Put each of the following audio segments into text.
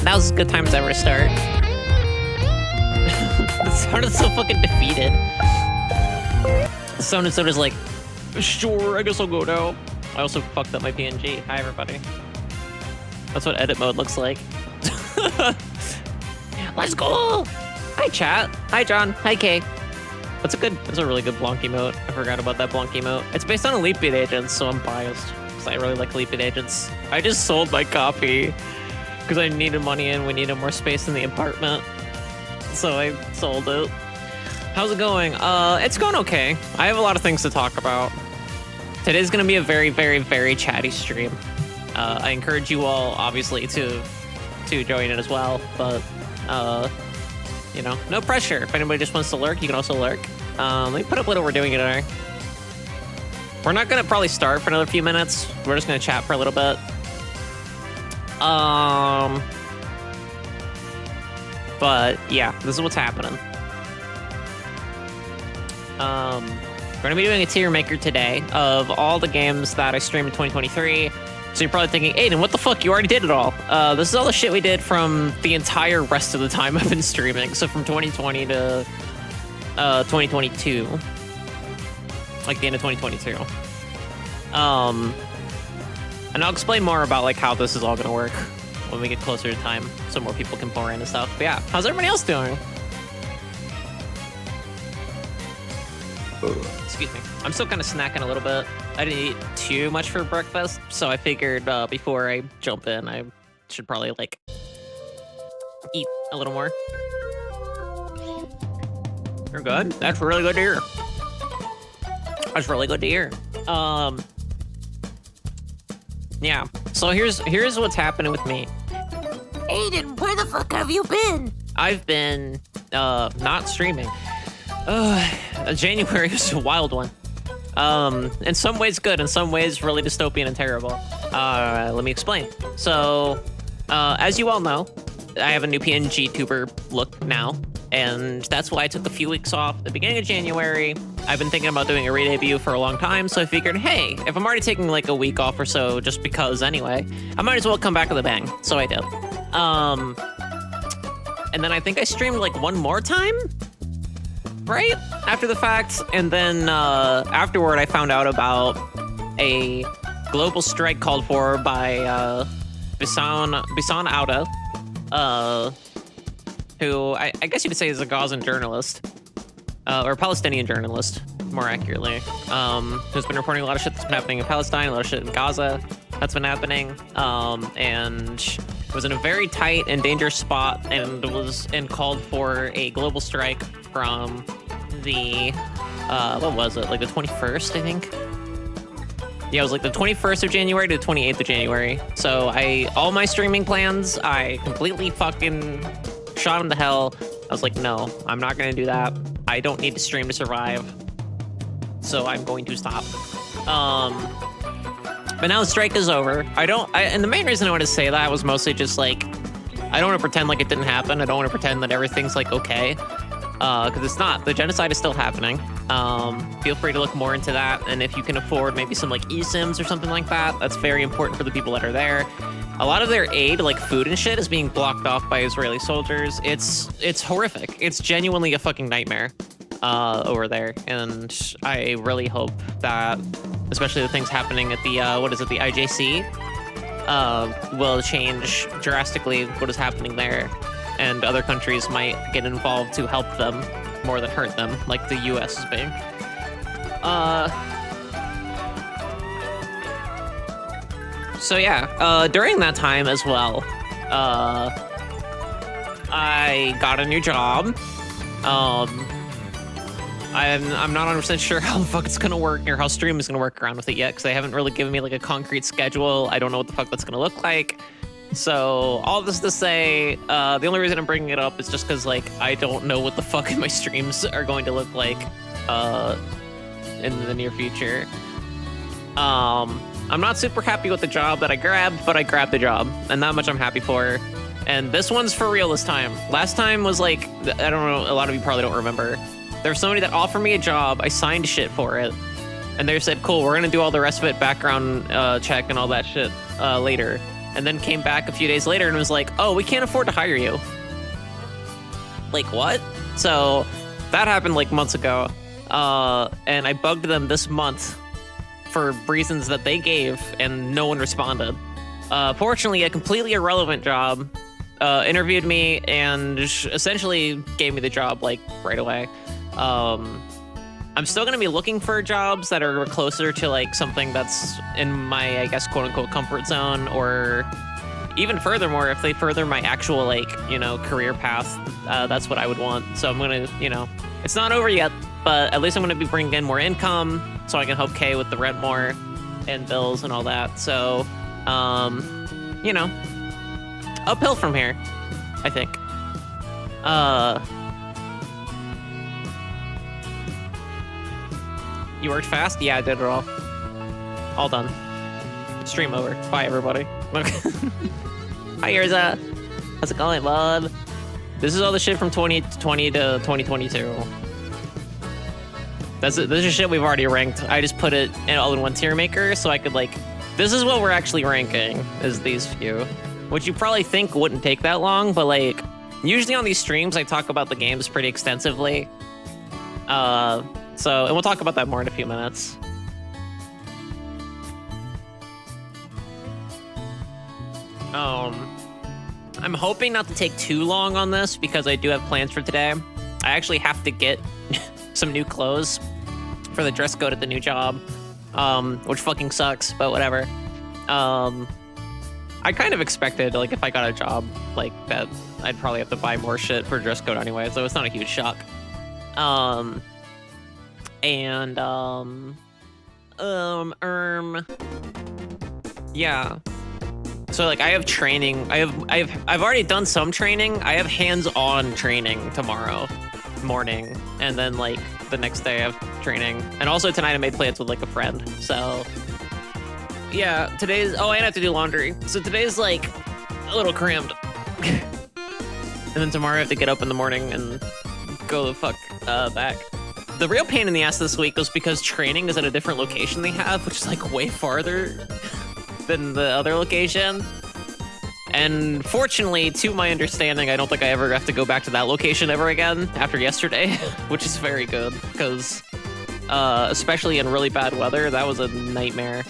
That was a good time to ever start. It sounded so fucking defeated. Sounded so just like, sure, I guess I'll go now. I also fucked up my PNG. Hi, everybody. That's what edit mode looks like. Let's go! Hi, chat. Hi, John. Hi, Kay. That's a really good Blanc emote. I forgot about that Blanc emote. It's based on Elite Beat Agents, so I'm biased. Because I really like Elite Beat Agents. I just sold my copy. Because I needed money and we needed more space in the apartment. So I sold it. How's it going? It's going okay. I have a lot of things to talk about. Today's gonna be a very, very, very chatty stream. I encourage you all, obviously, to join it as well, but, you know, no pressure. If anybody just wants to lurk, you can also lurk. Let me put up what we're doing today. We're not gonna probably start for another few minutes. We're just gonna chat for a little bit. But yeah, this is what's happening. We're gonna be doing a tier maker today of all the games that I streamed in 2023. So you're probably thinking, Aiden, what the fuck? You already did it all. This is all the shit we did from the entire rest of the time I've been streaming. So from 2020 to 2022, like the end of 2022. And I'll explain more about like how this is all gonna work when we get closer to time, so more people can pour in and stuff. But yeah, how's everybody else doing? Excuse me. I'm still kind of snacking a little bit. I didn't eat too much for breakfast, so I figured before I jump in, I should probably like eat a little more. You're good? That's really good to hear. That's really good to hear. Yeah. So here's what's happening with me. Aiden, where the fuck have you been? I've been not streaming. January was a wild one. In some ways good, in some ways really dystopian and terrible. Let me explain. So, as you all know, I have a new PNG tuber look now, and that's why I took a few weeks off at the beginning of January. I've been thinking about doing a re-debut for a long time, so I figured, hey, if I'm already taking like a week off or so, just because anyway, I might as well come back with a bang. So I did. And then I think I streamed like one more time, right? After the fact, and then afterward I found out about a global strike called for by Bisan Auda, who I guess you could say is a Gazan journalist, or Palestinian journalist, more accurately, who's been reporting a lot of shit that's been happening in Palestine, a lot of shit in Gaza that's been happening, and was in a very tight and dangerous spot, and called for a global strike from the what was it, like the 21st, I think? Yeah, it was like the 21st of January to the 28th of January. So all my streaming plans, I completely fucking shot them to hell. I was like, no, I'm not gonna do that. I don't need to stream to survive. So I'm going to stop. But now the strike is over. And the main reason I wanted to say that was mostly just like, I don't want to pretend like it didn't happen. I don't want to pretend that everything's like okay. Because it's not. The genocide is still happening. Feel free to look more into that, and if you can afford maybe some like eSIMs or something like that, that's very important for the people that are there. A lot of their aid, like food and shit, is being blocked off by Israeli soldiers. It's horrific. It's genuinely a fucking nightmare over there, and I really hope that, especially the things happening at the the IJC, will change drastically what is happening there. And other countries might get involved to help them more than hurt them, like the US is being. So yeah, during that time as well, I got a new job. I'm not 100% sure how the fuck it's gonna work or how stream is gonna work around with it yet, because they haven't really given me like a concrete schedule. I don't know what the fuck that's gonna look like. So all this to say, the only reason I'm bringing it up is just because like I don't know what the fuck my streams are going to look like in the near future. I'm not super happy with the job that I grabbed, but I grabbed the job, and that much I'm happy for. And this one's for real this time. Last time was like, I don't know, a lot of you probably don't remember. There was somebody that offered me a job, I signed shit for it, and they said, cool, we're gonna do all the rest of it, background check and all that shit later. and then came back a few days later and was like, oh, we can't afford to hire you. Like, what? So that happened like months ago. And I bugged them this month for reasons that they gave, and no one responded. Fortunately, a completely irrelevant job interviewed me and essentially gave me the job like right away. I'm still gonna be looking for jobs that are closer to like something that's in my, I guess, quote unquote comfort zone, or even furthermore, if they further my actual like, you know, career path, that's what I would want. So I'm gonna, you know, it's not over yet, but at least I'm gonna be bringing in more income so I can help Kay with the rent more and bills and all that. So, you know, uphill from here, I think. You worked fast? Yeah, I did it all done. Stream over. Bye, everybody. Hi, Yerza. How's it going, bud? This is all the shit from 2020 to 2022. This is shit we've already ranked. I just put it all in one tier maker so I could like, this is what we're actually ranking, is these few. Which you probably think wouldn't take that long, but like, usually on these streams I talk about the games pretty extensively. And we'll talk about that more in a few minutes. I'm hoping not to take too long on this because I do have plans for today. I actually have to get some new clothes for the dress code at the new job, which fucking sucks, but whatever. I kind of expected, like, if I got a job like that, I'd probably have to buy more shit for dress code anyway, so it's not a huge shock. Yeah. So like I have training. I've already done some training. I have hands-on training tomorrow morning, and then like the next day I have training. And also tonight I made plans with like a friend. So yeah, today's and I have to do laundry. So today's like a little crammed. And then tomorrow I have to get up in the morning and go the fuck back. The real pain in the ass this week was because training is at a different location they have, which is like way farther than the other location. And fortunately, to my understanding, I don't think I ever have to go back to that location ever again after yesterday, which is very good, because especially in really bad weather, that was a nightmare.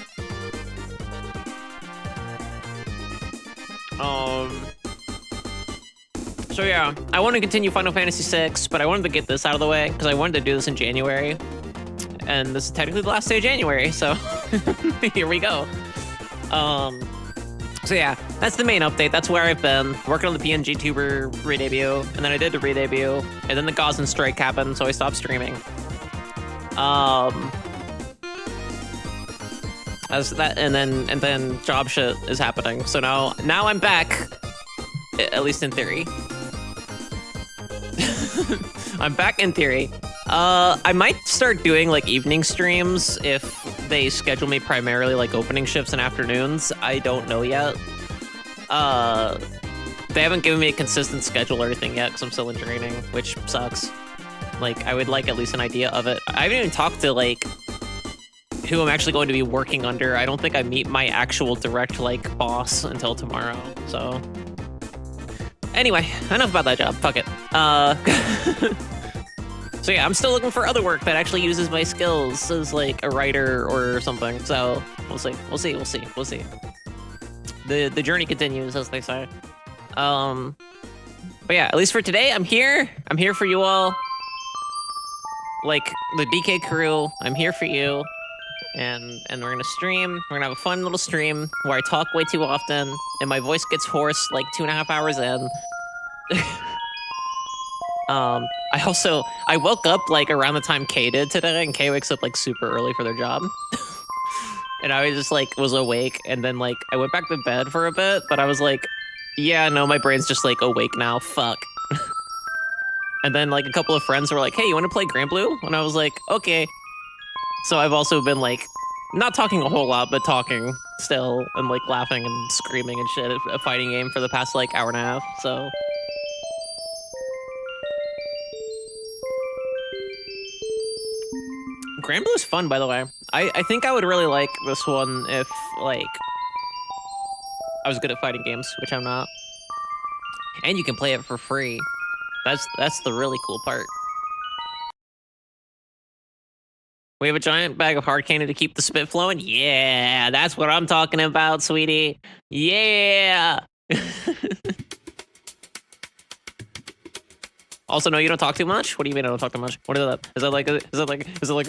So yeah, I want to continue Final Fantasy VI, but I wanted to get this out of the way because I wanted to do this in January. And this is technically the last day of January, so here we go. So yeah, that's the main update. That's where I've been, working on the PNG Tuber re-debut, and then I did the re-debut, and then the Gozen strike happened, so I stopped streaming. As that, and then job shit is happening. So now I'm back, at least in theory. I'm back in theory. I might start doing like evening streams if they schedule me primarily like opening shifts and afternoons. I don't know yet. They haven't given me a consistent schedule or anything yet because I'm still in training, which sucks. Like, I would like at least an idea of it. I haven't even talked to like who I'm actually going to be working under. I don't think I meet my actual direct like boss until tomorrow. So anyway, enough about that job. Fuck it. So yeah, I'm still looking for other work that actually uses my skills as like a writer or something. So we'll see. The journey continues, as they say. But yeah, at least for today, I'm here. I'm here for you all. Like the DK crew, I'm here for you. And we're gonna stream. We're gonna have a fun little stream where I talk way too often and my voice gets hoarse like 2.5 hours in. I woke up like around the time Kay did today, and Kay wakes up like super early for their job. And I was just like, was awake, and then like I went back to bed for a bit, but I was like, yeah, no, my brain's just like awake now, fuck. And then like a couple of friends were like, hey, you wanna play Grand Blue? And I was like, okay. So I've also been like, not talking a whole lot, but talking still, and like laughing and screaming and shit at a fighting game for the past like hour and a half, so. Grand Blue is fun, by the way. I think I would really like this one if, like, I was good at fighting games, which I'm not. And you can play it for free. That's the really cool part. We have a giant bag of hard candy to keep the spit flowing? Yeah, that's what I'm talking about, sweetie. Yeah! Also, no, you don't talk too much? What do you mean I don't talk too much? What is that? Is that like an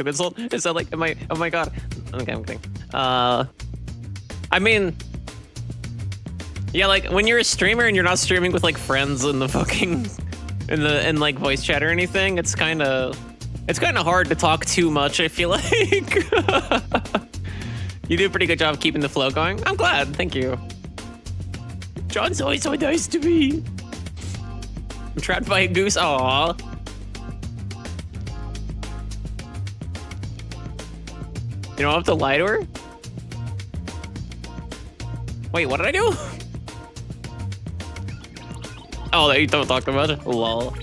insult? Is that like, oh my god. Okay, I'm kidding. I mean, yeah, like, when you're a streamer and you're not streaming with, like, friends in the fucking, in like, voice chat or anything, it's kind of hard to talk too much, I feel like. You do a pretty good job of keeping the flow going. I'm glad, thank you. John's always so nice to me. I'm trapped by a goose, aww. You don't have to lie to her? Wait, what did I do? Oh, you don't talk too much? Lol.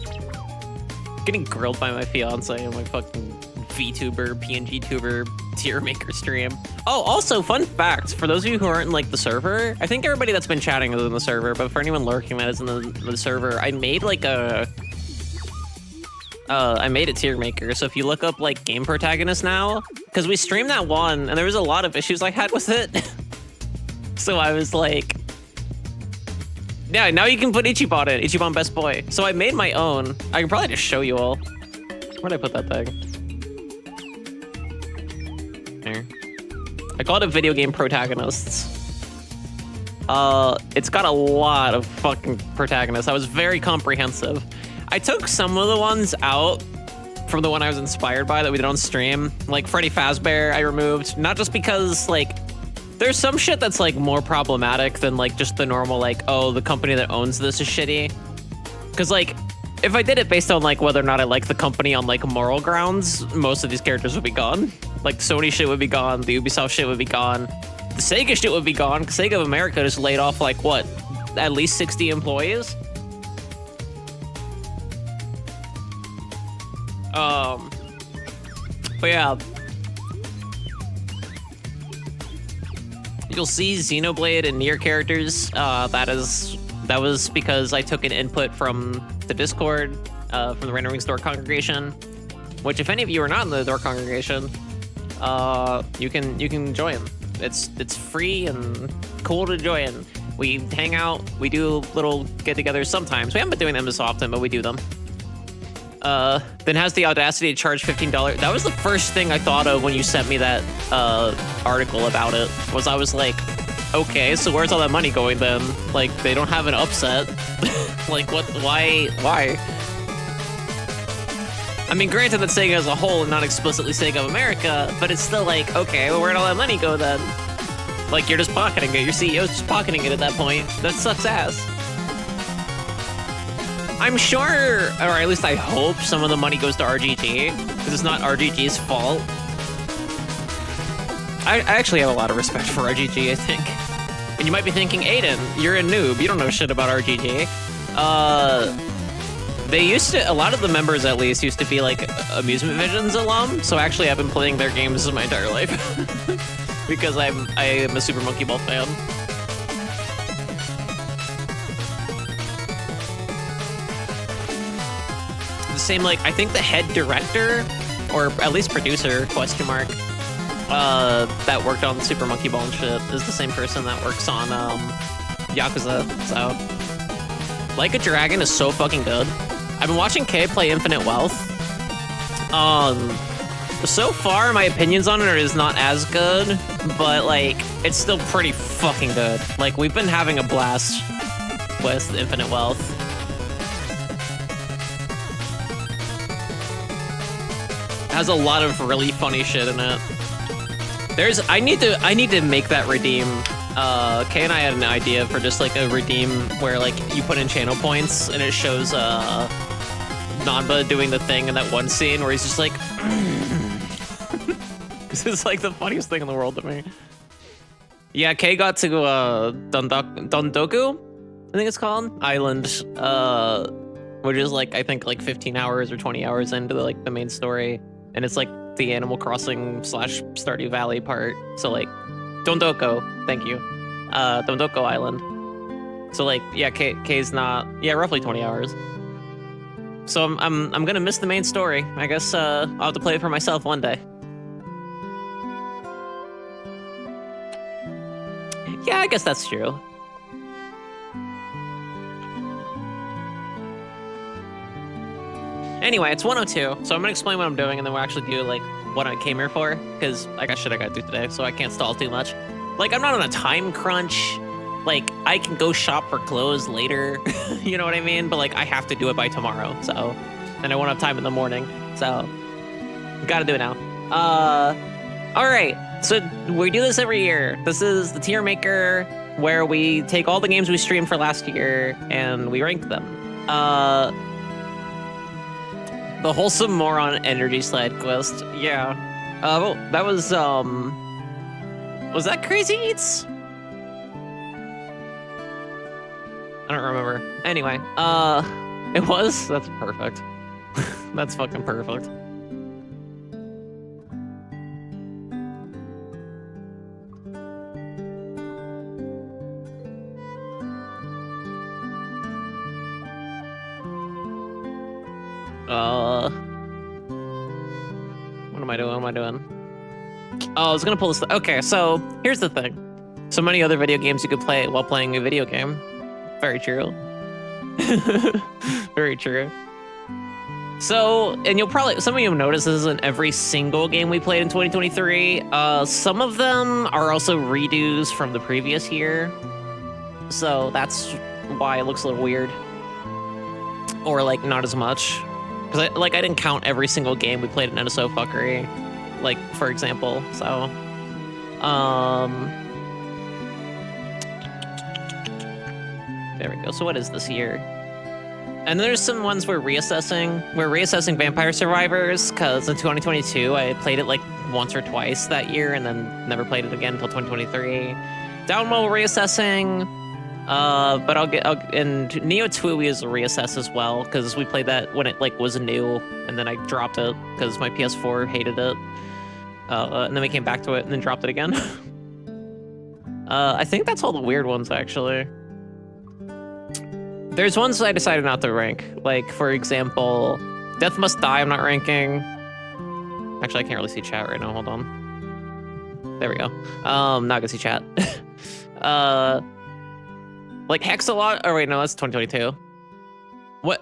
Getting grilled by my fiance on my fucking VTuber, PNG tuber, tier maker stream. Oh, also, fun fact, for those of you who aren't in, like, the server, I think everybody that's been chatting is in the server, but for anyone lurking that is in the server, I made, like, I made a tier maker, so if you look up, like, game protagonist now, because we streamed that one, and there was a lot of issues I had with it, so I was like, yeah, now you can put Ichiban in, Ichiban best boy. So I made my own. I can probably just show you all. Where'd I put that thing? Here. I call it a video game protagonists. It's got a lot of fucking protagonists. I was very comprehensive. I took some of the ones out from the one I was inspired by that we did on stream. Like Freddy Fazbear I removed, not just because, like, there's some shit that's, like, more problematic than, like, just the normal, like, oh, the company that owns this is shitty. Because, like, if I did it based on, like, whether or not I like the company on, like, moral grounds, most of these characters would be gone. Like, Sony shit would be gone, the Ubisoft shit would be gone, the Sega shit would be gone, because Sega of America just laid off, like, what, at least 60 employees? But yeah. You'll see Xenoblade and Nier characters. That was because I took an input from the Discord, from the Randomrings Dork congregation. Which, if any of you are not in the Dork congregation, you can join. It's free and cool to join. We hang out. We do little get-togethers sometimes. We haven't been doing them as often, but we do them. Then has the audacity to charge $15. That was the first thing I thought of when you sent me that article about it. Was I was like, okay, so where's all that money going then? Like, they don't have an upset. Like, what? Why? I mean, granted that Sega as a whole, and not explicitly Sega of America, but it's still like, okay, well, where'd all that money go then? Like, you're just pocketing it. Your CEO's just pocketing it at that point. That sucks ass. I'm sure, or at least I hope, some of the money goes to RGG, because it's not RGG's fault. I actually have a lot of respect for RGG, I think. And you might be thinking, Aiden, you're a noob, you don't know shit about RGG. They used to, a lot of the members at least, used to be like Amusement Visions alum, so actually I've been playing their games my entire life. Because I am a Super Monkey Ball fan. Same, like, I think the head director, or at least producer, question mark, that worked on Super Monkey Ball and shit, is the same person that works on, Yakuza, so. Like a Dragon is so fucking good. I've been watching Kay play Infinite Wealth. So far, my opinions on it is not as good, but, like, it's still pretty fucking good. Like, we've been having a blast with Infinite Wealth. Has a lot of really funny shit in it. I need to make that redeem. Kay and I had an idea for just like a redeem where like you put in channel points and it shows Nanba doing the thing in that one scene where he's just like this is like the funniest thing in the world to me. Yeah, Kay got to Dondoku, I think it's called, Island, which is like I think like 15 hours or 20 hours into the main story. And it's like the Animal Crossing / Stardew Valley part. So like, Dondoko, thank you. Domdoko Island. So like, yeah, K's not, yeah, roughly 20 hours. So I'm gonna miss the main story. I guess I'll have to play it for myself one day. Yeah, I guess that's true. Anyway, it's 1:02, so I'm gonna explain what I'm doing, and then we'll actually do like what I came here for, because I got shit I gotta do today, so I can't stall too much. Like, I'm not on a time crunch. Like, I can go shop for clothes later, you know what I mean? But like, I have to do it by tomorrow, so, and I won't have time in the morning, so gotta do it now. All right, so we do this every year. This is the tier maker, where we take all the games we streamed for last year and we rank them. The Wholesome Moron Energy Slide quest. Yeah. Oh, that was that Crazy Eats? I don't remember. Anyway, it was? That's perfect. That's fucking perfect. What am I doing? Oh, I was gonna pull this. Okay, so here's the thing. So many other video games you could play while playing a video game. Very true. Very true. So, and you'll probably, some of you notice this isn't every single game we played in 2023. Some of them are also redos from the previous year. So that's why it looks a little weird. Or like not as much. Because I didn't count every single game we played in NSO Fuckery, like, for example, so. There we go, so what is this year? And there's some ones we're reassessing. We're reassessing Vampire Survivors, because in 2022, I played it like once or twice that year, and then never played it again until 2023. Downwell we're reassessing. But and Neo Twiwi is a reassess as well, because we played that when it like was new, and then I dropped it because my PS4 hated it. And then we came back to it and then dropped it again. I think that's all the weird ones, actually. There's ones I decided not to rank. Like, for example, Death Must Die I'm not ranking. Actually, I can't really see chat right now, hold on. There we go. Not gonna see chat. Like Hexalot, oh wait, no, that's 2022.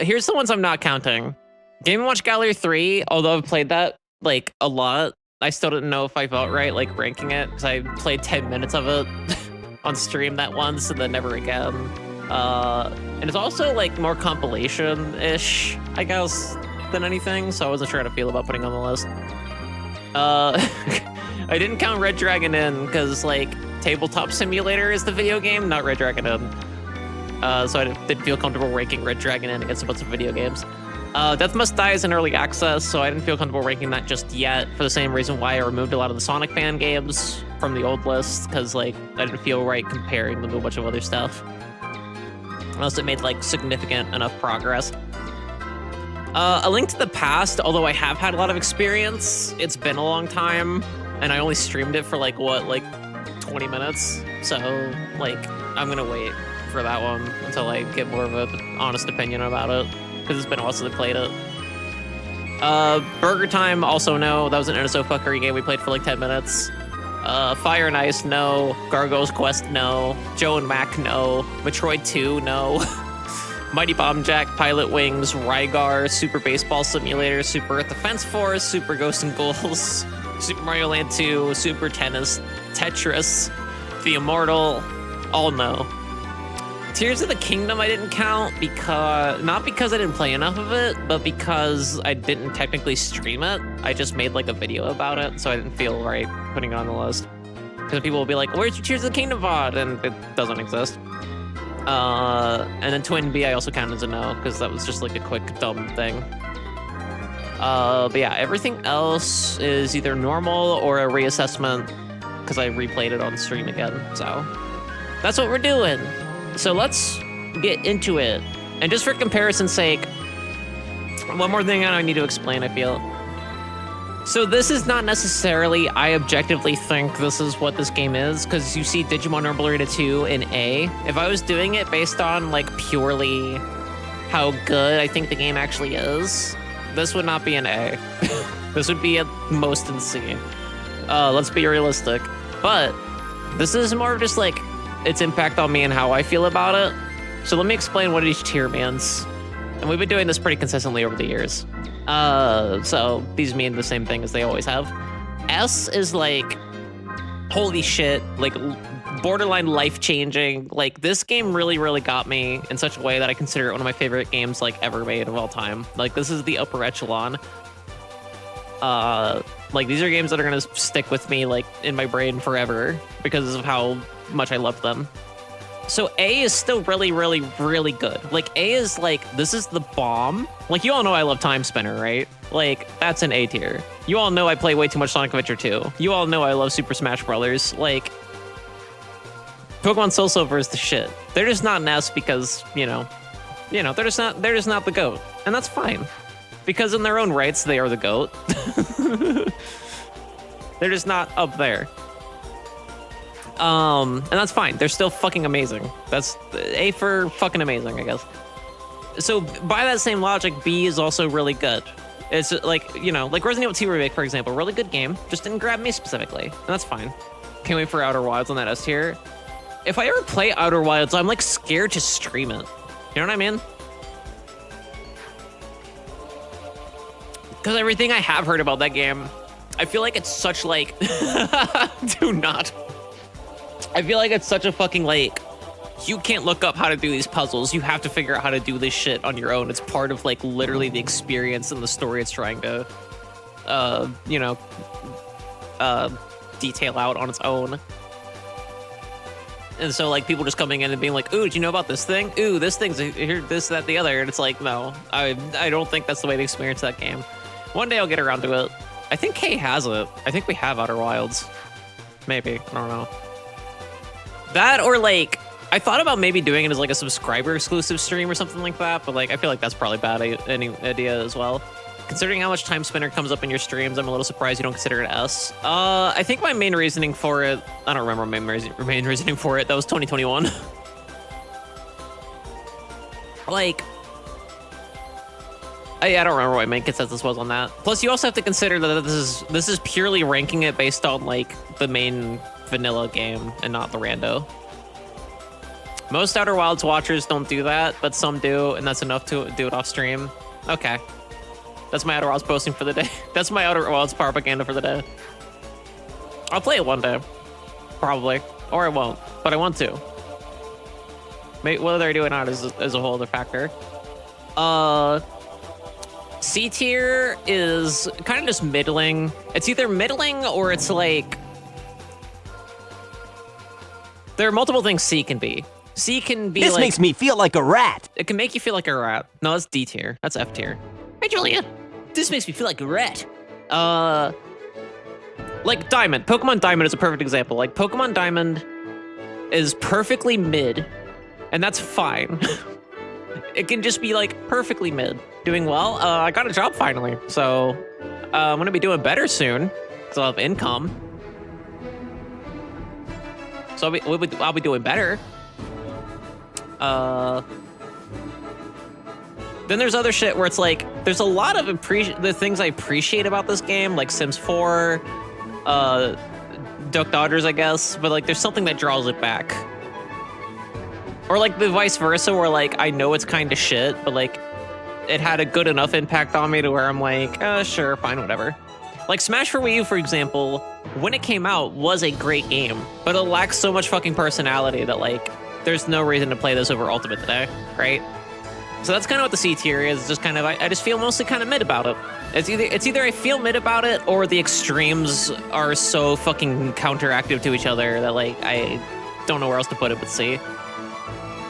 Here's the ones I'm not counting. Game & Watch Gallery 3, although I've played that like a lot, I still didn't know if I felt right like ranking it, because I played 10 minutes of it on stream that once and then never again. And it's also like more compilation-ish, I guess, than anything, so I wasn't sure how to feel about putting it on the list. I didn't count Red Dragon Inn, because like Tabletop Simulator is the video game, not Red Dragon Inn. So I didn't feel comfortable ranking Red Dragon Inn against a bunch of video games. Death Must Die is in early access, so I didn't feel comfortable ranking that just yet, for the same reason why I removed a lot of the Sonic fan games from the old list, because like I didn't feel right comparing them to a bunch of other stuff. Unless it made like significant enough progress. A Link to the Past, although I have had a lot of experience, it's been a long time, and I only streamed it for like, what, like 20 minutes? So, like, I'm gonna wait for that one until I get more of an honest opinion about it, because it's been a while since I played it. Burger Time, also no. That was an NSO Fuckery game we played for like 10 minutes. Fire and Ice, no. Gargoyle's Quest, no. Joe and Mac, no. Metroid 2, no. Mighty Bomb Jack, Pilot Wings, Rygar, Super Baseball Simulator, Super Earth Defense Force, Super Ghosts and Ghouls, Super Mario Land 2, Super Tennis, Tetris, The Immortal, all no. Tears of the Kingdom I didn't count, because not because I didn't play enough of it, but because I didn't technically stream it. I just made like a video about it, so I didn't feel right putting it on the list. Because people will be like, where's your Tears of the Kingdom VOD? And it doesn't exist. And then Twin B I also counted as a no, because that was just like a quick dumb thing. But yeah, everything else is either normal or a reassessment, because I replayed it on stream again, so that's what we're doing. So let's get into it. And just for comparison's sake, one more thing I need to explain, I feel. So this is not necessarily, I objectively think this is what this game is, because you see Digimon Rumble Arena 2 in A. If I was doing it based on like purely how good I think the game actually is, this would not be an A. This would be at most in C. Let's be realistic. But this is more of just like its impact on me and how I feel about it. So let me explain what each tier means. And we've been doing this pretty consistently over the years. So these mean the same thing as they always have. S is like, holy shit, like borderline life-changing. Like this game really, really got me in such a way that I consider it one of my favorite games like ever made of all time. Like this is the upper echelon. Like these are games that are gonna stick with me like in my brain forever because of how much I love them. So A is still really, really, really good. Like A is like, this is the bomb. Like you all know I love Timespinner, right? Like that's an A tier. You all know I play way too much Sonic Adventure 2. You all know I love Super Smash Brothers. Like Pokemon Soul Silver is the shit. They're just not an S because, you know, they're just not the GOAT. And that's fine. Because in their own rights, they are the GOAT. They're just not up there. And that's fine. They're still fucking amazing. That's A for fucking amazing, I guess. So by that same logic, B is also really good. It's like, you know, like Resident Evil 2 Remake, for example, really good game. Just didn't grab me specifically, and that's fine. Can't wait for Outer Wilds on that S tier. If I ever play Outer Wilds, I'm like scared to stream it. You know what I mean? Because everything I have heard about that game, I feel like it's such like, do not. I feel like it's such a fucking like, you can't look up how to do these puzzles. You have to figure out how to do this shit on your own. It's part of like literally the experience and the story it's trying to, you know, detail out on its own. And so like people just coming in and being like, ooh, did you know about this thing? Ooh, this thing's here, this, that, the other. And it's like, no, I don't think that's the way to experience that game. One day I'll get around to it. I think Kay has it. I think we have Outer Wilds. Maybe, I don't know. That or like, I thought about maybe doing it as like a subscriber exclusive stream or something like that, but like I feel like that's probably a bad idea as well. Considering how much Timespinner comes up in your streams, I'm a little surprised you don't consider it S. I think my main reasoning for it, I don't remember my main reasoning for it, that was 2021. Like, I don't remember what my main consensus was on that. Plus, you also have to consider that this is purely ranking it based on like the main vanilla game and not the rando. Most Outer Wilds watchers don't do that, but some do, and that's enough to do it off stream. Okay. That's my Outer Wilds posting for the day. That's my Outer Wilds propaganda for the day. I'll play it one day. Probably. Or I won't, but I want to. Maybe, whether I do it or not is a whole other factor. C tier is kind of just middling. It's either middling or it's like... There are multiple things C can be. C can be This like... makes me feel like a rat. It can make you feel like a rat. No, that's D tier. That's F tier. Hey, Julia. This makes me feel like a rat. Like Diamond. Pokemon Diamond is a perfect example. Like, Pokemon Diamond is perfectly mid, and that's fine. It can just be, like, perfectly mid. Doing well. I got a job finally, so I'm gonna be doing better soon, because I'll have income. So I'll be doing better. Then there's other shit where it's like, there's a lot of the things I appreciate about this game, like Sims 4, Duck Dodgers, I guess, but like there's something that draws it back. Or like the vice versa, where like I know it's kind of shit, but like it had a good enough impact on me to where I'm like, sure, fine, whatever. Like Smash for Wii U, for example, when it came out, was a great game, but it lacks so much fucking personality that like, there's no reason to play this over Ultimate today, right? So that's kind of what the C tier is, just kind of, I just feel mostly kind of mid about it. It's either I feel mid about it, or the extremes are so fucking counteractive to each other that like, I don't know where else to put it but C.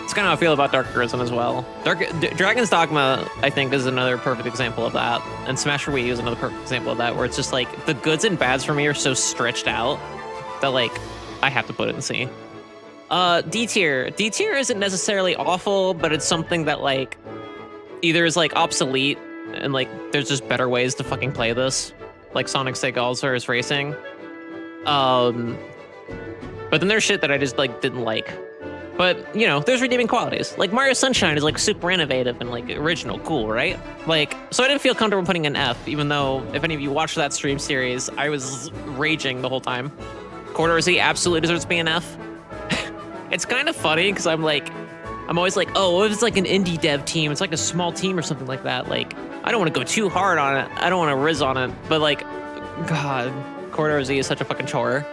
It's kind of how I feel about Dark Arisen as well. Dragon's Dogma, I think, is another perfect example of that. And Smash for Wii U is another perfect example of that, where it's just like, the goods and bads for me are so stretched out that like, I have to put it in C. D tier. D tier isn't necessarily awful, but it's something that like, either is like obsolete, and like, there's just better ways to fucking play this. like Sonic Sega All-Stars Racing. But then there's shit that I just like didn't like. But you know, there's redeeming qualities. Like Mario Sunshine is like super innovative and like original, cool, right? Like, so I didn't feel comfortable putting an F, even though if any of you watched that stream series, I was raging the whole time. Corridor Z absolutely deserves to be an F. It's kind of funny because I'm always like, oh, what if it's like an indie dev team? It's like a small team or something like that. Like, I don't want to go too hard on it. I don't want to riz on it. But like, God, Corridor Z is such a fucking chore.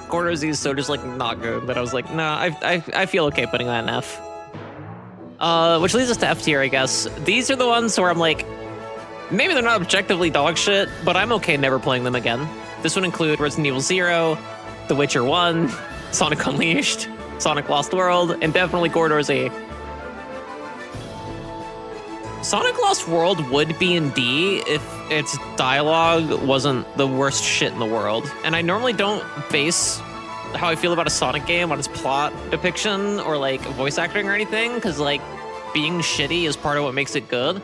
Corridor Z is so just like not good that I was like, nah, I feel okay putting that in F. Which leads us to F tier, I guess. These are the ones where I'm like, maybe they're not objectively dog shit, but I'm okay never playing them again. This would include Resident Evil 0, The Witcher 1, Sonic Unleashed, Sonic Lost World, and definitely Corridor Z. Sonic Lost World would be in D if its dialogue wasn't the worst shit in the world. And I normally don't base how I feel about a Sonic game on its plot depiction or like voice acting or anything, because like being shitty is part of what makes it good.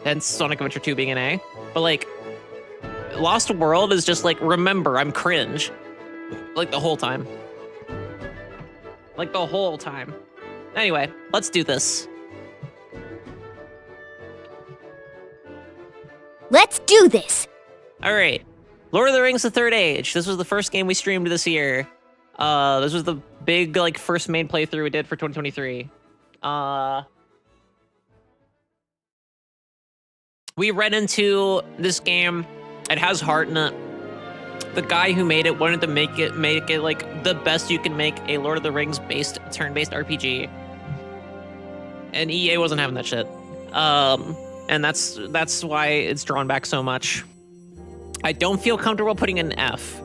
Hence Sonic Adventure 2 being an A. But like Lost World is just like, remember, I'm cringe. Like the whole time. Like the whole time. Anyway, let's do this. Let's do this. All right, Lord of the Rings: The Third Age. This was the first game we streamed this year. This was the big like first main playthrough we did for 2023. We ran into this game. It has heart in it. The guy who made it wanted to make it like the best you can make a Lord of the Rings based turn-based RPG. And EA wasn't having that shit. And that's why it's drawn back so much. I don't feel comfortable putting an F.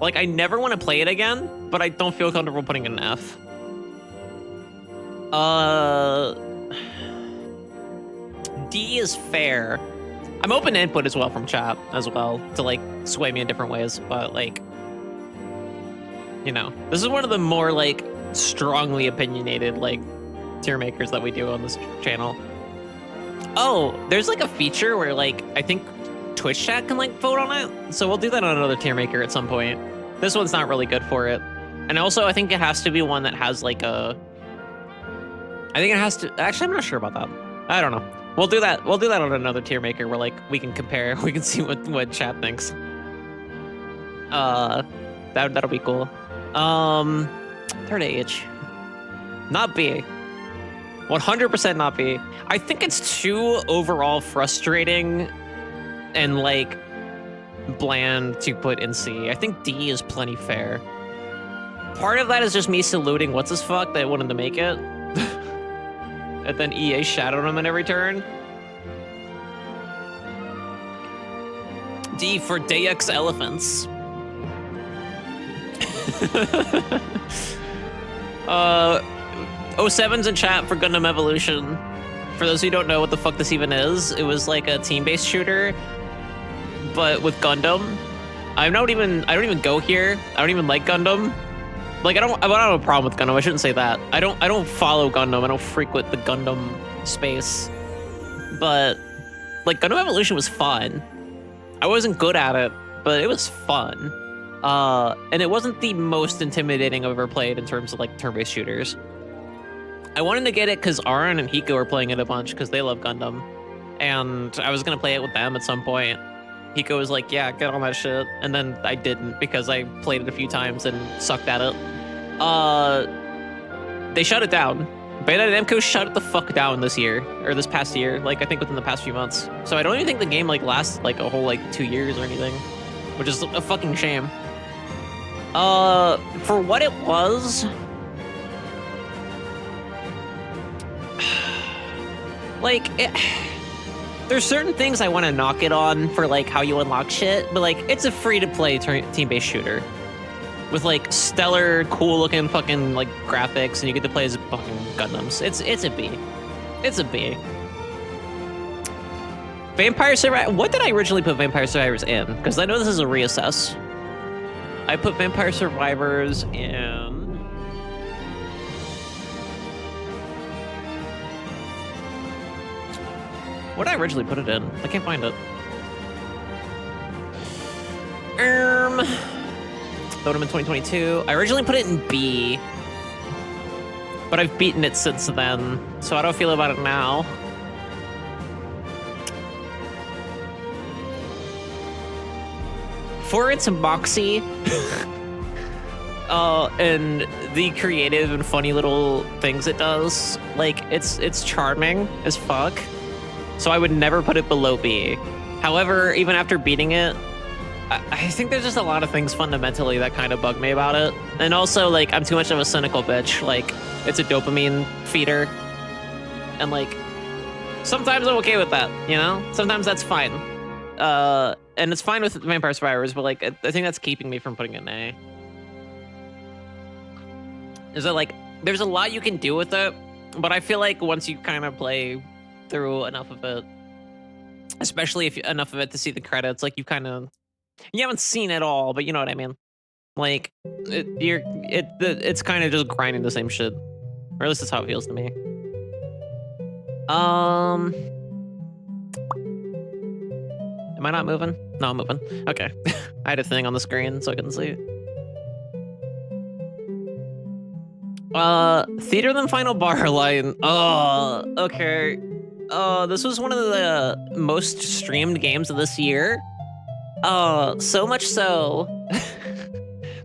Like, I never want to play it again, but I don't feel comfortable putting an F. D is fair. I'm open to input as well from chat as well to like sway me in different ways, but like, you know, this is one of the more like strongly opinionated like tier makers that we do on this channel. Oh, there's like a feature where like I think Twitch chat can like vote on it, so we'll do that on another tier maker at some point. This one's not really good for it, and also I think it has to be one that has like a. I think it has to. Actually, I'm not sure about that. I don't know. We'll do that. We'll do that on another tier maker where like we can compare. We can see what chat thinks. That'll be cool. Third Age, not B. 100% not B. I think it's too overall frustrating and like bland to put in C. I think D is plenty fair. Part of that is just me saluting what's his fuck that wanted to make it. And then EA shadowed him in every turn. D for Deus Elephants. 07's in chat for Gundam Evolution. For those who don't know what the fuck this even is, it was like a team-based shooter, but with Gundam. I don't even go here. I don't even like Gundam. Like I don't have a problem with Gundam. I shouldn't say that. I don't follow Gundam. I don't frequent the Gundam space. But like Gundam Evolution was fun. I wasn't good at it, but it was fun. And it wasn't the most intimidating I've ever played in terms of like turn-based shooters. I wanted to get it because Aaron and Hiko were playing it a bunch because they love Gundam. And I was going to play it with them at some point. Hiko was like, yeah, get on that shit. And then I didn't because I played it a few times and sucked at it. They shut it down. Bandai Namco shut it the fuck down this year. Or this past year. Like, I think within the past few months. So I don't even think the game, like, lasts, like, a whole, like, 2 years or anything. Which is a fucking shame. For what it was... like, there's certain things I want to knock it on for, like, how you unlock shit, but, like, it's a free-to-play team-based shooter. With, like, stellar, cool-looking fucking, like, graphics, and you get to play as fucking Gundams. It's a B. It's a B. Vampire Survivors... What did I originally put Vampire Survivors in? Because I know this is a reassess. I put Vampire Survivors in... What did I originally put it in? I can't find it. Voted in 2022. I originally put it in B, but I've beaten it since then, so how do I feel about it now? For its moxie, and the creative and funny little things it does, like, it's charming as fuck, so I would never put it below B. However, even after beating it, I think there's just a lot of things fundamentally that kind of bug me about it. And also, like, I'm too much of a cynical bitch. Like, it's a dopamine feeder. And, like, sometimes I'm okay with that, you know? Sometimes that's fine. And it's fine with Vampire Survivors, but, like, I think that's keeping me from putting it in A. Is that, like, there's a lot you can do with it, but I feel like once you kind of play through enough of it, especially if enough of it to see the credits, like, you haven't seen it all, but you know what I mean. Like, it's kind of just grinding the same shit, or at least that's how it feels to me. Am I not moving? No, I'm moving. Okay, I had a thing on the screen so I couldn't see. Theater Than Final Bar Line. Oh, okay. This was one of the most streamed games of this year. So much so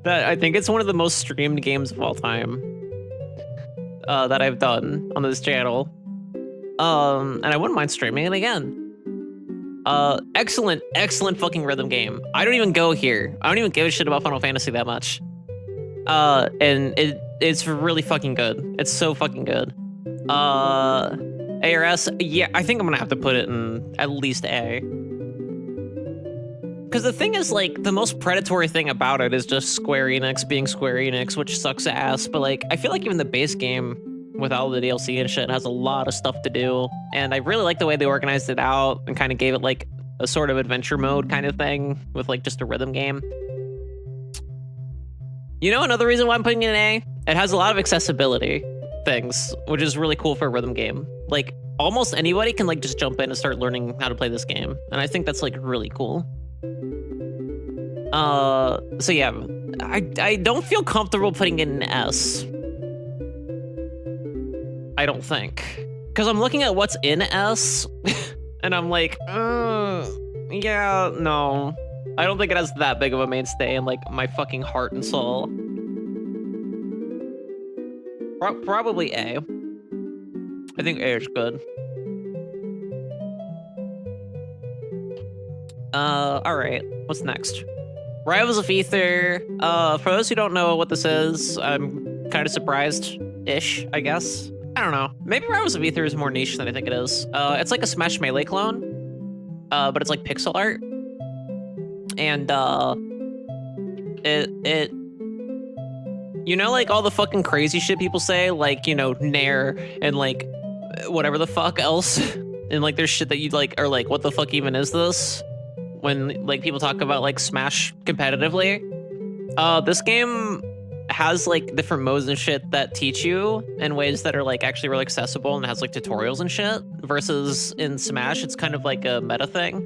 that I think it's one of the most streamed games of all time that I've done on this channel. And I wouldn't mind streaming it again. Excellent fucking rhythm game. I don't even go here. I don't even give a shit about Final Fantasy that much. And it's really fucking good. It's so fucking good. A or S? Yeah, I think I'm gonna have to put it in at least A. Because the thing is, like, the most predatory thing about it is just Square Enix being Square Enix, which sucks ass, but, like, I feel like even the base game, with all the DLC and shit, has a lot of stuff to do, and I really like the way they organized it out and kind of gave it, like, a sort of adventure mode kind of thing with, like, just a rhythm game. You know another reason why I'm putting it in A? It has a lot of accessibility things, which is really cool for a rhythm game. Like, almost anybody can, like, just jump in and start learning how to play this game, and I think that's, like, really cool. So yeah, I don't feel comfortable putting it in S. I don't think. Because I'm looking at what's in S, and I'm like, yeah, no. I don't think it has that big of a mainstay in, like, my fucking heart and soul. Probably A. I think A is good. Alright, what's next? Rivals of Ether. For those who don't know what this is, I'm kind of surprised-ish, I guess. I don't know. Maybe Rivals of Ether is more niche than I think it is. It's like a Smash Melee clone, but it's like pixel art. And, you know, like, all the fucking crazy shit people say? Like, you know, Nair and, like, whatever the fuck else? And, like, there's shit that you, like, are like, what the fuck even is this? When, like, people talk about, like, Smash competitively. This game has, like, different modes and shit that teach you in ways that are, like, actually really accessible and has, like, tutorials and shit. Versus in Smash, it's kind of like a meta thing.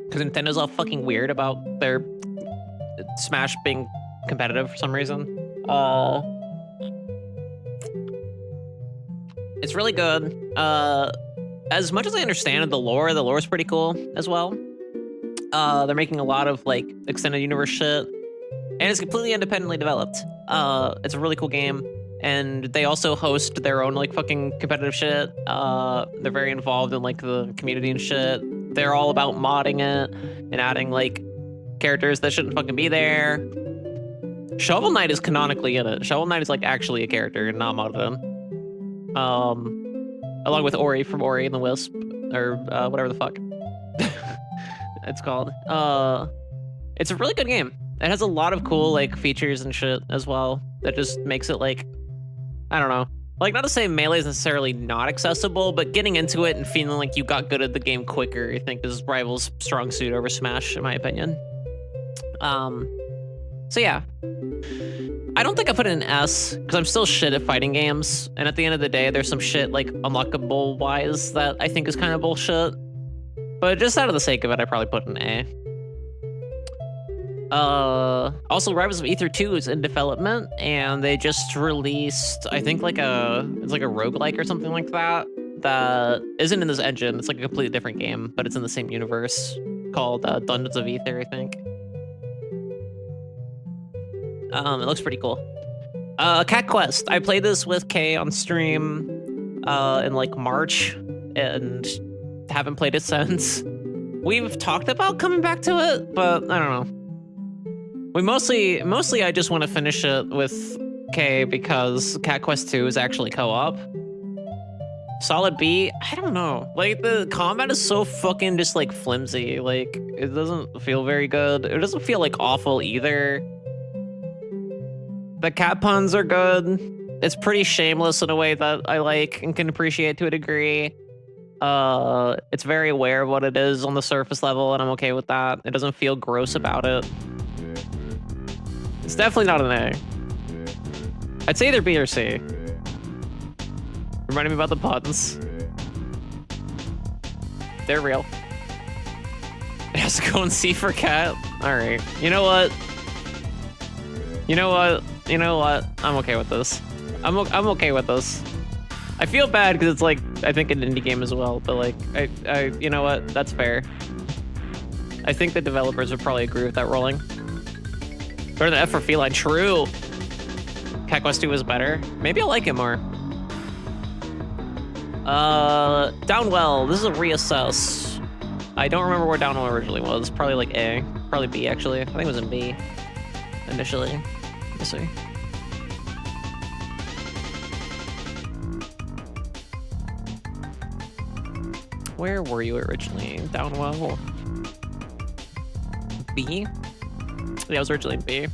Because Nintendo's all fucking weird about their Smash being competitive for some reason. It's really good. As much as I understand the lore is pretty cool as well. They're making a lot of, like, extended universe shit, and it's completely independently developed. It's a really cool game, and they also host their own, like, fucking competitive shit. They're very involved in, like, the community and shit. They're all about modding it and adding, like, characters that shouldn't fucking be there. Shovel Knight is canonically in it. Shovel Knight is, like, actually a character and not modded in. Along with Ori from Ori and the Wisp, or whatever the fuck it's called. It's a really good game. It has a lot of cool, like, features and shit as well that just makes it, like, I don't know. Like, not to say Melee is necessarily not accessible, but getting into it and feeling like you got good at the game quicker, I think, is Rival's strong suit over Smash, in my opinion. So yeah. I don't think I put it in S, because I'm still shit at fighting games, and at the end of the day, there's some shit, like, unlockable-wise that I think is kind of bullshit. But just out of the sake of it, I probably put it in A. Also, Rivals of Ether 2 is in development, and they just released, I think, it's like a roguelike or something like that, that isn't in this engine. It's like a completely different game, but it's in the same universe, called Dungeons of Ether, I think. It looks pretty cool. Cat Quest. I played this with Kay on stream in like March, and haven't played it since. We've talked about coming back to it, but I don't know. We mostly I just want to finish it with Kay because Cat Quest 2 is actually co-op. Solid B, I don't know. Like, the combat is so fucking just like flimsy. Like, it doesn't feel very good. It doesn't feel like awful either. The cat puns are good. It's pretty shameless in a way that I like and can appreciate to a degree. It's very aware of what it is on the surface level, and I'm okay with that. It doesn't feel gross about it. It's definitely not an A. I'd say either B or C. Reminding me about the puns. They're real. It has to go and C for cat. All right. You know what? You know what? You know what? I'm okay with this. I'm okay with this. I feel bad because it's like, I think an indie game as well, but like, you know what? That's fair. I think the developers would probably agree with that rolling. Better than F for Feline. True. Cat Quest 2 was better. Maybe I'll like it more. Downwell. This is a reassess. I don't remember where Downwell originally was. Probably like A. Probably B, actually. I think it was in B initially. Let's see. Where were you originally? Downwell. B? Yeah, it was originally B.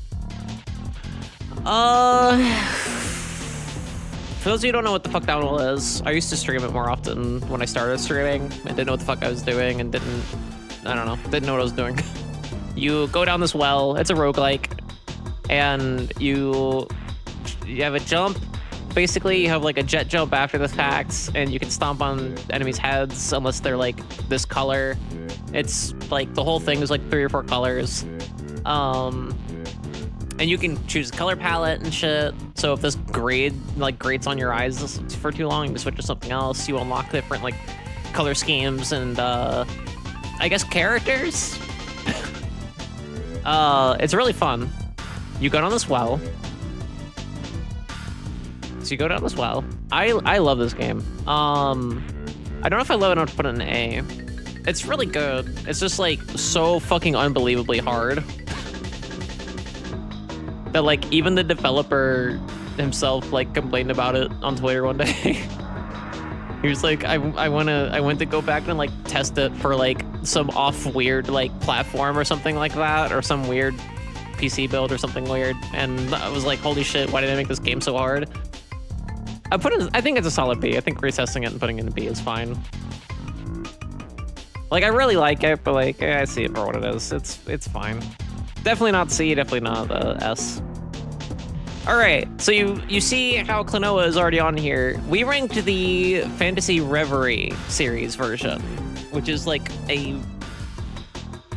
For those of you who don't know what the fuck Downwell is, I used to stream it more often when I started streaming. I didn't know what the fuck I was doing and didn't know what I was doing. You go down this well, it's a roguelike, and you have a jump. Basically, you have like a jet jump after the fact, and you can stomp on enemies' heads unless they're like this color. It's like the whole thing is like 3 or 4 colors. And you can choose a color palette and shit. So if this grates on your eyes for too long, you can switch to something else. You unlock different like color schemes and I guess characters. It's really fun. You go down this well. So you go down this well. I love this game. I don't know if I love it enough to put it in A. It's really good. It's just like so fucking unbelievably hard. That like even the developer himself like complained about it on Twitter one day. He was like, I went to go back and like test it for like some off weird like platform or something like that, or some weird PC build or something weird, and I was like, holy shit, why did I make this game so hard? I think it's a solid B. I think retesting it and putting it in B is fine. Like, I really like it, but like, I see it for what it is. It's fine. Definitely not C, definitely not S. All right, so you see how Klonoa is already on here. We ranked the Fantasy Reverie series version, which is like a,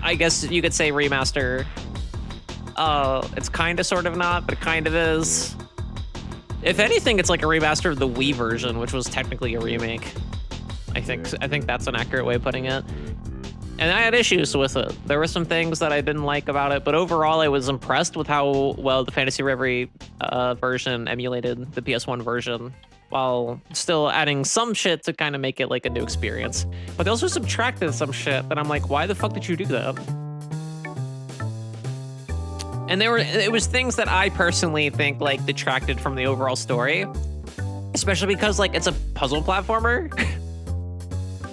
I guess you could say remaster. It's kind of sort of not, but it kind of is. If anything, it's like a remaster of the Wii version, which was technically a remake. I think that's an accurate way of putting it. And I had issues with it. There were some things that I didn't like about it, but overall I was impressed with how well the Fantasy Reverie version emulated the PS1 version, while still adding some shit to kind of make it like a new experience. But they also subtracted some shit that I'm like, why the fuck did you do that? And it was things that I personally think like detracted from the overall story, especially because like it's a puzzle platformer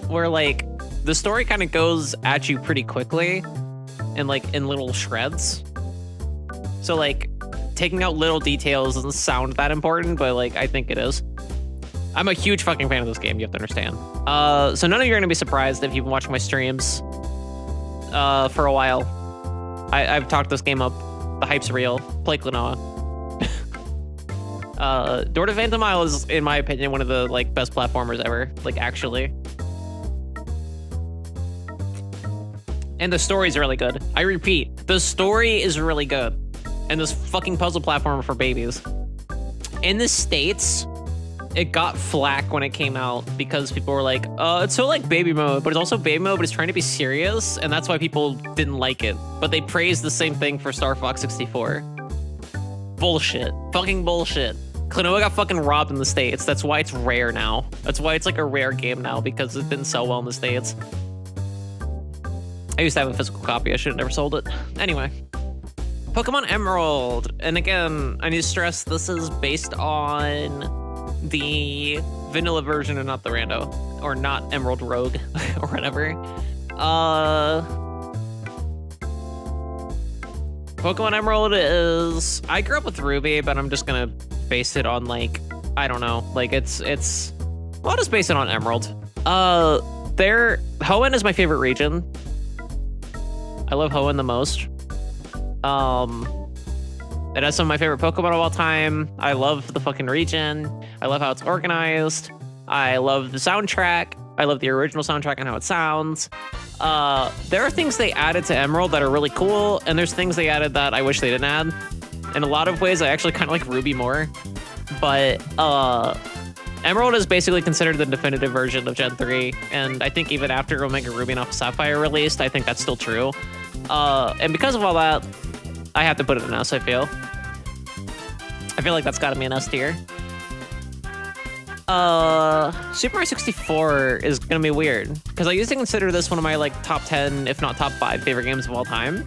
where like the story kind of goes at you pretty quickly and like in little shreds. So like taking out little details doesn't sound that important, but like I think it is. I'm a huge fucking fan of this game, you have to understand. So none of you are gonna be surprised if you've been watching my streams for a while. I've talked this game up. The hype's real. Play Klonoa. Door to Phantom Isle is, in my opinion, one of the like best platformers ever. Like, actually. And the story's really good. I repeat, The story is really good. And this fucking puzzle platformer for babies. In the States, it got flack when it came out because people were like, it's so like baby mode, but it's also baby mode, but it's trying to be serious, and that's why people didn't like it. But they praised the same thing for Star Fox 64. Bullshit. Fucking bullshit. Klonoa got fucking robbed in the States. That's why it's rare now. That's why it's like a rare game now, because it didn't sell well in the States. I used to have a physical copy. I should have never sold it. Anyway. Pokemon Emerald. And again, I need to stress this is based on the vanilla version and not the rando. Or not Emerald Rogue or whatever. Pokemon Emerald is... I grew up with Ruby, but I'm just gonna base it on like... I don't know. Like it's... Well, I'll just base it on Emerald. Hoenn is my favorite region. I love Hoenn the most. It has some of my favorite Pokemon of all time. I love the fucking region. I love how it's organized. I love the soundtrack. I love the original soundtrack and how it sounds. There are things they added to Emerald that are really cool, and there's things they added that I wish they didn't add. In a lot of ways, I actually kind of like Ruby more. But Emerald is basically considered the definitive version of Gen 3, and I think even after Omega Ruby and Alpha Sapphire released, I think that's still true. And because of all that, I have to put it in S, I feel. I feel like that's gotta be an S tier. Super Mario 64 is gonna be weird, because I used to consider this one of my like top 10, if not top 5 favorite games of all time.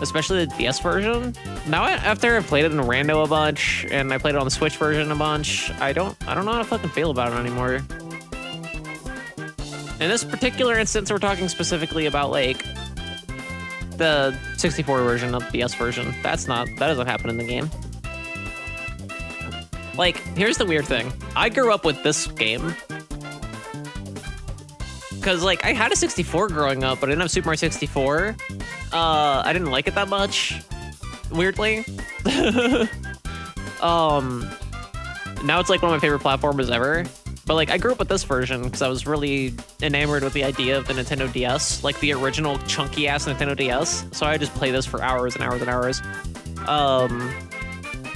Especially the DS version. Now, after I've played it in rando a bunch, and I played it on the Switch version a bunch, I don't know how to fucking feel about it anymore. In this particular instance, we're talking specifically about like the 64 version of the DS version. That doesn't happen in the game. Like, here's the weird thing. I grew up with this game. Because, like, I had a 64 growing up, but I didn't have Super Mario 64. I didn't like it that much, weirdly. Now it's, like, one of my favorite platformers ever. But, like, I grew up with this version because I was really enamored with the idea of the Nintendo DS. Like, the original chunky-ass Nintendo DS. So I just play this for hours and hours and hours.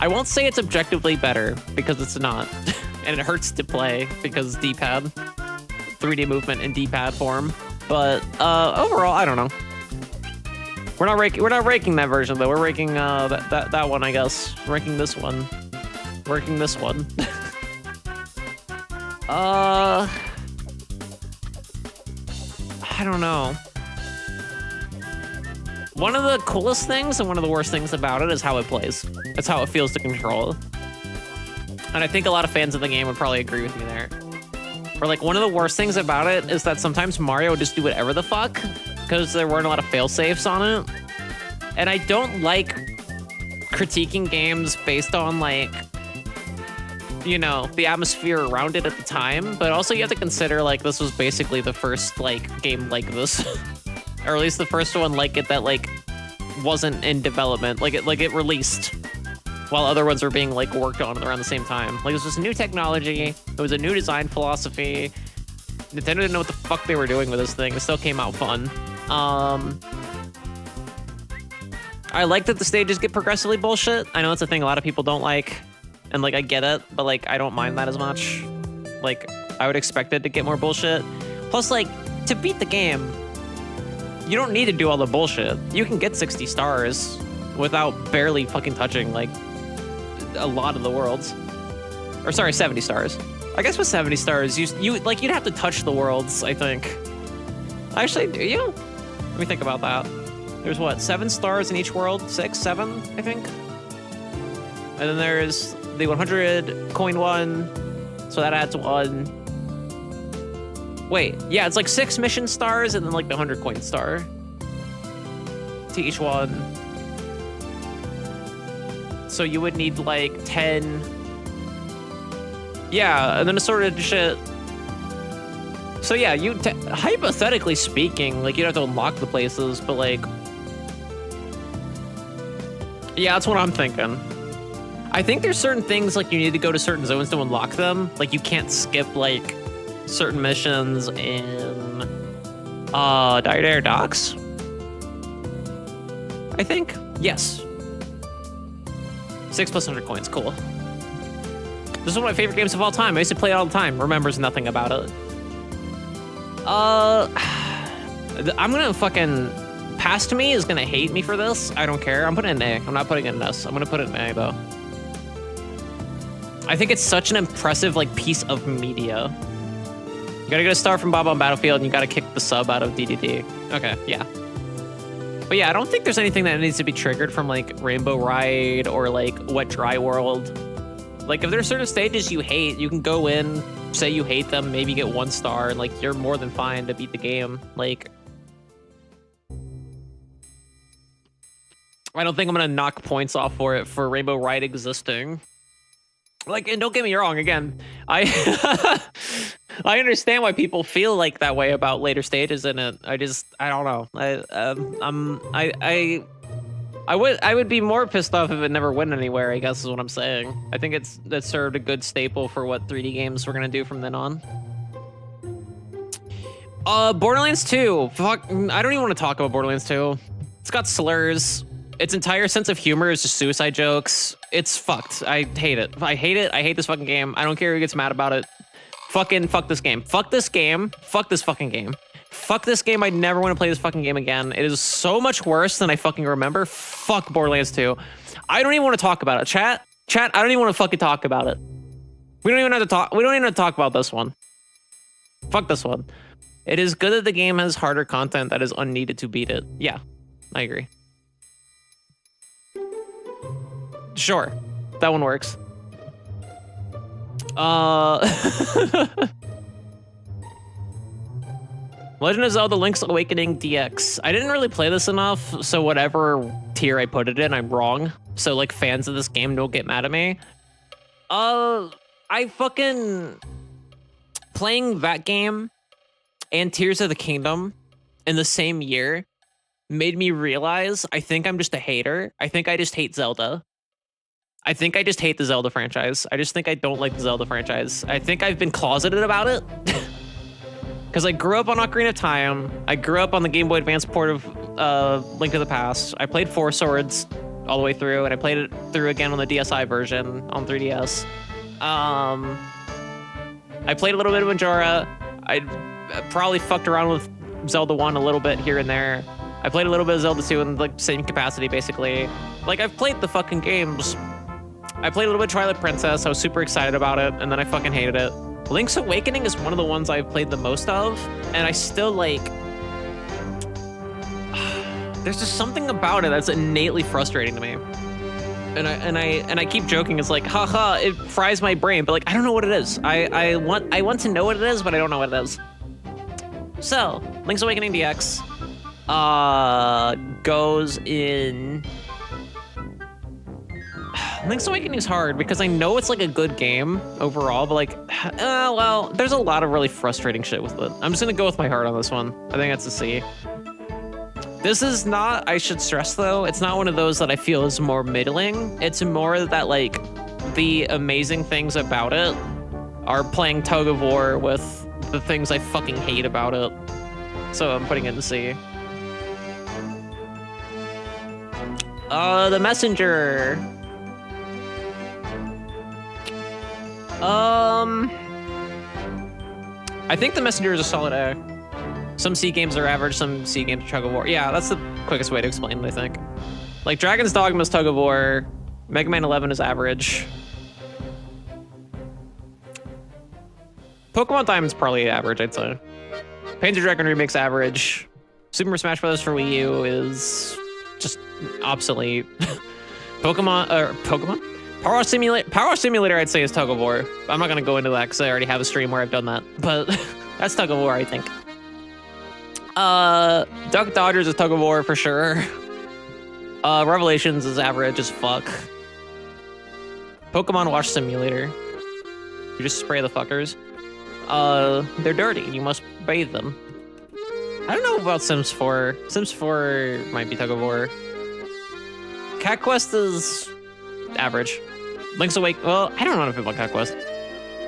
I won't say it's objectively better, because it's not. And it hurts to play, because D-pad. 3D movement in D-pad form. But overall, I don't know. We're not ranking that version, though. We're ranking that one, I guess. Ranking this one. Ranking this one. I don't know. One of the coolest things and one of the worst things about it is how it plays. It's how it feels to control. And I think a lot of fans of the game would probably agree with me there. Or like, one of the worst things about it is that sometimes Mario would just do whatever the fuck, because there weren't a lot of fail-safes on it. And I don't like critiquing games based on, like, you know, the atmosphere around it at the time, but also you have to consider, like, this was basically the first, like, game like this. Or at least the first one like it that, like, wasn't in development. Like, it released while other ones were being, like, worked on around the same time. Like, it was just new technology. It was a new design philosophy. Nintendo didn't know what the fuck they were doing with this thing. It still came out fun. I like that the stages get progressively bullshit. I know it's a thing a lot of people don't like. And, like, I get it. But, like, I don't mind that as much. Like, I would expect it to get more bullshit. Plus, like, to beat the game, you don't need to do all the bullshit. You can get 60 stars without barely fucking touching, like, a lot of the worlds. Or sorry, 70 stars. I guess with 70 stars, you'd have to touch the worlds, I think. Actually, do you? Let me think about that. There's what, 7 stars in each world? 6, 7, I think? And then there's the 100 coin one, so that adds 1. Wait, yeah, it's like 6 mission stars and then like the 100 coin star to each one. So you would need like 10. Yeah, and then assorted shit. So yeah, hypothetically speaking, like, you'd have to unlock the places, but like, yeah, that's what I'm thinking. I think there's certain things, like, you need to go to certain zones to unlock them. Like, you can't skip, like, certain missions in Dire Docks. I think. Yes. 6 plus 100 coins. Cool. This is one of my favorite games of all time. I used to play it all the time. Remembers nothing about it. I'm gonna fucking... Past me is gonna hate me for this. I don't care. I'm putting it in A. I'm not putting it in S. I'm gonna put it in A, though. I think it's such an impressive, like, piece of media. You gotta get a star from Bob on Battlefield, and you gotta kick the sub out of DDD. Okay, yeah. But yeah, I don't think there's anything that needs to be triggered from, like, Rainbow Ride or, like, Wet Dry World. Like, if there's certain stages you hate, you can go in, say you hate them, maybe get 1 star, and, like, you're more than fine to beat the game. Like, I don't think I'm gonna knock points off for it for Rainbow Ride existing. Like, and don't get me wrong, again, I I understand why people feel like that way about later stages in it. I don't know. I would be more pissed off if it never went anywhere, I guess is what I'm saying. I think that served a good staple for what 3D games we're gonna do from then on. Borderlands 2. Fuck, I don't even want to talk about Borderlands 2. It's got slurs. Its entire sense of humor is just suicide jokes. It's fucked. I hate it. I hate it. I hate this fucking game. I don't care who gets mad about it. Fucking fuck this game. Fuck this game. Fuck this fucking game. Fuck this game. I never want to play this fucking game again. It is so much worse than I fucking remember. Fuck Borderlands 2. I don't even want to talk about it. Chat, I don't even want to fucking talk about it. We don't even have to talk. We don't even have to talk about this one. Fuck this one. It is good that the game has harder content that is unneeded to beat it. Yeah, I agree. Sure, that one works. Legend of Zelda Link's Awakening DX. I didn't really play this enough, so whatever tier I put it in, I'm wrong. So, like, fans of this game don't get mad at me. I fucking... Playing that game and Tears of the Kingdom in the same year made me realize I think I'm just a hater. I think I just hate Zelda. I think I just hate the Zelda franchise. I just think I don't like the Zelda franchise. I think I've been closeted about it. Because I grew up on Ocarina of Time. I grew up on the Game Boy Advance port of Link to the Past. I played Four Swords all the way through, and I played it through again on the DSi version on 3DS. I played a little bit of Majora. I probably fucked around with Zelda 1 a little bit here and there. I played a little bit of Zelda 2 in the same capacity, basically. Like, I've played the fucking games. I played a little bit of Twilight Princess. I was super excited about it, and then I fucking hated it. Link's Awakening is one of the ones I've played the most of, and I still, like... There's just something about it that's innately frustrating to me. And I keep joking, it's like, haha, it fries my brain, but, like, I don't know what it is. I want to know what it is, but I don't know what it is. So, Link's Awakening DX goes in... Link's Awakening is hard because I know it's like a good game overall, but like, well, there's a lot of really frustrating shit with it. I'm just gonna go with my heart on this one. I think that's a C. This is not, I should stress though, it's not one of those that I feel is more middling. It's more that like the amazing things about it are playing tug of war with the things I fucking hate about it. So I'm putting it in C. The Messenger. I think The Messenger is a solid A. Some C games are average, some C games are tug of war. Yeah, that's the quickest way to explain it, I think. Like, Dragon's Dogma is tug of war. Mega Man 11 is average. Pokemon Diamond's probably average, I'd say. Panzer Dragon Remake's average. Super Smash Bros. For Wii U is just obsolete. Pokemon? Power Simulator, I'd say, is tug of war. I'm not gonna go into that because I already have a stream where I've done that, but that's tug of war, I think. Duck Dodgers is tug of war for sure. Revelations is average as fuck. Pokemon Wash Simulator. You just spray the fuckers. They're dirty. You must bathe them. I don't know about Sims 4. Sims 4 might be tug of war. Cat Quest is average. Link's Awakening, well, I don't know if about Cat Quest.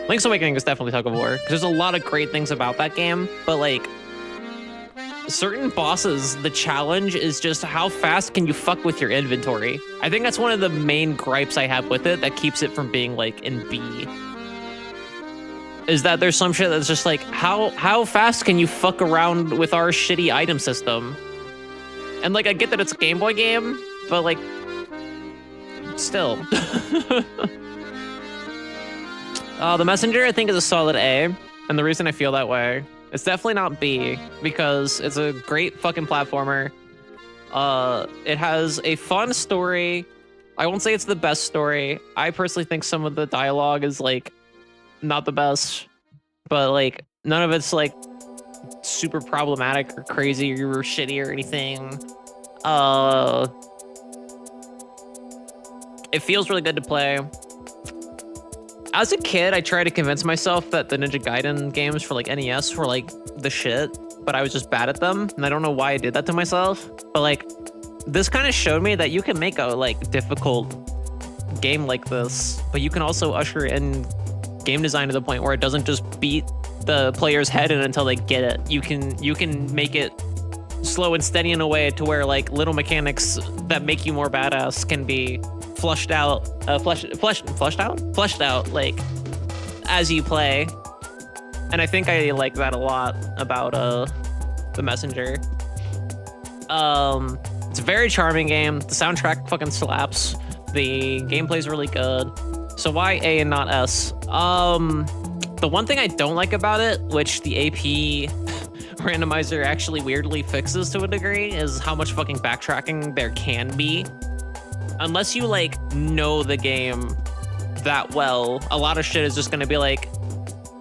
Link's Awakening is definitely tug of war, because there's a lot of great things about that game, but like, certain bosses, the challenge is just how fast can you fuck with your inventory. I think that's one of the main gripes I have with it that keeps it from being like in B. Is that there's some shit that's just like, how fast can you fuck around with our shitty item system? And like, I get that it's a Game Boy game, but like, still. The Messenger, I think, is a solid A. And the reason I feel that way, it's definitely not B, because it's a great fucking platformer. It has a fun story. I won't say it's the best story. I personally think some of the dialogue is like not the best, but like none of it's like super problematic or crazy or shitty or anything. It feels really good to play. As a kid, I tried to convince myself that the Ninja Gaiden games for like NES were like the shit, but I was just bad at them, and I don't know why I did that to myself. But like, this kind of showed me that you can make a like difficult game like this, but you can also usher in game design to the point where it doesn't just beat the player's head in until they get it. You can make it slow and steady in a way to where like little mechanics that make you more badass can be fleshed out like as you play. And I think I like that a lot about the Messenger. It's a very charming game. The soundtrack fucking slaps. The gameplay's really good. So why A and not S? The one thing I don't like about it, which the AP randomizer actually weirdly fixes to a degree, is how much fucking backtracking there can be. Unless you like know the game that well, a lot of shit is just gonna be like,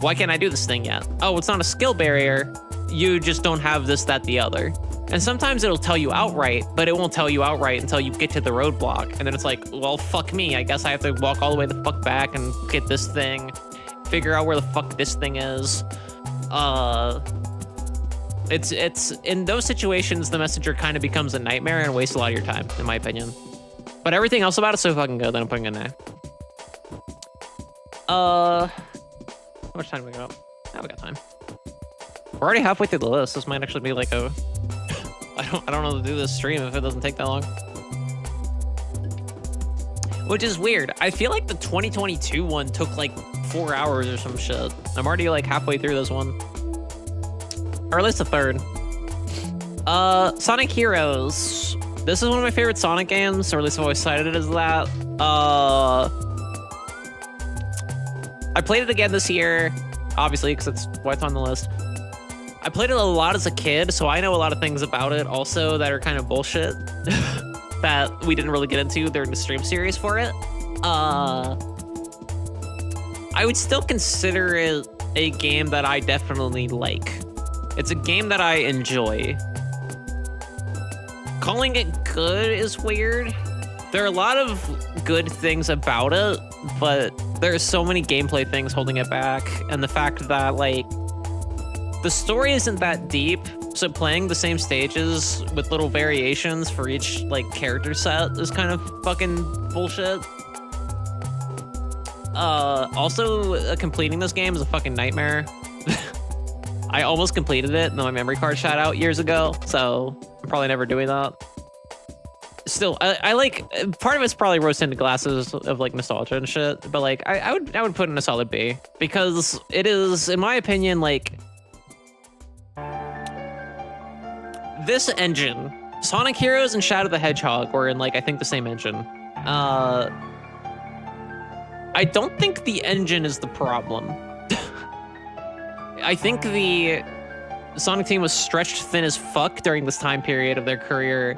why can't I do this thing yet? Oh, it's not a skill barrier. You just don't have this, that, the other. And sometimes it'll tell you outright, but it won't tell you outright until you get to the roadblock. And then it's like, well, fuck me. I guess I have to walk all the way the fuck back and get this thing, figure out where the fuck this thing is. It's in those situations, the Messenger kind of becomes a nightmare and wastes a lot of your time, in my opinion. But everything else about it's so fucking good that I'm putting it in A. How much time do we got? Now we got time. We're already halfway through the list. This might actually be like a... I don't know how to do this stream if it doesn't take that long. Which is weird. I feel like the 2022 one took like 4 hours or some shit. I'm already like halfway through this one. Or at least a third. Sonic Heroes. This is one of my favorite Sonic games, or at least I've always cited it as that. I played it again this year, obviously, because it's why it's on the list. I played it a lot as a kid, so I know a lot of things about it also that are kind of bullshit that we didn't really get into during the stream series for it. I would still consider it a game that I definitely like. It's a game that I enjoy. Calling it good is weird. There are a lot of good things about it, but there are so many gameplay things holding it back. And the fact that, like, the story isn't that deep, so playing the same stages with little variations for each, like, character set is kind of fucking bullshit. Also, completing this game is a fucking nightmare. I almost completed it, and then my memory card shot out years ago, so I'm probably never doing that. Still, I like, part of it's probably rose-tinted glasses of like nostalgia and shit, but like I would put it in a solid B, because it is, in my opinion, like, this engine, Sonic Heroes and Shadow the Hedgehog were in like, I think the same engine. I don't think the engine is the problem. I think the Sonic team was stretched thin as fuck during this time period of their career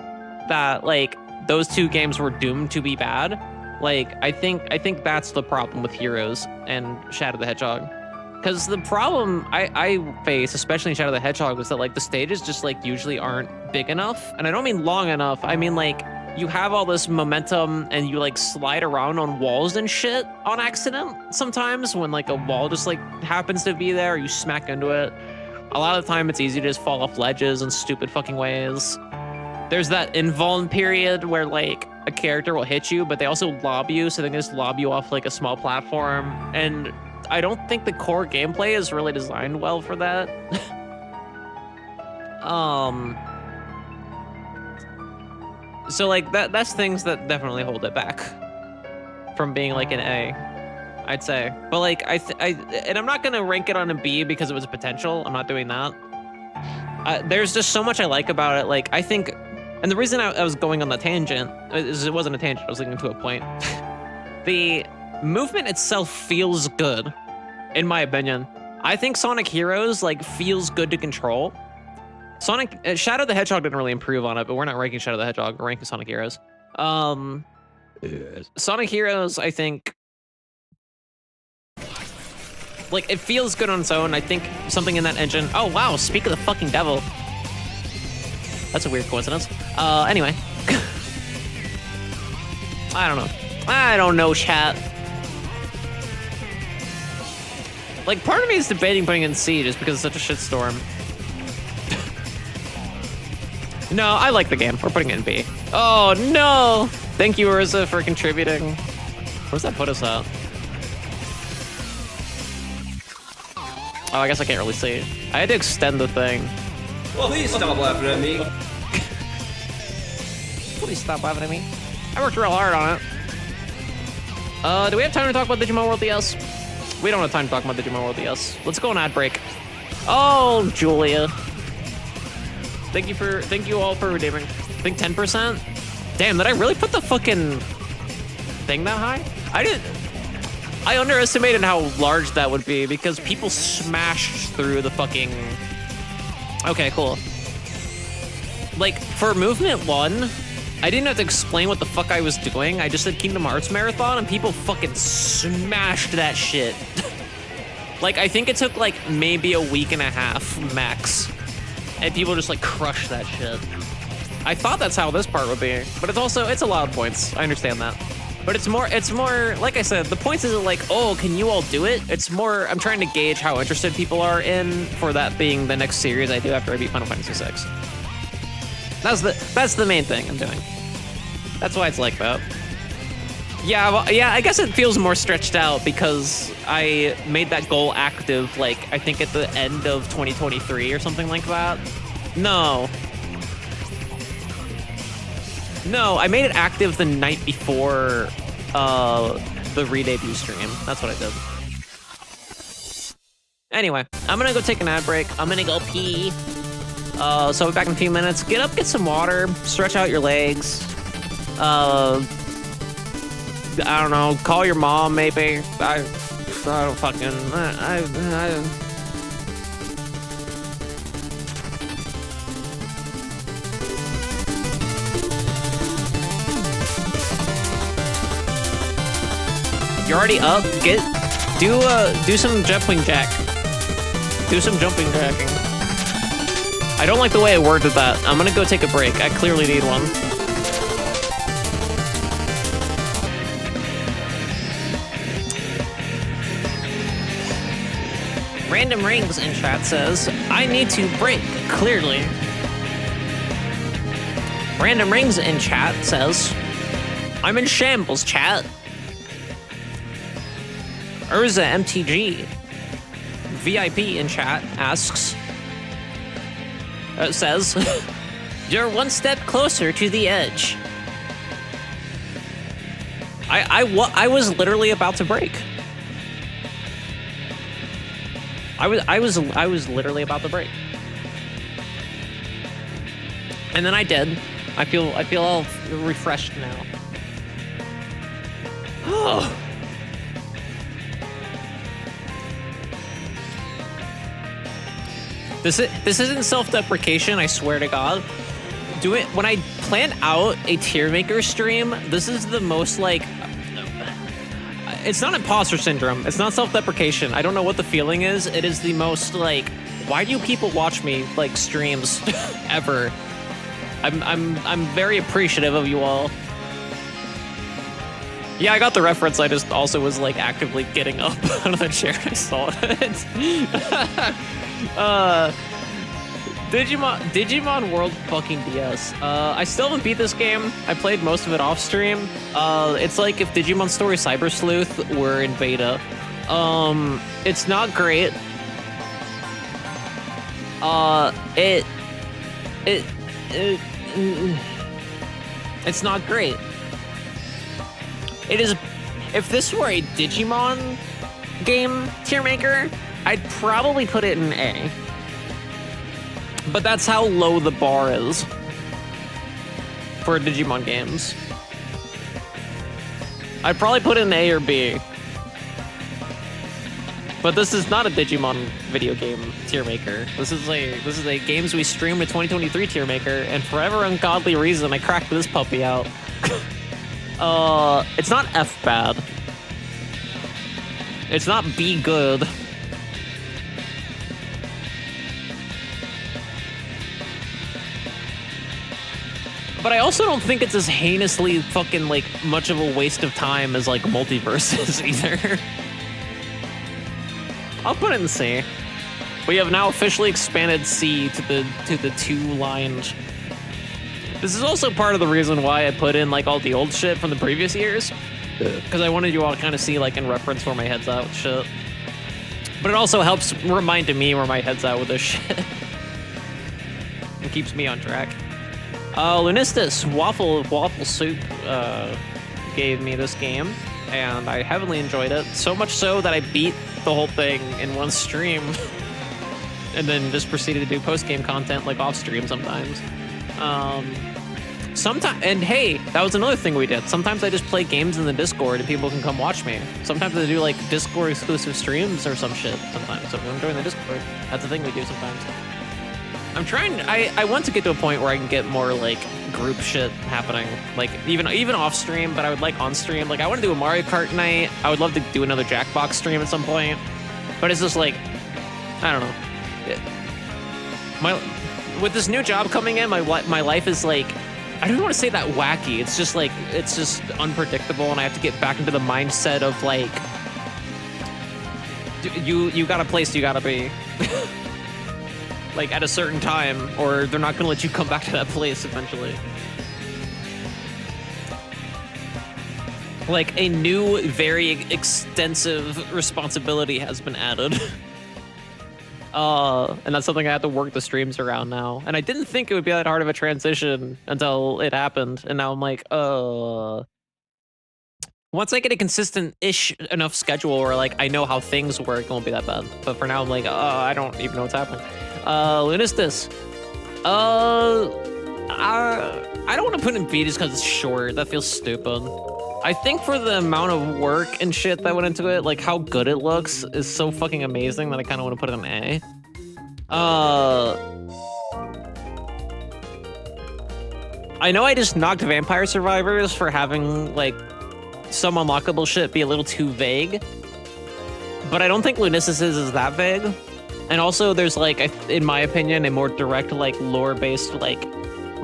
that, like, those two games were doomed to be bad. Like, I think that's the problem with Heroes and Shadow the Hedgehog. Because the problem I face, especially in Shadow the Hedgehog, was that, like, the stages just, like, usually aren't big enough. And I don't mean long enough. I mean, like, you have all this momentum and you, like, slide around on walls and shit on accident sometimes when, like, a wall just, like, happens to be there or you smack into it. A lot of the time, it's easy to just fall off ledges in stupid fucking ways. There's that invuln period where, like, a character will hit you, but they also lob you, so they can just lob you off, like, a small platform. And I don't think the core gameplay is really designed well for that. So like that's things that definitely hold it back from being like an A, I'd say. But like and I'm not gonna rank it on a B because it was potential. I'm not doing that. There's just so much I like about it. Like I think, and the reason I was going on the tangent is it wasn't a tangent. I was leading to a point. The movement itself feels good, in my opinion. I think Sonic Heroes like feels good to control. Shadow the Hedgehog didn't really improve on it, but we're not ranking Shadow the Hedgehog. We're ranking Sonic Heroes. Sonic Heroes, I think, like it feels good on its own. I think something in that engine. Oh wow! Speak of the fucking devil. That's a weird coincidence. Anyway, I don't know. I don't know, chat. Like, part of me is debating putting in C just because it's such a shitstorm. No, I like the game. We're putting it in B. Oh, no! Thank you, Urza, for contributing. Where's that put us at? Oh, I guess I can't really see. I had to extend the thing. Well, please stop laughing at me. Please stop laughing at me. I worked real hard on it. Do we have time to talk about Digimon World DS? We don't have time to talk about Digimon World DS. Let's go on ad break. Oh, Julia. Thank you all for redeeming. I think 10%? Damn, did I really put the fucking thing that high? I underestimated how large that would be because people smashed through the fucking... Okay, cool. Like, for Movement 1, I didn't have to explain what the fuck I was doing. I just did Kingdom Hearts Marathon and people fucking smashed that shit. Like, I think it took like maybe a week and a half max. And people just like crushed that shit. I thought that's how this part would be, but it's a lot of points. I understand that. But it's more, like I said, the points isn't like, oh, can you all do it? It's more, I'm trying to gauge how interested people are in for that being the next series I do after I beat Final Fantasy VI. That's the main thing I'm doing. That's why it's like that. Yeah, well, yeah, I guess it feels more stretched out because I made that goal active, like, I think at the end of 2023 or something like that. No, I made it active the night before the re-debut stream. That's what I did. Anyway, I'm gonna go take an ad break. I'm gonna go pee. So I'll be back in a few minutes. Get up, get some water, stretch out your legs. I don't know, call your mom maybe. I don't fucking, You're already up? Do some jumping jack. Do some jumping jacking. I don't like the way I worded that. I'm gonna go take a break. I clearly need one. Random Rings in chat says, I need to break, clearly. Random Rings in chat says, I'm in shambles, chat. Urza MTG VIP in chat asks, says, you're one step closer to the edge. I was literally about to break. I was literally about to break. And then I did. I feel all refreshed now. Oh. This isn't self-deprecation, I swear to God. Do it when I plan out a Tiermaker stream. This is the most like, it's not imposter syndrome. It's not self-deprecation. I don't know what the feeling is. It is the most like, why do people watch me like streams ever? I'm very appreciative of you all. Yeah, I got the reference. I just also was like actively getting up out of the chair. I saw it. Digimon World fucking DS. I still haven't beat this game. I played most of it off stream. It's like if Digimon Story Cyber Sleuth were in beta. It's not great. It's not great. It is. If this were a Digimon game tier maker, I'd probably put it in A. But that's how low the bar is for Digimon games. I'd probably put it in A or B. But this is not a Digimon video game tier maker. This is a games we stream to 2023 tier maker, and for whatever ungodly reason, I cracked this puppy out. It's not F bad. It's not B good. But I also don't think it's as heinously fucking, like, much of a waste of time as, like, Multiverses either. I'll put it in C. We have now officially expanded C to the 2-lined. This is also part of the reason why I put in, like, all the old shit from the previous years. Because I wanted you all to kind of see, like, in reference where my head's at with shit. But it also helps remind me where my head's at with this shit. It keeps me on track. Lunistis Waffle Soup gave me this game, and I heavily enjoyed it. So much so that I beat the whole thing in one stream, and then just proceeded to do post-game content like off-stream sometimes. And hey, that was another thing we did. Sometimes I just play games in the Discord and people can come watch me. Sometimes I do like Discord exclusive streams or some shit sometimes. So if I'm doing the Discord, that's the thing we do sometimes. I'm trying, I want to get to a point where I can get more like group shit happening. Like even off stream, but I would like on stream. Like I want to do a Mario Kart night. I would love to do another Jackbox stream at some point. But it's just like, I don't know. With this new job coming in, my life is like, I don't want to say that wacky. It's just like, it's just unpredictable, and I have to get back into the mindset of like, you got a place you gotta be. Like at a certain time, or they're not gonna let you come back to that place eventually. Like a new, very extensive responsibility has been added. And that's something I have to work the streams around now. And I didn't think it would be that hard of a transition until it happened. And now I'm like, once I get a consistent-ish enough schedule where like I know how things work, it won't be that bad. But for now I'm like, I don't even know what's happening. Lunistis. I don't want to put in B just because it's short. That feels stupid. I think for the amount of work and shit that went into it, like how good it looks is so fucking amazing that I kind of want to put it in A. I know I just knocked Vampire Survivors for having like some unlockable shit be a little too vague, but I don't think Lunistis is that vague. And also there's like, in my opinion, a more direct like lore-based like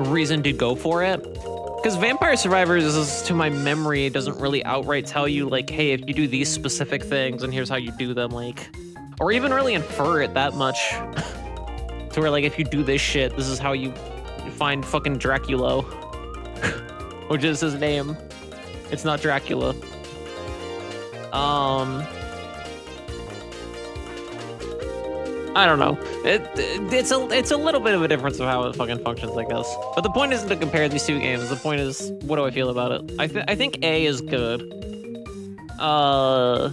reason to go for it. Because Vampire Survivors, to my memory, doesn't really outright tell you, like, hey, if you do these specific things, and here's how you do them, like... Or even really infer it that much. To where, like, if you do this shit, this is how you find fucking Dracula. Which is his name. It's not Dracula. I don't know. It's a little bit of a difference of how it fucking functions, I guess. But the point isn't to compare these two games. The point is, what do I feel about it? I think A is good. I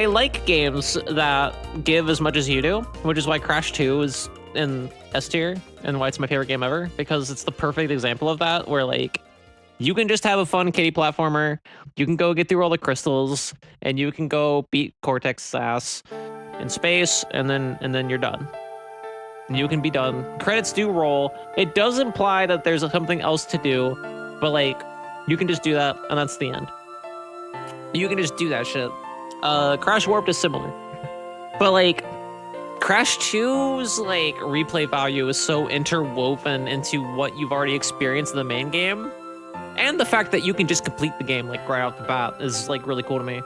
like games that give as much as you do, which is why Crash 2 is in S tier and why it's my favorite game ever, because it's the perfect example of that, where like you can just have a fun kiddie platformer, you can go get through all the crystals, and you can go beat Cortex's ass in space, and then you're done. And you can be done. Credits do roll. It does imply that there's something else to do, but like, you can just do that, and that's the end. You can just do that shit. Crash Warped is similar. But like, Crash 2's like replay value is so interwoven into what you've already experienced in the main game. And the fact that you can just complete the game like right off the bat is like really cool to me.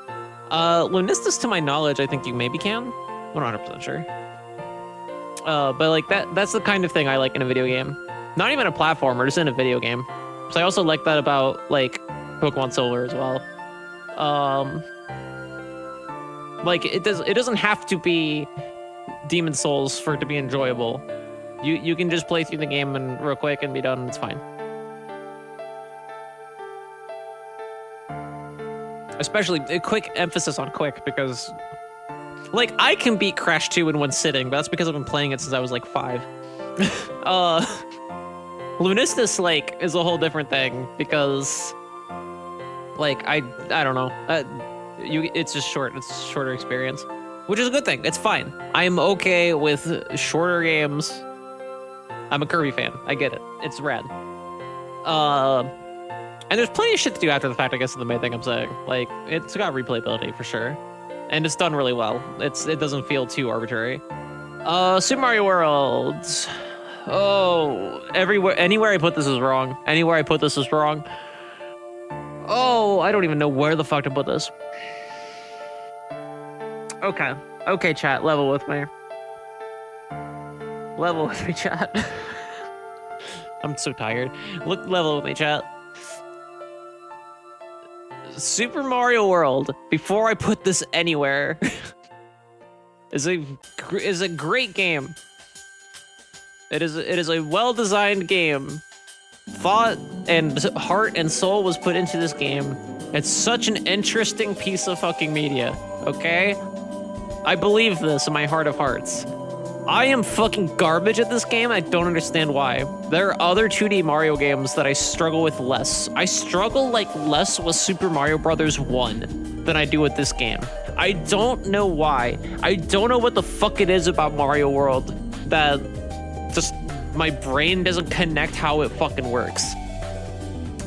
Lunistis, to my knowledge, I think you maybe can. I'm not 100% sure. But like that's the kind of thing I like in a video game. Not even a platformer, just in a video game. So I also like that about like Pokemon Silver as well. Like it doesn't have to be Demon Souls for it to be enjoyable. You can just play through the game and real quick and be done, and it's fine. Especially a quick emphasis on quick, because like I can beat Crash 2 in one sitting, but that's because I've been playing it since I was like 5. Lunistus like is a whole different thing because like I don't know. It's just short. It's a shorter experience, which is a good thing. It's fine. I'm okay with shorter games. I'm a Kirby fan. I get it. It's rad. And there's plenty of shit to do after the fact, I guess, is the main thing I'm saying. Like, it's got replayability for sure. And it's done really well. It doesn't feel too arbitrary. Super Mario World. Oh, anywhere I put this is wrong. Anywhere I put this is wrong. Oh, I don't even know where the fuck to put this. Okay. Okay, chat, level with me. Level with me, chat. I'm so tired. Level with me, chat. Super Mario World, before I put this anywhere, is a great game. It is a well-designed game. Thought and heart and soul was put into this game. It's such an interesting piece of fucking media, okay? I believe this in my heart of hearts. I am fucking garbage at this game. I don't understand why. There are other 2D Mario games that I struggle with less. I struggle like less with Super Mario Bros. 1 than I do with this game. I don't know why. I don't know what the fuck it is about Mario World that just my brain doesn't connect how it fucking works.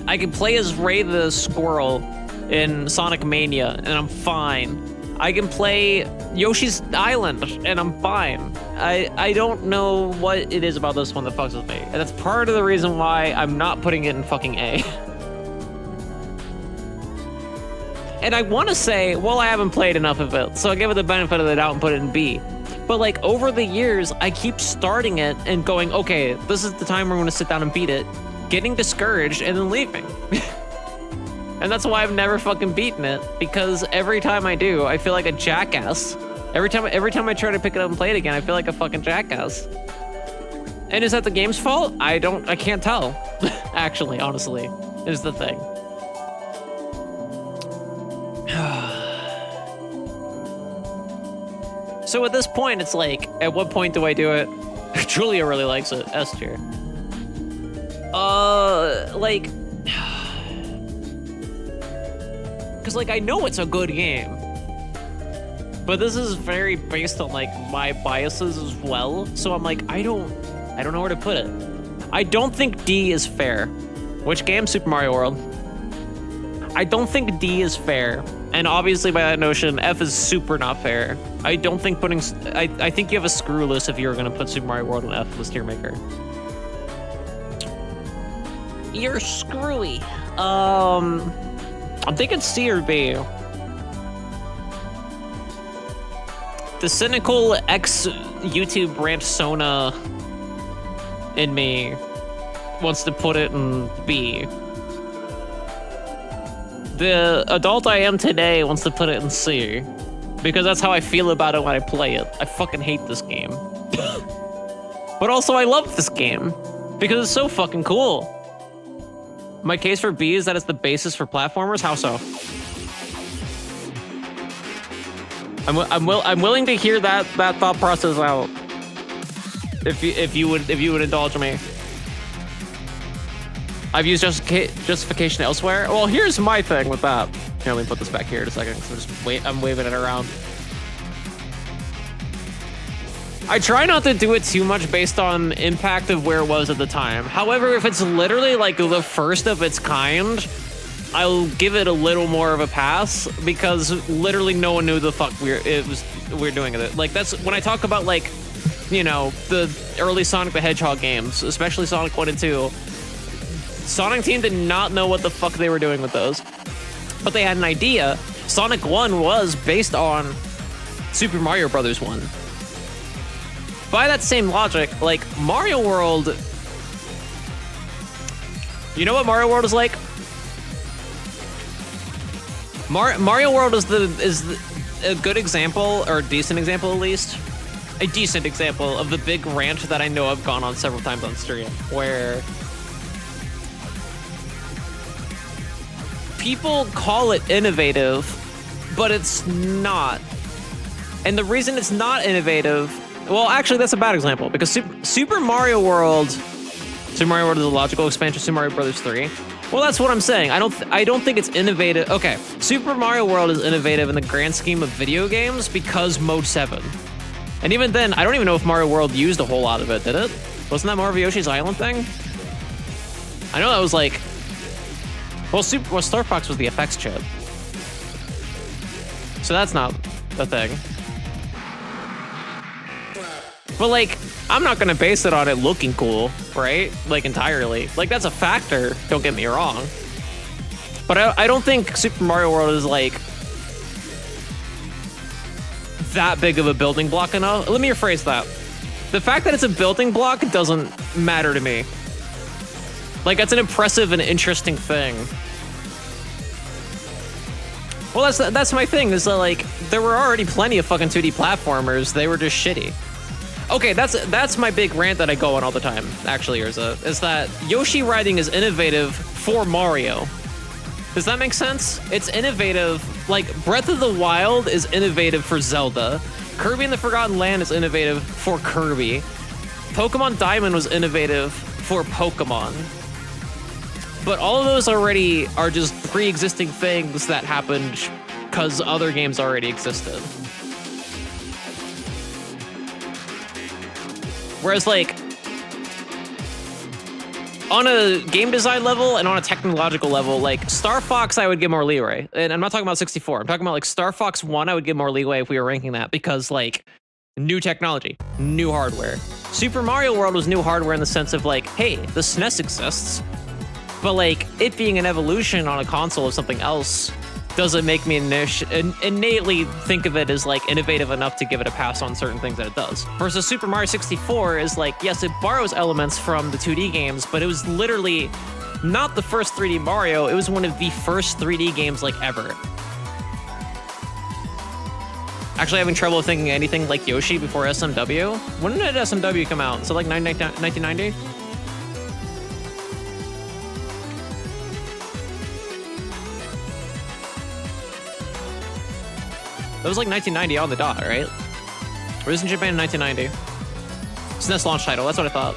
I can play as Ray the Squirrel in Sonic Mania and I'm fine. I can play Yoshi's Island and I'm fine. I don't know what it is about this one that fucks with me. And that's part of the reason why I'm not putting it in fucking A. And I want to say, well, I haven't played enough of it, so I give it the benefit of the doubt and put it in B. But like over the years, I keep starting it and going, okay, this is the time where I'm going to sit down and beat it, getting discouraged and then leaving. And that's why I've never fucking beaten it, because every time I do, I feel like a jackass. Every time I try to pick it up and play it again, I feel like a fucking jackass. And is that the game's fault? I can't tell. Actually, honestly, is the thing. So at this point, it's like, at what point do I do it? Julia really likes it. S tier. Like, because like I know it's a good game, but this is very based on like my biases as well. So I'm like, I don't know where to put it. I don't think D is fair. Which game? Super Mario World. I don't think D is fair. And obviously by that notion, F is super not fair. I don't think putting... I think you have a screw list if you were going to put Super Mario World on F list tier maker. You're screwy. I'm thinking C or B. The cynical ex-YouTube rant Sona in me wants to put it in B. The adult I am today wants to put it in C, because that's how I feel about it when I play it. I fucking hate this game. But also I love this game, because it's so fucking cool. My case for B is that it's the basis for platformers. How so? I'm willing to hear that thought process out. If you would indulge me. I've used justification elsewhere. Well, here's my thing with that. Here, let me put this back here in a second. I'm waving it around. I try not to do it too much based on impact of where it was at the time. However, if it's literally like the first of its kind, I'll give it a little more of a pass, because literally no one knew the fuck we're doing with it. Like, that's when I talk about, like, you know, the early Sonic the Hedgehog games, especially Sonic 1 and 2. Sonic Team did not know what the fuck they were doing with those, but they had an idea. Sonic 1 was based on Super Mario Bros. 1. By that same logic, like, Mario World... You know what Mario World is like? Mario World is a good example, or a decent example at least, a decent example of the big rant that I know I've gone on several times on stream, where people call it innovative, but it's not. And the reason it's not innovative, well, actually, that's a bad example, because Super Mario World is a logical expansion of Super Mario Bros. 3. Well, that's what I'm saying. I don't think it's innovative. Okay, Super Mario World is innovative in the grand scheme of video games because Mode 7. And even then, I don't even know if Mario World used a whole lot of it, did it? Wasn't that more of a Yoshi's Island thing? I know that was like... Well, Star Fox was the FX chip. So that's not a thing. But like, I'm not gonna base it on it looking cool, right? Like entirely. Like that's a factor, don't get me wrong. But I don't think Super Mario World is like that big of a building block enough. Let me rephrase that. The fact that it's a building block doesn't matter to me. Like that's an impressive and interesting thing. Well, that's my thing, is that like, there were already plenty of fucking 2D platformers, they were just shitty. Okay, that's my big rant that I go on all the time, actually, Urza, is that Yoshi riding is innovative for Mario. Does that make sense? It's innovative, like Breath of the Wild is innovative for Zelda. Kirby and the Forgotten Land is innovative for Kirby. Pokemon Diamond was innovative for Pokemon. But all of those already are just pre-existing things that happened because other games already existed. Whereas like, on a game design level and on a technological level, like Star Fox I would give more leeway. And I'm not talking about 64, I'm talking about like Star Fox 1 I would give more leeway if we were ranking that, because like, new technology, new hardware. Super Mario World was new hardware in the sense of like, hey, the SNES exists, but like, it being an evolution on a console of something else doesn't make me innately think of it as like innovative enough to give it a pass on certain things that it does. Versus Super Mario 64 is like, yes, it borrows elements from the 2D games, but it was literally not the first 3D Mario, it was one of the first 3D games like ever. Actually having trouble thinking anything like Yoshi before SMW. When did SMW come out? So like 1990? That was like 1990 on the dot, right? Released in Japan in 1990. SNES launch title, that's what I thought.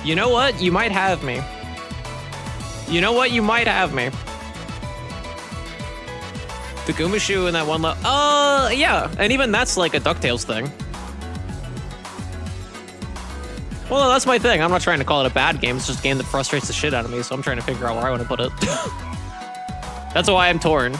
You know what? You might have me. You know what? You might have me. The Gumushu in that one level. Yeah. And even that's like a DuckTales thing. Well, that's my thing. I'm not trying to call it a bad game. It's just a game that frustrates the shit out of me, so I'm trying to figure out where I want to put it. That's why I'm torn.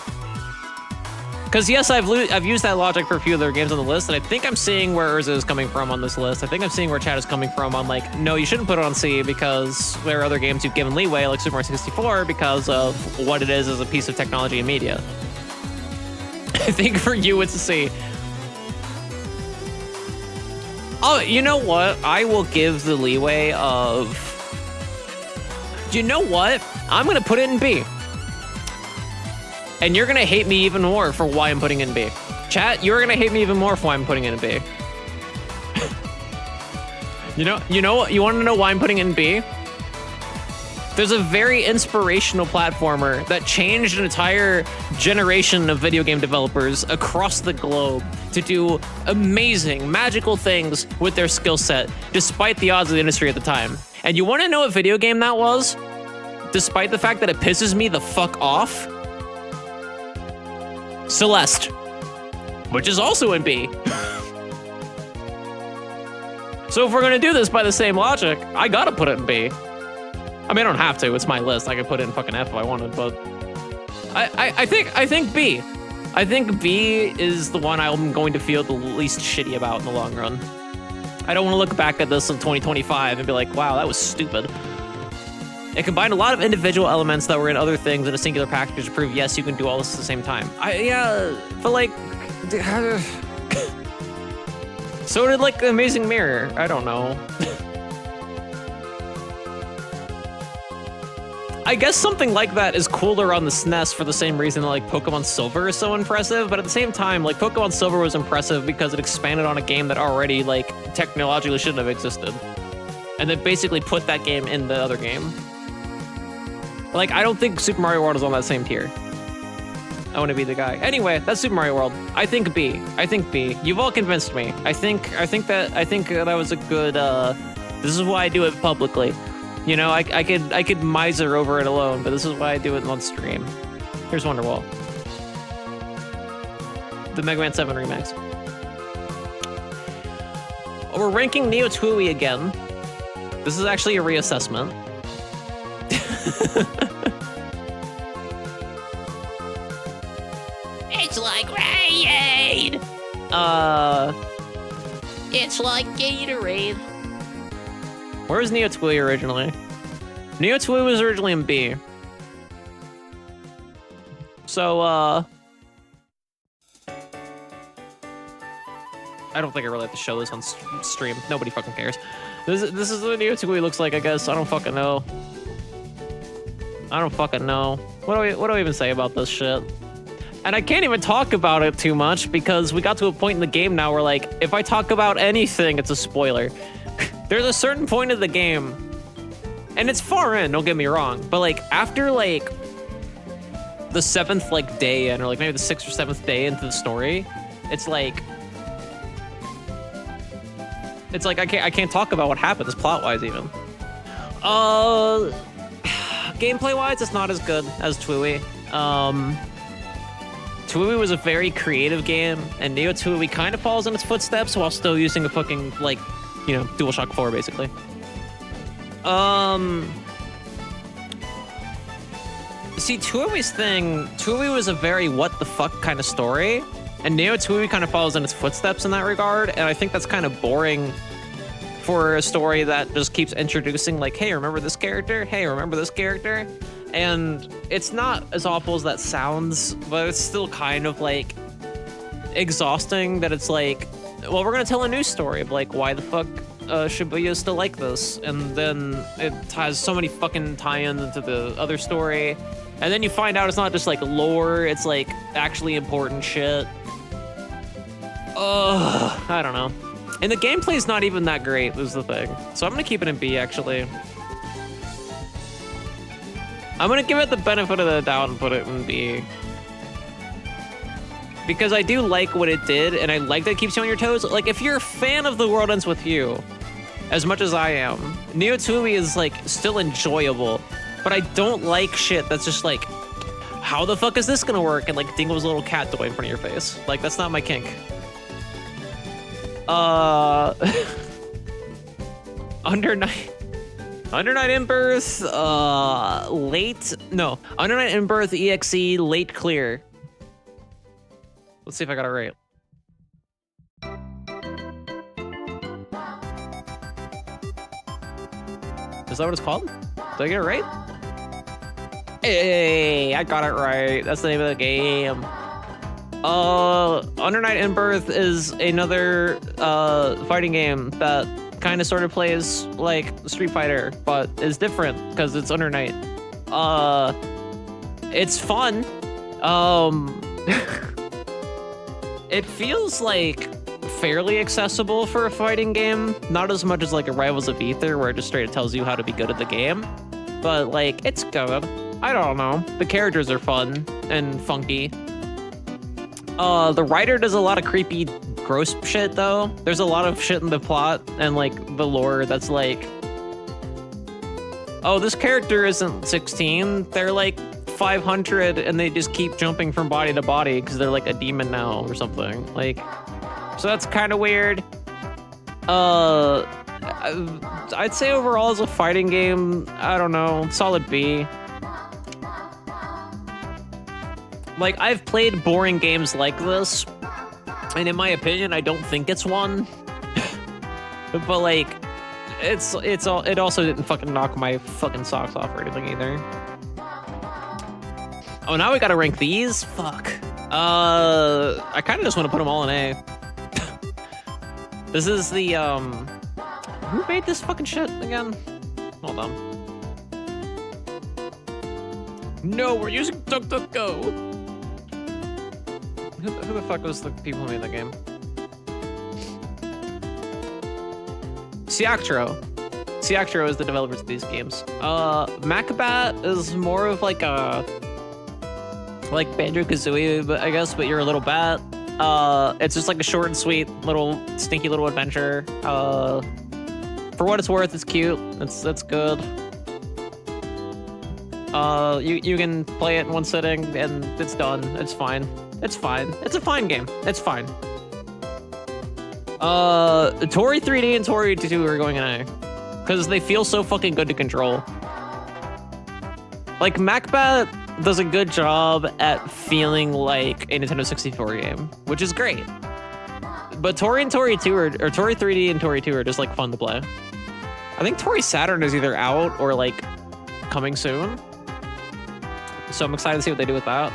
Because yes, I've used that logic for a few other games on the list, and I think I'm seeing where Urza is coming from on this list. I think I'm seeing where Chad is coming from on like, no, you shouldn't put it on C because there are other games you've given leeway, like Super Mario 64, because of what it is as a piece of technology and media. I think for you, it's a C. Oh, you know what? I will give the leeway of... You know what? I'm going to put it in B. And you're going to hate me even more for why I'm putting it in B. Chat, you're going to hate me even more for why I'm putting it in B. You want to know why I'm putting it in B? There's a very inspirational platformer that changed an entire generation of video game developers across the globe to do amazing, magical things with their skill set, despite the odds of the industry at the time. And you want to know what video game that was? Despite the fact that it pisses me the fuck off? Celeste, which is also in B. So if we're gonna do this by the same logic, I gotta put it in B. I mean, I don't have to. It's my list. I could put it in fucking F if I wanted, but I think B. I think B is the one I'm going to feel the least shitty about in the long run. I don't want to look back at this in 2025 and be like, wow, that was stupid. It combined a lot of individual elements that were in other things in a singular package to prove, yes, you can do all this at the same time. Yeah, but like... So did like the Amazing Mirror. I don't know. I guess something like that is cooler on the SNES for the same reason that like Pokemon Silver is so impressive, but at the same time, like Pokemon Silver was impressive because it expanded on a game that already like technologically shouldn't have existed. And then basically put that game in the other game. Like, I don't think Super Mario World is on that same tier. I want to be the guy. Anyway, that's Super Mario World. I think B. I think B. You've all convinced me. I think that was a good, this is why I do it publicly. You know, I could miser over it alone, but this is why I do it on stream. Here's Wonderwall. The Mega Man 7 remix. We're ranking Neo Tooie again. This is actually a reassessment. It's like rain. It's like Gatorade. Where was Neo Tooie originally? Neo Tooie was originally in B. So, I don't think I really have to show this on stream. Nobody fucking cares. This is what Neo Tooie looks like, I guess. I don't fucking know. I don't fucking know. What do I even say about this shit? And I can't even talk about it too much because we got to a point in the game now where, like, if I talk about anything, it's a spoiler. There's a certain point of the game, and it's far in, don't get me wrong, but, like, after, like, the 7th, like, day in, or, like, maybe the 6th or 7th day into the story, it's like I can't talk about what happens plot-wise even. Gameplay-wise, it's not as good as Tooie. Tooie was a very creative game, and Neo Tooie kind of follows in its footsteps while still using a fucking, like, you know, DualShock 4, basically. See, Tooie was a very what the fuck kind of story, and Neo Tooie kind of follows in its footsteps in that regard, and I think that's kind of boring for a story that just keeps introducing, like, hey, remember this character? Hey, remember this character? And it's not as awful as that sounds, but it's still kind of, like, exhausting that it's like, well, we're gonna tell a new story of, like, why the fuck Shibuya still like this, and then it has so many fucking tie-ins into the other story, and then you find out it's not just, like, lore, it's, like, actually important shit. I don't know. And the gameplay's not even that great, is the thing. So I'm gonna keep it in B, actually. I'm gonna give it the benefit of the doubt and put it in B. Because I do like what it did, and I like that it keeps you on your toes. Like, if you're a fan of The World Ends With You, as much as I am, Neo Tooie is, like, still enjoyable. But I don't like shit that's just like, how the fuck is this gonna work? And, like, Dingle's little cat toy in front of your face. Like, that's not my kink. Under Night in Birth, Under Night in Birth EXE late clear. Let's see if I got it right. Is that what it's called? Did I get it right? Hey, I got it right. That's the name of the game. Under Night in Birth is another fighting game that kind of sort of plays like Street Fighter, but is different because it's Under Night. It's fun. It feels like fairly accessible for a fighting game, not as much as like a Rivals of Aether where it just straight tells you how to be good at the game, but like it's good. I don't know. The characters are fun and funky. The writer does a lot of creepy, gross shit, though. There's a lot of shit in the plot and, like, the lore that's like, oh, this character isn't 16. They're, like, 500, and they just keep jumping from body to body because they're, like, a demon now or something. Like, so that's kind of weird. I'd say overall as a fighting game, I don't know, solid B. Like, I've played boring games like this, and in my opinion, I don't think it's one. But like, it also didn't fucking knock my fucking socks off or anything either. Oh, now we gotta rank these? Fuck. I kind of just want to put them all in A. This is the, who made this fucking shit again? Hold on. No, we're using DuckDuckGo. Who the fuck was the people who made the game? Ciactro is the developers of these games. Macbat is more of like a Banjo-Kazooie, but I guess, but you're a little bat. It's just like a short and sweet little stinky little adventure. For what it's worth, it's cute. That's good. You can play it in one sitting and it's done. It's fine. It's fine. It's a fine game. It's fine. Tori 3D and Tori 2 are going in A. Because they feel so fucking good to control. Like, Macbat does a good job at feeling like a Nintendo 64 game, which is great. But Tori and Tori 2 or Tori 3D and Tori 2 are just like fun to play. I think Tori Saturn is either out or like coming soon. So I'm excited to see what they do with that.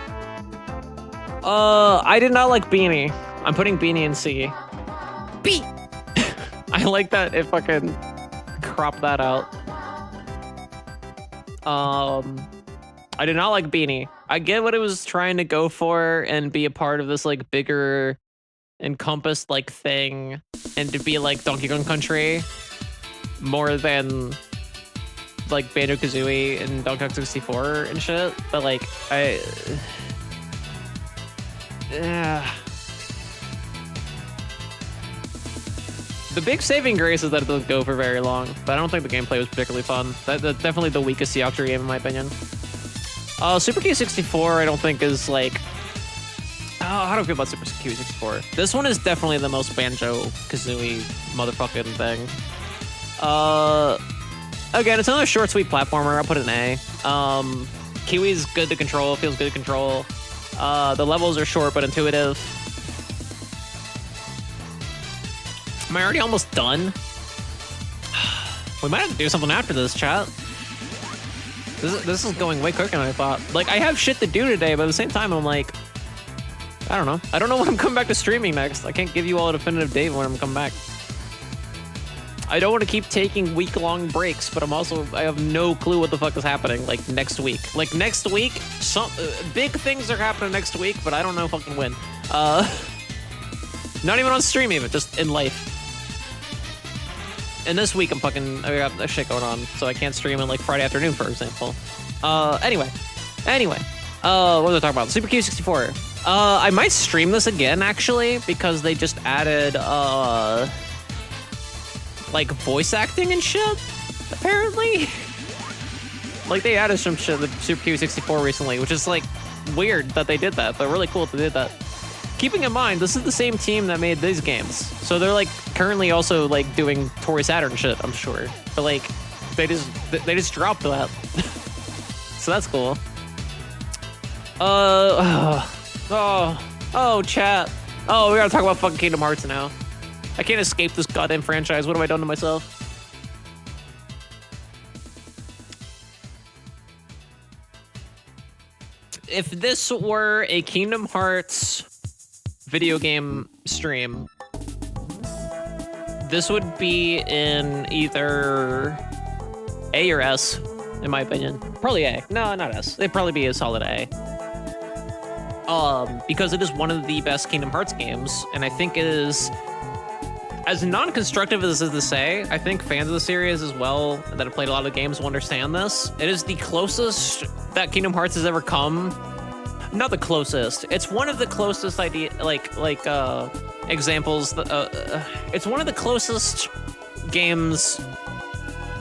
I did not like Beanie. I'm putting Beanie in C. B. I like that it fucking cropped that out. I did not like Beanie. I get what it was trying to go for and be a part of this like bigger encompassed like thing and to be like Donkey Kong Country more than like Banjo-Kazooie and Donkey Kong 64 and shit, but like the big saving grace is that it doesn't go for very long, but I don't think the gameplay was particularly fun. That's definitely the weakest Ciactro game in my opinion. Super Q64 I don't think is like... how do I feel about Super Q64? This one is definitely the most Banjo-Kazooie motherfucking thing. Again, it's another short, sweet platformer. I'll put it in A. Kiwi's good to control, feels good to control. The levels are short but intuitive. Am I already almost done? We might have to do something after this, chat. This is going way quicker than I thought. Like, I have shit to do today, but at the same time, I'm like... I don't know. I don't know when I'm coming back to streaming next. I can't give you all a definitive date when I'm coming back. I don't want to keep taking week-long breaks, but I have no clue what the fuck is happening, like, next week. Like, next week, some big things are happening next week, but I don't know fucking when. Not even on stream even, just in life. And this week I got that shit going on, so I can't stream on like Friday afternoon, for example. Anyway. What was I talking about? Super Q64. I might stream this again, actually, because they just added, like, voice acting and shit, apparently. Like, they added some shit to Super Q64 recently, which is, like, weird that they did that, but really cool that they did that. Keeping in mind, this is the same team that made these games. So they're, like, currently also, like, doing Tori Saturn shit, I'm sure. But, like, they just dropped that. So that's cool. Chat. Oh, we gotta talk about fucking Kingdom Hearts now. I can't escape this goddamn franchise. What have I done to myself? If this were a Kingdom Hearts video game stream, this would be in either A or S, in my opinion. Probably A. No, not S. It'd probably be a solid A. Because it is one of the best Kingdom Hearts games, and I think it is, as non-constructive as this is to say, I think fans of the series as well, that have played a lot of the games, will understand this. It is the closest that Kingdom Hearts has ever come. Not the closest. It's one of the closest examples. It's one of the closest games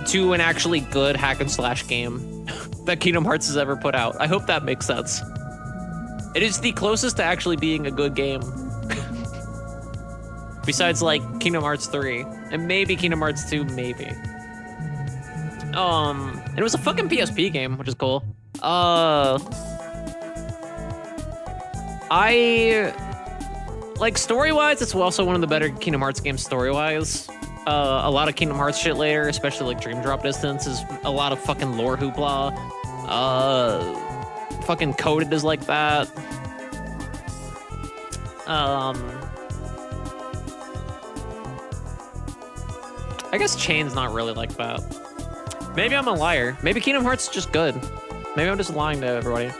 to an actually good hack and slash game that Kingdom Hearts has ever put out. I hope that makes sense. It is the closest to actually being a good game. Besides, like, Kingdom Hearts 3. And maybe Kingdom Hearts 2, maybe. And it was a fucking PSP game, which is cool. Like, story-wise, it's also one of the better Kingdom Hearts games story-wise. A lot of Kingdom Hearts shit later, especially, like, Dream Drop Distance, is a lot of fucking lore hoopla. Fucking Coded is like that. I guess Chain's not really like that. Maybe I'm a liar. Maybe Kingdom Hearts is just good. Maybe I'm just lying to everybody.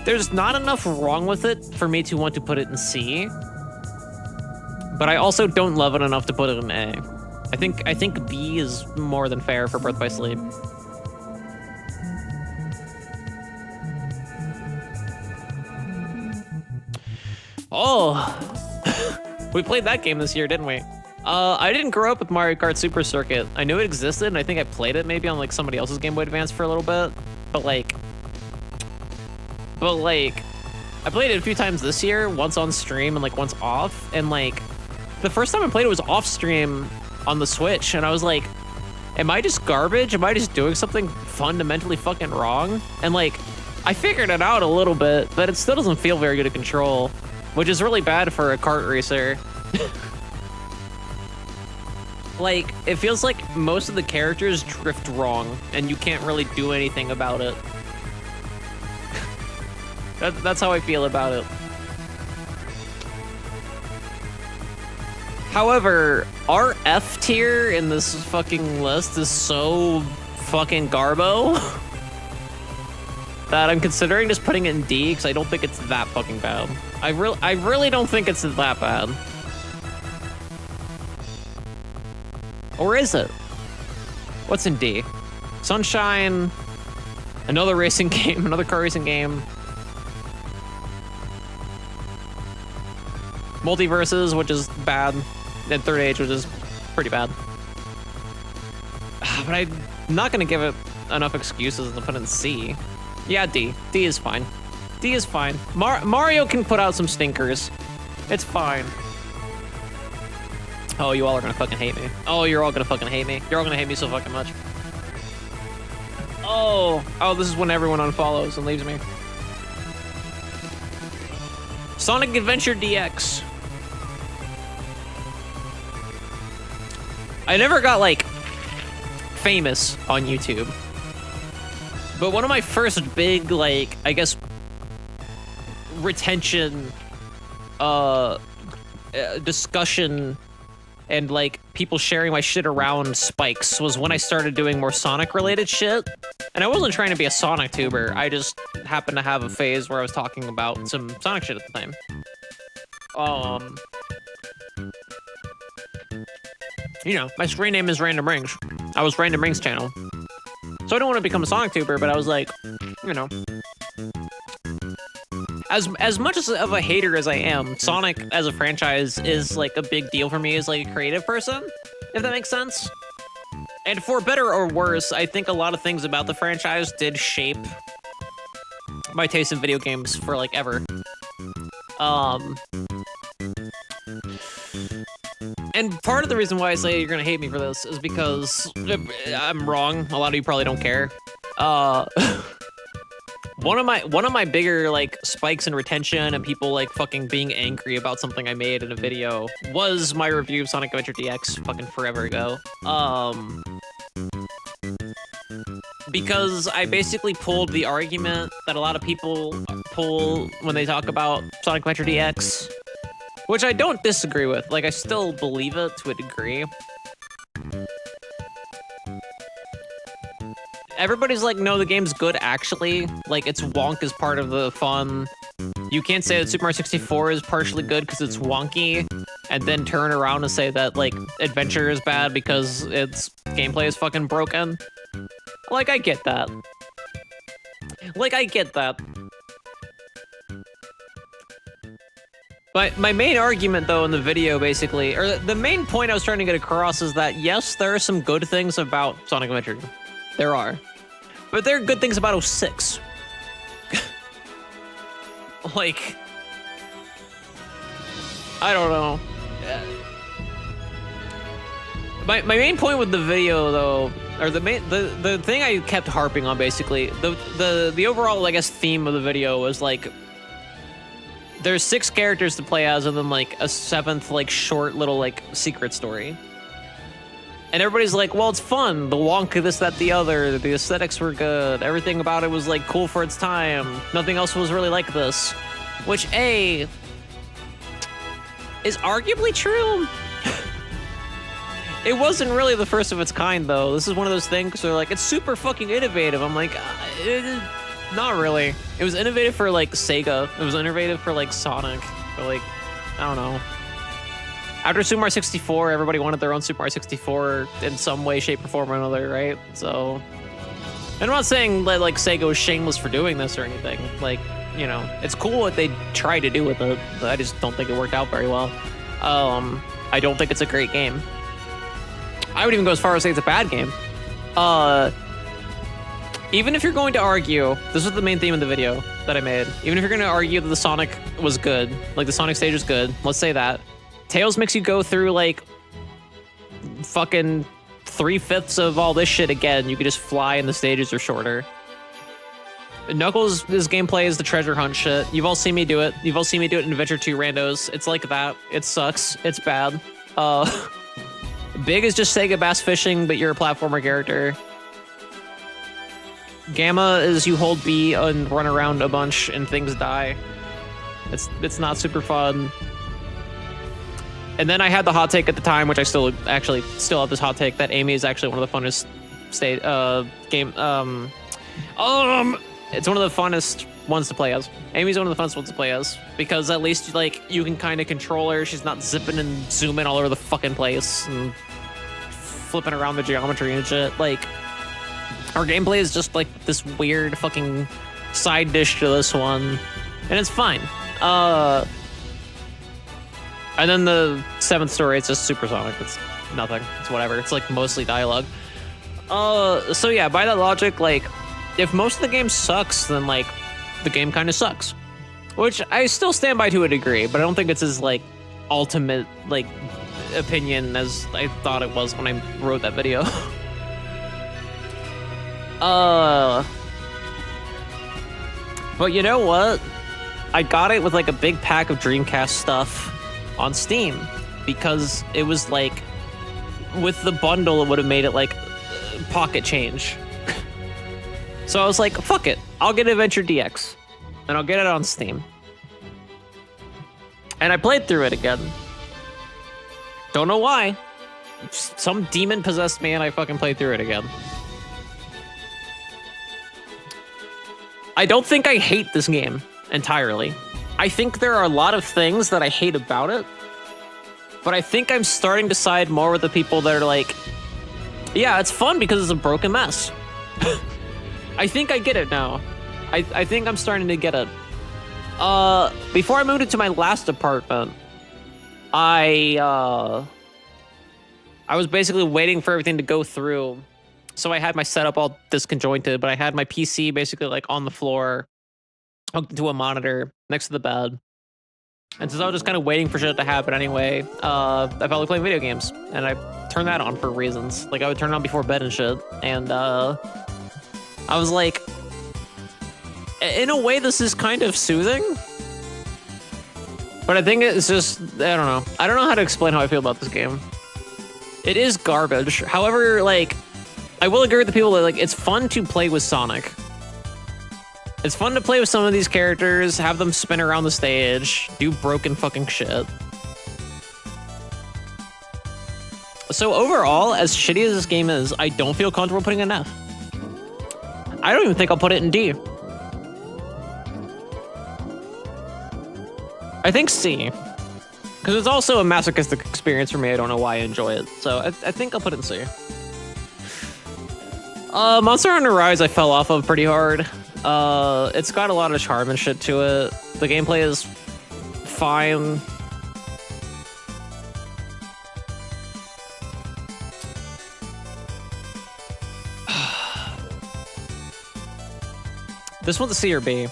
There's not enough wrong with it for me to want to put it in C. But I also don't love it enough to put it in A. I think B is more than fair for Birth by Sleep. Oh, we played that game this year, didn't we? I didn't grow up with Mario Kart Super Circuit. I knew it existed, and I think I played it maybe on like somebody else's Game Boy Advance for a little bit. But like, I played it a few times this year, once on stream and like once off. And like, the first time I played it was off stream on the Switch, and I was like, am I just garbage? Am I just doing something fundamentally fucking wrong? And like, I figured it out a little bit, but it still doesn't feel very good to control, which is really bad for a kart racer. Like, it feels like most of the characters drift wrong, and you can't really do anything about it. That's how I feel about it. However, our F tier in this fucking list is so fucking garbo that I'm considering just putting it in D because I don't think it's that fucking bad. I really don't think it's that bad. Or is it? What's in D? Sunshine, another racing game, another car racing game. Multiverses, which is bad. And Third Age, which is pretty bad. But I'm not gonna give it enough excuses to put in C. Yeah, D. D is fine. D is fine. Mario can put out some stinkers. It's fine. Oh, you all are gonna fucking hate me. Oh, you're all gonna fucking hate me. You're all gonna hate me so fucking much. Oh, this is when everyone unfollows and leaves me. Sonic Adventure DX. I never got, like, famous on YouTube. But one of my first big, like, I guess, retention, discussion, and, like, people sharing my shit around spikes was when I started doing more Sonic-related shit. And I wasn't trying to be a Sonic tuber. I just happened to have a phase where I was talking about some Sonic shit at the time. You know, my screen name is Randomrings. I was Randomrings Channel. So I don't want to become a Sonic tuber, but I was like, you know. As much of a hater as I am, Sonic as a franchise is like a big deal for me as like a creative person, if that makes sense. And for better or worse, I think a lot of things about the franchise did shape my taste in video games for like ever. And part of the reason why I say you're gonna hate me for this is because I'm wrong. A lot of you probably don't care. One of my bigger like spikes in retention and people like fucking being angry about something I made in a video was my review of Sonic Adventure DX fucking forever ago. Because I basically pulled the argument that a lot of people pull when they talk about Sonic Adventure DX, which I don't disagree with. Like, I still believe it to a degree. Everybody's like, no, the game's good, actually. Like, its wonk is part of the fun. You can't say that Super Mario 64 is partially good because it's wonky, and then turn around and say that, like, Adventure is bad because its gameplay is fucking broken. Like, I get that. Like, I get that. But my main argument, though, in the video, basically, or the main point I was trying to get across is that, yes, there are some good things about Sonic Adventure. There are. But there are good things about 06. Like, I don't know. My main point with the video, though, or the thing I kept harping on, basically, the overall, I guess, theme of the video was, like, there's 6 characters to play as, and then, like, a 7th, like, short little, like, secret story. And everybody's like, well, it's fun. The wonk, this, that, the other. The aesthetics were good. Everything about it was, like, cool for its time. Nothing else was really like this. Which, A, is arguably true. It wasn't really the first of its kind, though. This is one of those things where, like, it's super fucking innovative. I'm like, not really. It was innovative for, like, Sega. It was innovative for, like, Sonic. Or, like, I don't know. After Super Mario 64, everybody wanted their own Super Mario 64 in some way, shape, or form or another, right? So, and I'm not saying that, like, Sega was shameless for doing this or anything. Like, you know, it's cool what they tried to do with it, but I just don't think it worked out very well. I don't think it's a great game. I would even go as far as say it's a bad game. Even if you're going to argue, this was the main theme of the video that I made. Even if you're going to argue that the Sonic was good, like the Sonic stage was good, let's say that. Tails makes you go through like fucking 3/5 of all this shit again. You could just fly and the stages are shorter. Knuckles' gameplay is the treasure hunt shit. You've all seen me do it. You've all seen me do it in Adventure 2 randos. It's like that. It sucks. It's bad. Big is just Sega bass fishing, but you're a platformer character. Gamma is you hold B and run around a bunch and things die. It's not super fun. And then I had the hot take at the time, which I still have this hot take that Amy is actually one of the funnest it's one of the funnest ones to play as. Amy's one of the funnest ones to play as because at least like you can kind of control her. She's not zipping and zooming all over the fucking place and flipping around the geometry and shit. Like her gameplay is just like this weird fucking side dish to this one, and it's fine. And then the 7th story, it's just supersonic. It's nothing. It's whatever. It's like mostly dialogue. So yeah, by that logic, like if most of the game sucks, then like the game kind of sucks, which I still stand by to a degree, but I don't think it's as like ultimate like opinion as I thought it was when I wrote that video. But you know what? I got it with like a big pack of Dreamcast stuff on Steam because it was like with the bundle it would have made it like pocket change. So I was like, fuck it, I'll get Adventure DX and I'll get it on Steam. And I played through it again. Don't know why. Some demon possessed me and I fucking played through it again. I don't think I hate this game entirely. I think there are a lot of things that I hate about it, but I think I'm starting to side more with the people that are like, yeah, it's fun because it's a broken mess. I think I get it now. I think I'm starting to get it. Before I moved into my last apartment, I was basically waiting for everything to go through. So I had my setup all disconjointed, but I had my PC basically like on the floor, hooked into a monitor next to the bed. And since I was just kind of waiting for shit to happen anyway, I felt like playing video games. And I turned that on for reasons. Like I would turn it on before bed and shit. And I was like, in a way, this is kind of soothing. But I think it's just, I don't know. I don't know how to explain how I feel about this game. It is garbage. However, like, I will agree with the people that like it's fun to play with Sonic. It's fun to play with some of these characters, have them spin around the stage, do broken fucking shit. So overall, as shitty as this game is, I don't feel comfortable putting an F. I don't even think I'll put it in D. I think C. Because it's also a masochistic experience for me. I don't know why I enjoy it. So I think I'll put it in C. Monster Hunter Rise I fell off of pretty hard. It's got a lot of charm and shit to it. The gameplay is fine. This one's a C or B.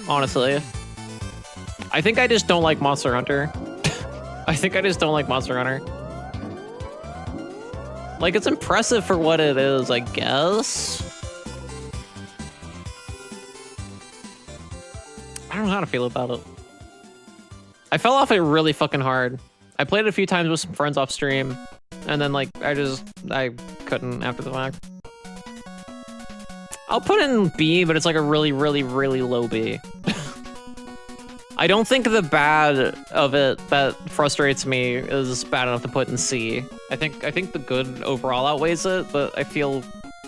Honestly. I think I just don't like Monster Hunter. I think I just don't like Monster Hunter. Like, it's impressive for what it is, I guess. I don't know how to feel about it. I fell off it really fucking hard. I played it a few times with some friends off stream, and then, like, I couldn't after the fact. I'll put it in B, but it's like a really, really, really low B. I don't think the bad of it that frustrates me is bad enough to put in C. I think the good overall outweighs it, but I feel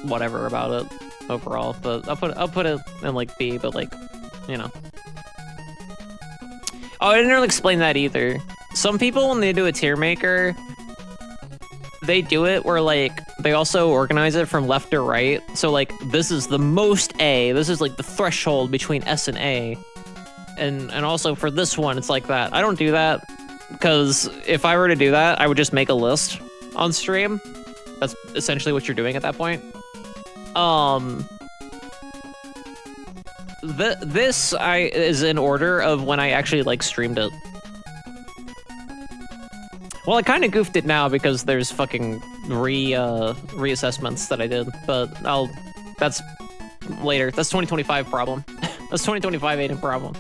whatever about it overall. But I'll put it in like B, but like, you know. Oh, I didn't really explain that either. Some people, when they do a tier maker, they do it where like they also organize it from left to right. So like this is the most A. This is like the threshold between S and A. And also for this one, it's like that. I don't do that because if I were to do that, I would just make a list on stream. That's essentially what you're doing at that point. This is in order of when I actually like streamed it. Well, I kind of goofed it now because there's fucking reassessments that I did, but that's later. That's 2025 problem. That's 2025 Aiden problem.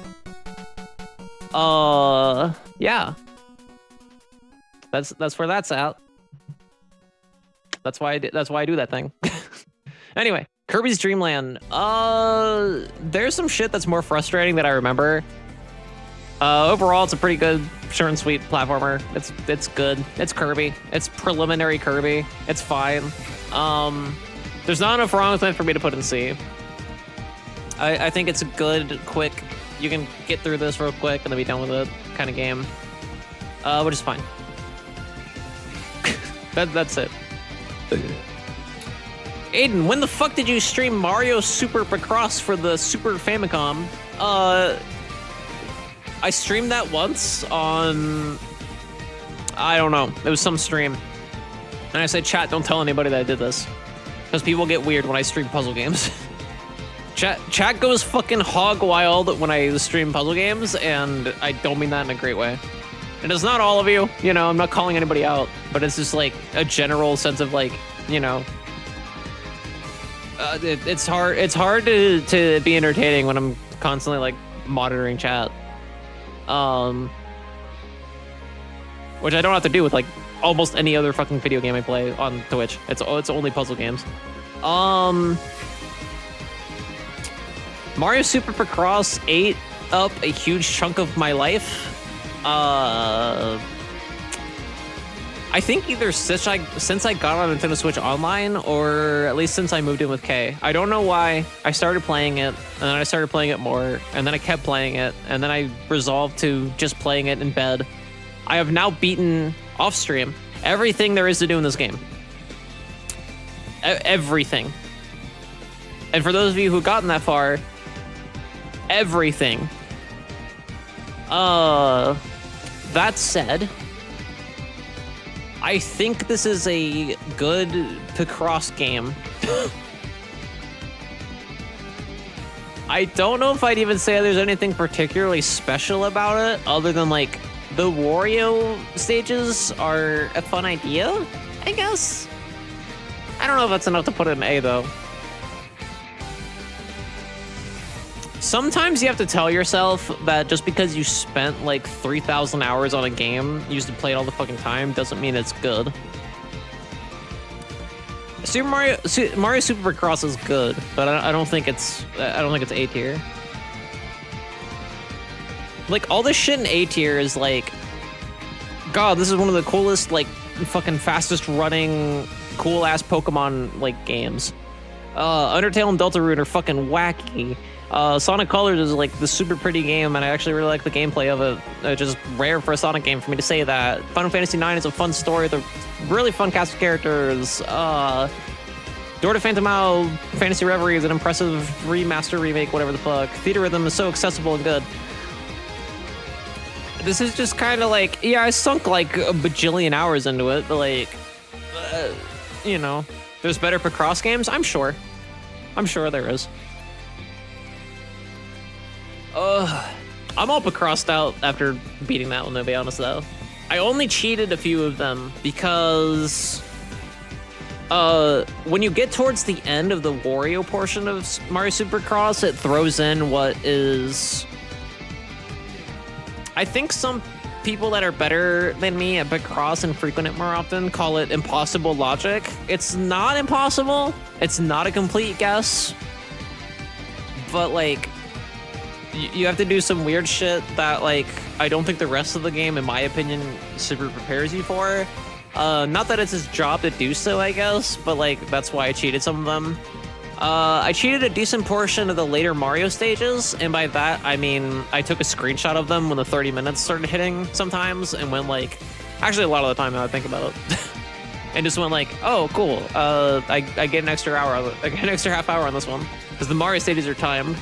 Yeah. That's where that's at. That's why I do that thing. Anyway, Kirby's Dream Land. There's some shit that's more frustrating that I remember. Overall, it's a pretty good, short and sweet platformer. It's good. It's Kirby. It's preliminary Kirby. It's fine. There's not enough wrong with it for me to put in C. I think it's a good, quick, you can get through this real quick and then be done with it kind of game. Which is fine. That's it. Aiden, when the fuck did you stream Mario Super Picross for the Super Famicom? I streamed that once on... I don't know. It was some stream. And I said, chat, don't tell anybody that I did this. Because people get weird when I stream puzzle games. Chat goes fucking hog wild when I stream puzzle games, and I don't mean that in a great way. And it's not all of you, you know, I'm not calling anybody out, but it's just like a general sense of like, you know... it's hard to be entertaining when I'm constantly like monitoring chat. Which I don't have to do with like almost any other fucking video game I play on Twitch. It's only puzzle games. Mario Super Picross ate up a huge chunk of my life. I think either since I got on Nintendo Switch Online, or at least since I moved in with Kay. I don't know why. I started playing it, and then I started playing it more, and then I kept playing it, and then I resolved to just playing it in bed. I have now beaten, off stream, everything there is to do in this game. Everything. And for those of you who've gotten that far, everything. That said, I think this is a good Picross game. I don't know if I'd even say there's anything particularly special about it, other than like the Wario stages are a fun idea, I guess. I don't know if that's enough to put it in A though. Sometimes you have to tell yourself that just because you spent like 3,000 hours on a game, you used to play it all the fucking time, doesn't mean it's good. Mario Super Picross is good, but I don't think it's A tier. Like all this shit in A tier is like, God, this is one of the coolest, like fucking fastest running, cool ass Pokemon like games. Undertale and Deltarune are fucking wacky. Sonic Colors is like the super pretty game, and I actually really like the gameplay of it. It's just rare for a Sonic game for me to say that. Final Fantasy IX is a fun story. They're really fun cast of characters. Door to Phantom Isle, Fantasy Reverie is an impressive remaster, remake, whatever the fuck. Theater Rhythm is so accessible and good. This is just kind of like, yeah, I sunk like a bajillion hours into it, but like, you know, there's better Picross games? I'm sure. I'm sure there is. I'm all Picrossed out after beating that one, to be honest, though. I only cheated a few of them because when you get towards the end of the Wario portion of Mario Super Picross, it throws in what is... I think some people that are better than me at Picross and frequent it more often call it impossible logic. It's not impossible. It's not a complete guess. But, like... you have to do some weird shit that, like, I don't think the rest of the game, in my opinion, super prepares you for. Not that it's his job to do so, I guess, but like that's why I cheated some of them. I cheated a decent portion of the later Mario stages, and by that I mean I took a screenshot of them when the 30 minutes started hitting sometimes, and went like, actually a lot of the time now I think about it, and just went like, oh cool, I get an extra hour, I get an extra half hour on this one because the Mario stages are timed.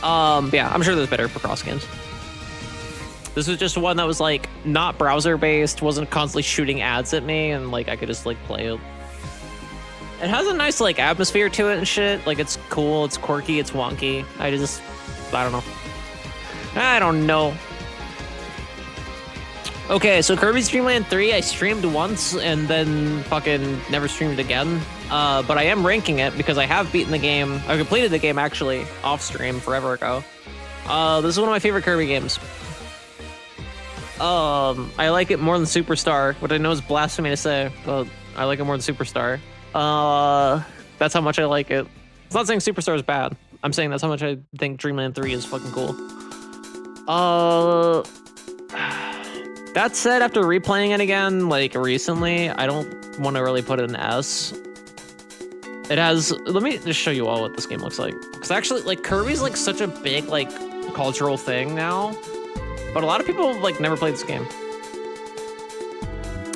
Yeah, I'm sure there's better for cross games. This was just one that was like not browser based, wasn't constantly shooting ads at me, and like I could just like play it. It has a nice like atmosphere to it and shit. Like it's cool, it's quirky, it's wonky. I don't know. I don't know. Okay, so Kirby's Dream Land 3, I streamed once and then fucking never streamed again. But I am ranking it because I have beaten the game. I completed the game actually off stream forever ago. This is one of my favorite Kirby games. I like it more than Superstar, which I know is blasphemy to say, but I like it more than Superstar. That's how much I like it. It's not saying Superstar is bad. I'm saying that's how much I think Dreamland 3 is fucking cool. That said, after replaying it again, like recently, I don't want to really put it in S. It has, let me just show you all what this game looks like. Because actually, like, Kirby's like such a big, like, cultural thing now. But a lot of people, like, never played this game.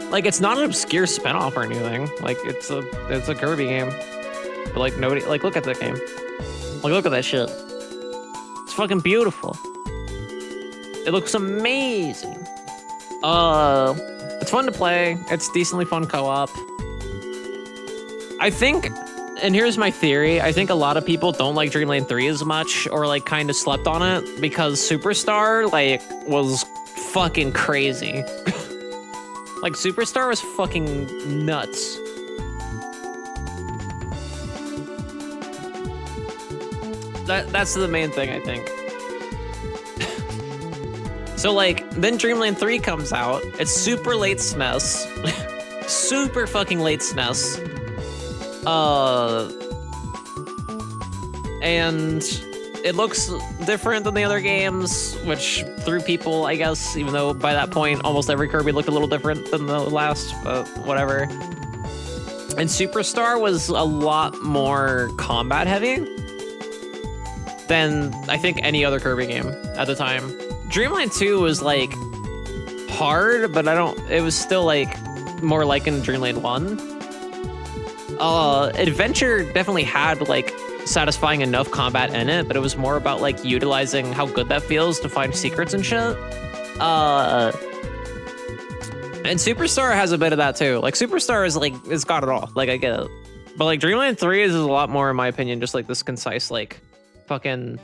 Like, it's not an obscure spinoff or anything. Like, it's a Kirby game. But, like, nobody, like, look at that game. Like, look at that shit. It's fucking beautiful. It looks amazing. It's fun to play. It's decently fun co-op. I think, and here's my theory, I think a lot of people don't like Dreamland 3 as much, or like kind of slept on it, because Superstar, like, was fucking crazy. Like, Superstar was fucking nuts. That's the main thing, I think. So, like, then Dreamland 3 comes out. It's super late SNES. Super fucking late SNES. And it looks different than the other games, which threw people, I guess, even though by that point, almost every Kirby looked a little different than the last, but whatever. And Superstar was a lot more combat heavy than I think any other Kirby game at the time. Dreamland 2 was like hard, but it was still like more like in Dreamland 1. Adventure definitely had like satisfying enough combat in it, but it was more about like utilizing how good that feels to find secrets and shit. And Superstar has a bit of that too. Like Superstar is like, it's got it all. Like I get it. But like Dreamland 3 is a lot more, in my opinion, just like this concise, like fucking,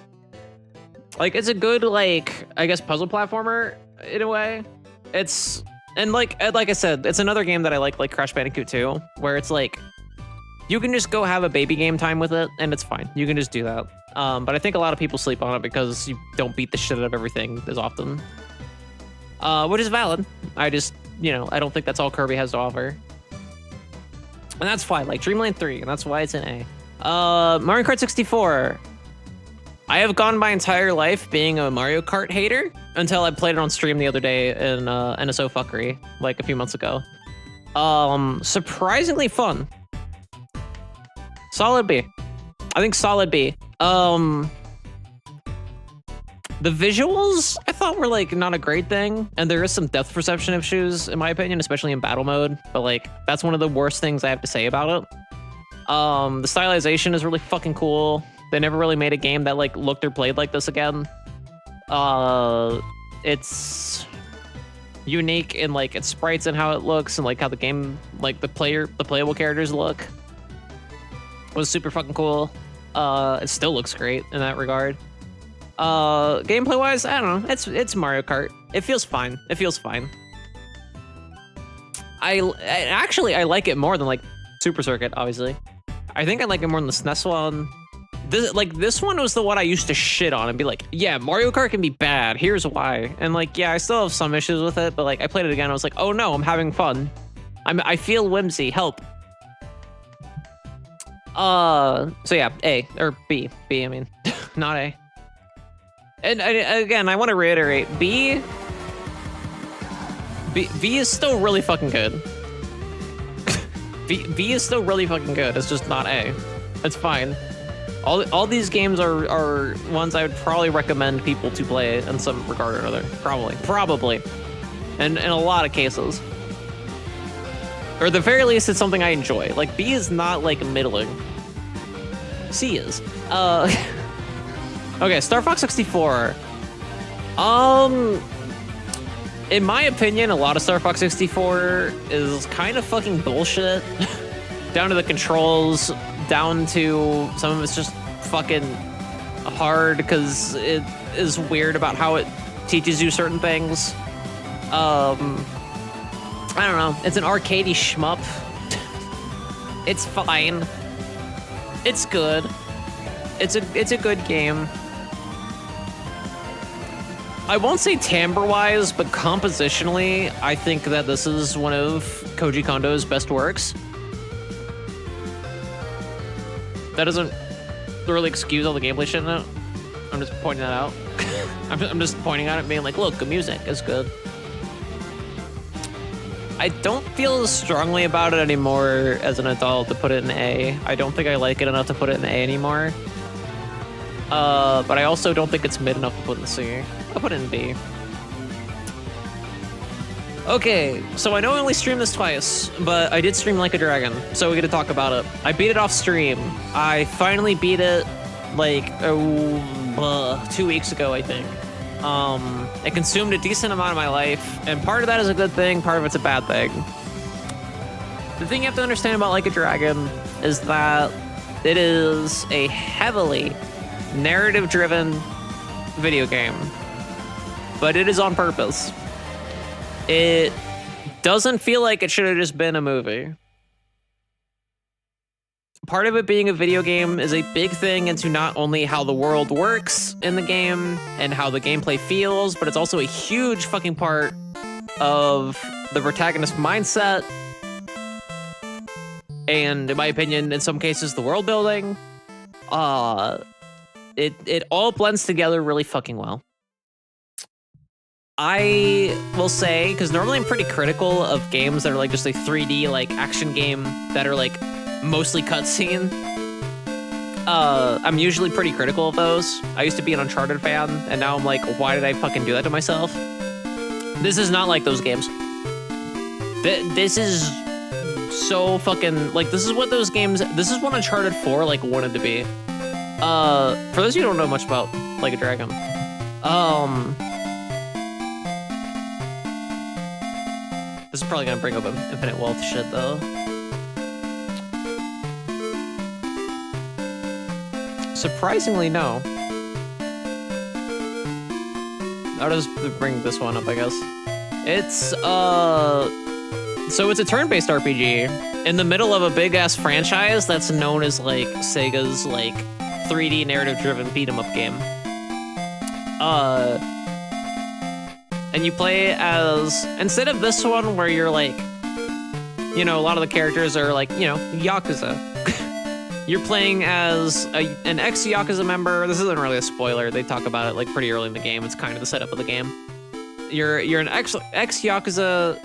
like it's a good, like, I guess puzzle platformer in a way. It's, and like I said, it's another game that I like Crash Bandicoot 2, where it's like, you can just go have a baby game time with it, and it's fine. You can just do that. But I think a lot of people sleep on it because you don't beat the shit out of everything as often. Which is valid. I just, you know, I don't think that's all Kirby has to offer. And that's fine, like Dreamland 3, and that's why it's an A. Mario Kart 64. I have gone my entire life being a Mario Kart hater until I played it on stream the other day in NSO Fuckery, like a few months ago. Surprisingly fun. Solid B. I think solid B. The visuals I thought were like not a great thing, and there is some depth perception issues in my opinion, especially in battle mode, but like that's one of the worst things I have to say about it. The stylization is really fucking cool. They never really made a game that like looked or played like this again. It's unique in like its sprites and how it looks, and like how the game, like the playable characters look. It was super fucking cool. It still looks great in that regard. Gameplay wise, I don't know. It's Mario Kart. It feels fine. It feels fine. I like it more than like Super Circuit, obviously. I think I like it more than the SNES one. This one was the one I used to shit on and be like, yeah, Mario Kart can be bad. Here's why. And like, yeah, I still have some issues with it, but like I played it again. I was like, oh no, I'm having fun. I feel whimsy. Help. So yeah, A or B. I mean, not A. And again, I want to reiterate, B V is still really fucking good. V is still really fucking good. It's just not A. It's fine. All these games are ones I would probably recommend people to play in some regard or another. Probably. And in a lot of cases. Or at the very least, it's something I enjoy. Like, B is not, like, middling. C is. Okay, Star Fox 64. In my opinion, a lot of Star Fox 64 is kind of fucking bullshit. Down to the controls, down to some of it's just fucking hard because it is weird about how it teaches you certain things. I don't know. It's an arcadey shmup. It's fine. It's good. It's a good game. I won't say timbre-wise, but compositionally, I think that this is one of Koji Kondo's best works. That doesn't really excuse all the gameplay shit in it. I'm just pointing that out. I'm just pointing at it being like, look, the music is good. I don't feel as strongly about it anymore as an adult to put it in A. I don't think I like it enough to put it in A anymore. But I also don't think it's mid enough to put in C. I'll put it in B. Okay, so I know I only streamed this twice, but I did stream Like a Dragon, so we get to talk about it. I beat it off stream. I finally beat it, like, 2 weeks ago, I think. It consumed a decent amount of my life, and part of that is a good thing, part of it's a bad thing. The thing you have to understand about Like a Dragon is that it is a heavily narrative-driven video game, but it is on purpose. It doesn't feel like it should have just been a movie. Part of it being a video game is a big thing into not only how the world works in the game and how the gameplay feels, but it's also a huge fucking part of the protagonist mindset. And in my opinion, in some cases, the world building. It all blends together really fucking well. I will say, because normally I'm pretty critical of games that are like just a 3D like action game that are like mostly cutscene. I'm usually pretty critical of those. I used to be an Uncharted fan, and now I'm like, why did I fucking do that to myself? This is not like those games. This is so fucking, like, this is what those games, this is what Uncharted 4 like wanted to be. For those of you who don't know much about Like a Dragon, this is probably gonna bring up Infinite Wealth shit though. Surprisingly, no. I'll just bring this one up, I guess. It's, so it's a turn-based RPG in the middle of a big-ass franchise that's known as, like, Sega's, like, 3D narrative-driven beat-em-up game. And you play as, instead of this one where you're, like, you know, a lot of the characters are, like, you know, Yakuza. You're playing as an ex-Yakuza member. This isn't really a spoiler. They talk about it like pretty early in the game. It's kind of the setup of the game. You're an ex-Yakuza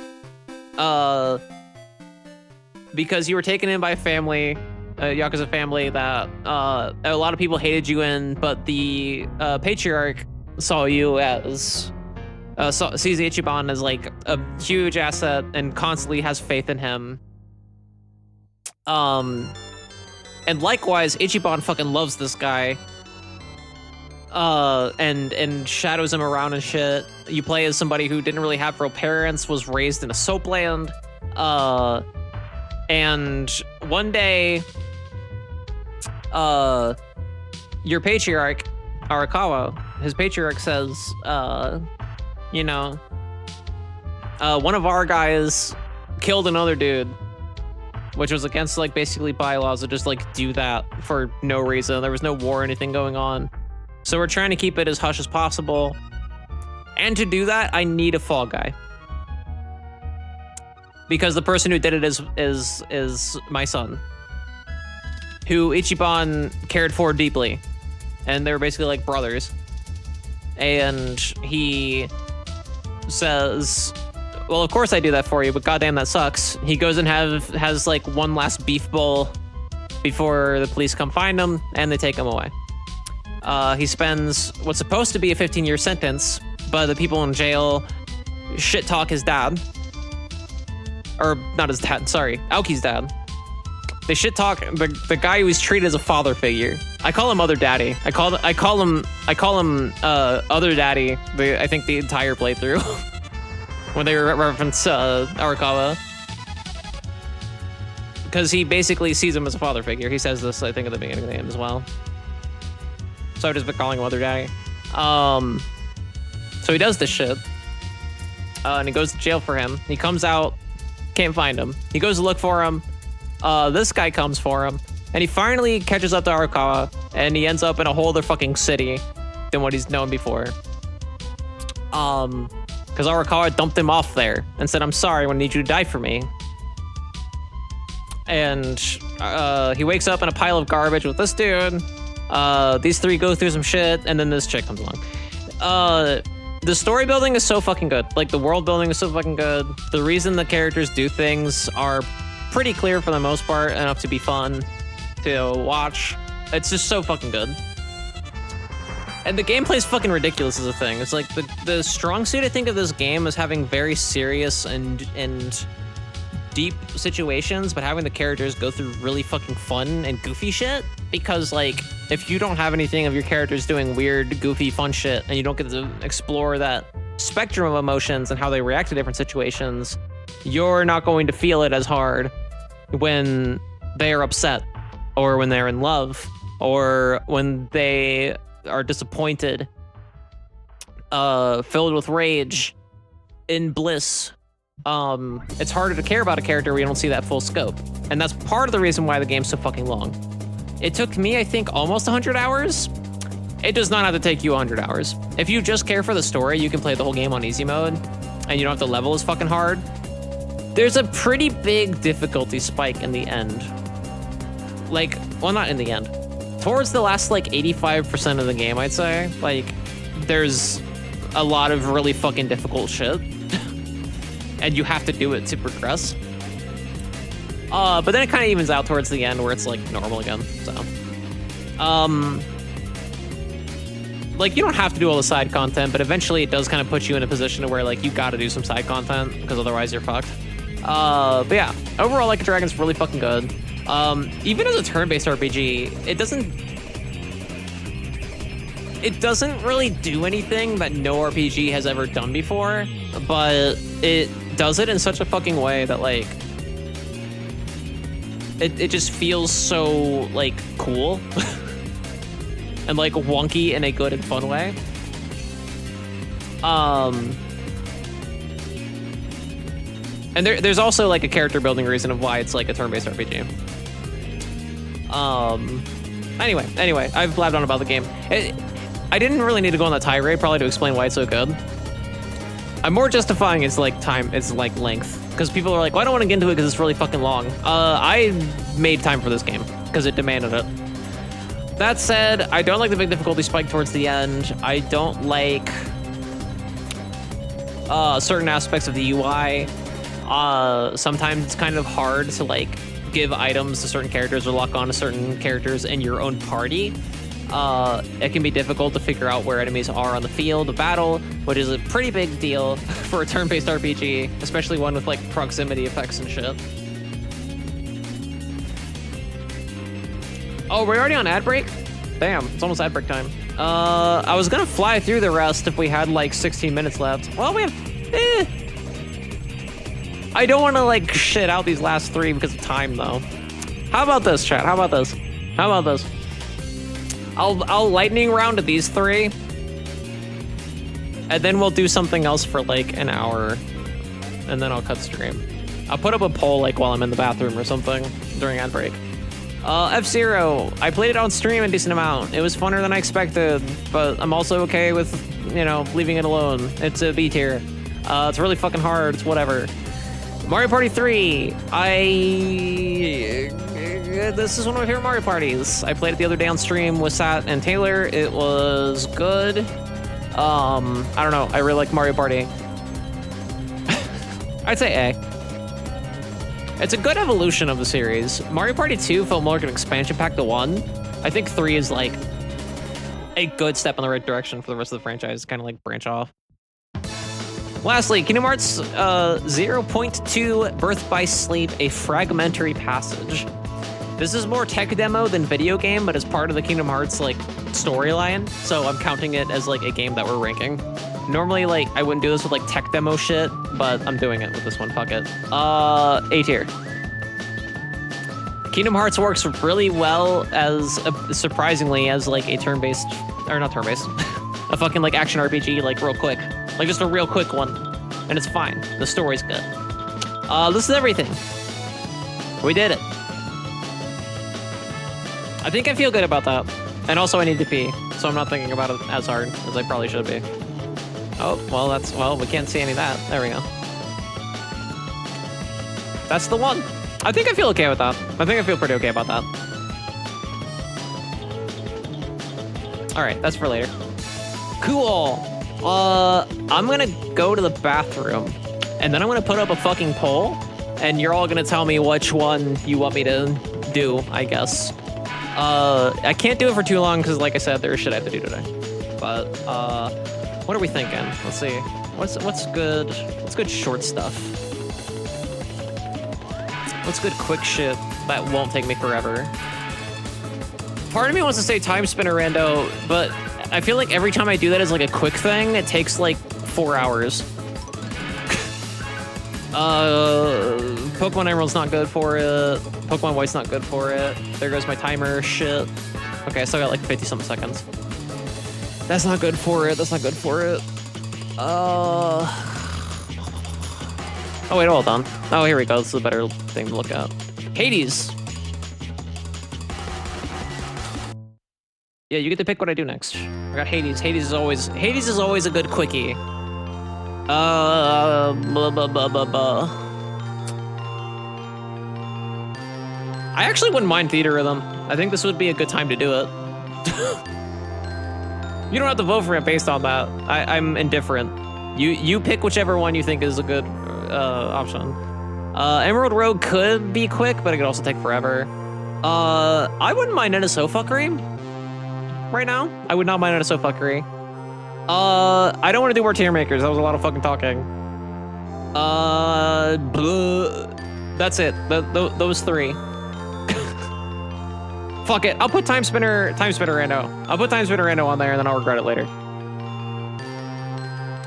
because you were taken in by a family, a Yakuza family that a lot of people hated you in, but the patriarch saw you as sees Ichiban as like a huge asset and constantly has faith in him. And likewise, Ichiban fucking loves this guy. And shadows him around and shit. You play as somebody who didn't really have real parents, was raised in a soapland. And one day, your patriarch, Arakawa, his patriarch says, you know, one of our guys killed another dude, which was against, like, basically bylaws to just, like, do that for no reason. There was no war or anything going on. So we're trying to keep it as hush as possible. And to do that, I need a fall guy. Because the person who did it is my son, who Ichiban cared for deeply. And they were basically like brothers. And he says, well, of course I do that for you, but goddamn, that sucks. He goes and has like one last beef bowl before the police come find him, and they take him away. He spends what's supposed to be a 15-year sentence, but the people in jail shit talk his dad. Or not his dad, sorry, Aoki's dad. They shit talk the guy who was treated as a father figure. I call him Other Daddy. I call him Other Daddy. I think the entire playthrough when they reference Arakawa, because he basically sees him as a father figure. He says this, I think, at the beginning of the game as well. So I've just been calling him Other Daddy. So he does this shit, and he goes to jail for him. He comes out, can't find him. He goes to look for him. This guy comes for him, and he finally catches up to Arakawa, and he ends up in a whole other fucking city than what he's known before. Because Arakawa dumped him off there and said, "I'm sorry, I need you to die for me." And he wakes up in a pile of garbage with this dude. These three go through some shit, and then this chick comes along. The story building is so fucking good. Like, the world building is so fucking good. The reason the characters do things are pretty clear for the most part, enough to be fun to watch. It's just so fucking good. And the gameplay's fucking ridiculous as a thing. It's like the strong suit, I think, of this game is having very serious and deep situations, but having the characters go through really fucking fun and goofy shit. Because, like, if you don't have anything of your characters doing weird, goofy, fun shit, and you don't get to explore that spectrum of emotions and how they react to different situations, you're not going to feel it as hard when they are upset, or when they're in love, or when they are disappointed, filled with rage, in bliss. It's harder to care about a character where you don't see that full scope. And that's part of the reason why the game's so fucking long. It took me, I think, almost 100 hours. It does not have to take you 100 hours. If you just care for the story, you can play the whole game on easy mode, and you don't have to level as fucking hard. There's a pretty big difficulty spike in the end. Like, well, not in the end. Towards the last, like, 85% of the game, I'd say. Like, there's a lot of really fucking difficult shit. And you have to do it to progress. But then it kind of evens out towards the end where it's, like, normal again, so. Like, you don't have to do all the side content, but eventually it does kind of put you in a position where, like, you gotta do some side content, because otherwise you're fucked. But yeah, overall, Like a Dragon's really fucking good. Even as a turn-based RPG, it doesn't really do anything that no RPG has ever done before, but it does it in such a fucking way that, like, it just feels so, like, cool and, like, wonky in a good and fun way. And there's also, like, a character building reason of why it's, like, a turn-based RPG. Anyway, I've blabbed on about the game. I didn't really need to go on that tirade probably to explain why it's so good. I'm more justifying its, like, length. Because people are like, well, I don't want to get into it because it's really fucking long. I made time for this game because it demanded it. That said, I don't like the big difficulty spike towards the end. I don't like certain aspects of the UI. Sometimes it's kind of hard to, like, give items to certain characters or lock on to certain characters in your own party. It can be difficult to figure out where enemies are on the field of battle, which is a pretty big deal for a turn-based RPG, especially one with, like, proximity effects and shit. Oh, we're already on ad break? Damn, it's almost ad break time. I was gonna fly through the rest if we had, like, 16 minutes left. Well, we have... I don't want to, like, shit out these last 3 because of time, though. How about this, chat? How about this? How about this? I'll lightning round to these 3, and then we'll do something else for, like, an hour, and then I'll cut stream. I'll put up a poll, like, while I'm in the bathroom or something during ad break. F-Zero, I played it on stream a decent amount. It was funner than I expected, but I'm also okay with, you know, leaving it alone. It's a B tier. It's really fucking hard. It's whatever. Mario Party 3, this is one of my favorite Mario parties. I played it the other day on stream with Sat and Taylor. It was good. I don't know. I really like Mario Party. I'd say A. It's a good evolution of the series. Mario Party 2 felt more like an expansion pack to 1. I think 3 is like a good step in the right direction for the rest of the franchise, kind of like branch off. Lastly, Kingdom Hearts 0.2 Birth by Sleep, a fragmentary passage. This is more tech demo than video game, but it's part of the Kingdom Hearts like storyline, so I'm counting it as like a game that we're ranking. Normally, like, I wouldn't do this with like tech demo shit, but I'm doing it with this one, fuck it. A tier. Kingdom Hearts works really well as, surprisingly, as like a turn-based, or not turn-based, a fucking like action RPG, like real quick. Like just a real quick one. And it's fine. The story's good. This is everything. We did it. I think I feel good about that. And also I need to pee, so I'm not thinking about it as hard as I probably should be. Oh, well, we can't see any of that. There we go. That's the one. I think I feel okay with that. I think I feel pretty okay about that. All right, that's for later. Cool. I'm gonna go to the bathroom, and then I'm gonna put up a fucking poll, and you're all gonna tell me which one you want me to do, I guess. I can't do it for too long, because like I said, there's shit I have to do today. But, what are we thinking? Let's see. What's good? What's good short stuff? What's good quick shit that won't take me forever? Part of me wants to say Timespinner rando, but I feel like every time I do that as like a quick thing, it takes like 4 hours. Pokemon Emerald's not good for it. Pokemon White's not good for it. There goes my timer shit. Okay, I still got like 50-something seconds. That's not good for it. That's not good for it. Oh wait, hold on. Oh, here we go. This is a better thing to look at. Hades. Yeah, you get to pick what I do next. I got Hades. Hades is always a good quickie. Blah, blah, blah, blah, blah. I actually wouldn't mind theater rhythm. I think this would be a good time to do it. You don't have to vote for it based on that. I'm indifferent. You pick whichever one you think is a good option. Emerald Road could be quick, but it could also take forever. I wouldn't mind NSO fuckery right now. I would not mind NSO fuckery. I don't want to do more tier makers. That was a lot of fucking talking. That's it. Those three. Fuck it. I'll put Timespinner rando. I'll put Timespinner rando on there, and then I'll regret it later.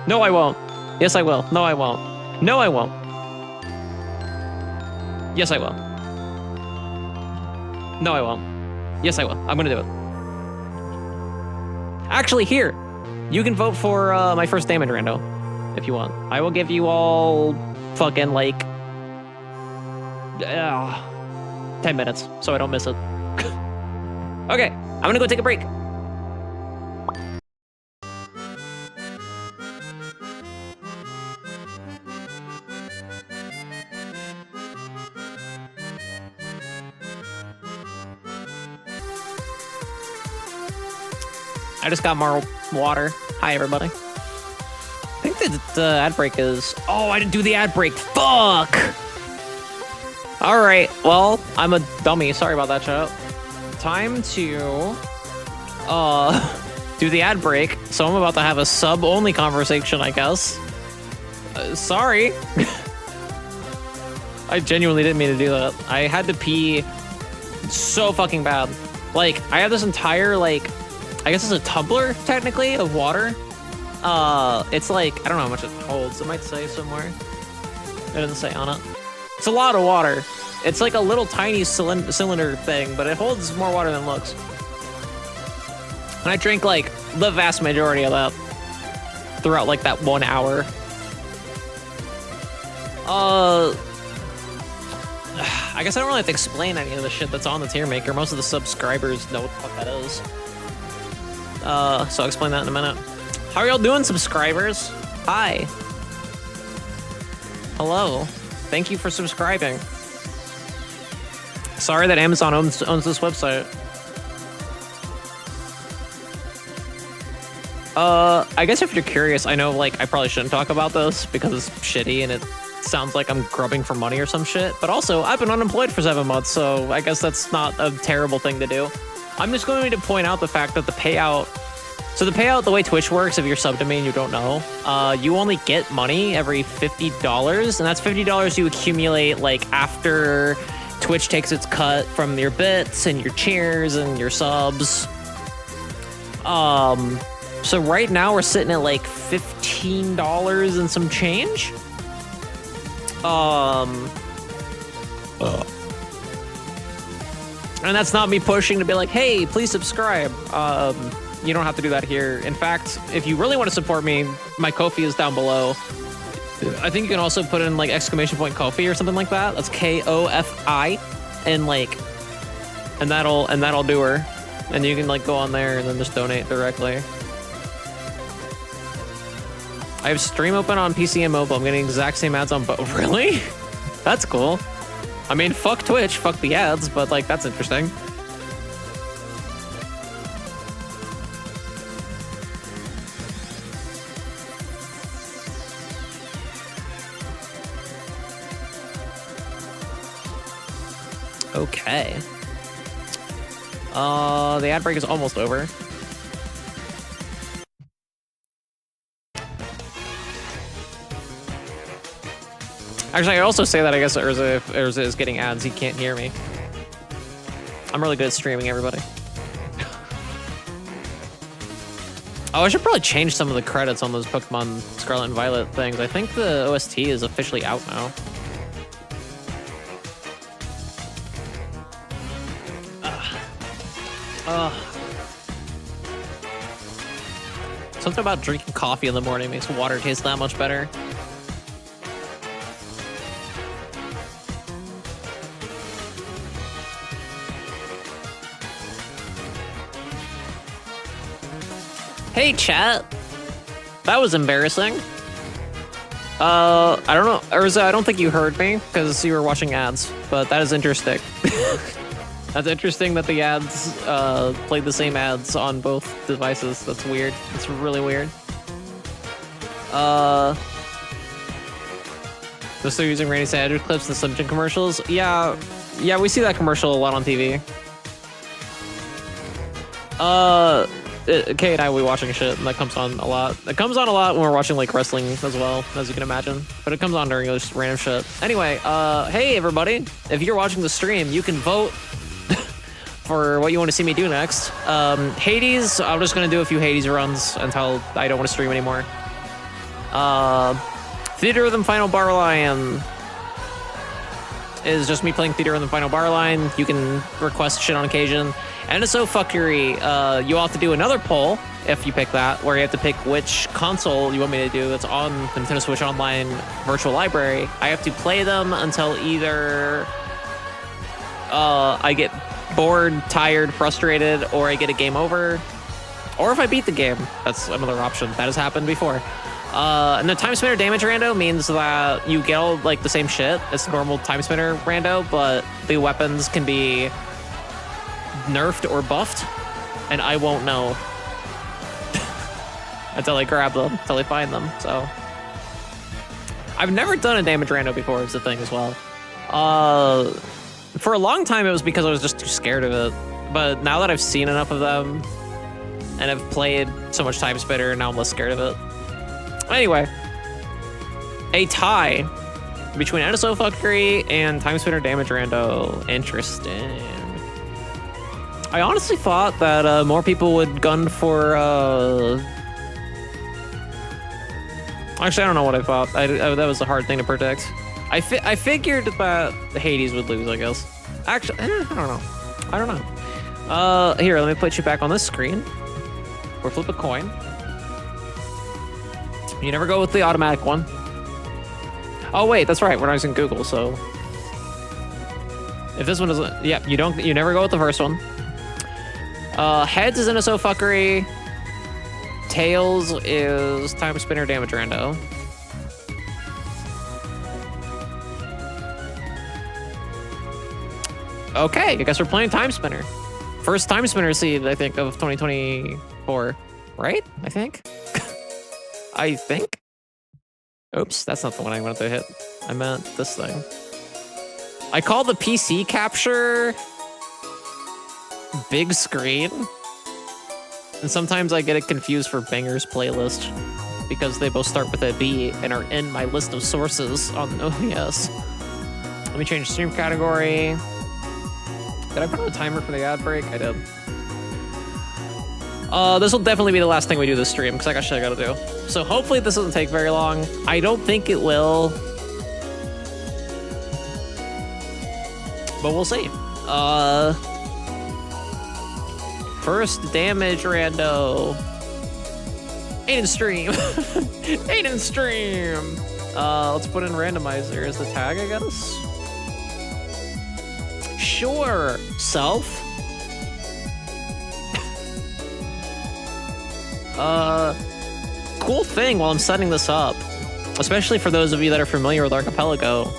No, I won't. Yes, I will. No, I won't. No, I won't. Yes, I will. No, I won't. Yes, I will. I'm gonna do it. Actually, here. You can vote for my first damage rando, if you want. I will give you all fucking, like, 10 minutes, so I don't miss it. Okay, I'm gonna go take a break. I just got more water. Hi, everybody. I think the ad break is... Oh, I didn't do the ad break. Fuck! All right, well, I'm a dummy. Sorry about that, chat. Time to do the ad break. So I'm about to have a sub-only conversation, I guess. Sorry. I genuinely didn't mean to do that. I had to pee so fucking bad. Like, I have this entire, like... I guess it's a tumbler, technically, of water. It's like, I don't know how much it holds. It might say somewhere. It doesn't say on it. It's a lot of water. It's like a little tiny cylinder thing, but it holds more water than it looks. And I drink, like, the vast majority of that throughout, like, that 1 hour. I guess I don't really have to explain any of the shit that's on the tier maker. Most of the subscribers know what the fuck that is. So I'll explain that in a minute. How are y'all doing, subscribers? Hi. Hello. Thank you for subscribing. Sorry that Amazon owns this website. I guess if you're curious, I know, like, I probably shouldn't talk about this because it's shitty and it sounds like I'm grubbing for money or some shit. But also, I've been unemployed for 7 months, so I guess that's not a terrible thing to do. I'm just going to point out the fact that the payout... So the payout, the way Twitch works, if you're subdomain, you don't know, you only get money every $50, and that's $50 you accumulate like after Twitch takes its cut from your bits and your cheers and your subs. So right now we're sitting at like $15 and some change. And that's not me pushing to be like, hey, please subscribe. You don't have to do that here. In fact, if you really want to support me, my Ko-fi is down below. I think you can also put in like exclamation point Ko-fi or something like that. That's K-O-F-I, and like, and that'll do her. And you can like go on there and then just donate directly. I have stream open on PC and mobile. I'm getting the exact same ads on both. Really? That's cool. I mean, fuck Twitch, fuck the ads, but like that's interesting. Okay. The ad break is almost over. Actually, I also say that I guess Urza, if Urza is getting ads, he can't hear me. I'm really good at streaming, everybody. Oh, I should probably change some of the credits on those Pokemon Scarlet and Violet things. I think the OST is officially out now. Something about drinking coffee in the morning makes water taste that much better. Hey, chat. That was embarrassing. I don't know, Urza, I don't think you heard me because you were watching ads, but that is interesting. That's interesting that the ads played the same ads on both devices. That's weird. That's really weird. They're still using Randy Sanders clips and Slim Jim commercials. Yeah, we see that commercial a lot on TV. Kay and I will be watching shit, and that comes on a lot. It comes on a lot when we're watching like wrestling as well, as you can imagine. But it comes on during just random shit. Anyway, hey everybody, if you're watching the stream, you can vote for what you want to see me do next. Hades, I'm just gonna do a few Hades runs until I don't want to stream anymore. Theater Rhythm Final Bar Line is just me playing Theater Rhythm Final Bar Line. You can request shit on occasion. NSO Fuckery, you'll have to do another poll if you pick that, where you have to pick which console you want me to do that's on the Nintendo Switch Online Virtual Library. I have to play them until either I get bored, tired, frustrated, or I get a game over, or if I beat the game. That's another option. That has happened before. And the Time Spinner Damage Rando means that you get all like the same shit as normal Time Spinner Rando, but the weapons can be nerfed or buffed, and I won't know until I grab them, until I find them. So I've never done a damage rando before, is the thing as well. For a long time it was because I was just too scared of it, but now that I've seen enough of them and I've played so much Time Spinner, now I'm less scared of it. Anyway, a tie between NSO Fuckery and Time Spinner Damage Rando. Interesting. I honestly thought that more people would gun for... Actually, I don't know what I thought. That was a hard thing to predict. I figured that Hades would lose, I guess. Actually, I don't know. Here, let me put you back on this screen. Or flip a coin. You never go with the automatic one. Oh wait, that's right. We're not using Google, so... If this one doesn't... Yeah, you never go with the first one. Heads is NSO Fuckery. Tails is Time Spinner Damage Rando. Okay, I guess we're playing Time Spinner. First Time Spinner seed, I think, of 2024. Right? I think? I think? Oops, that's not the one I wanted to hit. I meant this thing. I call the PC capture big screen. And sometimes I get it confused for Banger's playlist because they both start with a B and are in my list of sources on OBS. Let me change stream category. Did I put on a timer for the ad break? I did. This will definitely be the last thing we do this stream because I got shit I gotta do. So hopefully this doesn't take very long. I don't think it will. But we'll see. First damage rando. Ain't in stream. Ain't in stream. Let's put in randomizer as the tag, I guess. Sure. Self. Cool thing while I'm setting this up, especially for those of you that are familiar with Archipelago.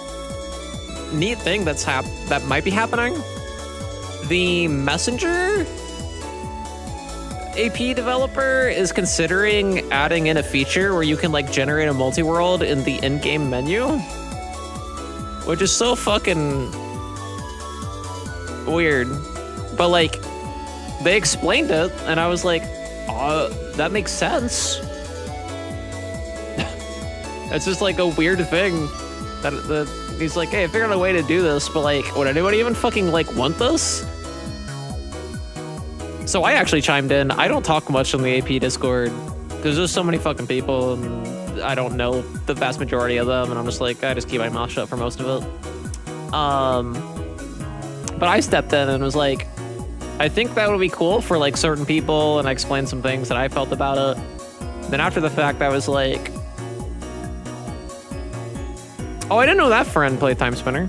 Neat thing that might be happening. The Messenger AP developer is considering adding in a feature where you can like generate a multi-world in the in-game menu, which is so fucking weird. But like, they explained it, and I was like, that makes sense. It's just like a weird thing that he's like, hey, I figured out a way to do this, but like, would anybody even fucking like want this? So I actually chimed in. I don't talk much on the AP Discord because there's so many fucking people and I don't know the vast majority of them, and I'm just like, I just keep my mouth shut for most of it. But I stepped in and was like, I think that would be cool for like certain people, and I explained some things that I felt about it. Then after the fact, I was like, oh, I didn't know that friend played Timespinner.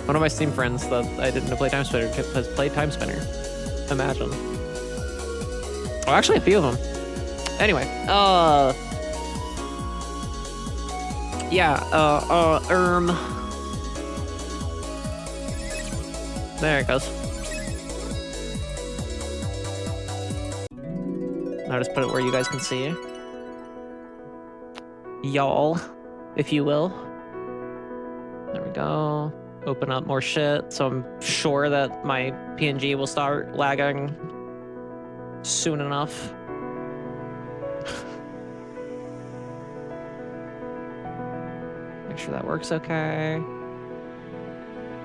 One of my Steam friends that I didn't know played Timespinner has played Timespinner. Imagine. Oh, actually a few of them. Anyway, yeah, there it goes. I'll just put it where you guys can see. Y'all, if you will. There we go. Open up more shit, so I'm sure that my PNG will start lagging soon enough. Make sure that works okay.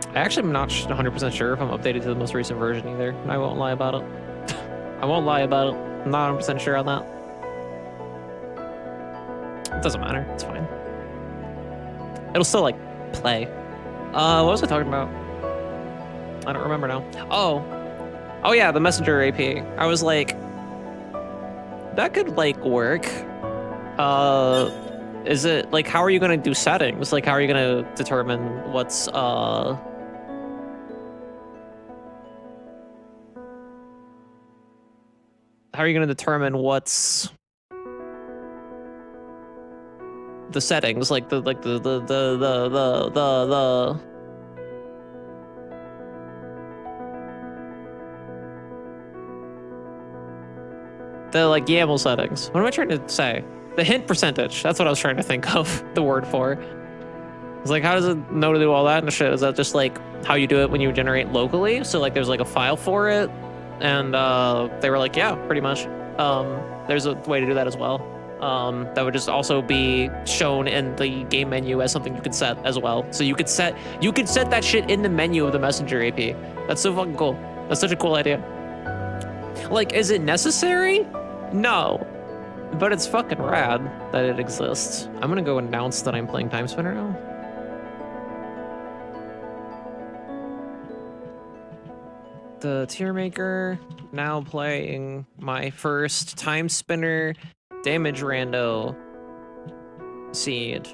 I actually am not 100% sure if I'm updated to the most recent version either. I won't lie about it. I won't lie about it. I'm not 100% sure on that. It doesn't matter. It's fine. It'll still, like, play. What was I talking about? I don't remember now. Oh yeah, the Messenger AP. I was like, that could like work. Is it like, how are you gonna do settings? Like, how are you gonna determine what's how are you gonna determine what's the settings, like the like YAML settings. What am I trying to say? The hint percentage. That's what I was trying to think of the word for. It's like, how does it know to do all that and shit? Is that just like how you do it when you generate locally? So like there's like a file for it, and they were like, yeah, pretty much. There's a way to do that as well. That would just also be shown in the game menu as something you could set as well. So you could set that shit in the menu of the Messenger AP. That's so fucking cool. That's such a cool idea. Like, is it necessary? No. But it's fucking rad that it exists. I'm gonna go announce that I'm playing Timespinner now. The Tiermaker, now playing my first Timespinner damage rando seed.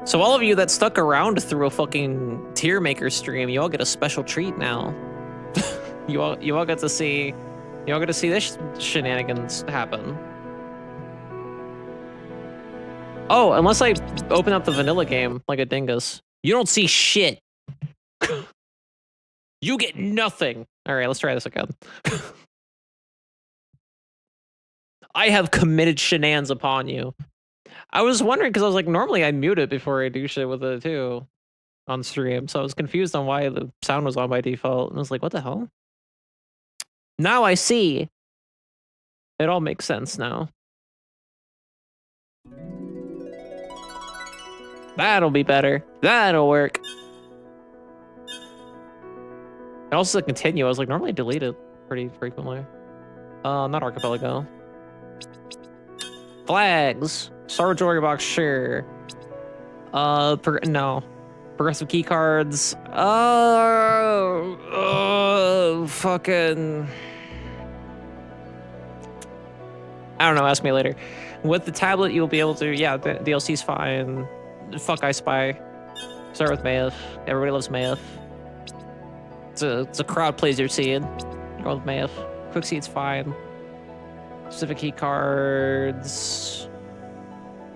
So all of you that stuck around through a fucking Tiermaker stream, you all get a special treat now. you all get to see this shenanigans happen. Oh, unless I open up the vanilla game like a dingus. You don't see shit. You get nothing. All right, let's try this again. I have committed shenanigans upon you. I was wondering because I was like, normally I mute it before I do shit with it too on stream. So I was confused on why the sound was on by default. And I was like, what the hell? Now I see. It all makes sense now. That'll be better. That'll work. And also to continue, I was like, normally I delete it pretty frequently. Not Archipelago. Flags. Star Jewelry Box, sure. No. Progressive key cards. Fucking. I don't know, ask me later. With the tablet, you'll be able to, yeah, the DLC's fine. Fuck I Spy. Start with Mayeth. Everybody loves Mayeth. It's a crowd pleaser seed. Go with Mayeth. Quick Seed's fine. Specific key cards.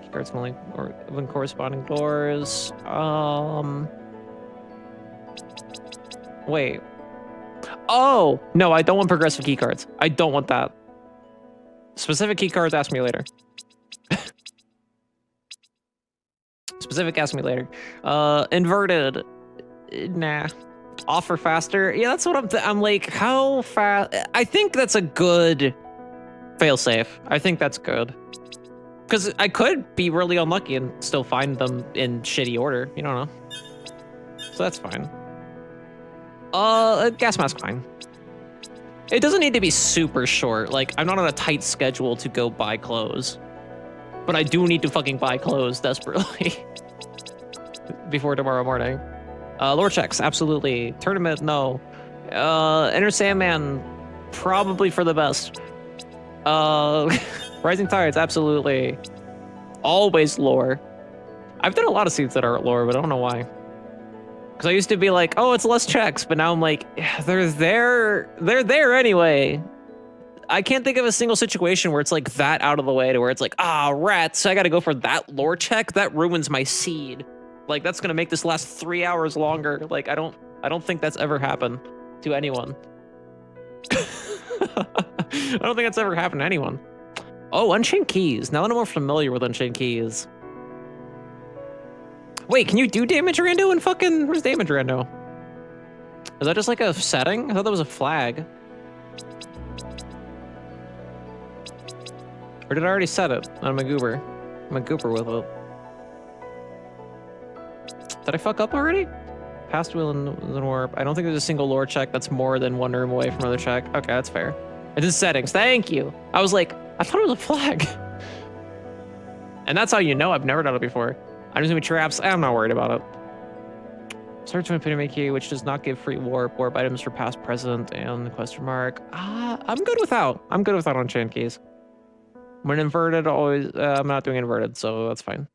Key cards can only open corresponding doors. Wait. Oh! No, I don't want progressive key cards. I don't want that. Specific key cards, ask me later. Specific, ask me later. Inverted. Nah. Offer faster. Yeah, that's what I'm like, how fast? I think that's a good failsafe. I think that's good. Because I could be really unlucky and still find them in shitty order. You don't know. So that's fine. Gas mask, fine. It doesn't need to be super short. Like, I'm not on a tight schedule to go buy clothes. But I do need to fucking buy clothes desperately. Before tomorrow morning. Lore checks, absolutely. Tournament, no. Enter Sandman, probably for the best. Rising Tides, absolutely. Always lore. I've done a lot of seeds that aren't lore, but I don't know why. Because I used to be like, oh, it's less checks, but now I'm like, yeah, they're there anyway. I can't think of a single situation where it's like that out of the way to where it's like, rats, I gotta go for that lore check? That ruins my seed. Like, that's gonna make this last 3 hours longer. Like, I don't think that's ever happened to anyone. I don't think that's ever happened to anyone. Oh, Unchained Keys. Now that I'm more familiar with Unchained Keys. Wait, can you do damage rando and fucking... Where's damage rando? Is that just like a setting? I thought that was a flag. Or did I already set it? I'm a goober. I'm a goober with it. Did I fuck up already? Past wheel and warp. I don't think there's a single lore check that's more than one room away from another check. Okay, that's fair. It is settings. Thank you. I was like, I thought it was a flag. And that's how you know I've never done it before. I'm just gonna be traps. I'm not worried about it. Search to epitome key, which does not give free warp items for past, present, and the question mark. I'm good without. I'm good without Unchained Keys. When inverted, always. I'm not doing inverted, so that's fine.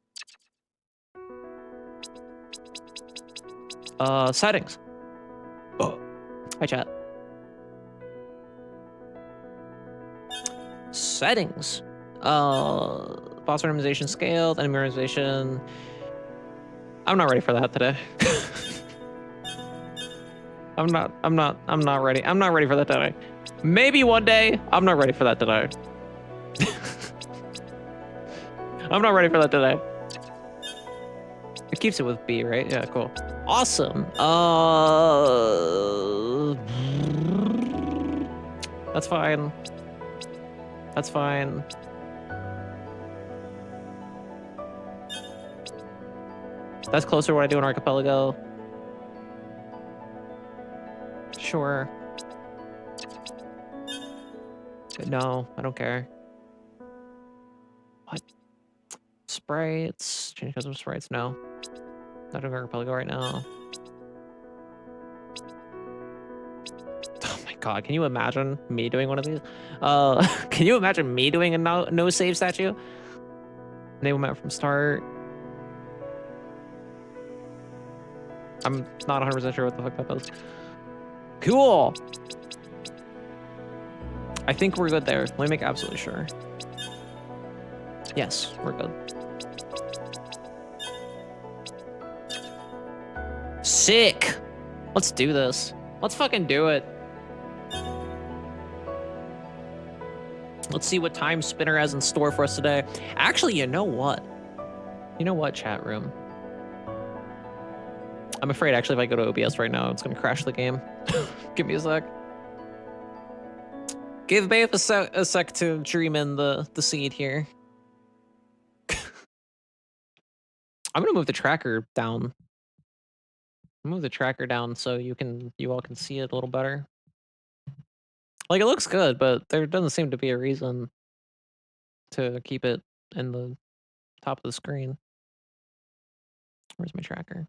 Settings. Oh. Hi, chat. Settings. Boss randomization scaled, enemy randomization. I'm not ready for that today. I'm not ready. I'm not ready for that today. Maybe one day. I'm not ready for that today. I'm not ready for that today. It keeps it with B, right? Yeah, cool. Awesome. That's fine. That's fine. That's closer to what I do in Archipelago. Sure. No, I don't care. What? Sprites? Change custom sprites? No. Not doing Archipelago right now. Oh my god, can you imagine me doing one of these? Can you imagine me doing a no save statue? Name them out from start. I'm not 100% sure what the fuck that does. Cool! I think we're good there. Let me make absolutely sure. Yes, we're good. Sick! Let's do this. Let's fucking do it. Let's see what Timespinner has in store for us today. Actually, you know what? You know what, chat room? I'm afraid, actually, if I go to OBS right now, it's going to crash the game. Give me a sec. Give Babe a sec to dream in the seed here. I'm going to move the tracker down. Move the tracker down so you all can see it a little better. Like, it looks good, but there doesn't seem to be a reason to keep it in the top of the screen. Where's my tracker?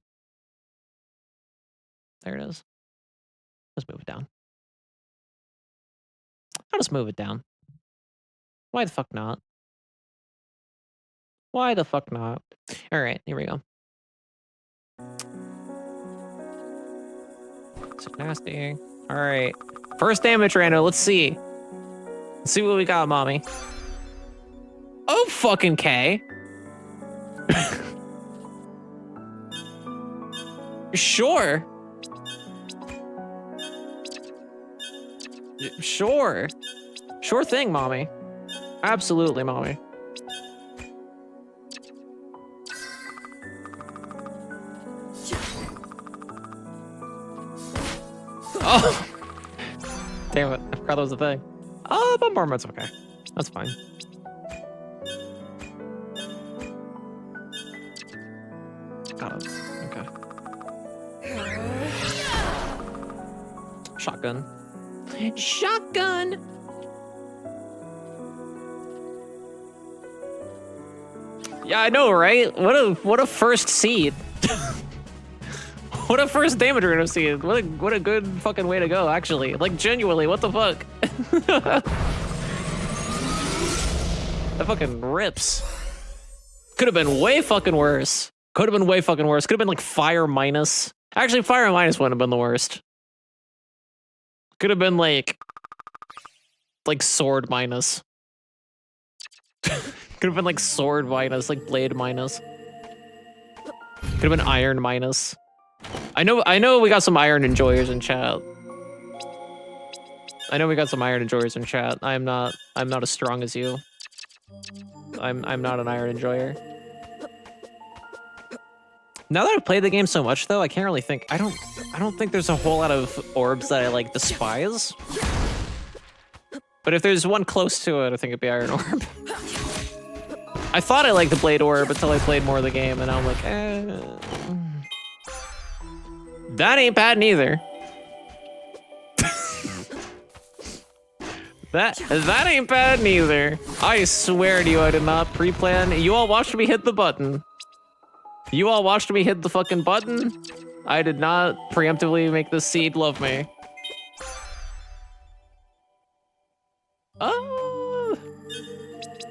There it is. Let's move it down. I'll just move it down. Why the fuck not? Why the fuck not? All right, here we go. So nasty. All right. First damage rando. Let's see. Let's see what we got, mommy. Oh, fucking K. Sure. Sure. Sure thing, mommy. Absolutely, mommy. Oh! Damn it, I forgot that was a thing. Oh, bombardment's okay. That's fine. Got it. Okay. Shotgun. Shotgun! Yeah, I know, right? What a first seed. What a first damage rando seed. What a good fucking way to go, actually. Like, genuinely, what the fuck? That fucking rips. Could have been way fucking worse. Could have been way fucking worse. Could have been like fire minus. Actually, fire minus wouldn't have been the worst. Could have been like sword minus. Could have been like sword minus, like blade minus. Could have been iron minus. I know we got some iron enjoyers in chat. I know we got some iron enjoyers in chat. I'm not as strong as you. I'm not an iron enjoyer. Now that I've played the game so much though, I can't really think. I don't think there's a whole lot of orbs that I like despise. But if there's one close to it, I think it'd be Iron Orb. I thought I liked the Blade Orb until I played more of the game, and now I'm like, that ain't bad neither. That ain't bad neither. I swear to you, I did not pre-plan. You all watched me hit the button. You all watched me hit the fucking button. I did not preemptively make the seed love me.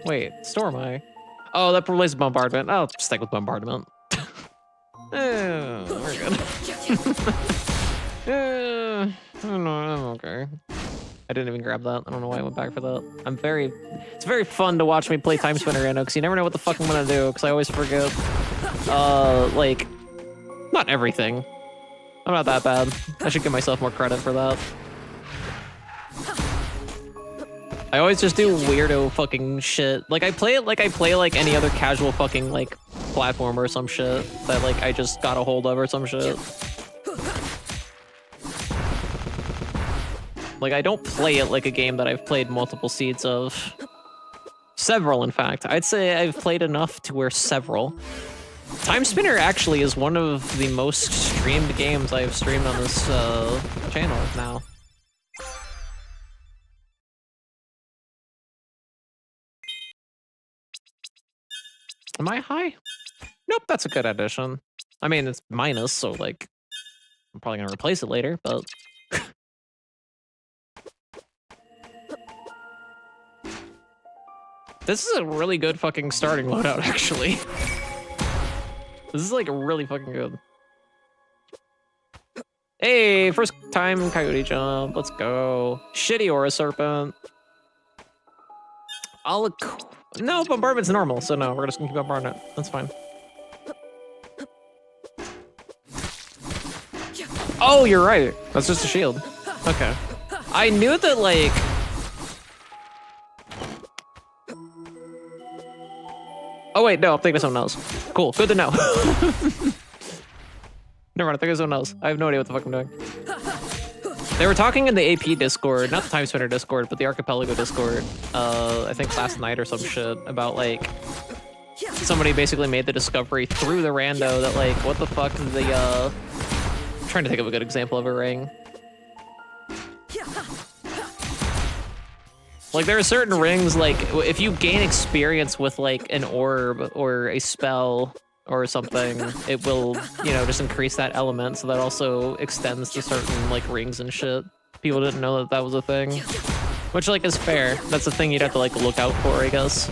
Wait, store my. Oh, that replaces bombardment. I'll stick with bombardment. We're good. I don't know, I'm okay. I didn't even grab that. I don't know why I went back for that. It's very fun to watch me play Timespinner rando, because you never know what the fuck I'm gonna do, because I always forget. Like, not everything. I'm not that bad. I should give myself more credit for that. I always just do weirdo fucking shit. Like I play like any other casual fucking like platformer or some shit that like I just got a hold of or some shit. Like I don't play it like a game that I've played multiple seeds of. Several, in fact. I'd say I've played enough to where several. Timespinner actually is one of the most streamed games I've streamed on this channel now. Am I high? Nope, that's a good addition. I mean, it's minus, so like, I'm probably gonna replace it later, but... This is a really good fucking starting loadout, actually. This is like really fucking good. Hey, first time coyote jump, let's go. Shitty Aura Serpent. No, bombardment's normal, so no, we're just gonna keep bombarding it. That's fine. Oh, you're right. That's just a shield. Okay. I knew that, like... Oh wait, no, I'm thinking of something else. Cool, good to know. Never mind, I'm thinking of something else. I have no idea what the fuck I'm doing. They were talking in the AP Discord, not the Timespinner Discord, but the Archipelago Discord, I think last night or some shit, about like, somebody basically made the discovery through the rando that like, what the fuck I'm trying to think of a good example of a ring. Like there are certain rings, like if you gain experience with like an orb or a spell or something, it will, you know, just increase that element. So that also extends to certain like rings and shit. People didn't know that that was a thing, which like is fair. That's the thing you'd have to like look out for, I guess.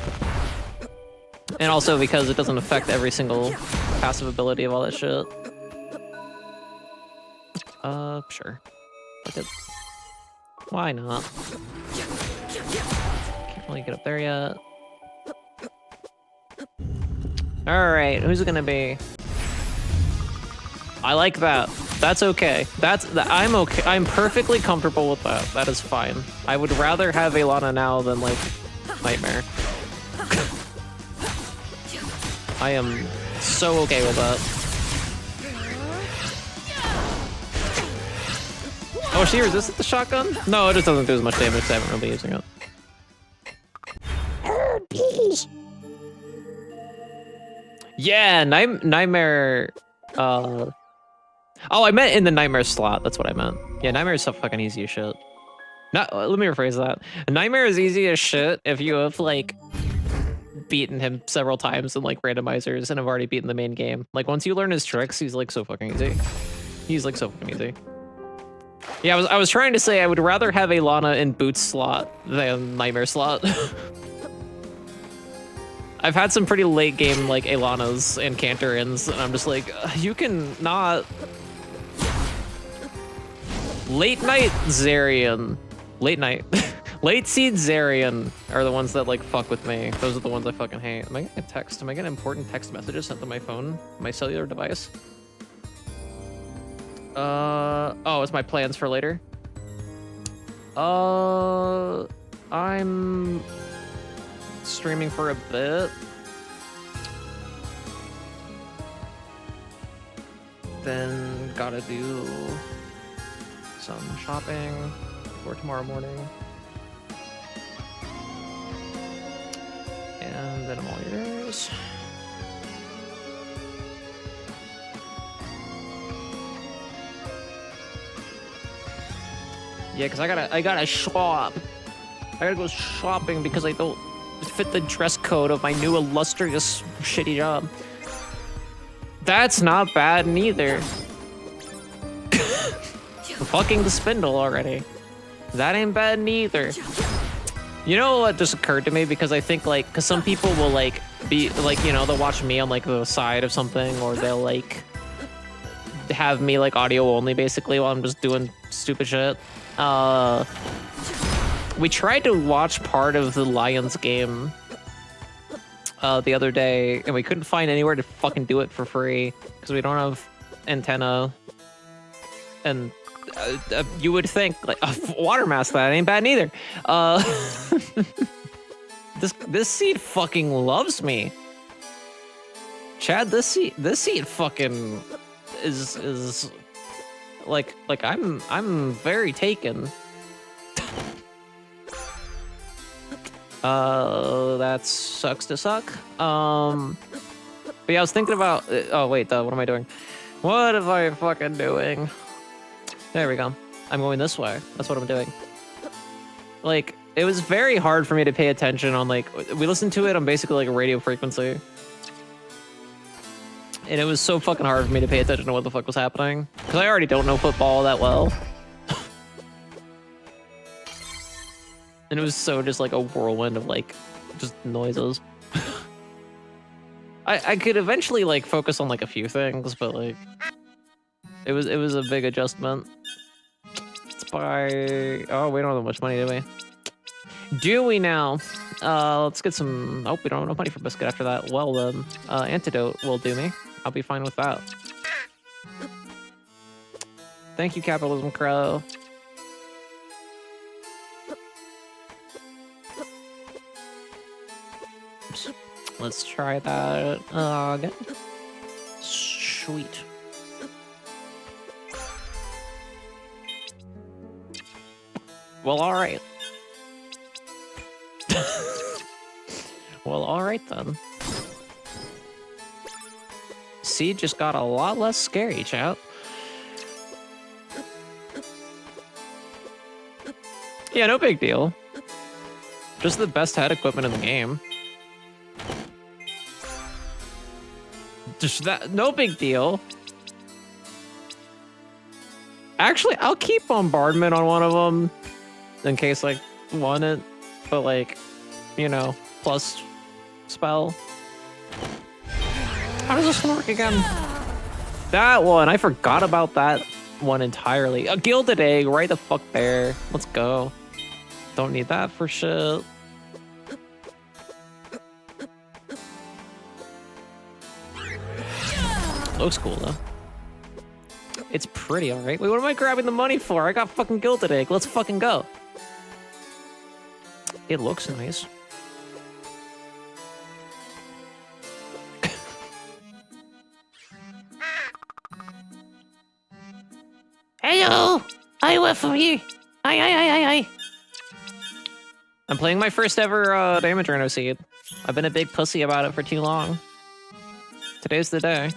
And also because it doesn't affect every single passive ability of all that shit. Sure. Fuck it. Why not? Can't really get up there yet. Alright, who's it gonna be? I like that. That's okay. I'm okay. I'm perfectly comfortable with that. That is fine. I would rather have Alana now than like Nightmare. I am so okay with that. Oh, she resisted the shotgun? No, it just doesn't do as much damage. I haven't really been using it. Yeah, Nightmare. Oh, I meant in the Nightmare slot. That's what I meant. Yeah, Nightmare is so fucking easy as shit. Let me rephrase that. Nightmare is easy as shit if you have like beaten him several times in like randomizers and have already beaten the main game. Like once you learn his tricks, he's like so fucking easy. He's like so fucking easy. Yeah, I was trying to say I would rather have Alana in Boots slot than Nightmare slot. I've had some pretty late game like Alanas and Cantorins, and I'm just like, you can not. Late night Zarian, late night, late seed Zarian are the ones that like fuck with me. Those are the ones I fucking hate. Am I getting a text? Am I getting important text messages sent to my phone, my cellular device? Oh, it's my plans for later. I'm streaming for a bit. Then gotta do some shopping for tomorrow morning. And then I'm all yours. Yeah, because I gotta shop. I gotta go shopping because I don't fit the dress code of my new illustrious shitty job. That's not bad neither. Fucking the spindle already. That ain't bad neither. You know what just occurred to me? Because I think like, because some people will like be like, you know, they'll watch me on like the side of something, or they'll like have me like audio only basically while I'm just doing stupid shit. We tried to watch part of the Lions game the other day, and we couldn't find anywhere to fucking do it for free because we don't have antenna. And you would think like a water mask, that ain't bad neither. This seed fucking loves me. Chad, this seed fucking is like I'm very taken. That sucks to suck. But yeah, I was thinking about. Oh wait, what am I doing? What am I fucking doing? There we go. I'm going this way. That's what I'm doing. Like, it was very hard for me to pay attention on like we listened to it on basically like a radio frequency. And it was so fucking hard for me to pay attention to what the fuck was happening. Because I already don't know football that well. And it was so just like a whirlwind of like, just noises. I could eventually like focus on like a few things, but like, it was a big adjustment. Let's buy, oh, we don't have that much money, do we? Do we now? Let's get some, oh, we don't have enough money for biscuit after that. Well then, antidote will do me. I'll be fine with that. Thank you, Capitalism Crow. Oops. Let's try that again. Sweet. Well, all right. Well, all right then. Seed just got a lot less scary, chat. Yeah, no big deal. Just the best head equipment in the game. Just that, no big deal. Actually, I'll keep bombardment on one of them in case like want it, but like, you know, plus spell. How does this one work again? That one, I forgot about that one entirely. A gilded egg, right the fuck there. Let's go. Don't need that for shit. Looks cool though. It's pretty, alright. Wait, what am I grabbing the money for? I got fucking gilded egg. Let's fucking go. It looks nice. Hello! I went from here. Aye. I'm playing my first ever damage rando seed. I've been a big pussy about it for too long. Today's the day.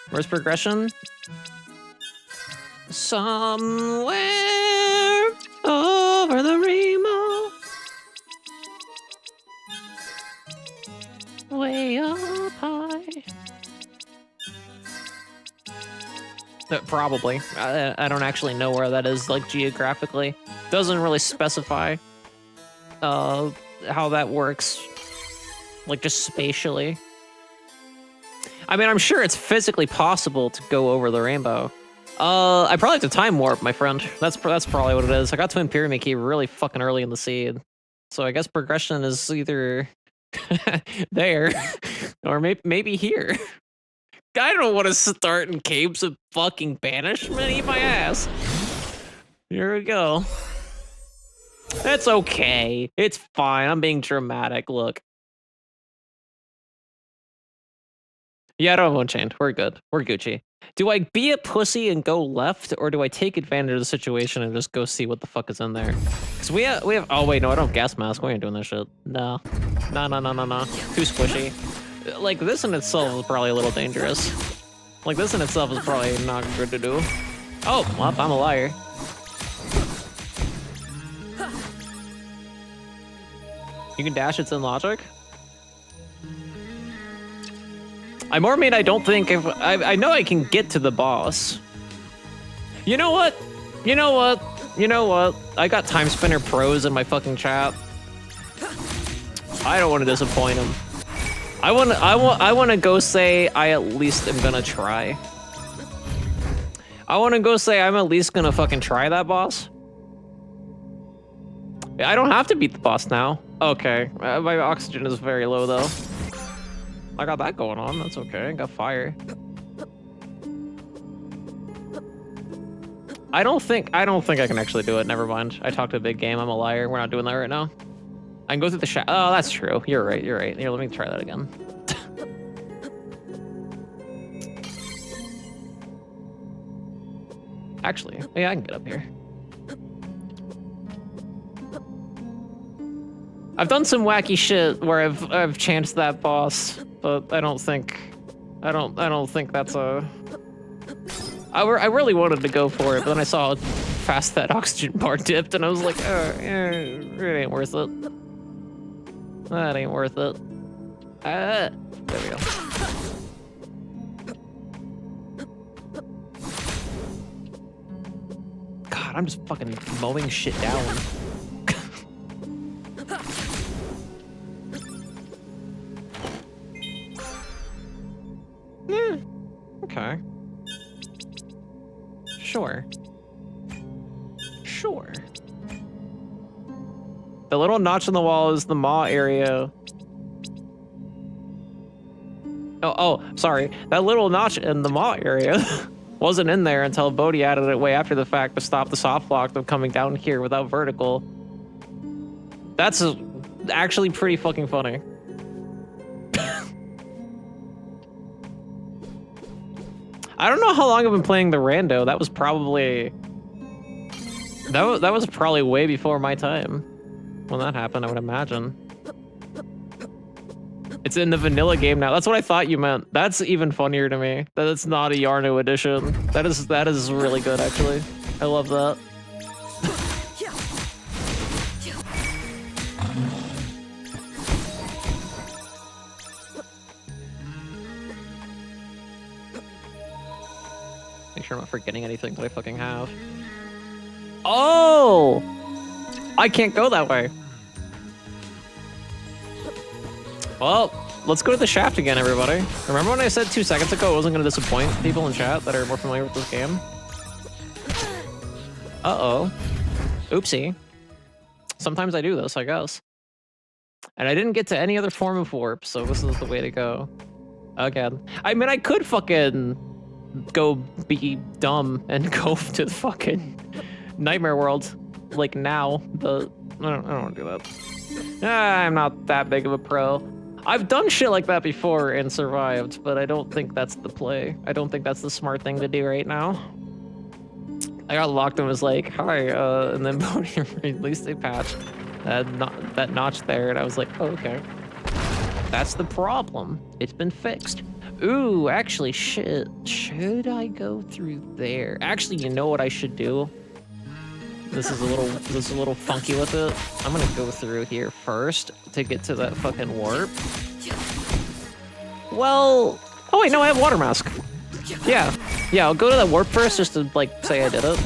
Where's progression? Somewhere over the rainbow. Way up high. Probably. I don't actually know where that is, like, geographically. Doesn't really specify how that works, like, just spatially. I mean, I'm sure it's physically possible to go over the rainbow. I probably have to time warp, my friend. That's probably what it is. I got Twin Pyramid Key really fucking early in the seed. So I guess progression is either there or maybe here. I don't want to start in Caves of fucking Banishment. Eat my ass. Here we go. That's okay. It's fine. I'm being dramatic. Look. Yeah, I don't have one chained. We're good. We're Gucci. Do I be a pussy and go left, or do I take advantage of the situation and just go see what the fuck is in there? Because we have. Oh wait, no, I don't have gas mask. We ain't doing that shit. No. No. Too squishy. Like, this in itself is probably a little dangerous. Like, this in itself is probably not good to do. Oh, well, I'm a liar. You can dash, it's in logic? I more mean I don't think if... I know I can get to the boss. You know what? You know what? You know what? I got Timespinner pros in my fucking chat. I don't want to disappoint him. I want to go say I at least am gonna try. I want to go say I'm at least gonna fucking try that boss. I don't have to beat the boss now. Okay, my oxygen is very low though. I got that going on. That's okay. I got fire. I don't think I can actually do it. Never mind. I talked a big game. I'm a liar. We're not doing that right now. I can go through the shadow. Oh, that's true. You're right. You're right. Here, let me try that again. Actually, yeah, I can get up here. I've done some wacky shit where I've chanced that boss, but I don't think that's a. I really wanted to go for it, but then I saw how fast that oxygen bar dipped, and I was like, it ain't worth it. That ain't worth it. There we go. God, I'm just fucking mowing shit down. Okay. Sure. The little notch in the wall is the maw area. Oh, sorry. That little notch in the maw area wasn't in there until Bodhi added it way after the fact to stop the soft block from coming down here without vertical. That's actually pretty fucking funny. I don't know how long I've been playing the rando. That was probably that was probably way before my time when that happened, I would imagine. It's in the vanilla game now. That's what I thought you meant. That's even funnier to me. That it's not a Yarno edition. That is really good actually. I love that. Make sure I'm not forgetting anything that I fucking have. Oh! I can't go that way. Well, let's go to the shaft again, everybody. Remember when I said 2 seconds ago I wasn't going to disappoint people in chat that are more familiar with this game? Uh-oh. Oopsie. Sometimes I do this, I guess. And I didn't get to any other form of warp, so this is the way to go. Again. I mean, I could fucking go be dumb and go to the fucking nightmare world, like now, but I don't want to do that. I'm not that big of a pro. I've done shit like that before and survived, but I don't think that's the play. I don't think that's the smart thing to do right now. I got locked and was like, hi, and then Bodhi released a patch that notch there, and I was like, oh, okay. That's the problem. It's been fixed. Ooh, actually, shit. Should I go through there? Actually, you know what I should do? This is a little funky with it. I'm gonna go through here first to get to that fucking warp. Well, oh wait, no, I have water mask. Yeah, I'll go to that warp first just to like say I did it.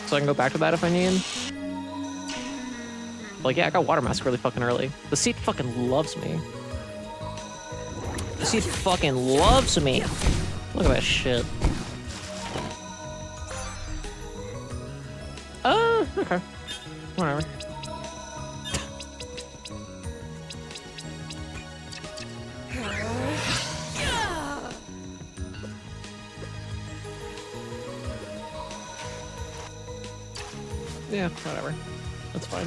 So I can go back to that if I need. Like, yeah, I got water mask really fucking early. The seat fucking loves me. The seat fucking loves me. Look at that shit. Okay. Whatever. Yeah, whatever. That's fine.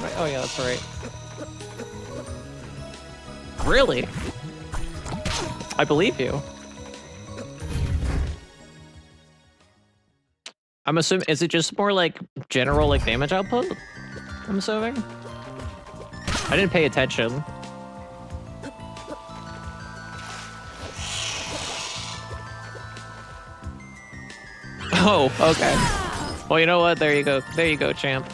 Right. Oh yeah, that's right. Really? I believe you. I'm assuming, is it just more like general like damage output? I'm assuming. I didn't pay attention. Oh, okay. Well, you know what? There you go. There you go, champ.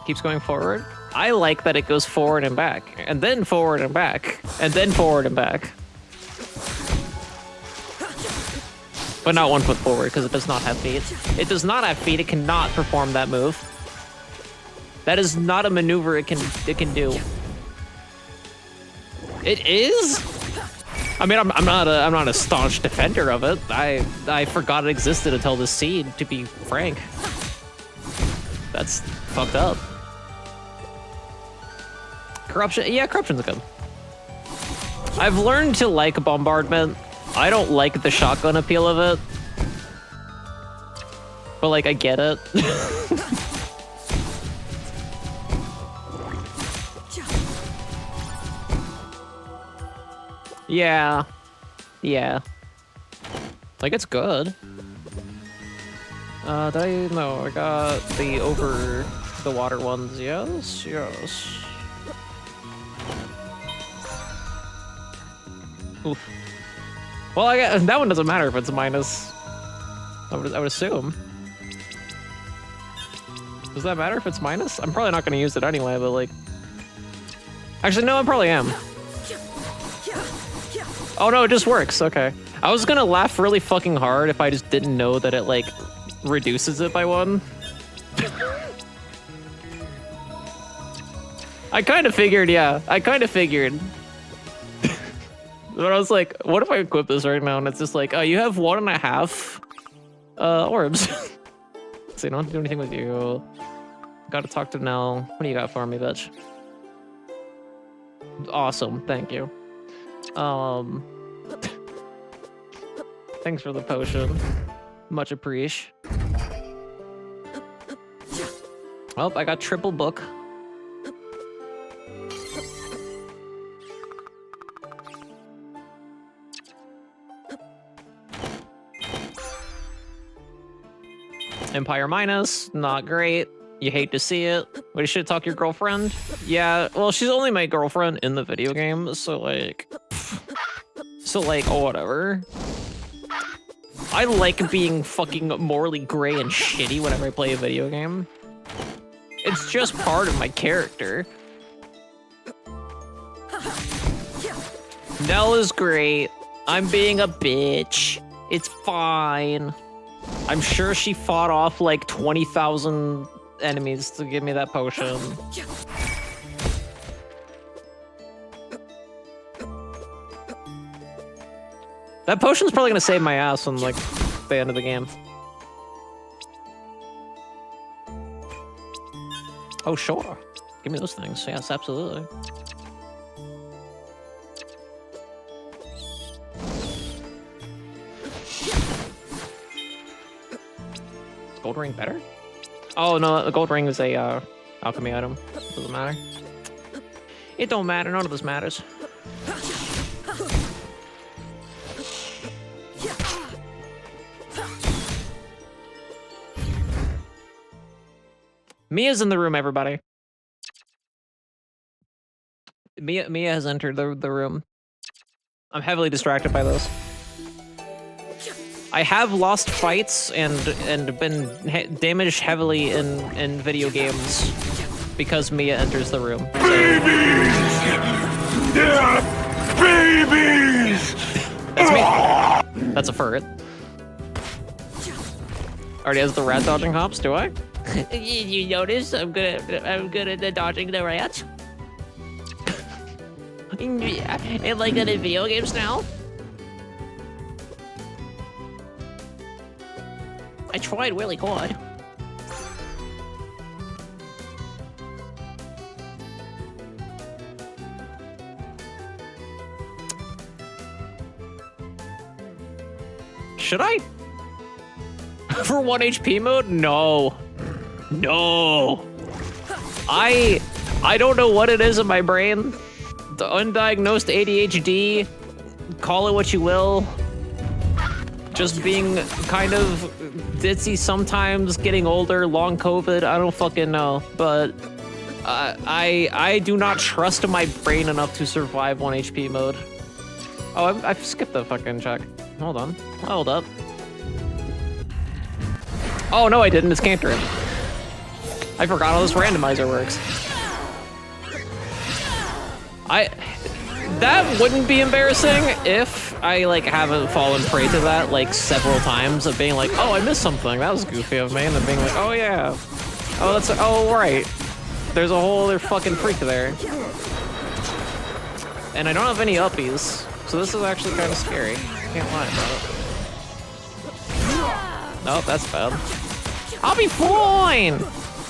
Keeps going forward. I like that it goes forward and back, and then forward and back, and then forward and back. But not 1 foot forward, because it does not have feet. It does not have feet. It cannot perform that move. That is not a maneuver it can do. It is? I mean, I'm not a staunch defender of it. I forgot it existed until this seed, to be frank. That's fucked up. Corruption, yeah, corruption's good. I've learned to like bombardment. I don't like the shotgun appeal of it. But like, I get it. Yeah. Yeah. Like, it's good. Did I? No, I got the over the water ones. Yes, yes. Oof. Well, that one doesn't matter if it's a minus. I would assume. Does that matter if it's minus? I'm probably not going to use it anyway, but like... Actually, no, I probably am. Oh no, it just works, okay. I was gonna laugh really fucking hard if I just didn't know that it like reduces it by 1. I kind of figured, yeah. I kind of figured. But I was like, what if I equip this right now and it's just like, oh, you have 1.5 orbs. So you don't have to do anything with you. Gotta talk to Nell. What do you got for me, bitch? Awesome, thank you. Thanks for the potion. Much appreciated. Oh, I got triple book. Empire minus, not great. You hate to see it. But you should talk to your girlfriend. Yeah, well, she's only my girlfriend in the video game, so like, oh, whatever. I like being fucking morally gray and shitty whenever I play a video game. It's just part of my character. Nell is great. I'm being a bitch. It's fine. I'm sure she fought off like 20,000 enemies to give me that potion. That potion's probably gonna save my ass on like the end of the game. Oh, sure. Give me those things. Yes, absolutely. Is gold ring better? Oh, no, the gold ring is a alchemy item. Doesn't matter. It don't matter. None of this matters. Mia's in the room, everybody. Mia has entered the room. I'm heavily distracted by this. I have lost fights and been damaged heavily in video games because Mia enters the room. So. Babies! That's me. That's a furret. Already has the rat dodging hops, do I? You notice I'm good at dodging the rats? And like good at video games now? I tried really hard. Should I? For 1 HP mode? No. No. I don't know what it is in my brain. The undiagnosed ADHD, call it what you will. Just being kind of ditzy sometimes, getting older, long COVID, I don't fucking know. But I do not trust my brain enough to survive 1 HP mode. Oh, I've skipped the fucking check. Hold on. Hold up. Oh, no, I didn't. It's Cantorin. I forgot how this randomizer works. That wouldn't be embarrassing if I, like, haven't fallen prey to that, like, several times of being like, oh, I missed something. That was goofy of me. And then being like, oh, yeah. Oh, right. There's a whole other fucking freak there. And I don't have any uppies, so this is actually kind of scary. Can't lie about it. Nope, that's bad. I'll be fine!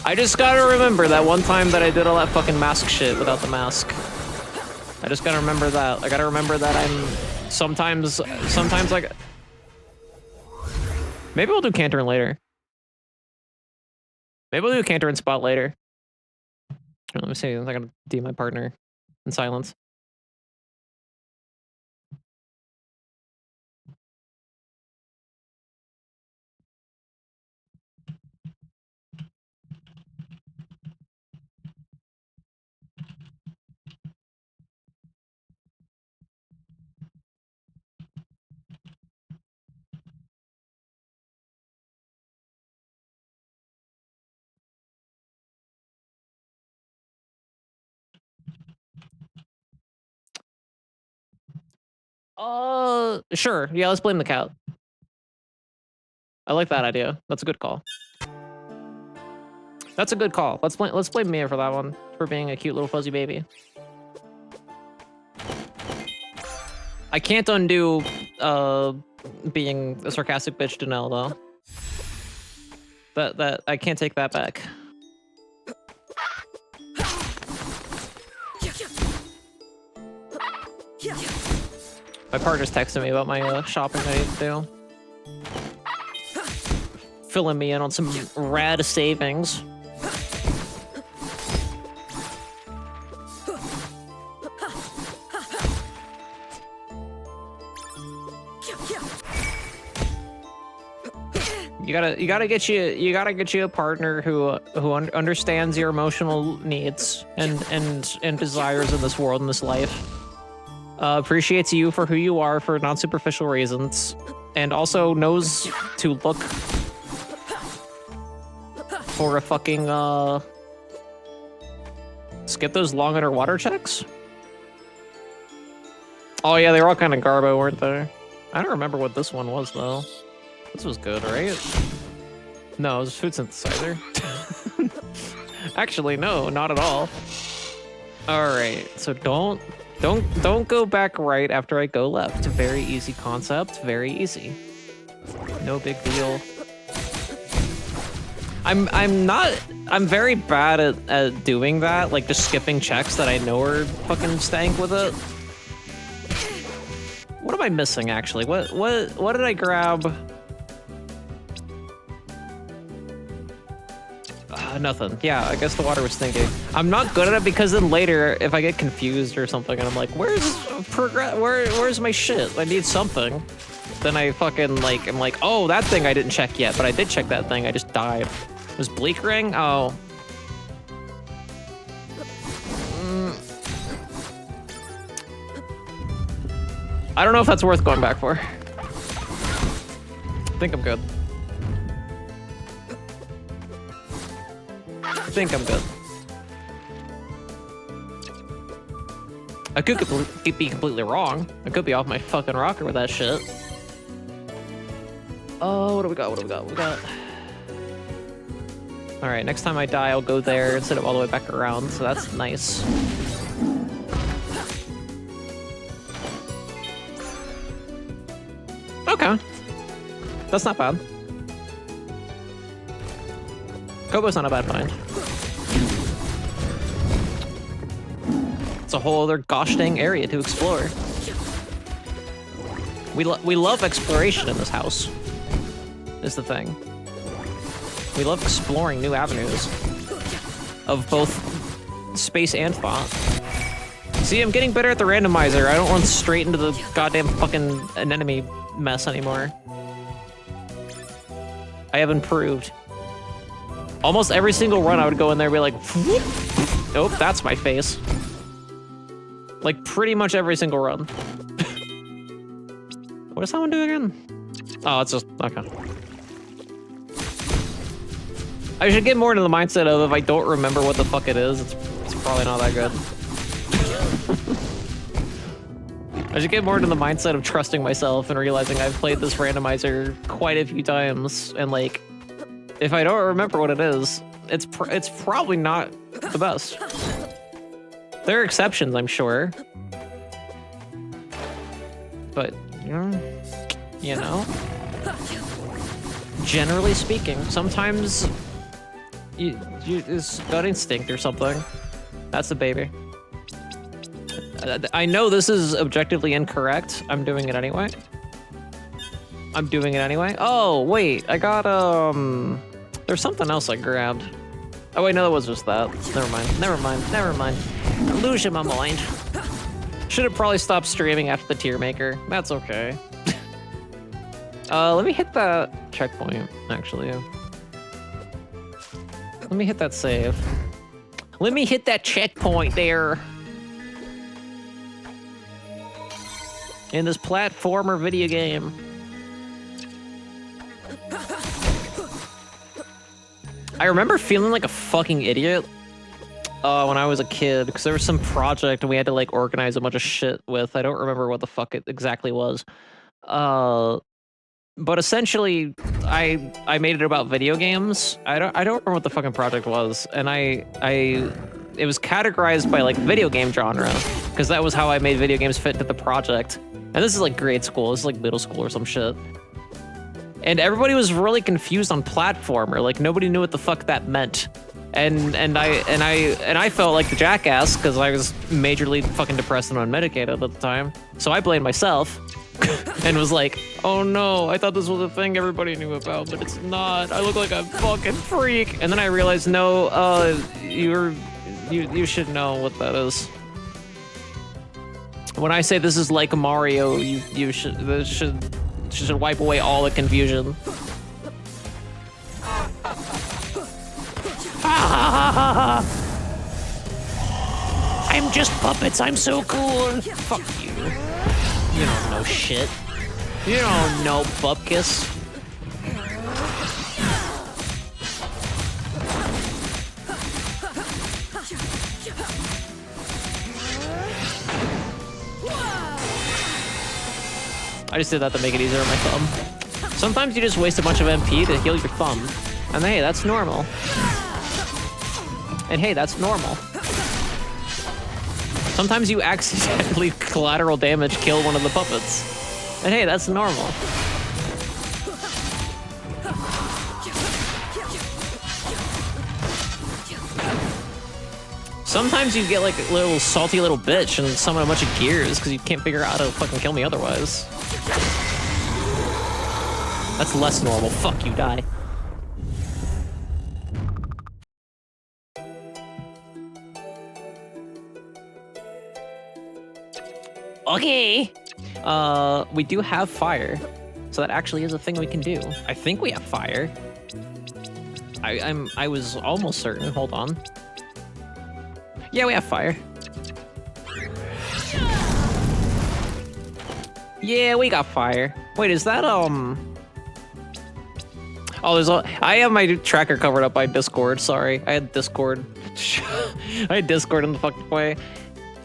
I just gotta remember that one time that I did all that fucking mask shit without the mask. I just gotta remember that. I gotta remember that I'm sometimes like... Maybe we'll do Cantorin later. Maybe we'll do a Cantorin spot later. Let me see, I'm gonna DM my partner in silence. Sure. Yeah, let's blame the cat. I like that idea. That's a good call. That's a good call. Let's blame Mia for that one, for being a cute little fuzzy baby. I can't undo being a sarcastic bitch to Nell though. That I can't take that back. My partner's texting me about my shopping I need to do. Filling me in on some rad savings. You gotta get you a partner who understands your emotional needs and desires in this world, in this life. Appreciates you for who you are for non-superficial reasons, and also knows to look for a fucking skip those long underwater checks. Oh yeah, they were all kind of garbo, weren't they? I don't remember what this one was though. This was good, right? No, it was food synthesizer. Actually, no, not at all. All right, so don't go back right after I go left. Very easy concept, very easy. No big deal. I'm very bad at doing that, like just skipping checks that I know are fucking stank with it. What am I missing actually? What did I grab? Nothing. Yeah, I guess the water was stinky. I'm not good at it because then later, if I get confused or something, and I'm like, where's my shit? I need something. Then I fucking like, I'm like, oh, that thing I didn't check yet, but I did check that thing. I just died. Was Bleak Ring? Oh. I don't know if that's worth going back for. I think I'm good. I think I'm good. I could be completely wrong. I could be off my fucking rocker with that shit. Oh, what do we got? What do we got? We got... All right, next time I die, I'll go there instead of all the way back around, so that's nice. Okay. That's not bad. Kobo's not a bad find. It's a whole other gosh dang area to explore. We love exploration in this house, is the thing. We love exploring new avenues of both space and thought. See, I'm getting better at the randomizer. I don't run straight into the goddamn fucking anemone mess anymore. I have improved. Almost every single run I would go in there and be like, whoop. Nope, that's my face. Like pretty much every single run. What does that one do again? Oh, it's just, okay. I should get more into the mindset of if I don't remember what the fuck it is, it's probably not that good. I should get more into the mindset of trusting myself and realizing I've played this randomizer quite a few times, and like, if I don't remember what it is, it's probably not the best. There are exceptions, I'm sure. But, you know, generally speaking, sometimes it's gut instinct or something. That's the baby. I know this is objectively incorrect. I'm doing it anyway. I'm doing it anyway. Oh, wait, I got, there's something else I grabbed. Oh wait, no, that was just that. Never mind. Losing my mind. Should have probably stopped streaming after the tier maker. That's okay. Let me hit that checkpoint, actually. Let me hit that save. Let me hit that checkpoint there. In this platformer video game. I remember feeling like a fucking idiot when I was a kid, because there was some project and we had to like organize a bunch of shit with. I don't remember what the fuck it exactly was. But essentially, I made it about video games. I don't remember what the fucking project was, and it was categorized by like video game genre, because that was how I made video games fit into the project. And this is like grade school. This is like middle school or some shit. And everybody was really confused on platformer. Like nobody knew what the fuck that meant. And I felt like the jackass because I was majorly fucking depressed and unmedicated at the time. So I blamed myself and was like, oh no, I thought this was a thing everybody knew about, but it's not. I look like a fucking freak. And then I realized, no, you should know what that is. When I say this is like Mario, you should wipe away all the confusion. I'm just puppets. I'm so cool. Fuck you. You don't know shit. You don't know bupkis. I just did that to make it easier on my thumb. Sometimes you just waste a bunch of MP to heal your thumb. And hey, that's normal. And hey, that's normal. Sometimes you accidentally collateral damage kill one of the puppets. And hey, that's normal. Sometimes you get like a little salty little bitch and summon a bunch of gears because you can't figure out how to fucking kill me otherwise. That's less normal. Fuck you, die. Okay. We do have fire, so that actually is a thing we can do. I think we have fire. I was almost certain. Hold on. Yeah, we have fire. Yeah, we got fire. Wait, is that Oh, I have my tracker covered up by Discord. Sorry, I had Discord. I had Discord in the fucking way.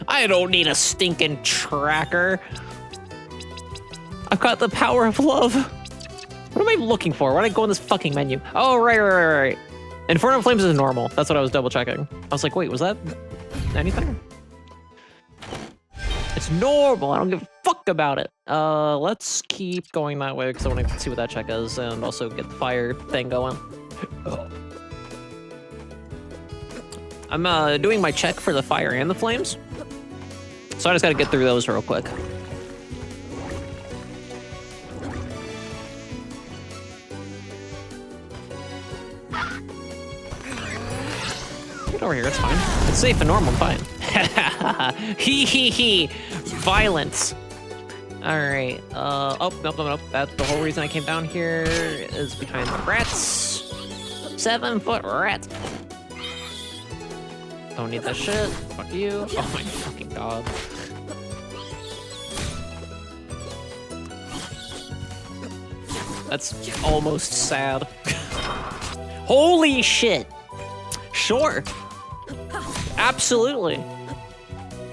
I don't need a stinking tracker. I've got the power of love. What am I looking for? Why did I go in this fucking menu? Oh, right. Inferno Flames is normal. That's what I was double checking. I was like, wait, was that anything? It's normal. I don't give a fuck about it. Let's keep going that way because I want to see what that check is and also get the fire thing going. I'm doing my check for the fire and the flames. So I just gotta get through those real quick. Get over here, it's fine. It's safe and normal, I'm fine. Hee. Violence. Alright, oh, nope. That's the whole reason I came down here is behind the rats. 7-foot rats. Don't need that shit. Fuck you. Oh my fucking god. That's almost sad. Holy shit. Sure. Absolutely.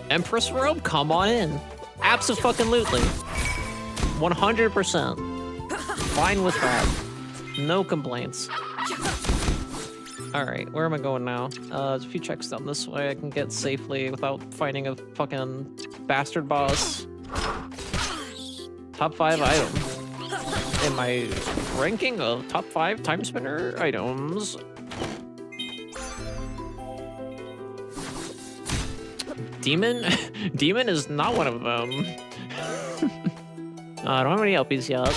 Empress robe, come on in. Abso-fucking-lutely. 100%. Fine with that. No complaints. Alright, where am I going now? There's a few checks down this way I can get safely without fighting a fucking bastard boss. Top 5 item. In my ranking of top 5 Timespinner items. Demon? Demon is not one of them. I don't have any uppies yet.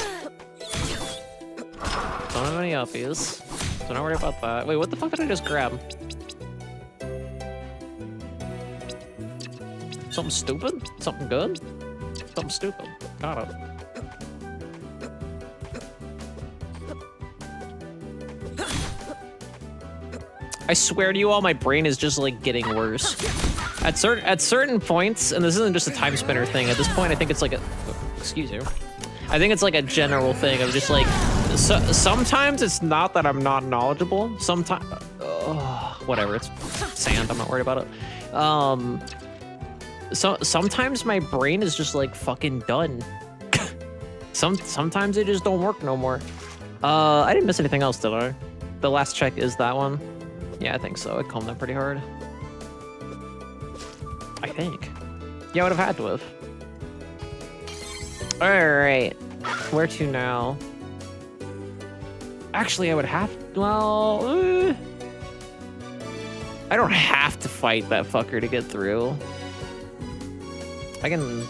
Don't have any uppies. So not worry about that. Wait, what the fuck did I just grab? Something stupid? Something good? Something stupid. Got it. I swear to you all, my brain is just like getting worse. At certain points, and this isn't just a time spinner thing, at this point I think it's like a... excuse you. I think it's like a general thing of just like... sometimes it's not that I'm not knowledgeable. Sometimes... whatever, it's sand, I'm not worried about it. Sometimes my brain is just like fucking done. Sometimes it just don't work no more. I didn't miss anything else, did I? The last check is that one? Yeah, I think so. It calmed down pretty hard. I think. Yeah, I would have had to have. Alright. Where to now? Actually, I would have... well... I don't have to fight that fucker to get through. I can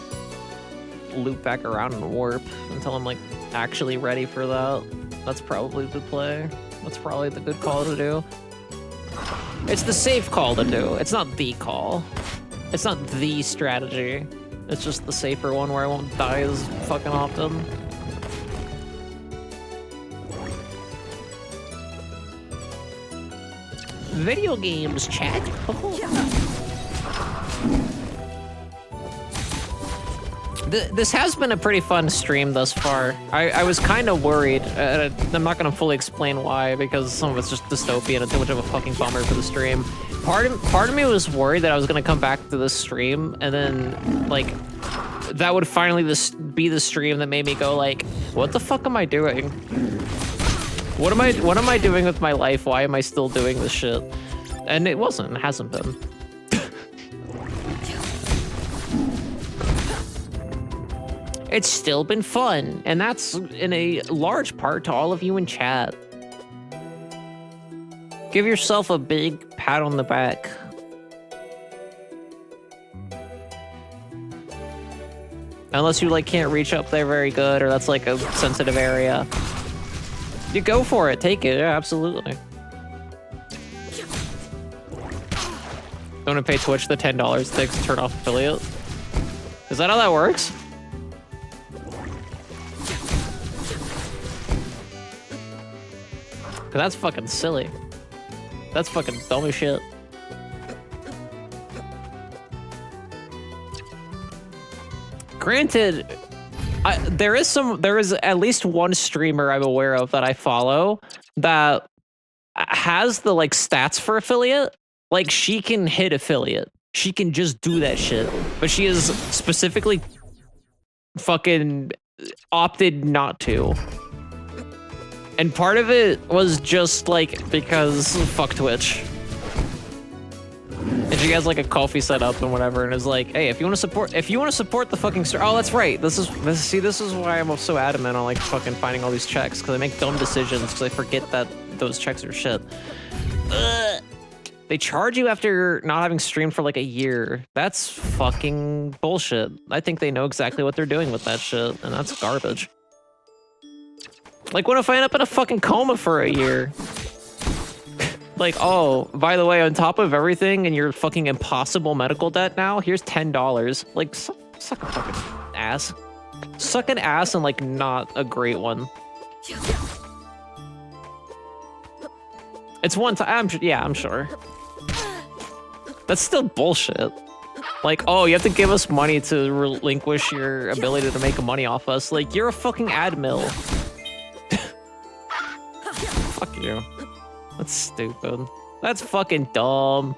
loop back around and warp until I'm, like, actually ready for that. That's probably the play. That's probably the good call to do. It's the safe call to do. It's not the call. It's not the strategy. It's just the safer one where I won't die as fucking often. Video games, chat. This has been a pretty fun stream thus far. I was kind of worried. I'm not going to fully explain why, because some of it's just dystopian and too much of a fucking bummer for the stream. Part of me was worried that I was going to come back to this stream and then, like, that would finally be the stream that made me go, like, what the fuck am I doing? What am I doing with my life? Why am I still doing this shit? And it wasn't. It hasn't been. It's still been fun, and that's in a large part to all of you in chat. Give yourself a big pat on the back. Unless you, like, can't reach up there very good, or that's, like, a sensitive area. You go for it. Take it. Yeah, absolutely. Don't want to pay Twitch the $10 to turn off affiliate? Is that how that works? Cause that's fucking silly. That's fucking dumb as shit. Granted, there is at least one streamer I'm aware of that I follow that has the, like, stats for affiliate. Like, she can hit affiliate. She can just do that shit. But she is specifically fucking opted not to. And part of it was just, like, because fuck Twitch. And she has, like, a coffee set up and whatever, and is like, hey, if you want to support the fucking oh, that's right. This is why I'm so adamant on, like, fucking finding all these checks, because I make dumb decisions because I forget that those checks are shit. Ugh. They charge you after not having streamed for, like, a year. That's fucking bullshit. I think they know exactly what they're doing with that shit, and that's garbage. Like, what if I end up in a fucking coma for a year? Like, oh, by the way, on top of everything and your fucking impossible medical debt now, here's $10. Like, suck a fucking ass. Suck an ass and, like, not a great one. It's one time, yeah, I'm sure. That's still bullshit. Like, oh, you have to give us money to relinquish your ability to make money off us. Like, you're a fucking ad mill. Fuck you. That's stupid. That's fucking dumb.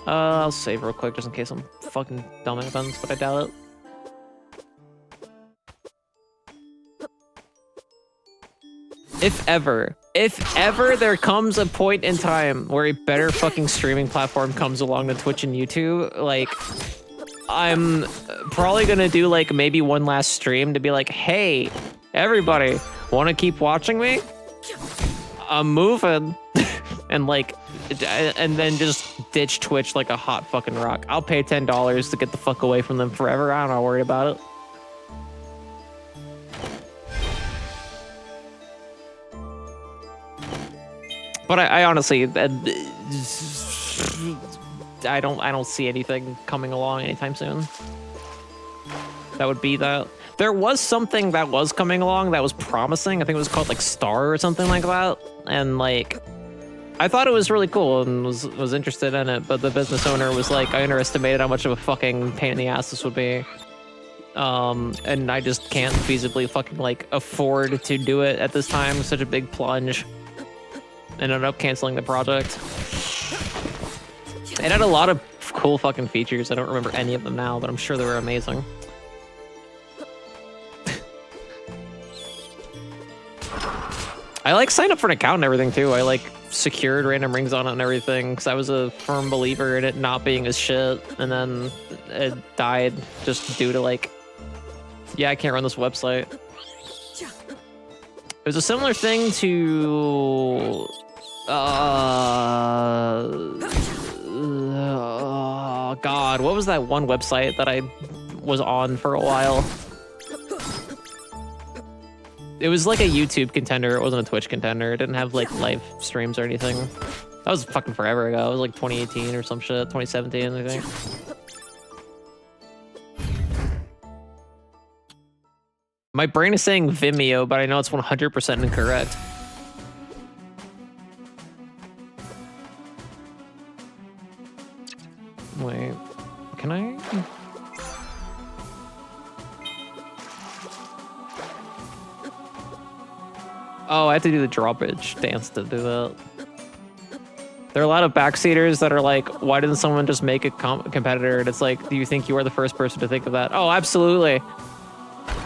I'll save real quick just in case I'm fucking dumb in events, but I doubt it. If ever there comes a point in time where a better fucking streaming platform comes along than Twitch and YouTube, like, I'm probably gonna do, like, maybe one last stream to be like, hey, everybody, wanna keep watching me? I'm moving. And, like, and then just ditch Twitch like a hot fucking rock. I'll pay $10 to get the fuck away from them forever. I'm not worried about it. But I honestly, I don't see anything coming along anytime soon. That would be that. There was something that was coming along that was promising. I think it was called, like, Star or something like that. And, like, I thought it was really cool and was interested in it, but the business owner was like, I underestimated how much of a fucking pain in the ass this would be. And I just can't feasibly fucking, like, afford to do it at this time. Such a big plunge. And ended up canceling the project. It had a lot of cool fucking features. I don't remember any of them now, but I'm sure they were amazing. I, like, signed up for an account and everything too. I, like, secured random rings on it and everything because I was a firm believer in it not being as shit, and then it died just due to, like, yeah, I can't run this website. It was a similar thing to God, what was that one website that I was on for a while? It was like a YouTube contender. It wasn't a Twitch contender. It didn't have, like, live streams or anything. That was fucking forever ago. It was like 2018 or some shit. 2017, I think. My brain is saying Vimeo, but I know it's 100% incorrect. Wait, can I? Oh, I have to do the drawbridge dance to do that. There are a lot of backseaters that are like, why didn't someone just make a competitor? And it's like, do you think you are the first person to think of that? Oh, absolutely.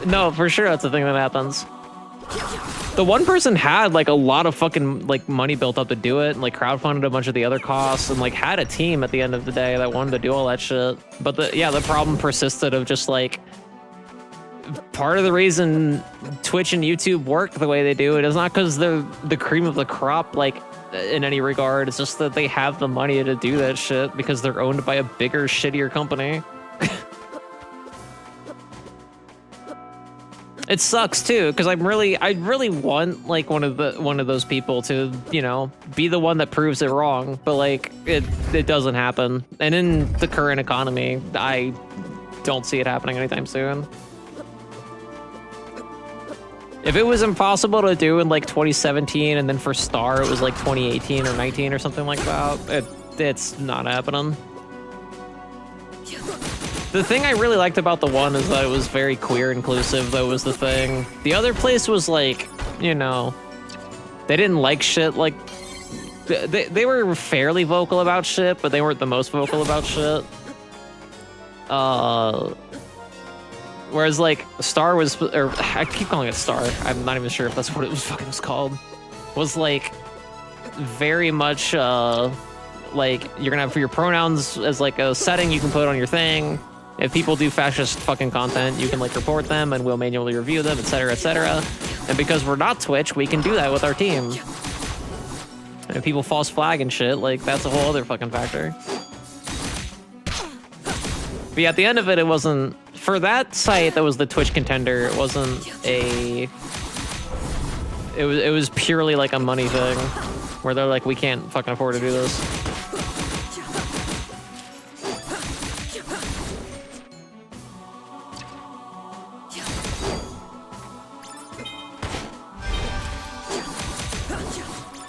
No, for sure that's the thing that happens. The one person had like a lot of fucking like money built up to do it and like crowdfunded a bunch of the other costs and like had a team at the end of the day that wanted to do all that shit. But the problem persisted of just like, part of the reason Twitch and YouTube work the way they do it is not because they're the cream of the crop, like in any regard. It's just that they have the money to do that shit because they're owned by a bigger, shittier company. It sucks too, because I really want like one of those people to, you know, be the one that proves it wrong, but like it doesn't happen. And in the current economy, I don't see it happening anytime soon. If it was impossible to do in like 2017 and then for Star it was like 2018 or 19 or something like that, it's not happening. The thing I really liked about the one is that it was very queer inclusive, that was the thing. The other place was like, you know, they didn't like shit, like, they were fairly vocal about shit, but they weren't the most vocal about shit. Whereas like Star was, or I keep calling it Star, I'm not even sure if that's what it was fucking was called, was like very much like you're gonna have for your pronouns as like a setting you can put on your thing. If people do fascist fucking content, you can like report them and we'll manually review them, etc., etc. And because we're not Twitch, we can do that with our team. And if people false flag and shit, like that's a whole other fucking factor. But yeah, at the end of it, it wasn't, for that site that was the Twitch contender, it wasn't a, it was purely like a money thing where they're like, we can't fucking afford to do this.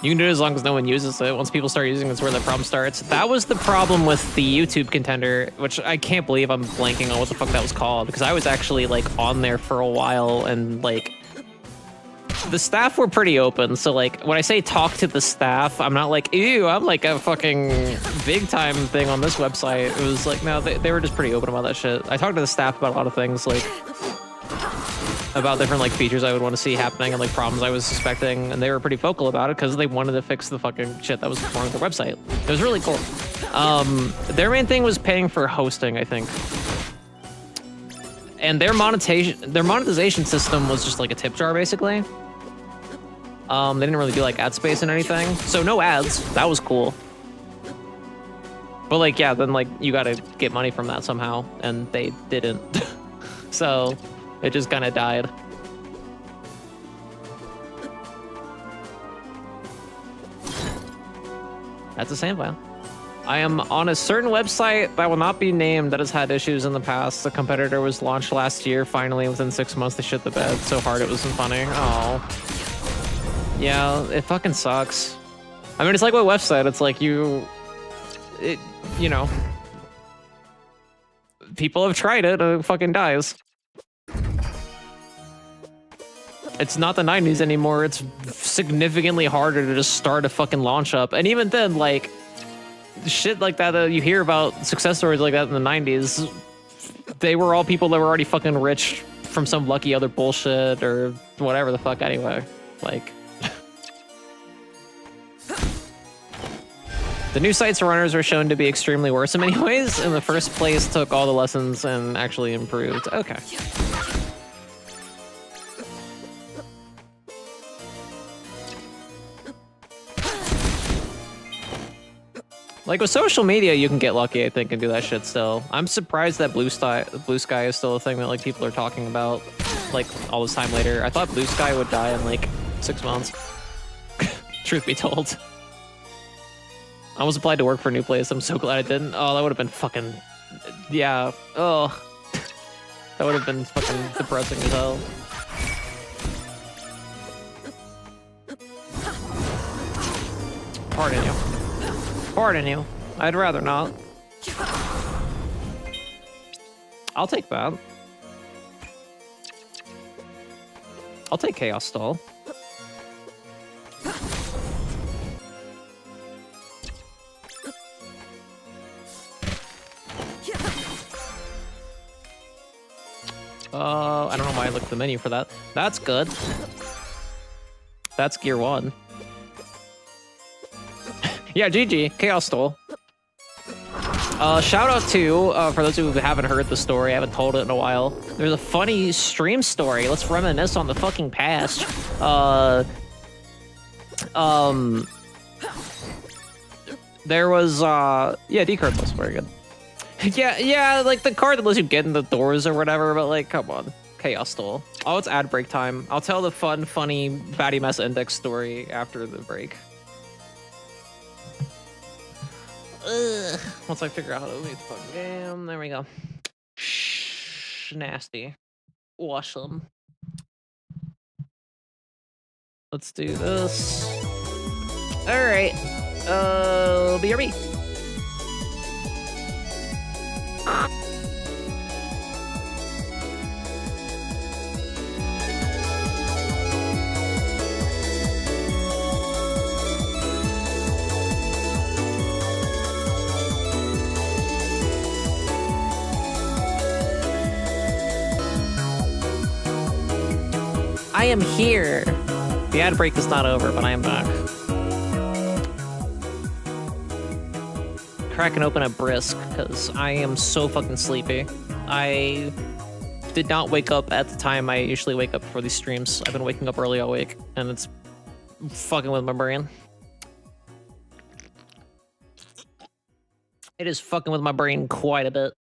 You can do it as long as no one uses it. Once people start using it, it's where the problem starts. That was the problem with the YouTube contender, which I can't believe I'm blanking on what the fuck that was called, because I was actually like on there for a while and like the staff were pretty open. So like when I say talk to the staff, I'm not like, ew, I'm like a fucking big time thing on this website. It was like, no, they were just pretty open about that shit. I talked to the staff about a lot of things, like about different like features I would want to see happening and like problems I was suspecting, and they were pretty vocal about it because they wanted to fix the fucking shit that was wrong with their website. It was really cool. Their main thing was paying for hosting, I think, and their monetization system was just like a tip jar basically. They didn't really do like ad space and anything, so no ads. That was cool. But like, yeah, then like you got to get money from that somehow, and they didn't. So it just kind of died. That's a sand file. I am on a certain website that will not be named that has had issues in the past. The competitor was launched last year. Finally, within 6 months, they shit the bed so hard it wasn't funny. Oh. Yeah, it fucking sucks. I mean, it's like what website? It's like you know, people have tried it and it fucking dies. It's not the 90s anymore. It's significantly harder to just start a fucking launch up. And even then, like, shit like that you hear about, success stories like that in the 90s, they were all people that were already fucking rich from some lucky other bullshit or whatever the fuck anyway. Like, the new site's runners are shown to be extremely worse in many ways, and the first place took all the lessons and actually improved. Okay. Like with social media, you can get lucky, I think, and do that shit still. I'm surprised that Blue Sky is still a thing that like people are talking about, like all this time later. I thought Blue Sky would die in like 6 months. Truth be told. I almost applied to work for a new place. I'm so glad I didn't. Oh, that would have been fucking, yeah. Oh, that would have been fucking depressing as hell. Pardon you. Pardon you. I'd rather not. I'll take that. I'll take Chaos Stall. I don't know why I looked at the menu for that. That's good. That's gear 1. Yeah, GG. Chaos Stole. Shout out to, for those who haven't heard the story, I haven't told it in a while. There's a funny stream story. Let's reminisce on the fucking past. There was, yeah, D-card was very good. Yeah, like the card that lets you get in the doors or whatever, but like, come on. Chaos Stole. Oh, it's ad break time. I'll tell the fun, funny Batty Mess Index story after the break. Ugh. Once I figure out how to leave the fucking game, there we go. Shh, nasty. Wash them. Let's do this. All right. BRB. I am here. The ad break is not over, but I am back. Cracking open a brisk because I am so fucking sleepy. I did not wake up at the time I usually wake up for these streams. I've been waking up early all week, and it's fucking with my brain. It is fucking with my brain quite a bit.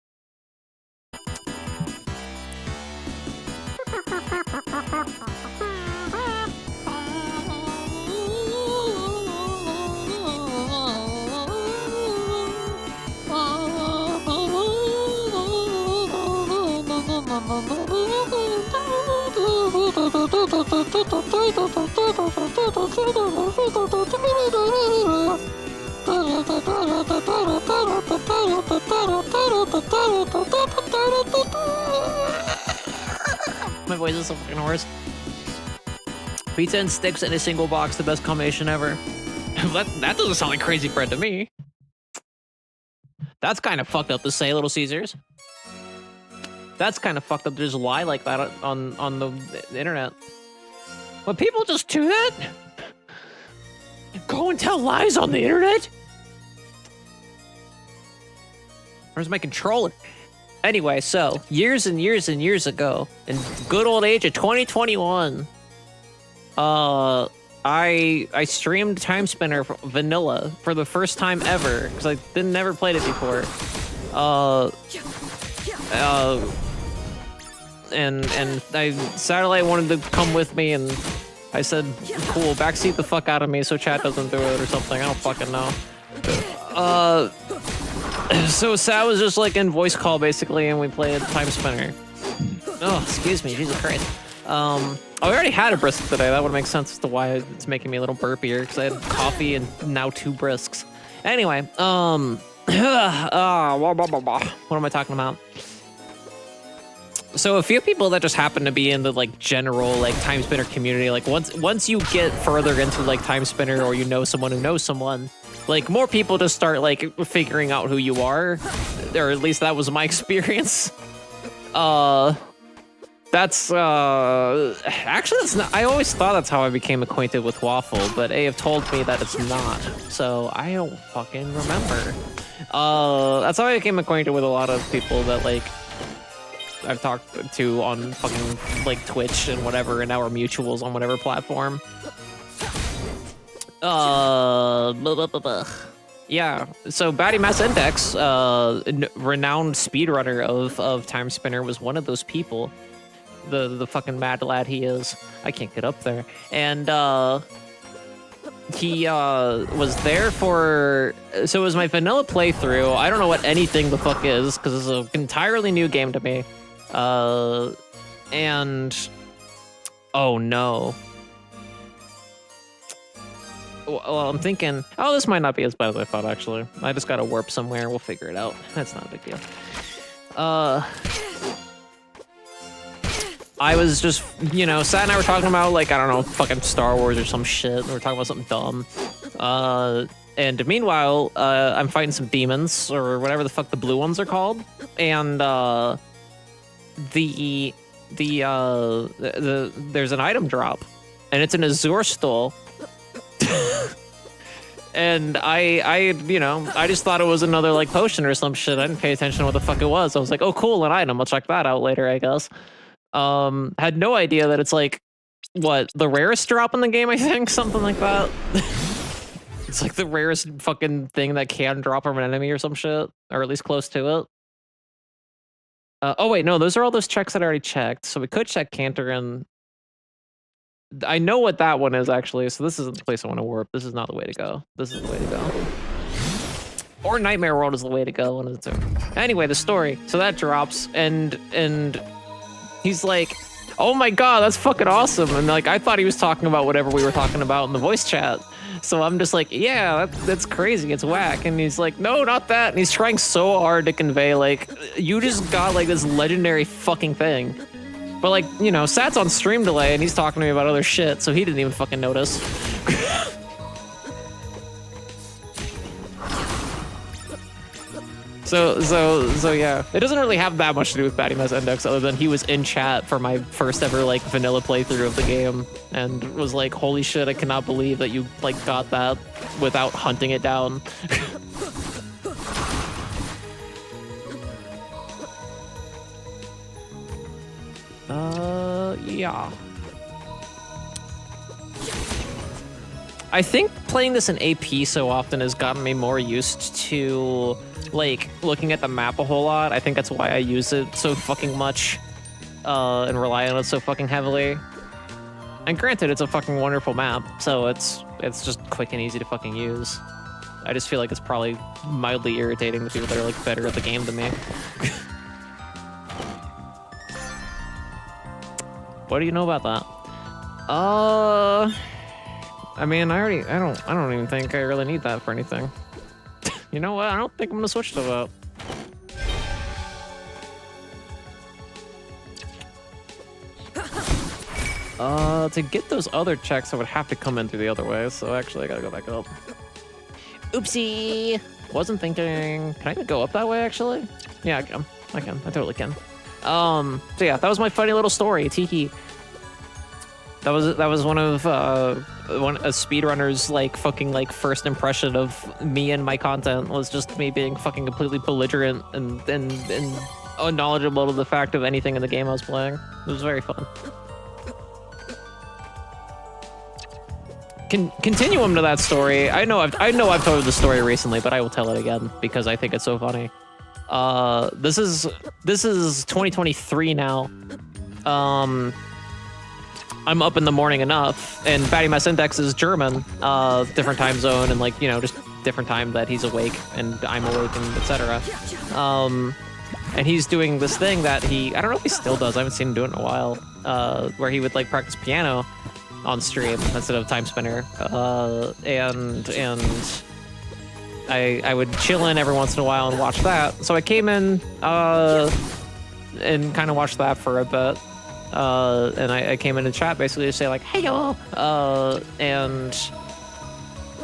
My voice is so fucking hoarse. Pizza and sticks in a single box, the best combination ever. that doesn't sound like crazy bread to me. That's kind of fucked up to say, Little Caesars. That's kind of fucked up to just lie like that on the internet. But people just do that? Go and tell lies on the internet? Where's my controller? Anyway, so years and years and years ago, in the good old age of 2021, I streamed Timespinner vanilla for the first time ever because I never played it before. And Satellite wanted to come with me, and I said, "Cool, backseat the fuck out of me so chat doesn't do it or something." I don't fucking know. So Sat was just like in voice call basically, and we played Timespinner. Oh, excuse me, Jesus Christ. Oh, I already had a brisk today. That would make sense as to why it's making me a little burpier, because I had coffee and now 2 brisks. Anyway, what am I talking about? So a few people that just happen to be in the like general like Timespinner community, like once you get further into like Timespinner, or you know someone who knows someone, like more people just start like figuring out who you are, or at least that was my experience. That's actually that's not. I always thought that's how I became acquainted with Waffle, but they have told me that it's not. So I don't fucking remember. That's how I became acquainted with a lot of people that like I've talked to on fucking like Twitch and whatever, and now we're mutuals on whatever platform. Yeah, so Batty Mass Index, renowned speedrunner of Timespinner, was one of those people. The fucking mad lad he is. I can't get up there. And he was there for, so it was my vanilla playthrough. I don't know what anything the fuck is, because it's an entirely new game to me. And oh no. well, I'm thinking, oh, this might not be as bad as I thought, actually. I just gotta warp somewhere. We'll figure it out. That's not a big deal. I was just, you know, Sat and I were talking about, like, I don't know, fucking Star Wars or some shit. We were talking about something dumb. And meanwhile, I'm fighting some demons, or whatever the fuck the blue ones are called. And, there's an item drop, and it's an Azure Stole. And I, you know, I just thought it was another, like, potion or some shit. I didn't pay attention to what the fuck it was. I was like, oh, cool, an item. I'll check that out later, I guess. Had no idea that it's, like, what, the rarest drop in the game, I think? Something like that. It's, like, the rarest fucking thing that can drop from an enemy or some shit. Or at least close to it. Oh, wait, no, those are all those checks that I already checked. So we could check Cantor and... I know what that one is, actually, so this isn't the place I want to warp. This is not the way to go. This is the way to go. Or Nightmare World is the way to go, one of the two. Anyway, the story. So that drops, and he's like, oh my god, that's fucking awesome. And, like, I thought he was talking about whatever we were talking about in the voice chat. So I'm just like, yeah, that's crazy, it's whack. And he's like, no, not that. And he's trying so hard to convey, like, you just got, like, this legendary fucking thing. But, like, you know, Sat's on stream delay and he's talking to me about other shit, so he didn't even fucking notice. So yeah. It doesn't really have that much to do with Batty Mess Index other than he was in chat for my first ever, like, vanilla playthrough of the game and was like, holy shit, I cannot believe that you, like, got that without hunting it down. Yeah. I think playing this in AP so often has gotten me more used to, like, looking at the map a whole lot. I think that's why I use it so fucking much, and rely on it so fucking heavily. And granted, it's a fucking wonderful map, so it's just quick and easy to fucking use. I just feel like it's probably mildly irritating to people that are, like, better at the game than me. What do you know about that? I mean, I don't even think I really need that for anything. You know what? I don't think I'm gonna switch to that. To get those other checks, I would have to come in through the other way, so actually I gotta go back up. Oopsie! Wasn't thinking... Can I even go up that way, actually? Yeah, I can. I totally can. So yeah, that was my funny little story, Tiki. That was one of a speedrunner's, like, fucking, like, first impression of me and my content was just me being fucking completely belligerent and unknowledgeable of the fact of anything in the game I was playing. It was very fun. Continuum to that story. I know I've told the story recently, but I will tell it again because I think it's so funny. This is 2023 now. I'm up in the morning enough, and Batty Mess Index is German, different time zone, and, like, you know, just different time that he's awake and I'm awake and etc. And he's doing this thing that I don't know if he still does. I haven't seen him do it in a while, where he would, like, practice piano on stream instead of Timespinner, and I would chill in every once in a while and watch that. So I came in and kind of watched that for a bit. And I came in the chat basically to say, like, hey y'all, and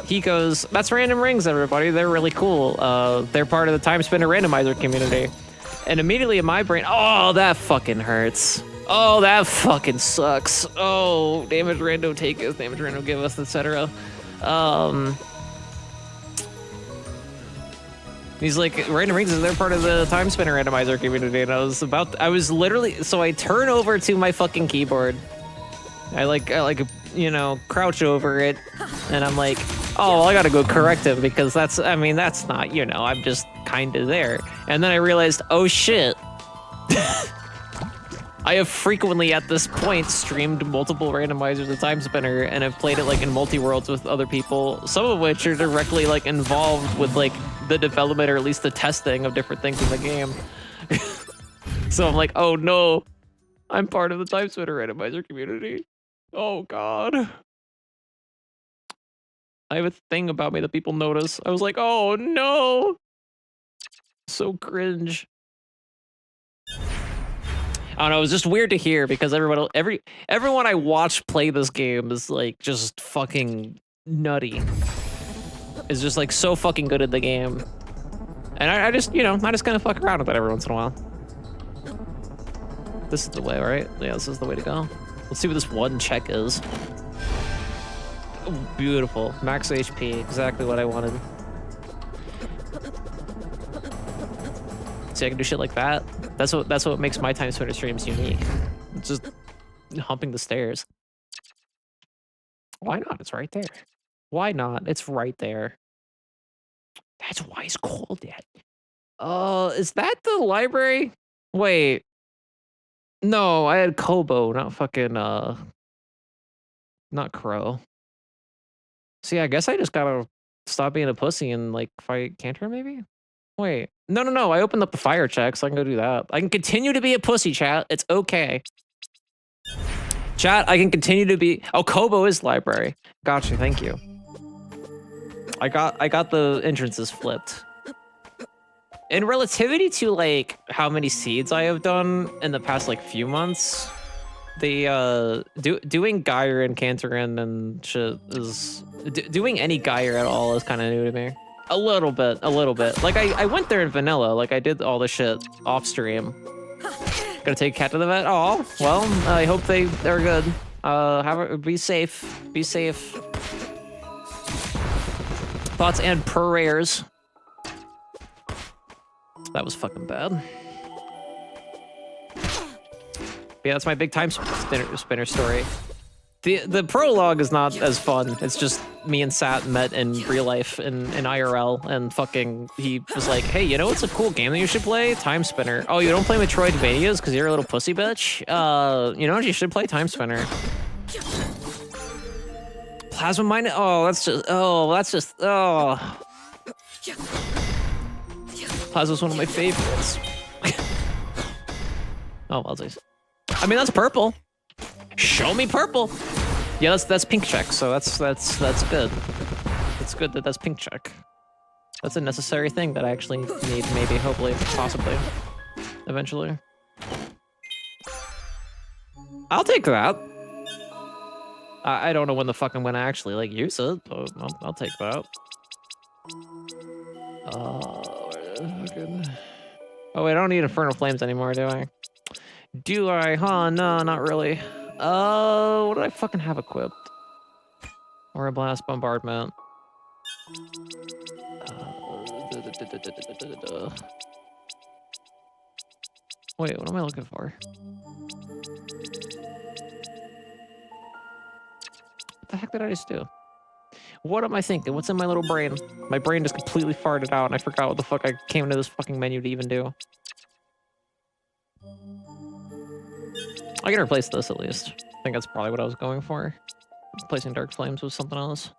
he goes, that's Randomrings, everybody, they're really cool, they're part of the Timespinner randomizer community. And immediately in my brain, oh, that fucking hurts, oh, that fucking sucks, oh, damage rando take us, damage rando give us, etc. He's like, Randomrings is they're part of the Timespinner randomizer community, and I was literally, so I turn over to my fucking keyboard. I like, you know, crouch over it, and I'm like, oh, well, I gotta go correct him because that's not, you know, I'm just kind of there. And then I realized, oh shit. I have frequently at this point streamed multiple randomizers of Timespinner and have played it, like, in multi-worlds with other people, some of which are directly, like, involved with, like, the development or at least the testing of different things in the game. So I'm like, oh no, I'm part of the Timespinner randomizer community. Oh god. I have a thing about me that people notice. I was like, oh no, so cringe. I don't know. It was just weird to hear because everyone I watch play this game is like just fucking nutty. Is just like so fucking good at the game, and I just kind of fuck around with it every once in a while. This is the way, right? Yeah, this is the way to go. Let's see what this one check is. Oh, beautiful, max HP, exactly what I wanted. See, I can do shit like that. That's what makes my Timespinner streams unique. It's just humping the stairs. Why not? It's right there. Why not? It's right there. That's why it's called that. Is that the library? Wait. No, I had Kobo, not fucking not Crow. See, I guess I just gotta stop being a pussy and like fight Cantor maybe? Wait. No. I opened up the fire check, so I can go do that. I can continue to be a pussy, chat. It's okay. Chat, I can continue to be... Oh, Kobo is library. Gotcha, thank you. I got the entrances flipped. In relativity to, like, how many seeds I have done in the past, like, few months, the, doing Geyer and Cantorin and shit is... doing any Geyer at all is kind of new to me. A little bit. Like, I went there in vanilla. Like, I did all the shit off stream. Gonna take Cat to the vet? Oh, well, I hope they're good. Be safe. Be safe. Thoughts and prayers. That was fucking bad. Yeah, that's my big time spinner story. The prologue is not as fun. It's just me and Sat met in real life in IRL, and fucking he was like, hey, you know what's a cool game that you should play? Timespinner. Oh, you don't play Metroidvanias because you're a little pussy bitch? You know, you should play Timespinner. Plasma Mine? Oh, that's just... Plasma's one of my favorites. Oh, wellsies. I mean, that's purple. Show me purple. Yeah, that's pink check, so that's good. It's good that that's pink check. That's a necessary thing that I actually need, maybe, hopefully, possibly, eventually. I'll take that. I don't know when the fuck I'm gonna actually, like, use it, but I'll take that. Oh, wait, I don't need Infernal Flames anymore, do I? Do I? Huh? No, not really. What do I fucking have equipped? Or a blast bombardment. Wait, what am I looking for? What the heck did I just do? What am I thinking? What's in my little brain? My brain just completely farted out and I forgot what the fuck I came into this fucking menu to even do. I can replace this at least. I think that's probably what I was going for. Replacing Dark Flames with something else.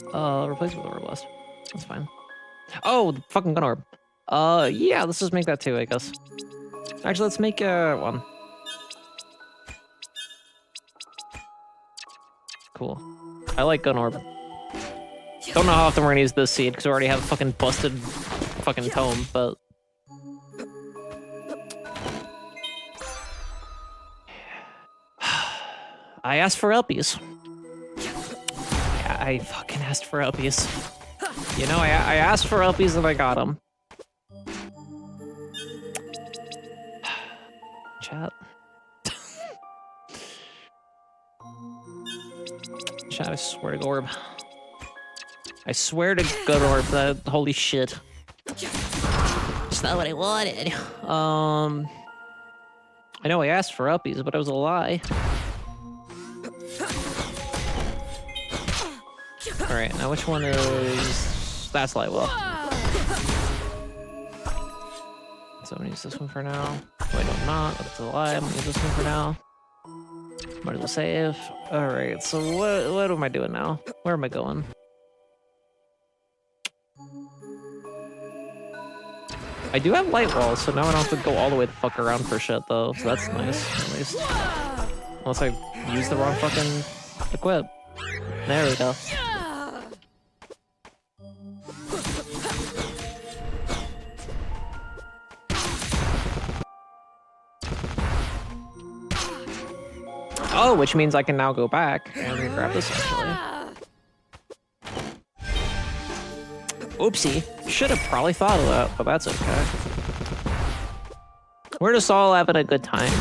Replace it with Orb Blast. That's fine. Oh, the fucking Gun Orb. Yeah, let's just make that too, I guess. Actually, let's make one. Cool. I like Gun Orb. Don't know how often we're gonna use this seed because we already have a fucking busted fucking tome, but... I asked for Elpies. Yeah, I fucking asked for Elpies. You know, I asked for Elpies and I got them. Chat. Chat, I swear to Gorb. I swear to good Orb that holy shit. It's not what I wanted. I know I asked for Elpies, but it was a lie. Alright, now which one is... That's Lightwell. So I'm gonna use this one for now. Wait, no, I'm not. That's a lie. I'm gonna use this one for now. Might as well save. Alright, so what am I doing now? Where am I going? I do have light walls, so now I don't have to go all the way the fuck around for shit, though. So that's nice, at least. Unless I use the wrong fucking equip. There we go. Oh, which means I can now go back and grab this actually. Oopsie. Should have probably thought of that, but that's okay. We're just all having a good time.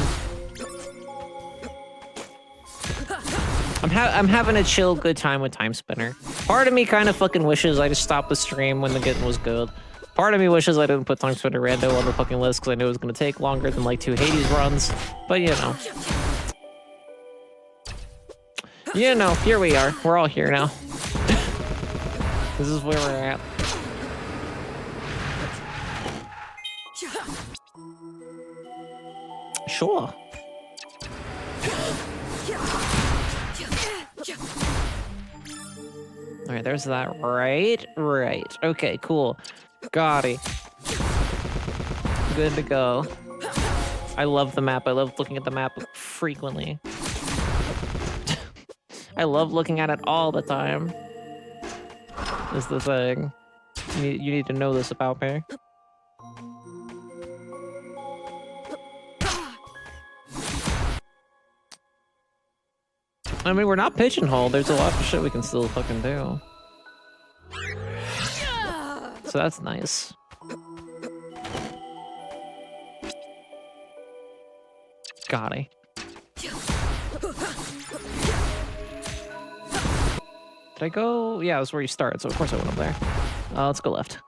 I'm having a chill, good time with Timespinner. Part of me kind of fucking wishes I just stopped the stream when the getting was good. Part of me wishes I didn't put Timespinner Rando on the fucking list because I knew it was going to take longer than like 2 Hades runs. But you know. You know, here we are. We're all here now. This is where we're at. Sure. All right, there's that. Right. Okay, cool. Got it. Good to go. I love the map. I love looking at the map frequently. I love looking at it all the time. Is the thing. You need to know this about me. I mean, we're not pigeonholed. There's a lot of shit we can still fucking do. So that's nice. Got it. Did I go? Yeah, that's where you start, so of course I went up there. Let's go left.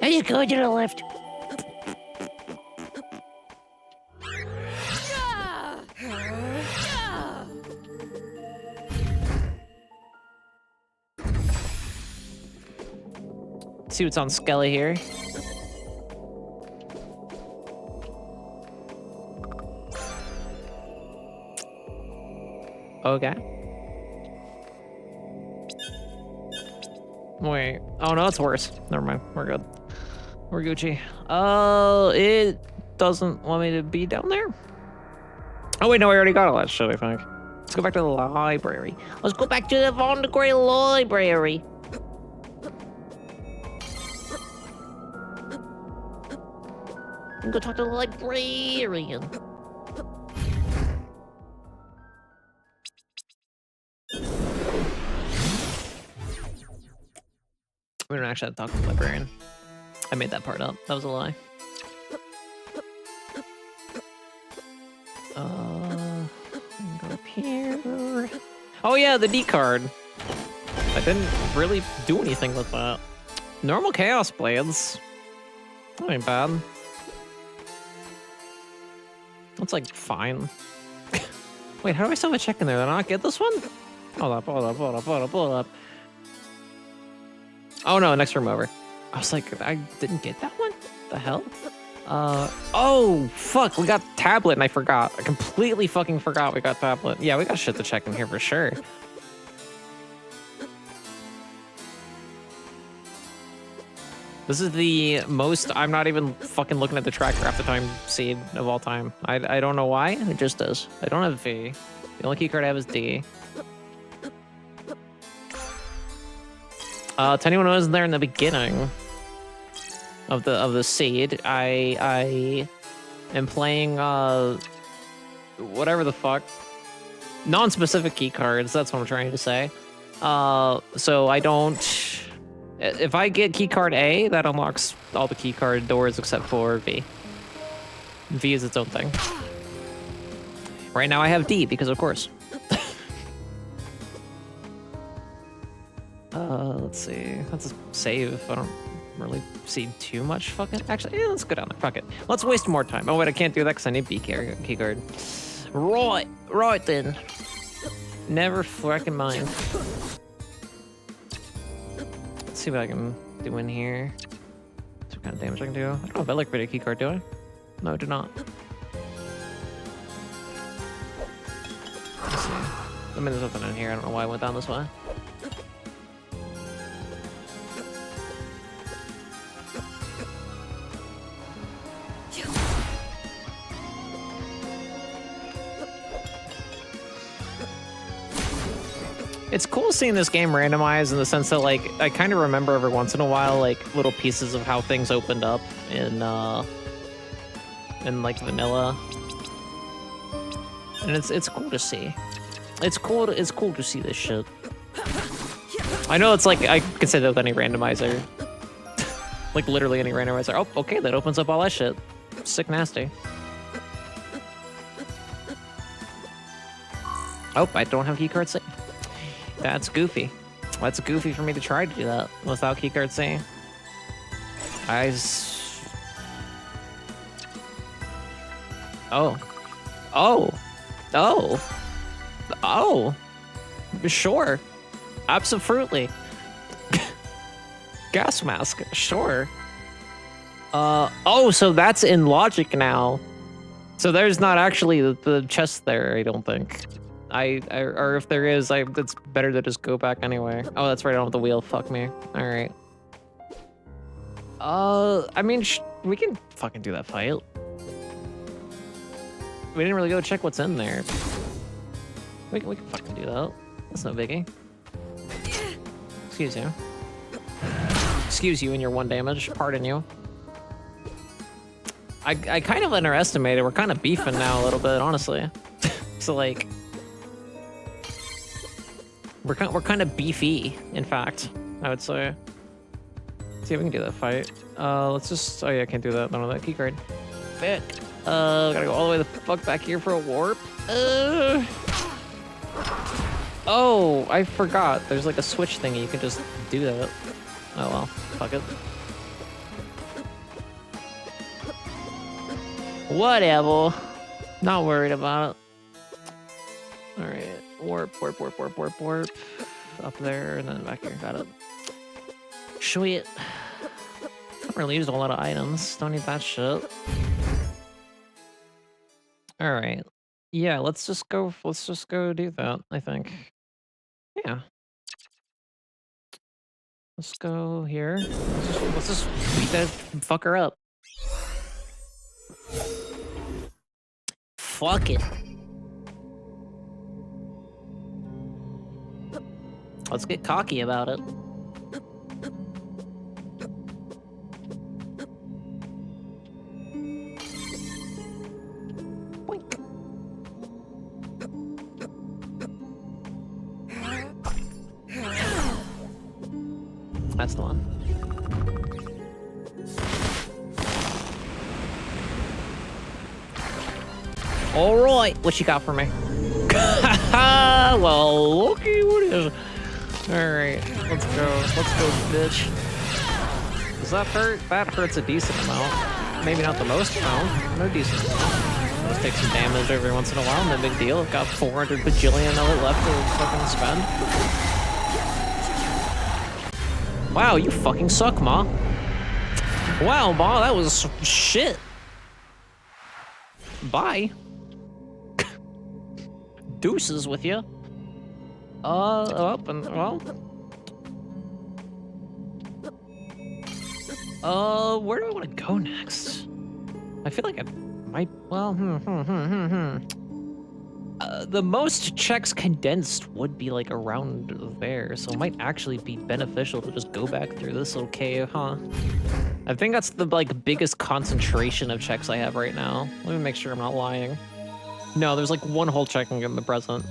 I just go to the left. See what's on Skelly here. Okay. Wait. Oh no, it's worse. Never mind. We're good. We're Gucci. It doesn't want me to be down there. Oh wait, no, I already got all that shit, I think. Let's go back to the library. Let's go back to the Von de Grey Library. And go talk to the librarian. We don't actually have to talk to the librarian. I made that part up. That was a lie. Go up here. Oh yeah, the D card. I didn't really do anything with that. Normal Chaos Blades. That ain't bad. That's like fine. Wait, how do I still have a check in there? Did I not get this one? Hold up. Oh no, next room over. I was like, I didn't get that one? The hell? Oh, fuck, we got tablet and I forgot. I completely fucking forgot we got tablet. Yeah, we got shit to check in here for sure. This is the most I'm not even fucking looking at the tracker half the time seed of all time. I don't know why, it just does. I don't have V. The only keycard I have is D. To anyone who wasn't there in the beginning of the seed, I am playing whatever the fuck, non-specific key cards. That's what I'm trying to say. So I don't. If I get key card A, that unlocks all the key card doors except for V. V is its own thing. Right now I have D because of course. Let's see. Let's save. I don't really see too much fucking. Actually, yeah, let's go down there. Fuck it. Let's waste more time. Oh wait, I can't do that because I need B key card. Right then. Never fucking mind. Let's see what I can do in here. What kind of damage I can do? I don't know if I like key card, do I? No, I do not. Let's see. I mean, there's nothing in here. I don't know why I went down this way. It's cool seeing this game randomized in the sense that, like, I kind of remember every once in a while, like, little pieces of how things opened up in like, vanilla. and it's cool to see. It's cool to see this shit. I know it's like I could say that with any randomizer, like literally any randomizer. Oh, okay, that opens up all that shit. Sick nasty. Oh, I don't have keycard C. That's goofy. That's goofy for me to try to do that without keycard C. Oh. Oh. Oh. Oh. Sure. Absolutely. Gas mask. Sure. Oh, so that's in logic now. So there's not actually the chest there, I don't think. Or if there is, it's better to just go back anyway. Oh, that's right, I don't have the wheel. Fuck me. All right. I mean, we can fucking do that fight. We didn't really go check what's in there. We can fucking do that. That's no biggie. Excuse you. Excuse you and your 1 damage. Pardon you. I kind of underestimated. We're kind of beefing now a little bit, honestly. So like, we're kind of beefy. In fact, I would say. Let's see if we can do that fight. Let's just. Oh yeah, I can't do that. None of that key card. Fuck. Gotta go all the way the fuck back here for a warp. Oh, I forgot. There's like a switch thingy. You can just do that. Oh well, fuck it. Whatever. Not worried about it. Alright. Warp. Up there and then back here. Got it. Sweet. Don't really use a lot of items. Don't need that shit. Alright. Yeah, let's just go do that, I think. Yeah. Let's go here. Let's just beat that fucker up. Fuck it. Let's get cocky about it. Boink. That's the one. All right, what you got for me? Well, okay, what is it? All right, let's go, bitch. Does that hurt? That hurts a decent amount. Maybe not the most amount, no decent amount. Let's take some damage every once in a while, no big deal. I've got 400 bajillion of it left to fucking spend. Wow, you fucking suck, Ma. Wow, Ma, that was shit. Bye. Deuces with you. Up and well. Where do I want to go next? I feel like I might. Well, the most checks condensed would be like around there, so it might actually be beneficial to just go back through this little cave, huh? I think that's the like biggest concentration of checks I have right now. Let me make sure I'm not lying. No, there's like 1 whole check in the present.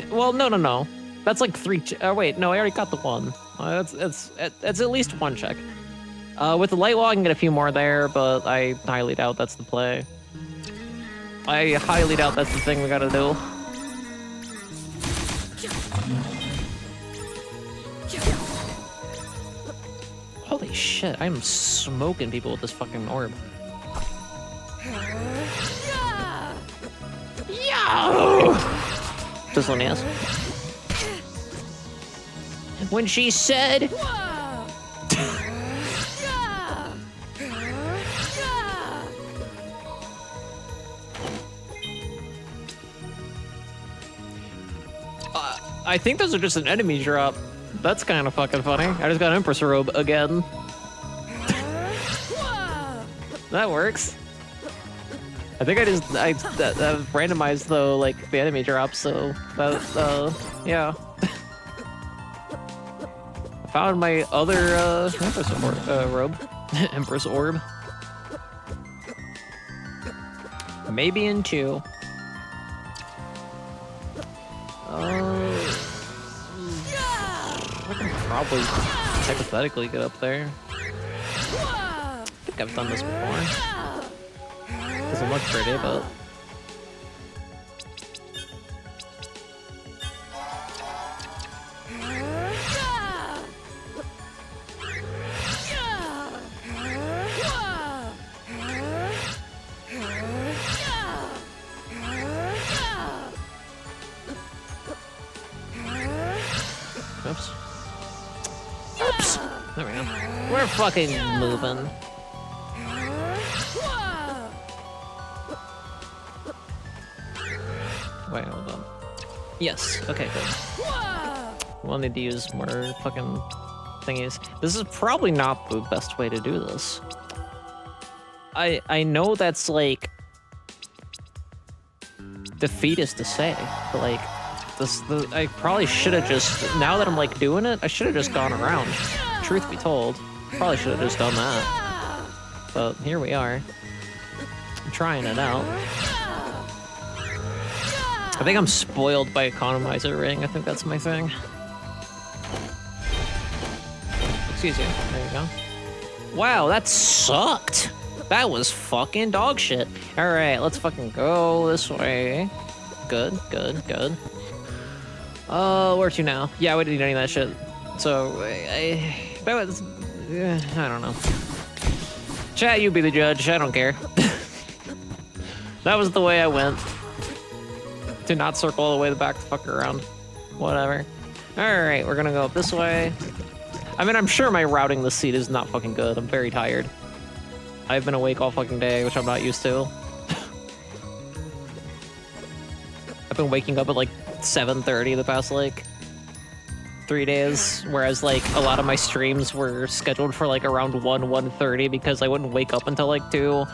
Well, no. That's like 3. Oh wait, no, I already got the 1. It's at least 1 check. With the light wall, I can get a few more there, but I highly doubt that's the play. I highly doubt that's the thing we gotta do. Holy shit, I'm smoking people with this fucking orb. This one is. When she said... I think those are just an enemy drop. That's kind of fucking funny. I just got Empress Robe again. That works. I think I randomized though, like the enemy drops, so that yeah. I found my other Empress robe, Empress Orb. Maybe in 2. I can probably hypothetically get up there. I think I've done this before. Doesn't look pretty, but... Oops. Oops! There we go. We're fucking moving. Wait, hold on. Yes, okay, good. We'll need to use more fucking thingies. This is probably not the best way to do this. I know that's like defeatist to say, but like I probably should have just, now that I'm like doing it, I should have just gone around. Truth be told, probably should have just done that. But here we are. I'm trying it out. I think I'm spoiled by economizer ring. I think that's my thing. Excuse you. There you go. Wow, that sucked. That was fucking dog shit. All right, let's fucking go this way. Good, good, good. Where to now? Yeah, we didn't need any of that shit. So, that was, I don't know. Chat, you be the judge. I don't care. That was the way I went. To not circle all the way back to fuck around. Whatever. Alright, we're gonna go up this way. I mean, I'm sure my routing this seat is not fucking good. I'm very tired. I've been awake all fucking day, which I'm not used to. I've been waking up at like 7:30 the past like 3 days, whereas like a lot of my streams were scheduled for like around 1:30 because I wouldn't wake up until like 2.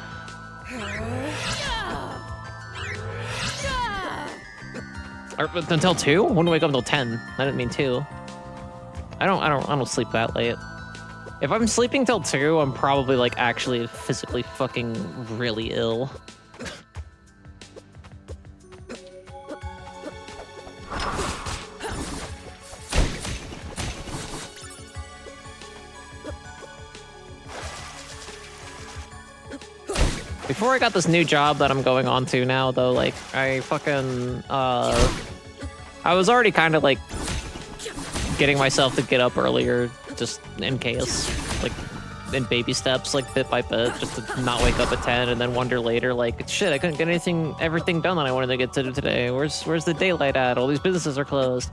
Or until 2? I wouldn't wake up until 10. I didn't mean 2. I don't sleep that late. If I'm sleeping till 2, I'm probably like actually physically fucking really ill. Before I got this new job that I'm going on to now, though, like, I fucking, I was already kind of, like, getting myself to get up earlier, just in case, like, in baby steps, like, bit by bit, just to not wake up at 10, and then wonder later, like, shit, I couldn't get everything done that I wanted to get to do today. Where's the daylight at? All these businesses are closed.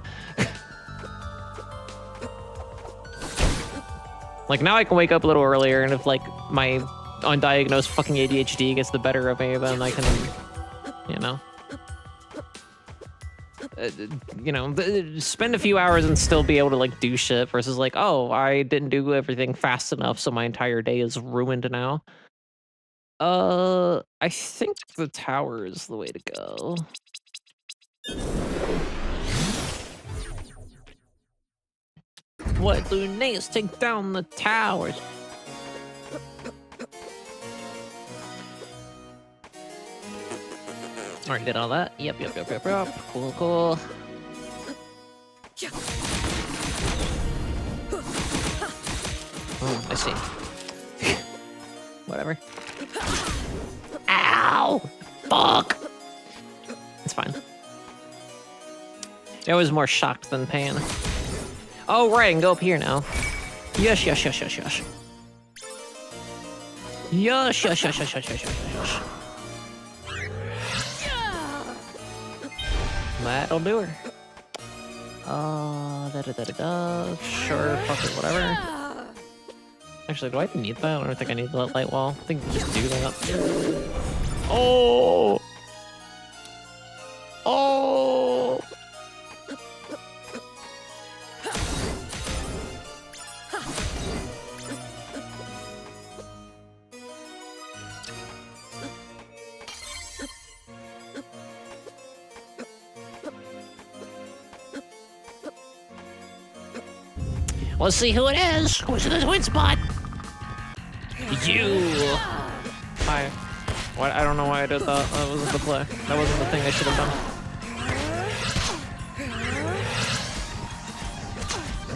Like, now I can wake up a little earlier, and if, like, my undiagnosed fucking ADHD gets the better of me, then I can, spend a few hours and still be able to like do shit versus like, oh, I didn't do everything fast enough, so my entire day is ruined now. I think the tower is the way to go. What do next? Take down the towers. Already did all that. Yep. Cool, cool. Oh, I see. Whatever. Ow! Fuck! It's fine. I was more shocked than pain. Oh, right, I can go up here now. Yes. Yes. That'll do her. Sure, fuck it, whatever. Actually, do I need that? I don't think I need that light wall. I think we just do that. Oh! Oh! Let's see who it is. Who's in the twin spot? You. Hi. What? I don't know why I did that. That wasn't the play. That wasn't the thing I should have done.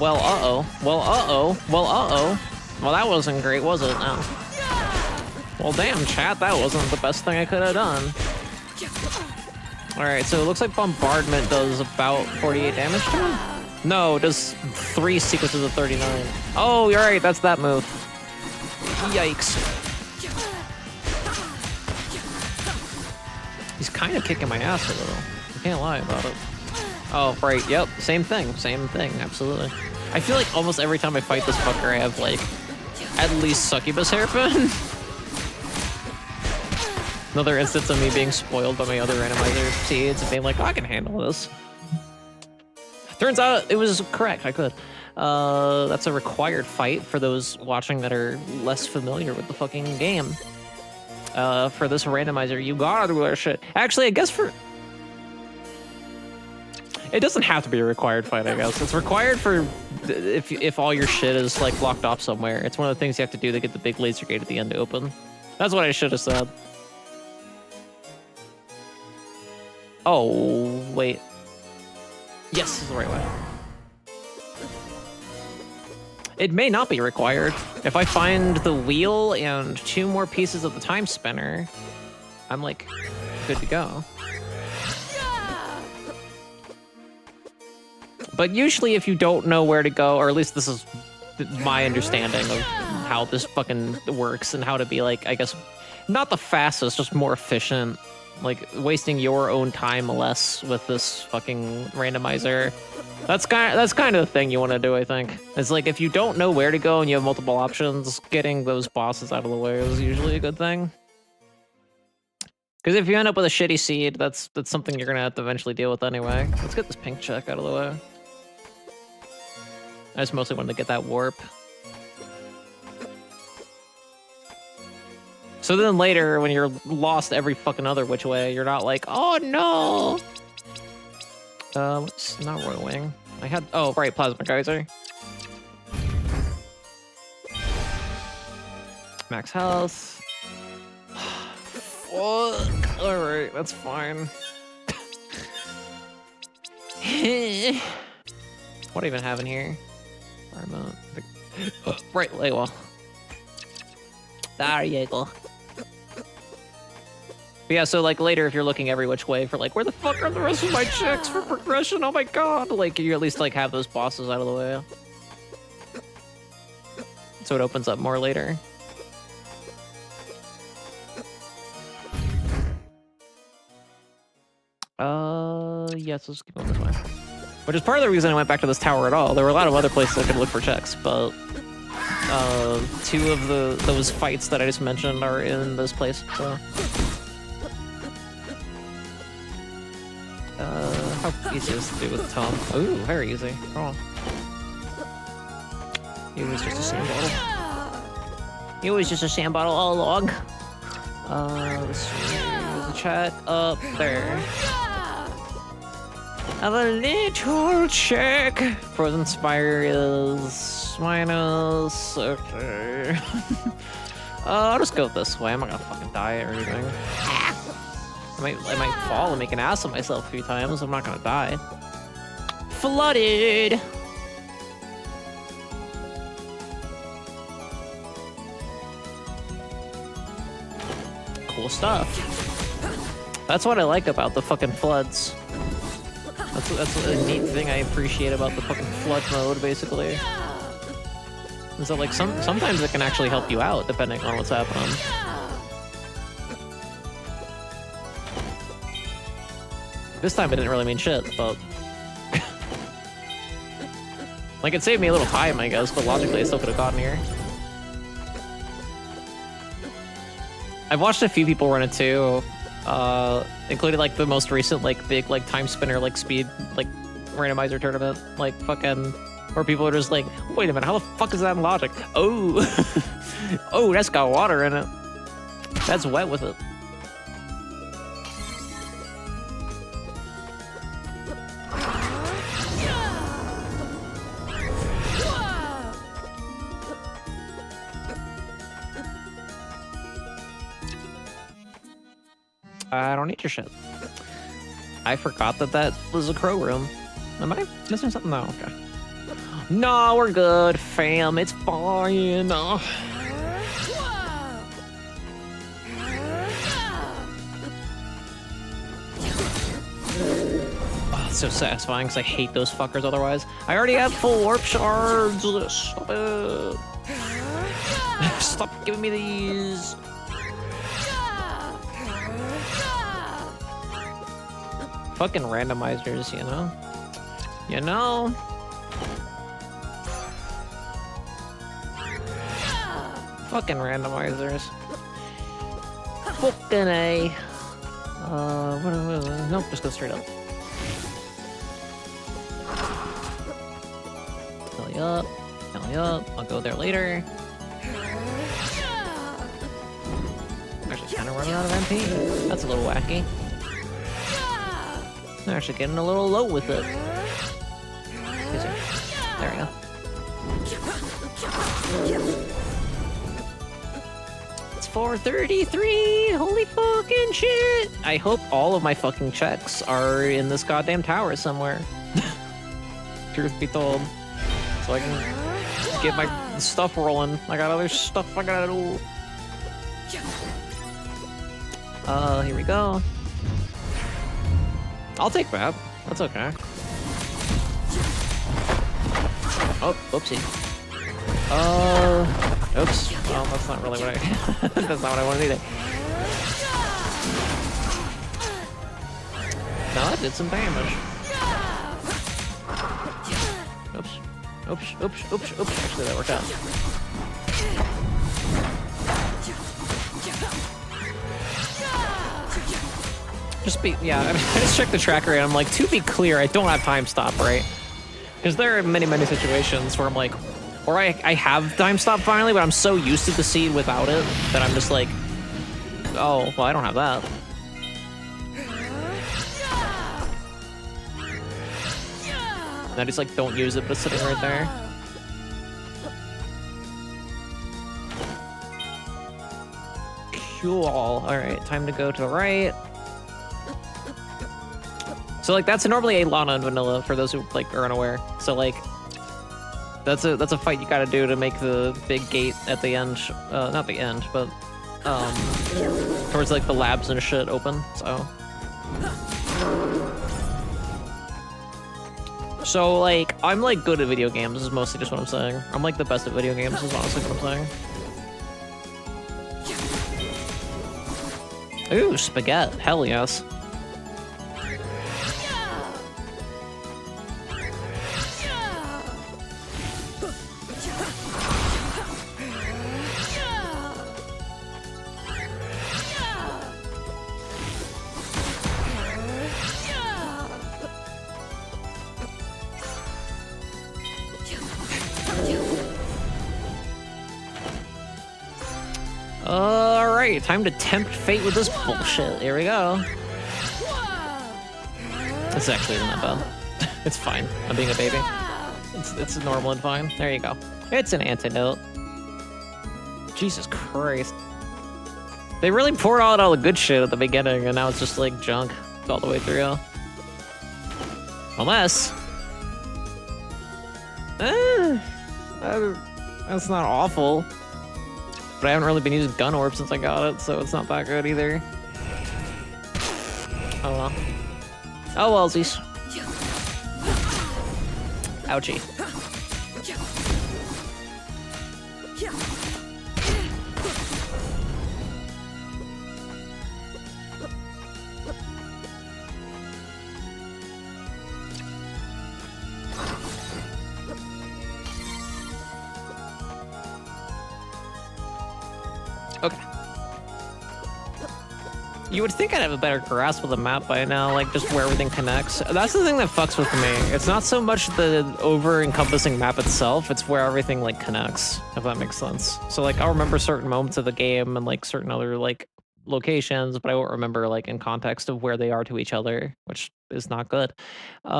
Well, uh-oh. Well, uh-oh. Well, uh-oh. Well, that wasn't great, was it? No. Well, damn, chat, that wasn't the best thing I could have done. Alright, so it looks like bombardment does about 48 damage to him? No, it does 3 sequences of 39. Oh, you're right, that's that move. Yikes. He's kind of kicking my ass a little. I can't lie about it. Oh, right, yep, same thing, absolutely. I feel like almost every time I fight this fucker, I have, like, at least succubus hairpin. Another instance of me being spoiled by my other randomizer seeds and being like, oh, I can handle this. Turns out it was correct, I could. That's a required fight for those watching that are less familiar with the fucking game. For this randomizer, you gotta do that shit. Actually, I guess for... It doesn't have to be a required fight, I guess. It's required for if all your shit is, like, blocked off somewhere. It's one of the things you have to do to get the big laser gate at the end to open. That's what I should have said. Oh, wait. Yes, this is the right way. It may not be required. If I find the wheel and 2 more pieces of the time spinner, I'm, like, good to go. But usually if you don't know where to go, or at least this is my understanding of how this fucking works and how to be, like, I guess, not the fastest, just more efficient, like, wasting your own time less with this fucking randomizer. That's kind of the thing you want to do, I think. It's like, if you don't know where to go and you have multiple options, getting those bosses out of the way is usually a good thing. Because if you end up with a shitty seed, that's something you're gonna have to eventually deal with anyway. Let's get this pink check out of the way. I just mostly wanted to get that warp. So then later, when you're lost every fucking other which way, you're not like, oh no! What's not Royal Wing? I had, oh, right, Plasma Geyser. Max health. Fuck. Alright, that's fine. What do I even have in here? Right, Laywall. There you go. But yeah, so like later if you're looking every which way for like, where the fuck are the rest of my checks for progression? Oh my god! Like you at least like have those bosses out of the way. So it opens up more later. Yes, let's keep going this way. Which is part of the reason I went back to this tower at all. There were a lot of other places I could look for checks, but 2 of those fights that I just mentioned are in this place, so. How easy is it to do with Tom? Ooh, very easy. Oh. He was just a sand bottle. He was just a sand bottle all along. Let's see. There's a chat up there. Have a little check. Frozen Spire is minus. Okay. I'll just go this way. I'm not gonna fucking die or anything. I might fall and make an ass of myself a few times. I'm not gonna die. Flooded. Cool stuff. That's what I like about the fucking floods. That's a neat thing I appreciate about the fucking flood mode, basically. Is that like sometimes it can actually help you out depending on what's happening. This time it didn't really mean shit, but like it saved me a little time, I guess, but logically I still could have gotten here. I've watched a few people run it too. Including like the most recent like big like time spinner like speed like randomizer tournament like fucking where people are just like, wait a minute, how the fuck is that in logic? Oh, oh, that's got water in it. That's wet with it. I don't need your shit. I forgot that was a crow room. Am I missing something? No, okay. No, we're good, fam. It's fine. Oh, it's so satisfying because I hate those fuckers otherwise. I already have full warp shards. Stop it. Stop giving me these. Fucking randomizers, you know? You know? Fucking randomizers. Fucking A. Nope, just go straight up. Hurry up. Hurry up. I'll go there later. I'm actually kind of running out of MP. That's a little wacky. I'm actually getting a little low with it. Excuse me. There we go. It's 4:33. Holy fucking shit. I hope all of my fucking checks are in this goddamn tower somewhere. Truth be told. So I can get my stuff rolling. I got other stuff I gotta do. Here we go. I'll take that. That's okay. Oh, oopsie. Oops. Well, that's not really what I... that's not what I wanted either. No, that did some damage. Oops. Oops, oops, oops, oops. Actually, that worked out. I just checked the tracker and I'm like, to be clear, I don't have time stop, right? Because there are many, many situations where I'm like, or I have time stop finally, but I'm so used to the seed without it that I'm just like, oh, well, I don't have that. And I just like don't use it, but it's sitting right there. Cool. All right, time to go to the right. So like that's normally a Lana and Vanilla for those who like are unaware. So like that's a fight you gotta do to make the big gate at the end. Not the end, but towards like the labs and shit open. So like I'm like good at video games is mostly just what I'm saying. I'm like the best at video games is honestly what I'm saying. Ooh, spaghetti. Hell yes. Alright, time to tempt fate with this bullshit. Here we go. This actually isn't that bad. It's fine. I'm being a baby. It's normal and fine. There you go. It's an antidote. Jesus Christ. They really poured out all the good shit at the beginning, and now it's just like junk all the way through. Unless... that's not awful. But I haven't really been using gun orb since I got it, so it's not that good either. Oh well. Oh wellsies. Ouchie. Okay. You would think I'd have a better grasp of the map by now, like just where everything connects. That's the thing that fucks with me. It's not so much the over-encompassing map itself, it's where everything like connects, if that makes sense. So like I'll remember certain moments of the game and like certain other like locations, but I won't remember like in context of where they are to each other, which is not good. Where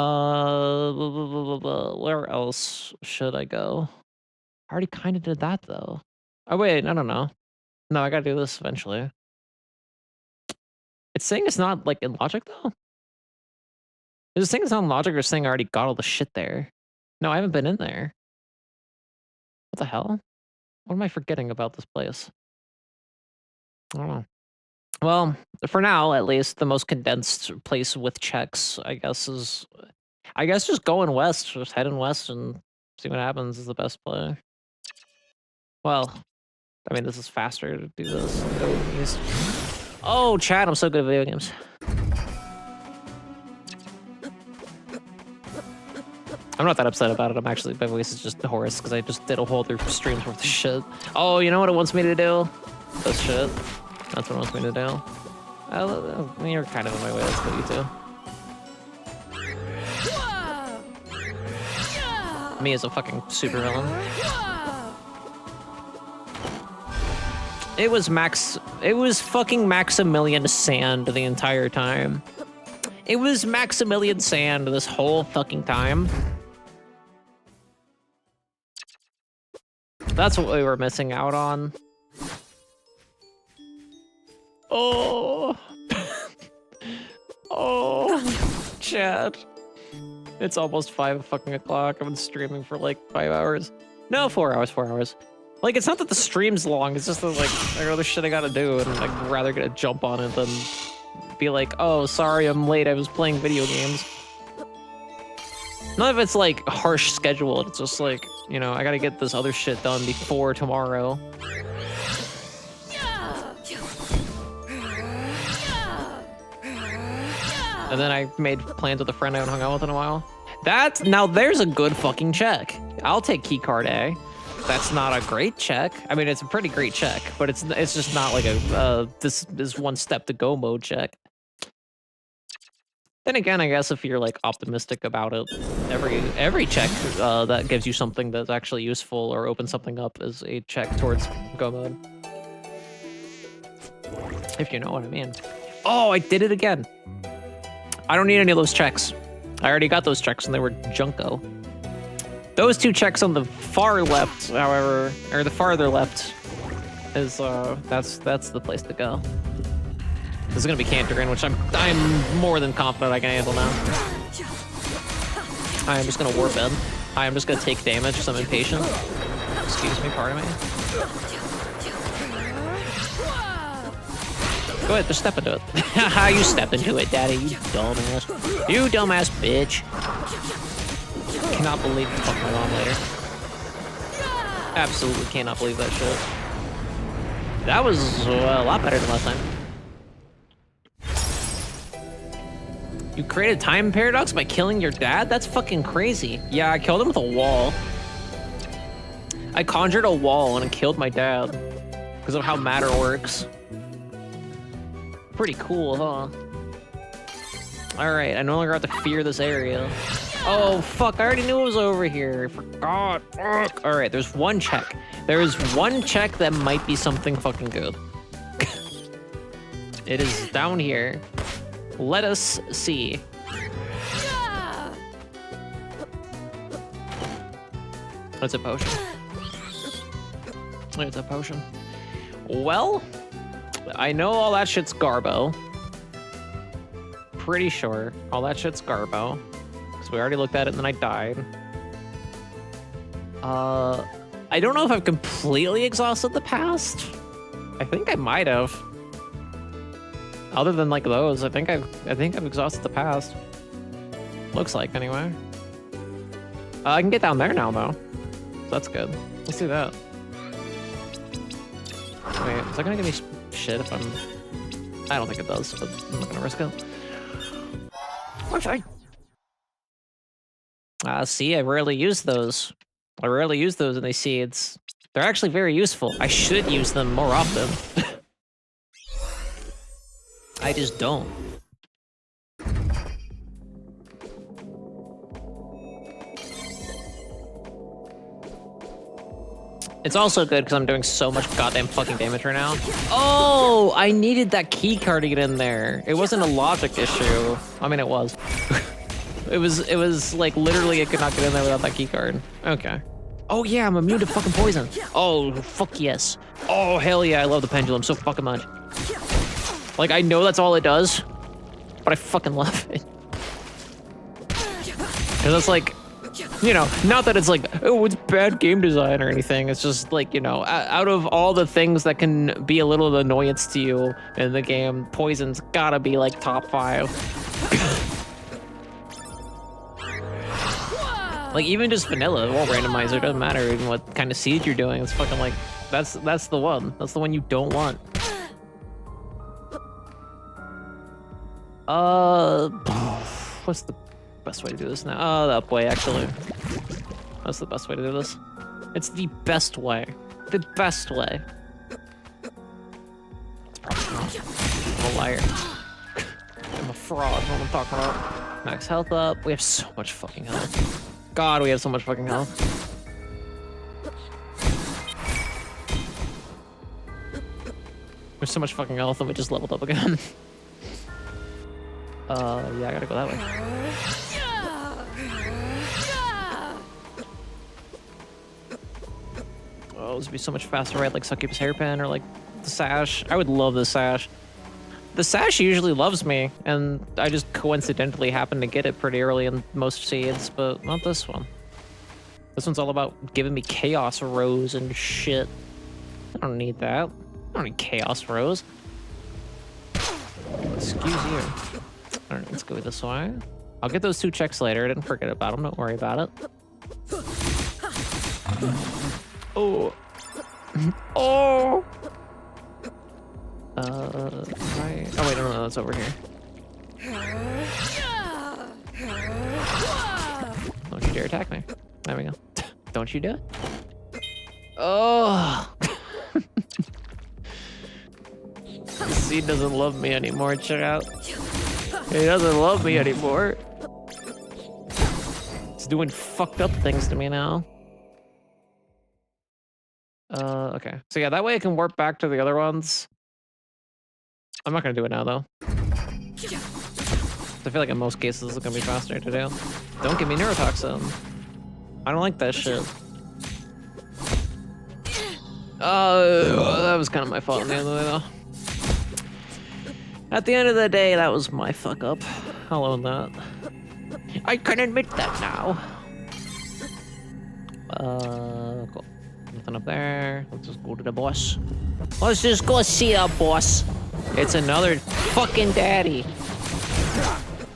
else should I go? I already kind of did that though. Oh wait, I don't know. No, I gotta do this eventually. It's saying it's not, like, in logic, though? Is it saying it's not in logic or saying I already got all the shit there? No, I haven't been in there. What the hell? What am I forgetting about this place? I don't know. Well, for now, at least, the most condensed place with checks, I guess, is... I guess just going west, just heading west and see what happens is the best play. Well, I mean, this is faster to do this than go east. Oh, chat, I'm so good at video games. I'm not that upset about it. I'm actually, my voice is just hoarse because I just did a whole other stream's worth of shit. Oh, you know what it wants me to do? This shit. That's what it wants me to do. I mean, you're kind of in my way. Let's go, you two. Me as a fucking supervillain. It was fucking Maximilian Sand the entire time. It was Maximilian Sand this whole fucking time. That's what we were missing out on. Oh. Oh. Chad. It's almost 5 fucking o'clock. I've been streaming for like 5 hours. No, 4 hours, 4 hours. Like, it's not that the stream's long, it's just that, like, I got other shit I gotta do, and I'd rather get a jump on it than be like, oh, sorry, I'm late, I was playing video games. None of it's, like, harsh scheduled, it's just like, you know, I gotta get this other shit done before tomorrow. And then I made plans with a friend I haven't hung out with in a while. Now there's a good fucking check. I'll take keycard A. That's not a great check. I mean, it's a pretty great check, but it's just not like a this is one step to go mode check. Then again, I guess if you're like optimistic about it, every check that gives you something that's actually useful or opens something up is a check towards go mode. If you know what I mean. Oh, I did it again. I don't need any of those checks. I already got those checks and they were junko. Those 2 checks on the far left, however, or the farther left, is that's the place to go. This is gonna be Canterin, which I'm more than confident I can handle now. I'm just gonna warp in. I'm just gonna take damage because I'm impatient. Excuse me, pardon me. Go ahead, just step into it. Haha, you step into it, daddy, you dumbass. You dumbass bitch. Cannot believe you fucked my mom later. Absolutely cannot believe that shit. That was a lot better than last time. You created time paradox by killing your dad? That's fucking crazy. Yeah, I killed him with a wall. I conjured a wall and it killed my dad because of how matter works. Pretty cool, huh? Alright, I no longer have to fear this area. Oh, fuck, I already knew it was over here. I forgot. Fuck. Alright, there's one check. There is one check that might be something fucking good. It is down here. Let us see. It's a potion. It's a potion. Well, I know all that shit's Garbo. Pretty sure all that shit's Garbo. Because we already looked at it and then I died. I don't know if I've completely exhausted the past. I think I might have. Other than like those, I think I've exhausted the past. Looks like anyway. I can get down there now though. So that's good. Let's do that. Wait, is that gonna give me shit if I'm... I don't think it does, but I'm not gonna risk it. Okay. See, I rarely use those. I rarely use those in these seeds. They're actually very useful. I should use them more often. I just don't. It's also good because I'm doing so much goddamn fucking damage right now. Oh, I needed that key card to get in there. It wasn't a logic issue. I mean, it was. It was like literally I could not get in there without that key card. Okay. Oh yeah, I'm immune to fucking poison. Oh, fuck yes. Oh, hell yeah, I love the pendulum so fucking much. Like, I know that's all it does, but I fucking love it. Because it's like, You know, not that it's like, oh, it's bad game design or anything. It's just like, you know, out of all the things that can be a little annoyance to you in the game, poison's gotta be like top 5. Like even just vanilla, it won't randomize. It doesn't matter even what kind of seed you're doing. It's fucking like, that's the one. That's the one you don't want. What's the best way to do this now? Oh, that way, actually. That's the best way to do this. It's the best way. The best way. It's probably not. I'm a liar. I'm a fraud, what I'm talking about. Max health up. We have so much fucking health. God, we have so much fucking health. There's so much fucking health and we just leveled up again. Yeah, I gotta go that way. Oh, this would be so much faster, right? Like Succuba's hairpin or like the sash. I would love the sash. The sash usually loves me, and I just coincidentally happen to get it pretty early in most seeds, but not this one. This one's all about giving me chaos rose and shit. I don't need that. I don't need chaos rose. Excuse you. All right, let's go this way. I'll get those 2 checks later. I didn't forget about them. Don't worry about it. Oh. Oh. Right. Oh wait, no, that's over here. Don't you dare attack me. There we go. Don't you do it. Oh. The seed doesn't love me anymore. Check out. He doesn't love me anymore. It's doing fucked up things to me now. Okay. So yeah, that way I can warp back to the other ones. I'm not gonna do it now though. I feel like in most cases it's gonna be faster to do. Don't give me neurotoxin. I don't like that shit. That was kind of my fault in the other way though. At the end of the day, that was my fuck up. I'll own that. I can admit that now. Cool. Nothing up there. Let's just go to the boss. Let's just go see our boss. It's another fucking daddy.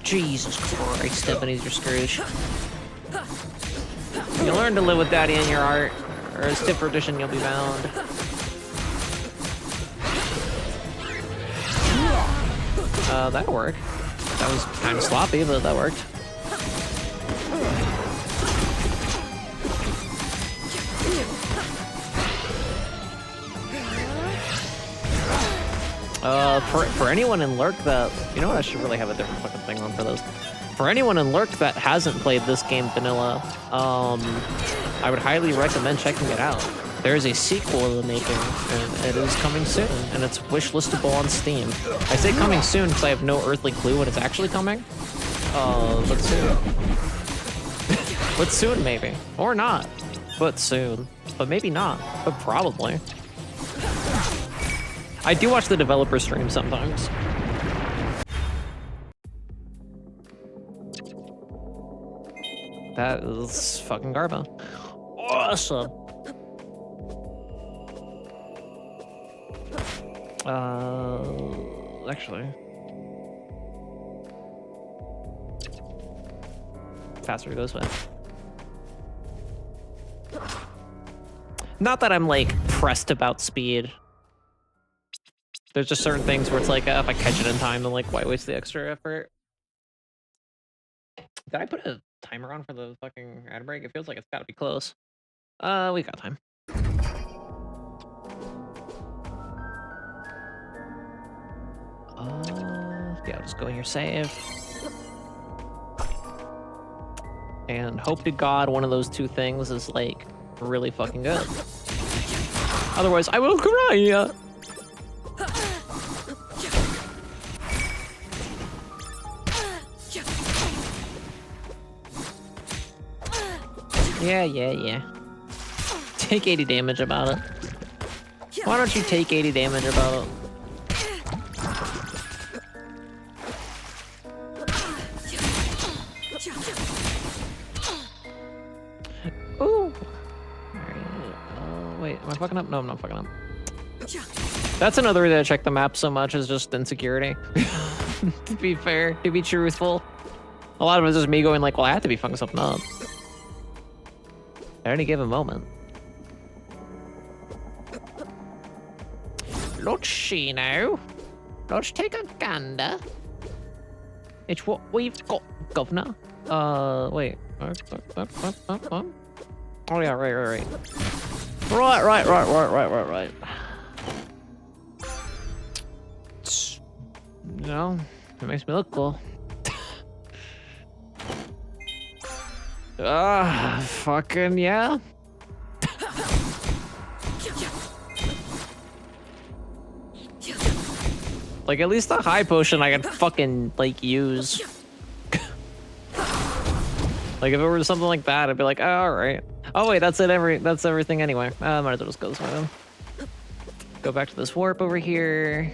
Jesus Christ, Ebenezer Scrooge. You learn to live with daddy in your heart, or as tip for addition, you'll be bound. That worked. That was kind of sloppy, but that worked. For anyone in Lurk that, you know what, I should really have a different fucking thing on for this. For anyone in Lurk that hasn't played this game vanilla, I would highly recommend checking it out. There is a sequel in the making, and it is coming soon, and it's wishlistable on Steam. I say coming soon because I have no earthly clue when it's actually coming. But soon. But soon, maybe. Or not. But soon. But maybe not. But probably. I do watch the developer stream sometimes. That is fucking Garbo. Awesome. Actually. Faster to go this way. Not that I'm like pressed about speed. There's just certain things where it's like, if I catch it in time, then like, why waste the extra effort? Did I put a timer on for the fucking ad break? It feels like it's gotta be close. We got time. Yeah, I'll just go in here, save. And hope to God one of those 2 things is like really fucking good. Otherwise, I will cry. Yeah. Take 80 damage about it. Why don't you take 80 damage about it? Am I fucking up? No, I'm not fucking up. That's another reason I check the map so much is just insecurity. To be fair, to be truthful. A lot of it is just me going like, well, I have to be fucking something up. At any given moment. Let's see now. Let's take a gander. It's what we've got, governor. Wait. Oh yeah, right. Right. No, it makes me look cool. Fucking yeah. Like at least the high potion I can fucking like use. Like if it were something like that, I'd be like, oh, all right. Oh wait, that's it. That's everything anyway. Might as well just go this way then. Go back to this warp over here,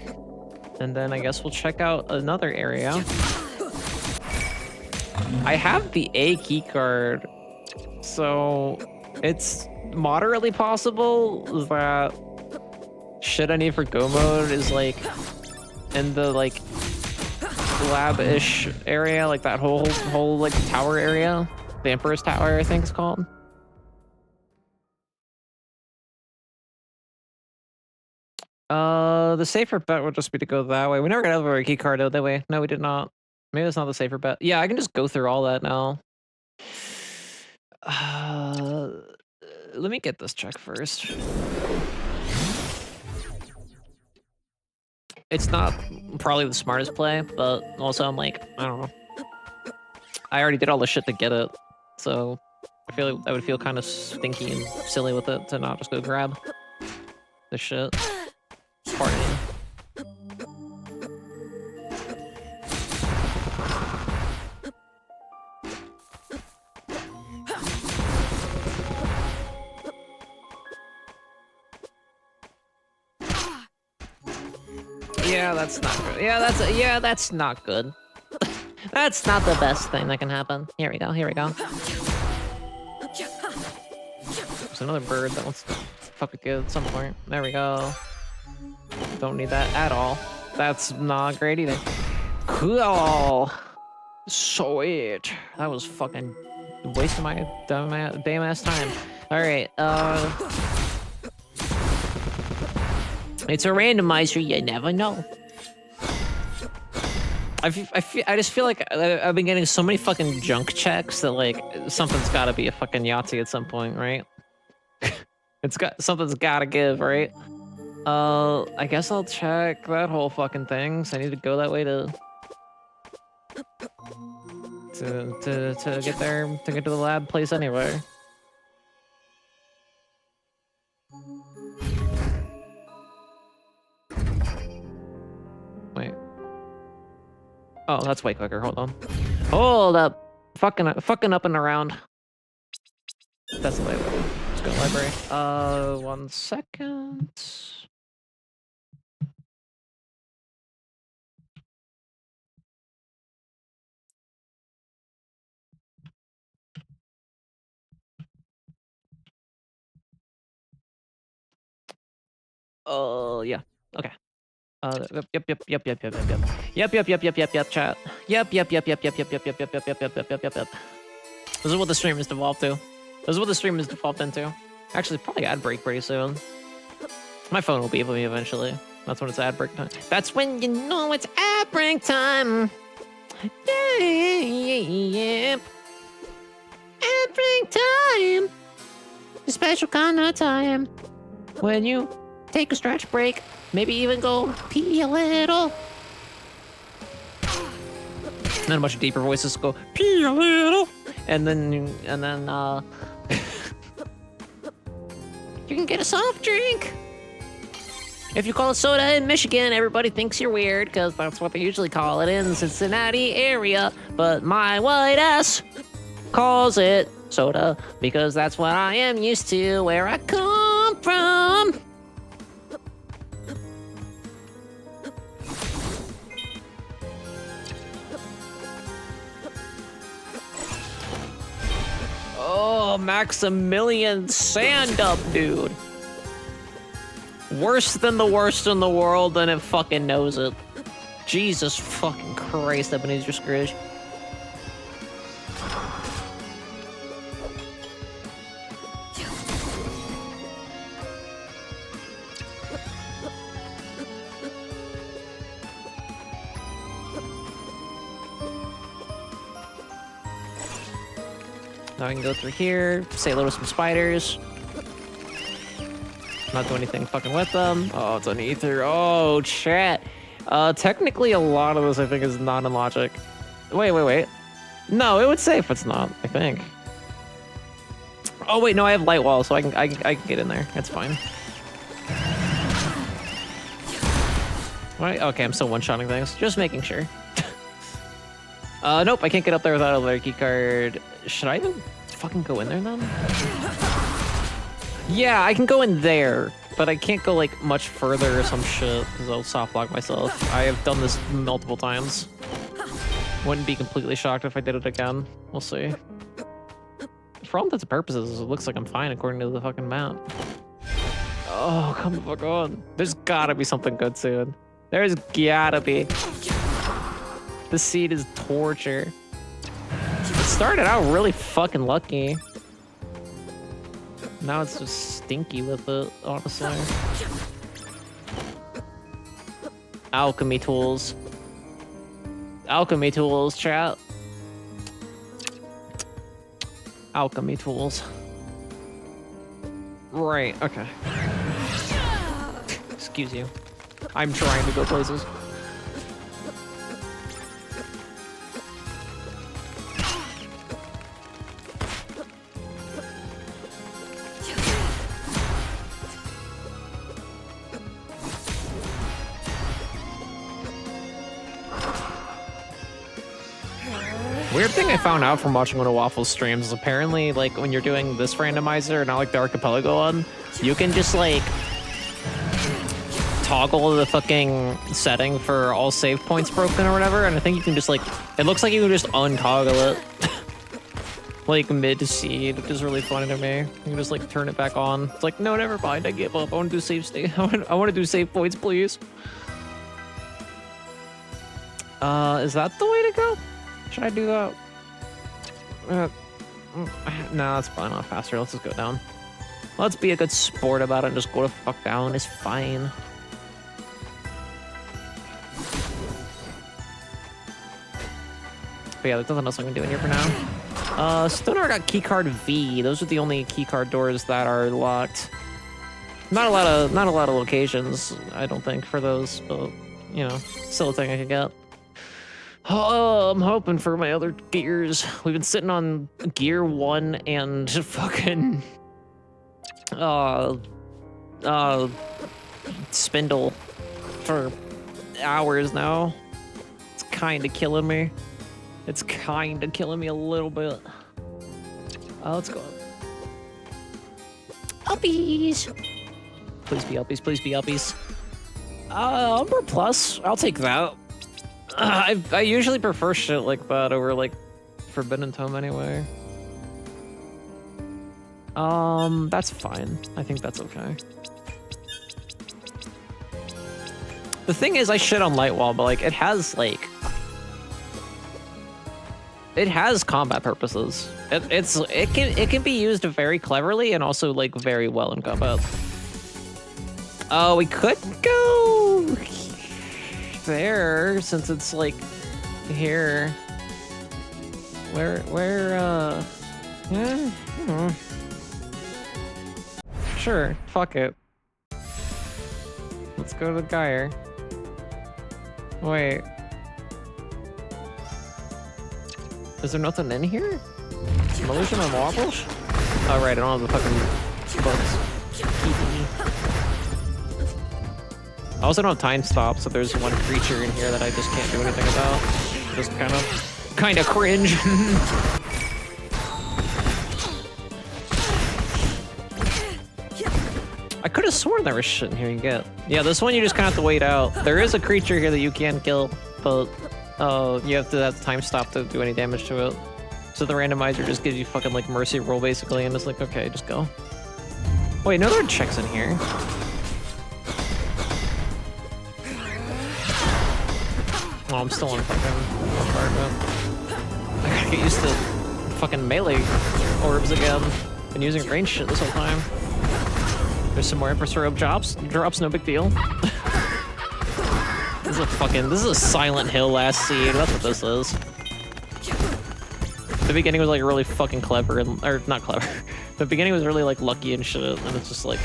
and then I guess we'll check out another area. I have the A key card, so it's moderately possible that shit I need for go mode is like in the like lab-ish area, like that whole like tower area, the Emperor's Tower, I think it's called. The safer bet would just be to go that way. We never got out of our key card out that way. No, we did not. Maybe that's not the safer bet. Yeah, I can just go through all that now. Let me get this check first. It's not probably the smartest play, but also I'm like, I don't know. I already did all the shit to get it, so I feel like I would feel kind of stinky and silly with it to not just go grab the shit. Pardon. Yeah, that's not good. Yeah, that's not good. That's not the best thing that can happen. Here we go. There's another bird that wants to fuck with you at some point. There we go. Don't need that at all. That's not great either. Cool. Sweet. That was fucking wasting my damn ass time. All right. It's a randomizer. You never know. I just feel like I've been getting so many fucking junk checks that like something's got to be a fucking Yahtzee at some point, right? Something's got to give, right? I guess I'll check that whole fucking thing. So I need to go that way to get there, to get to the lab place anyway. Wait. Oh, that's way quicker. Hold on. Hold up. Fucking up and around. That's the way. Let's go to the library. 1 second. Oh, yeah. Okay. Yep, chat. Yep. This is what the stream is devolved to. This is what the stream is default into. Actually, probably ad break pretty soon. My phone will beep me eventually. That's when it's ad break time. That's when you know it's ad break time. Yep. Ad break time. A special kind of time when you take a stretch break, maybe even go pee a little. And then a bunch of deeper voices go pee a little, and then you can get a soft drink. If you call it soda in Michigan, everybody thinks you're weird because that's what they usually call it in the Cincinnati area. But my white ass calls it soda because that's what I am used to, where I come from. Oh, Maximilian Sandup, dude. Worse than the worst in the world, and it fucking knows it. Jesus fucking Christ, Ebenezer Scrooge. Now I can go through here, say hello to some spiders. Not do anything fucking with them. Oh, it's an ether. Oh, chat. Technically, a lot of this, I think, is not in logic. Wait. No, it would say if it's not, I think. Oh, wait, no, I have light wall, so I can get in there. That's fine. Right? Okay, I'm still one-shotting things. Just making sure. Nope, I can't get up there without another key card. Should I even fucking go in there, then? Yeah, I can go in there, but I can't go, like, much further or some shit, because I'll soft lock myself. I have done this multiple times. Wouldn't be completely shocked if I did it again. We'll see. For all intents and purposes, it looks like I'm fine according to the fucking map. Oh, come the fuck on. There's gotta be something good soon. There's gotta be. The seed is torture. It started out really fucking lucky. Now it's just stinky with it, honestly. Alchemy tools. Alchemy tools, chat. Alchemy tools. Right, okay. Excuse you. I'm trying to go places. Weird thing I found out from watching one of Waffle's streams is apparently, like, when you're doing this randomizer, not like the archipelago one, you can just, like, toggle the fucking setting for all save points broken or whatever, and I think you can just, like, it looks like you can just untoggle it. Like, mid-seed, which is really funny to me. You can just, like, turn it back on. It's like, no, never mind, I give up. I want to do save state. I want to do save points, please. Is that the way to go? Should I do that? No, that's probably not faster. Let's just go down. Let's be a good sport about it and just go the fuck down. It's fine. But yeah, there's nothing else I can do in here for now. Still never got keycard V. Those are the only keycard doors that are locked. Not a lot of locations, I don't think, for those, but you know, still a thing I could get. Oh, I'm hoping for my other gears. We've been sitting on gear 1 and fucking spindle for hours now. It's kind of killing me. It's kind of killing me a little bit. Let's go. Uppies. Please be uppies. Please be uppies. Umber Plus. I'll take that. I usually prefer shit like that over, like, Forbidden Tome anyway. That's fine. I think that's okay. The thing is, I shit on Light Wall, but, like, it has, like... It has combat purposes. It can be used very cleverly and also, like, very well in combat. Oh, we could go... there, since it's like here. Yeah, sure, fuck it. Let's go to the Gyre. Wait. Is there nothing in here? Illusion on Waffles? Oh right, I don't have the fucking books. I also don't have time stop, so there's one creature in here that I just can't do anything about. Just kind of cringe. I could have sworn there was shit in here you get. Yeah, this one you just kind of have to wait out. There is a creature here that you can kill, but you have to have time stop to do any damage to it. So the randomizer just gives you fucking like mercy roll basically, and it's like, okay, just go. Wait, no, there are checks in here. Oh, I'm still on fucking apartment. I gotta get used to fucking melee orbs again. Been using range shit this whole time. There's some more Empress Robe drops, no big deal. This is a Silent Hill last seed, that's what this is. The beginning was like really fucking clever, or not clever. The beginning was really like lucky and shit, and it's just like,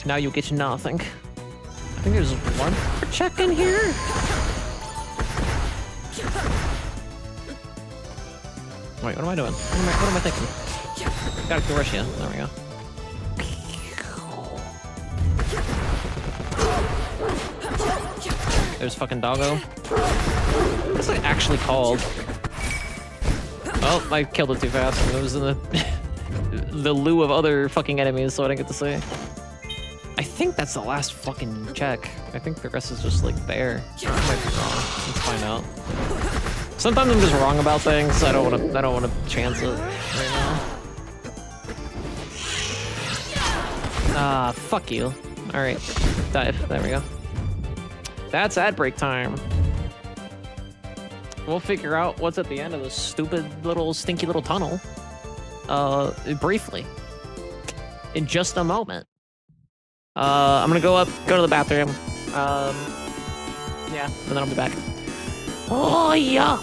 now you get nothing. I think there's one check in here. Wait, what am I doing? What am I thinking? Gotta kill rush you. There we go. There's fucking doggo. What's it actually called? Oh, I killed it too fast. It was in the lieu of other fucking enemies, so I didn't get to see. I think that's the last fucking check. I think the rest is just like there. I might be wrong. Let's find out. Sometimes I'm just wrong about things. I don't want to chance it right now. Ah, fuck you. All right, dive. There we go. That's ad break time. We'll figure out what's at the end of this stupid little stinky little tunnel. Briefly. In just a moment. I'm gonna go to the bathroom. Yeah, and then I'll be back. Oh yeah.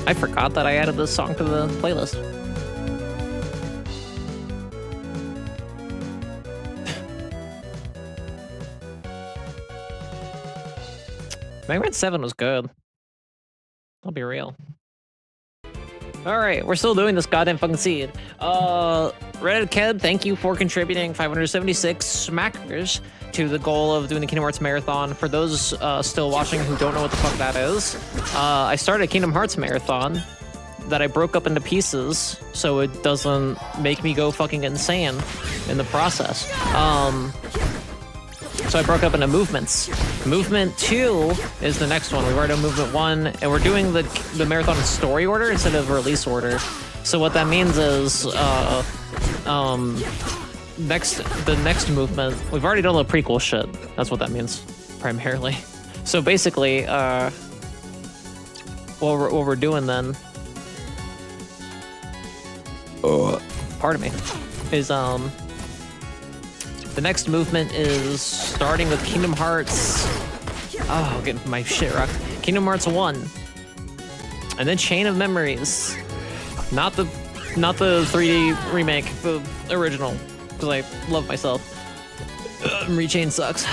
I forgot that I added this song to the playlist. Mega Man 7 was good. I'll be real. Alright, we're still doing this goddamn fucking seed. Reddit Ked, thank you for contributing 576 smackers to the goal of doing the Kingdom Hearts Marathon. For those still watching who don't know what the fuck that is, I started a Kingdom Hearts Marathon that I broke up into pieces so it doesn't make me go fucking insane in the process. So I broke up into movements. Movement 2 is the next one. We've already done movement 1, and we're doing the marathon in story order instead of release order. So what that means is, the next movement, we've already done the prequel shit. That's what that means, primarily. So basically, what we're doing then, pardon me, is, the next movement is starting with Kingdom Hearts. Oh, I'm getting my shit rocked. Kingdom Hearts 1. And then Chain of Memories. Not the 3D remake, the original. Because I love myself. Rechain sucks.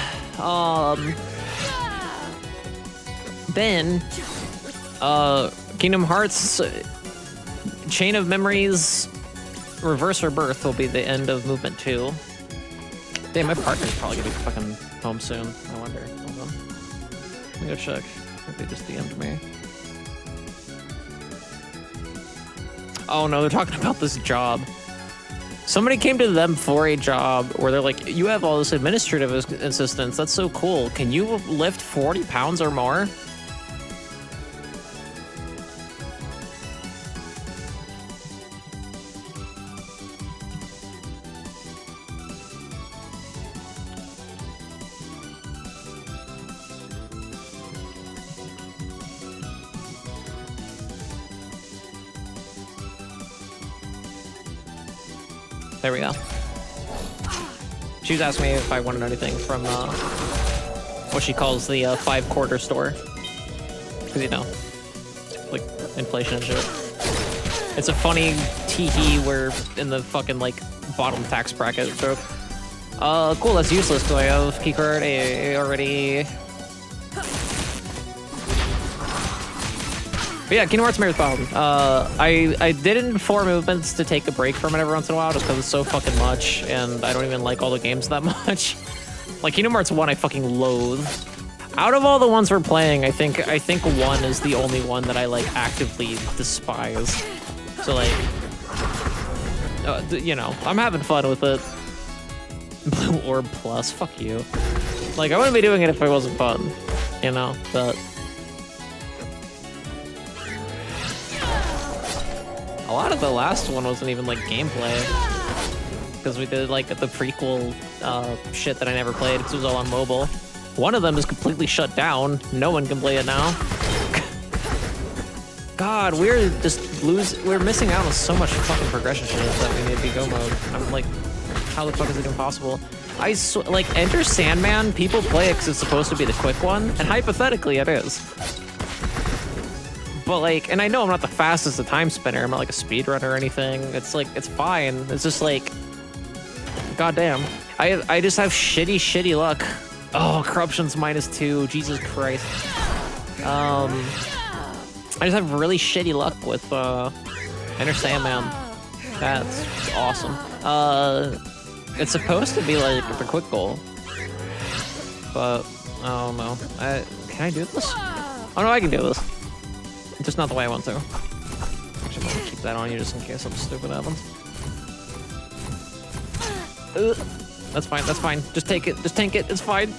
Then Kingdom Hearts Chain of Memories Reverse Rebirth will be the end of movement 2. Damn, my partner's probably gonna be fucking home soon. I wonder. Hold on. Let me go check. I think they just DM'd me. Oh no, they're talking about this job. Somebody came to them for a job where they're like, you have all this administrative assistance. That's so cool. Can you lift 40 pounds or more? There we go. She was asking me if I wanted anything from what she calls the 5-quarter store. Because, you know, like inflation and shit. It's a funny tee-hee where in the fucking, like, bottom tax bracket joke. Cool, that's useless because I have keycard already. But yeah, Kingdom Hearts Marathon. I did it in 4 movements to take a break from it every once in a while just because it's so fucking much and I don't even like all the games that much. Like Kingdom Hearts 1 I fucking loathe. Out of all the ones we're playing, I think 1 is the only one that I like actively despise. So like, you know, I'm having fun with it. Blue Orb Plus, fuck you. Like I wouldn't be doing it if it wasn't fun, you know, but a lot of the last one wasn't even like gameplay because we did like the prequel shit that I never played because it was all on mobile. One of them is completely shut down. No one can play it now. God, we're missing out on so much fucking progression shit that we need to go mode. I'm like, how the fuck is it even possible? Like Enter Sandman, people play it because it's supposed to be the quick one, and hypothetically it is. But like, and I know I'm not the fastest at Timespinner. I'm not like a speedrunner or anything. It's like, it's fine. It's just like, goddamn. I just have shitty luck. Oh, corruption's -2. Jesus Christ. I just have really shitty luck with Enter Sandman. That's awesome. It's supposed to be like the quick goal, but I don't know. Can I do this? Oh no, I can do this. Just not the way I want to. Actually, I'm gonna keep that on you just in case something stupid happens. That's fine, that's fine. Just take it, just tank it, it's fine.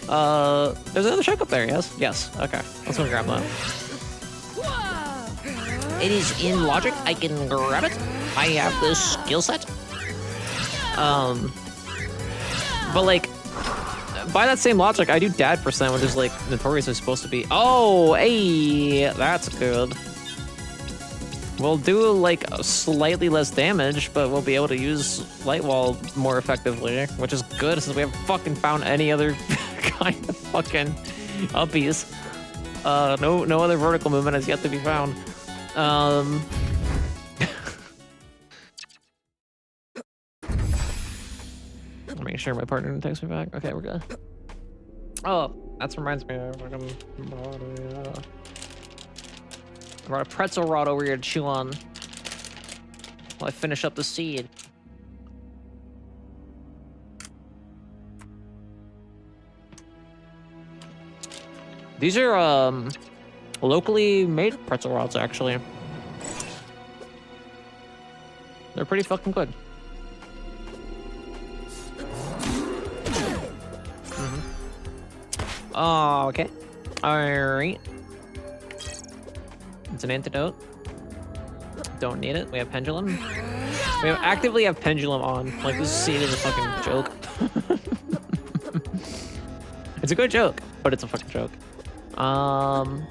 There's another shark up there, yes? Yes, okay. Let's go grab that. It is in logic. I can grab it. I have the skill set. But like, by that same logic, I do dad %, which is like notoriously supposed to be. Oh, hey, that's good. We'll do like slightly less damage, but we'll be able to use light wall more effectively, which is good since we haven't fucking found any other kind of fucking uppies. No other vertical movement has yet to be found. I'm making sure my partner didn't text me back. Okay, we're good. Oh, that reminds me. I brought a pretzel rod over here to chew on while I finish up the seed. These are locally made pretzel rods, actually. They're pretty fucking good. Oh, okay. Alright. It's an antidote. Don't need it. We have pendulum. We actively have pendulum on. Like, this seed is a fucking joke. It's a good joke, but it's a fucking joke. I'm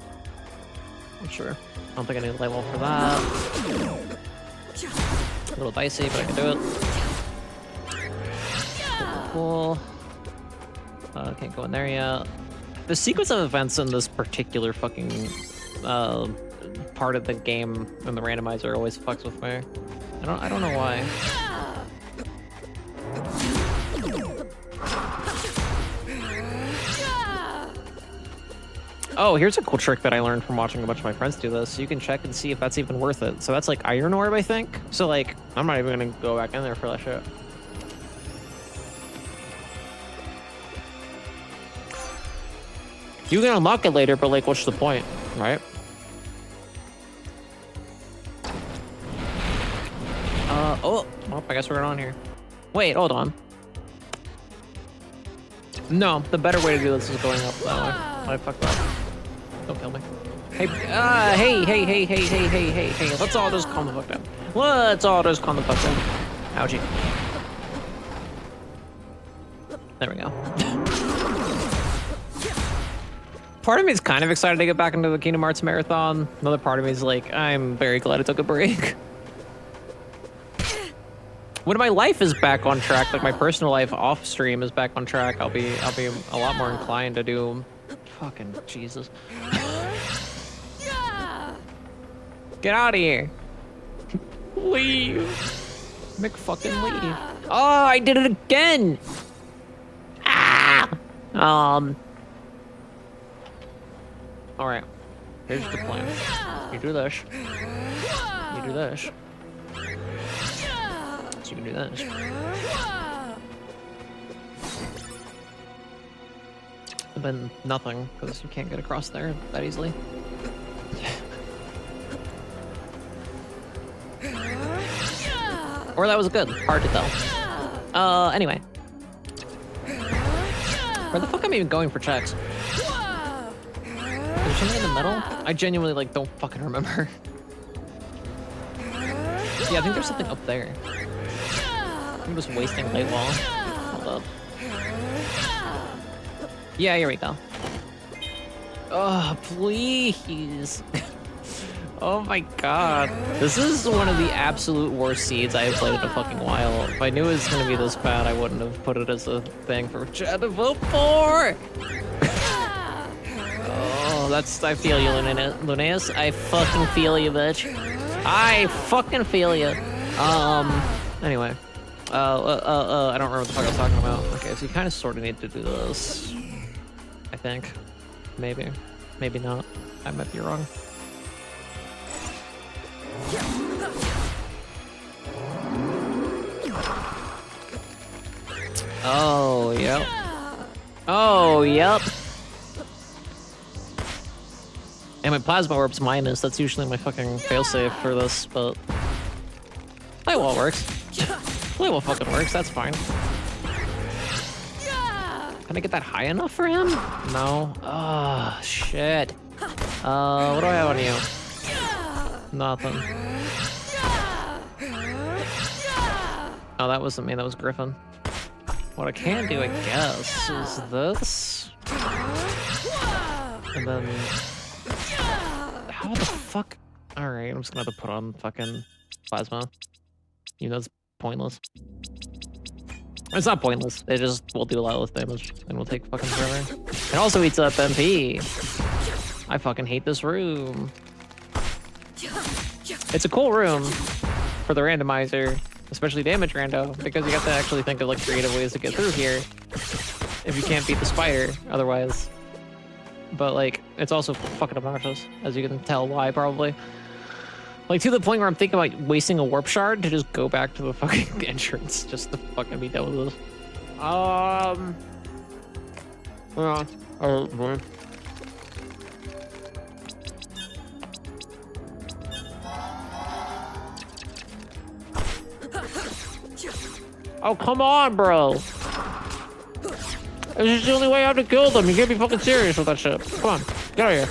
sure. I don't think I need a level for that. A little dicey, but I can do it. Cool. Can't go in there yet. The sequence of events in this particular fucking part of the game in the randomizer always fucks with me. I don't know why. Oh, here's a cool trick that I learned from watching a bunch of my friends do this. You can check and see if that's even worth it. So that's like iron orb, I think. So like, I'm not even gonna go back in there for that shit. You can unlock it later, but like, what's the point, right? Oh, I guess we're on here. Wait, hold on. No, the better way to do this is going up that way. I fucked up. Don't kill me. Hey, hey. Let's all just calm the fuck down. Let's all just calm the fuck down. Ouchie. There we go. Part of me is kind of excited to get back into the Kingdom Hearts marathon. Another part of me is like, I'm very glad I took a break. When my life is back on track, like my personal life off stream is back on track, I'll be a lot more inclined to do. Fucking Jesus. Get out of here. Leave. McFucking leave. Oh, I did it again. Ah. All right. Here's the plan. You do this. You do this. So you can do this. And then nothing, because you can't get across there that easily. Or that was good. Hard to tell. Anyway. Where the fuck am I even going for checks? Is there something in the middle? I genuinely, like, don't fucking remember. Yeah, I think there's something up there. I'm just wasting light wall. Hold up. Yeah, here we go. Oh, please. Oh my god. This is one of the absolute worst seeds I have played in a fucking while. If I knew it was gonna be this bad, I wouldn't have put it as a thing for Chad to vote for! Oh, that's... I feel you, Luneus. I fucking feel you, bitch. I fucking feel you. Anyway. I don't remember what the fuck I was talking about. Okay, so you kind of sort of need to do this. I think. Maybe. Maybe not. I might be wrong. Oh, yep. Oh, yep. And my plasma orb's minus. That's usually my fucking failsafe for this, but... Playwall works. Playwall fucking works, that's fine. Can I get that high enough for him? No. Oh, shit. What do I have on you? Nothing. Oh, that wasn't me, that was Griffin. What I can do, I guess, is this. And then... How the fuck? Alright, I'm just gonna have to put on fucking plasma. You know, it's pointless. It's not pointless. It just will do a lot less damage and will take fucking forever. It also eats up MP. I fucking hate this room. It's a cool room for the randomizer, especially damage rando, because you have to actually think of like creative ways to get through here if you can't beat the spider otherwise. But like, it's also fucking obnoxious, as you can tell why probably. Like to the point where I'm thinking about wasting a warp shard to just go back to the fucking entrance just to fucking be done with this. Oh, come on, bro. This is the only way I have to kill them. You can't be fucking serious with that shit. Come on, get out of here.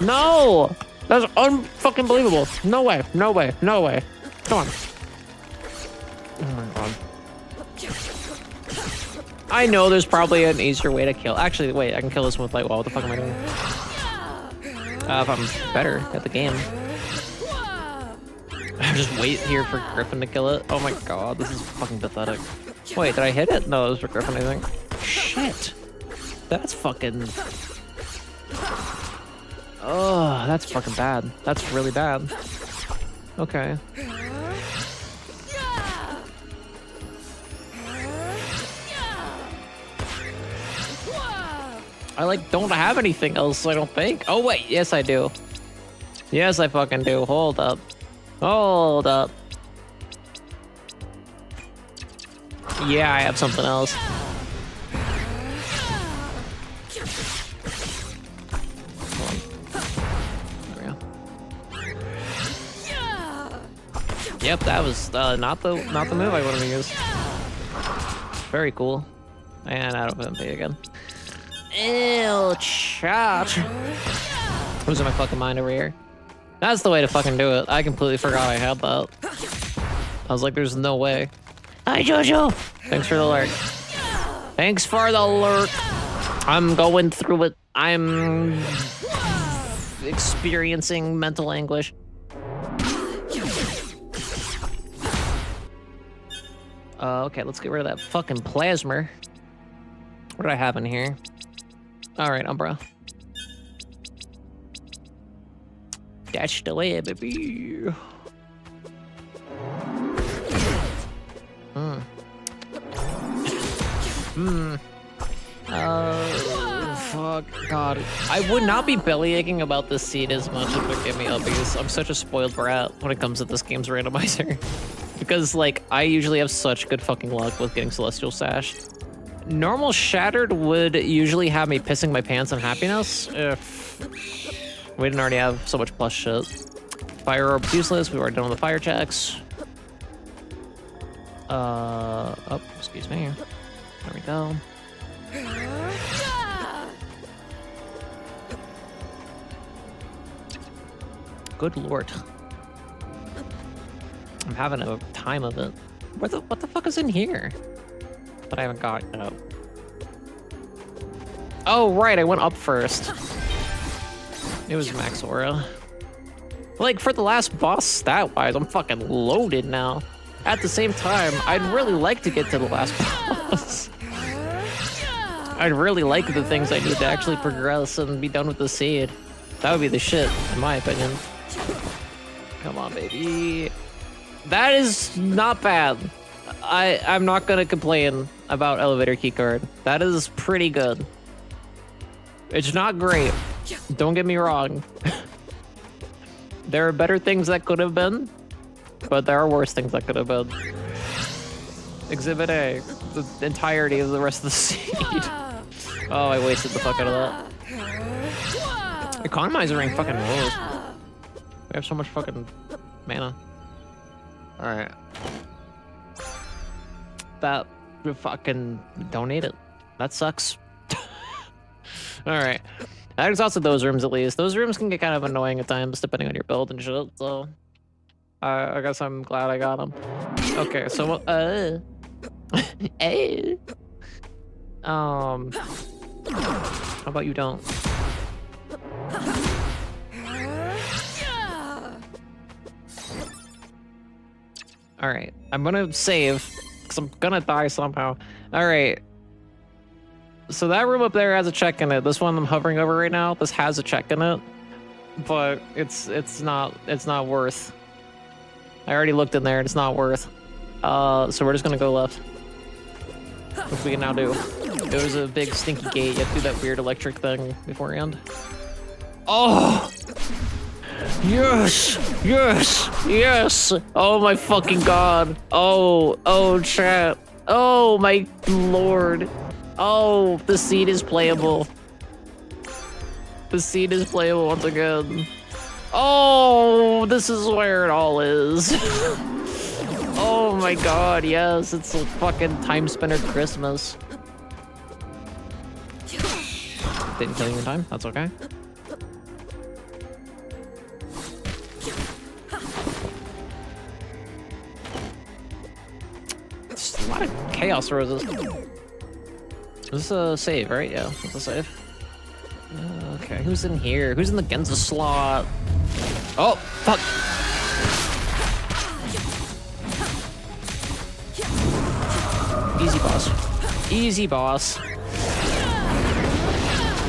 No! That's unfucking believable. No way, no way, no way. Come on. Oh my god. I know there's probably an easier way to kill. Actually, wait, I can kill this one with light wall. What the fuck am I doing? If I'm better at the game. I just wait here for Griffin to kill it. Oh my god, this is fucking pathetic. Wait, did I hit it? No, it was for Griffin, I think. Shit. That's fucking... Oh, that's fucking bad. That's really bad. Okay. I like don't have anything else, I don't think. Oh wait, yes I do. Yes, I fucking do. Hold up. Hold up. Yeah, I have something else. Yep, that was not the move I wanted to use. Very cool. And out of MP again. Ew, chat. Losing my fucking mind over here. That's the way to fucking do it. I completely forgot I had that. I was like, there's no way. Hi, Jojo. Thanks for the lurk. Thanks for the lurk. I'm going through it. I'm experiencing mental anguish. Okay, let's get rid of that fucking plasma. What do I have in here? Alright, Umbra. That's the way, baby. Oh, fuck. God. I would not be bellyaching about this seed as much if it gave me uppies. I'm such a spoiled brat when it comes to this game's randomizer. Because, like, I usually have such good fucking luck with getting Celestial Sash. Normal Shattered would usually have me pissing my pants in happiness if we didn't already have so much plus shit. Fire Orb's useless. We've already done the fire checks. Oh, excuse me. There we go. Good lord. I'm having a time of it. What the fuck is in here? That I haven't got yet. Oh, right, I went up first. It was Max Aura. Like, for the last boss stat-wise, I'm fucking loaded now. At the same time, I'd really like to get to the last boss. I'd really like the things I need to actually progress and be done with the seed. That would be the shit, in my opinion. Come on, baby. That is not bad. I'm not gonna complain about elevator keycard. That is pretty good. It's not great. Don't get me wrong. There are better things that could have been, but there are worse things that could have been. Exhibit A, the entirety of the rest of the seed. Oh, I wasted the fuck out of that. Economizer ring fucking rules. We have so much fucking mana. Alright. That fucking donate it. That sucks. Alright. That exhausted those rooms at least. Those rooms can get kind of annoying at times depending on your build and shit, so I guess I'm glad I got them. Okay, so how about you don't? Alright, I'm gonna save, because I'm gonna die somehow. Alright. So that room up there has a check in it. This one I'm hovering over right now, this has a check in it. but it's not worth. I already looked in there and it's not worth. So we're just gonna go left. Which we can now do. There was a big stinky gate. You have to do that weird electric thing beforehand. Oh! Yes! Yes! Yes! Oh my fucking god. Oh, chat. Oh my lord. Oh, the seed is playable. The seed is playable once again. Oh, this is where it all is. Oh my god, yes, it's a fucking Timespinner Christmas. Didn't kill you in time, that's okay. It's a lot of chaos roses. This is a save, right? Yeah, it's a save. Okay, who's in here? Who's in the Genza slot? Oh, fuck! Easy, boss. Easy, boss.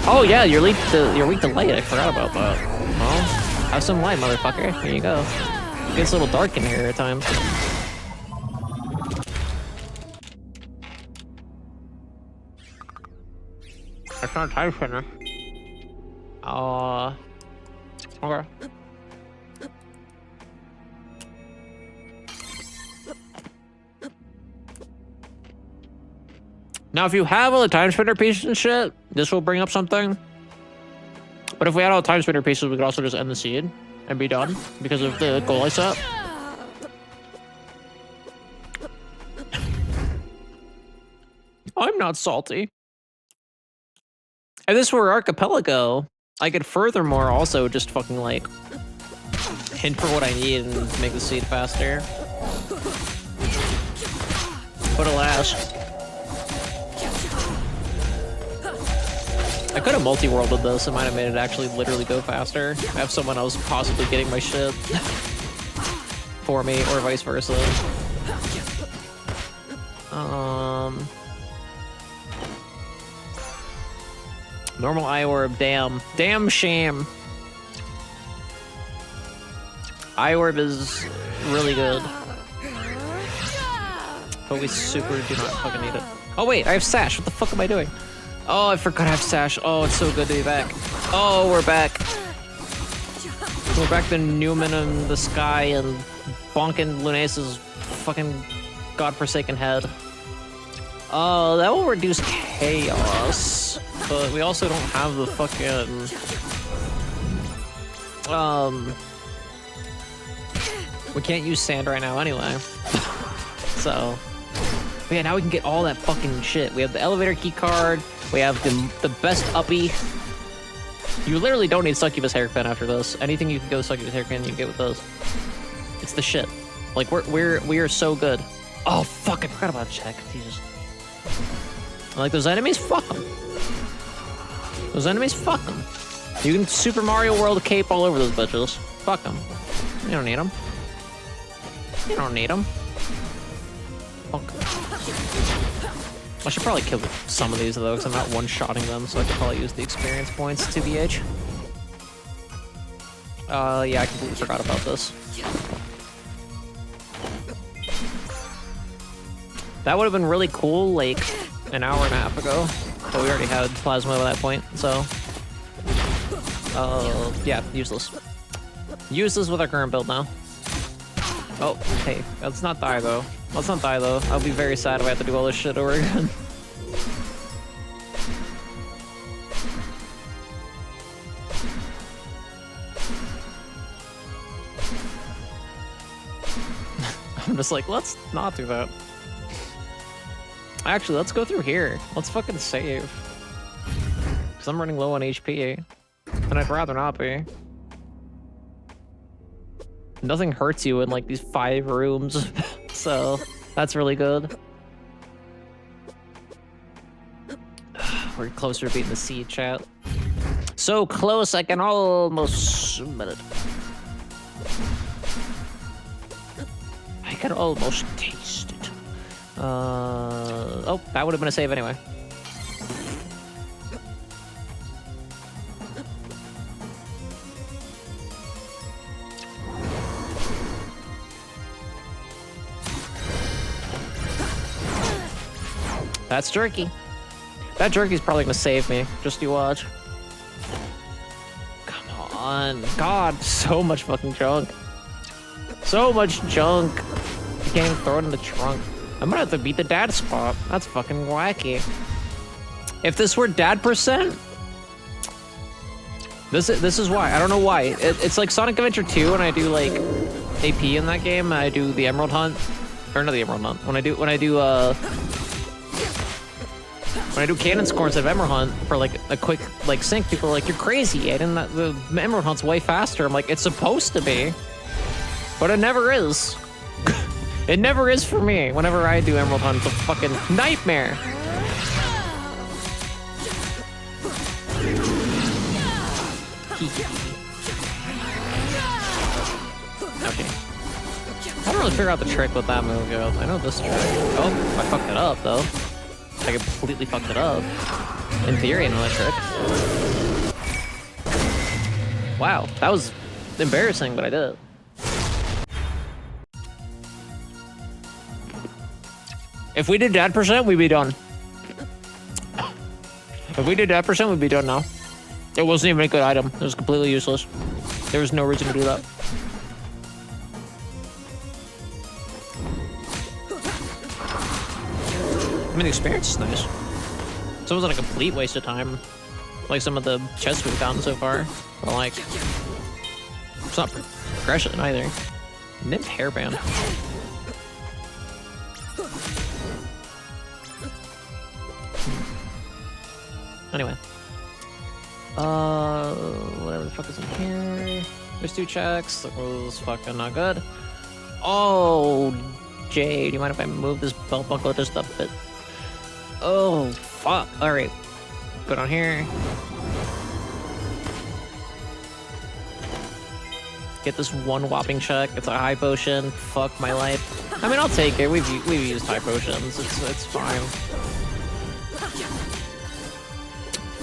Oh yeah, you're weak to light. I forgot about that. Well, have some light, motherfucker. Here you go. It gets a little dark in here at times. That's not a time spinner. Okay. Now, if you have all the time spinner pieces and shit, this will bring up something. But if we had all the time spinner pieces, we could also just end the seed and be done because of the goal I set. I'm not salty. If this were Archipelago, I could furthermore also just fucking like hint for what I need and make the seed faster. But alas. I could have multi-worlded this. It might have made it actually literally go faster. Have someone else possibly getting my shit for me, or vice versa. Normal eye orb, damn. Damn shame. Eye orb is really good. But we super do not fucking need it. Oh wait, I have Sash. What the fuck am I doing? Oh, I forgot I have Sash. Oh, it's so good to be back. Oh, we're back. We're back to Newman in the sky and bonking Lunace's fucking godforsaken head. Oh, that will reduce chaos. But we also don't have the fucking... We can't use sand right now anyway. So... But yeah, now we can get all that fucking shit. We have the elevator key card. We have the best uppy. You literally don't need succubus hairpin after this. Anything you can go succubus hairpin, you can get with those. It's the shit. Like we are so good. Oh fuck! I forgot about check. Jesus. Like those enemies, fuck them. Those enemies, fuck them. You can Super Mario World cape all over those bitches. Fuck them. You don't need them. You don't need them. Fuck. I should probably kill some of these though, because I'm not one-shotting them, so I could probably use the experience points to BH. Yeah, I completely forgot about this. That would have been really cool, like, an hour and a half ago, but we already had Plasma at that point, so... yeah, useless. Useless with our current build now. Oh, hey, let's not die though. Let's not die though. I'll be very sad if I have to do all this shit over again. I'm just like, let's not do that. Actually, let's go through here. Let's fucking save. Because I'm running low on HP. And I'd rather not be. Nothing hurts you in like these 5 rooms. So, that's really good. We're closer to beating the seed, chat. So close, I can almost smell it. I can almost taste it. Oh, that would have been a save anyway. That's jerky. That jerky's probably gonna save me. Just you watch. Come on. God, so much fucking junk. So much junk. You can't even throw it in the trunk. I'm gonna have to beat the dad spot. That's fucking wacky. If this were dad %, this is why. I don't know why. It's like Sonic Adventure 2 when I do like AP in that game. I do the Emerald Hunt, or not the Emerald Hunt. When I do cannon score instead of Emerald Hunt for like a quick like sync, people are like, "You're crazy, Aiden. The Emerald Hunt's way faster." I'm like, "It's supposed to be, but it never is." It never is for me. Whenever I do Emerald Hunt, it's a fucking nightmare. Okay. I don't really figure out the trick with that move, yo. I know this trick. Oh, I fucked it up, though. I completely fucked it up. In theory, I know that trick. Wow, that was embarrassing, but I did it. If we did that %, we'd be done. If we did that %, we'd be done now. It wasn't even a good item. It was completely useless. There was no reason to do that. I mean, the experience is nice. So it wasn't a complete waste of time, like some of the chests we've gotten so far. But like, it's not progression either. Nipped hairband. Anyway. Whatever the fuck is in here. There's 2 checks. That was fucking not good. Oh, Jay, do you mind if I move this belt buckle just a bit? Oh, fuck. Alright. Go down here. Get this one whopping check. It's a high potion. Fuck my life. I mean, I'll take it. We've used high potions. It's fine.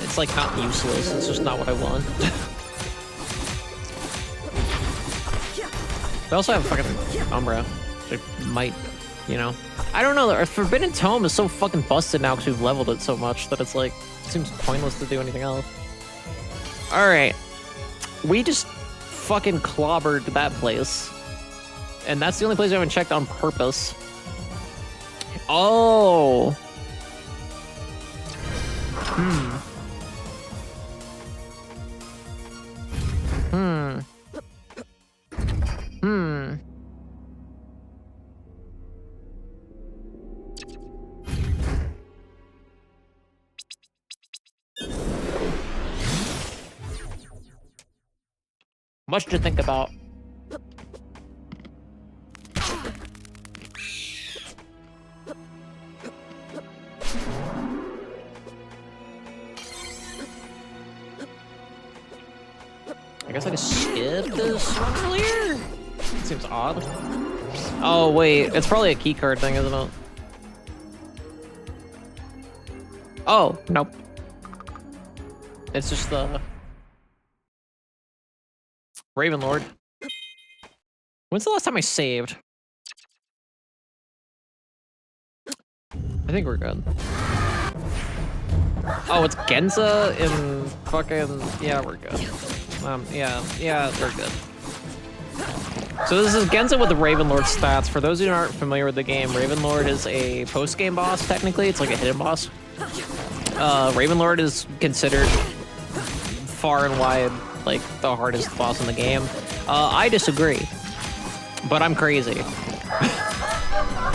It's like not useless. It's just not what I want. We also have fucking Umbra, which I might, you know. I don't know. Our Forbidden Tome is so fucking busted now because we've leveled it so much that it's like, it seems pointless to do anything else. Alright. We just fucking clobbered that place. And that's the only place I haven't checked on purpose. Oh. Much to think about. I guess I just skipped this one earlier? Seems odd. Oh, wait. It's probably a keycard thing, isn't it? Oh, nope. It's just the Raven Lord. When's the last time I saved? I think we're good. Oh, it's Genza in fucking... Yeah, we're good. Yeah, we're good. So this is Genza with the Raven Lord stats. For those who aren't familiar with the game, Raven Lord is a post-game boss, technically. It's like a hidden boss. Raven Lord is considered far and wide like the hardest boss in the game. I disagree, but I'm crazy.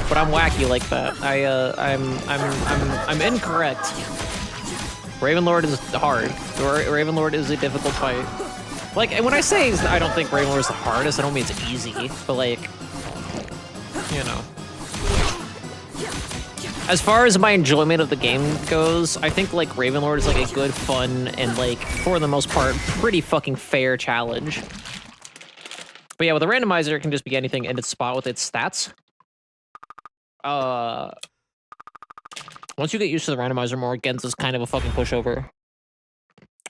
But I'm wacky like that. I'm incorrect. Raven Lord is hard. Raven Lord is a difficult fight. Like, and when I say I don't think Raven Lord is the hardest, I don't mean it's easy, but like, you know. As far as my enjoyment of the game goes, I think like Raven Lord is like a good, fun, and like, for the most part, pretty fucking fair challenge. But yeah, with a randomizer, it can just be anything in its spot with its stats. Once you get used to the randomizer more, Genza's kind of a fucking pushover.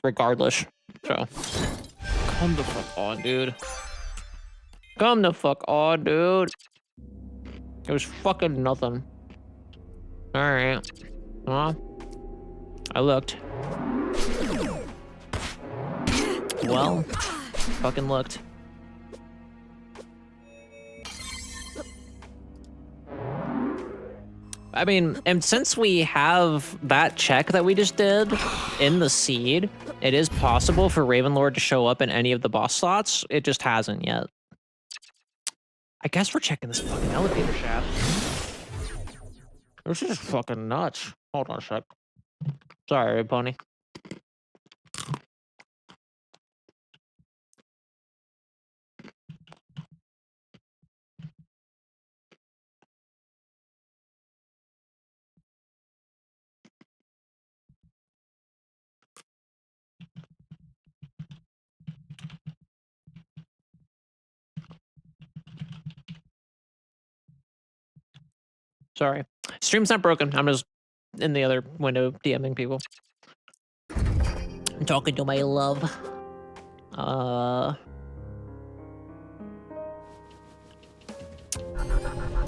Regardless. So, come the fuck on, dude. Come the fuck on, dude. It was fucking nothing. Alright. Well, I looked. Well, fucking looked. I mean, and since we have that check that we just did in the seed, it is possible for Ravenlord to show up in any of the boss slots. It just hasn't yet. I guess we're checking this fucking elevator shaft. This is fucking nuts. Hold on a sec. Sorry, Pony. Sorry. Stream's not broken. I'm just in the other window DMing people. I'm talking to my love.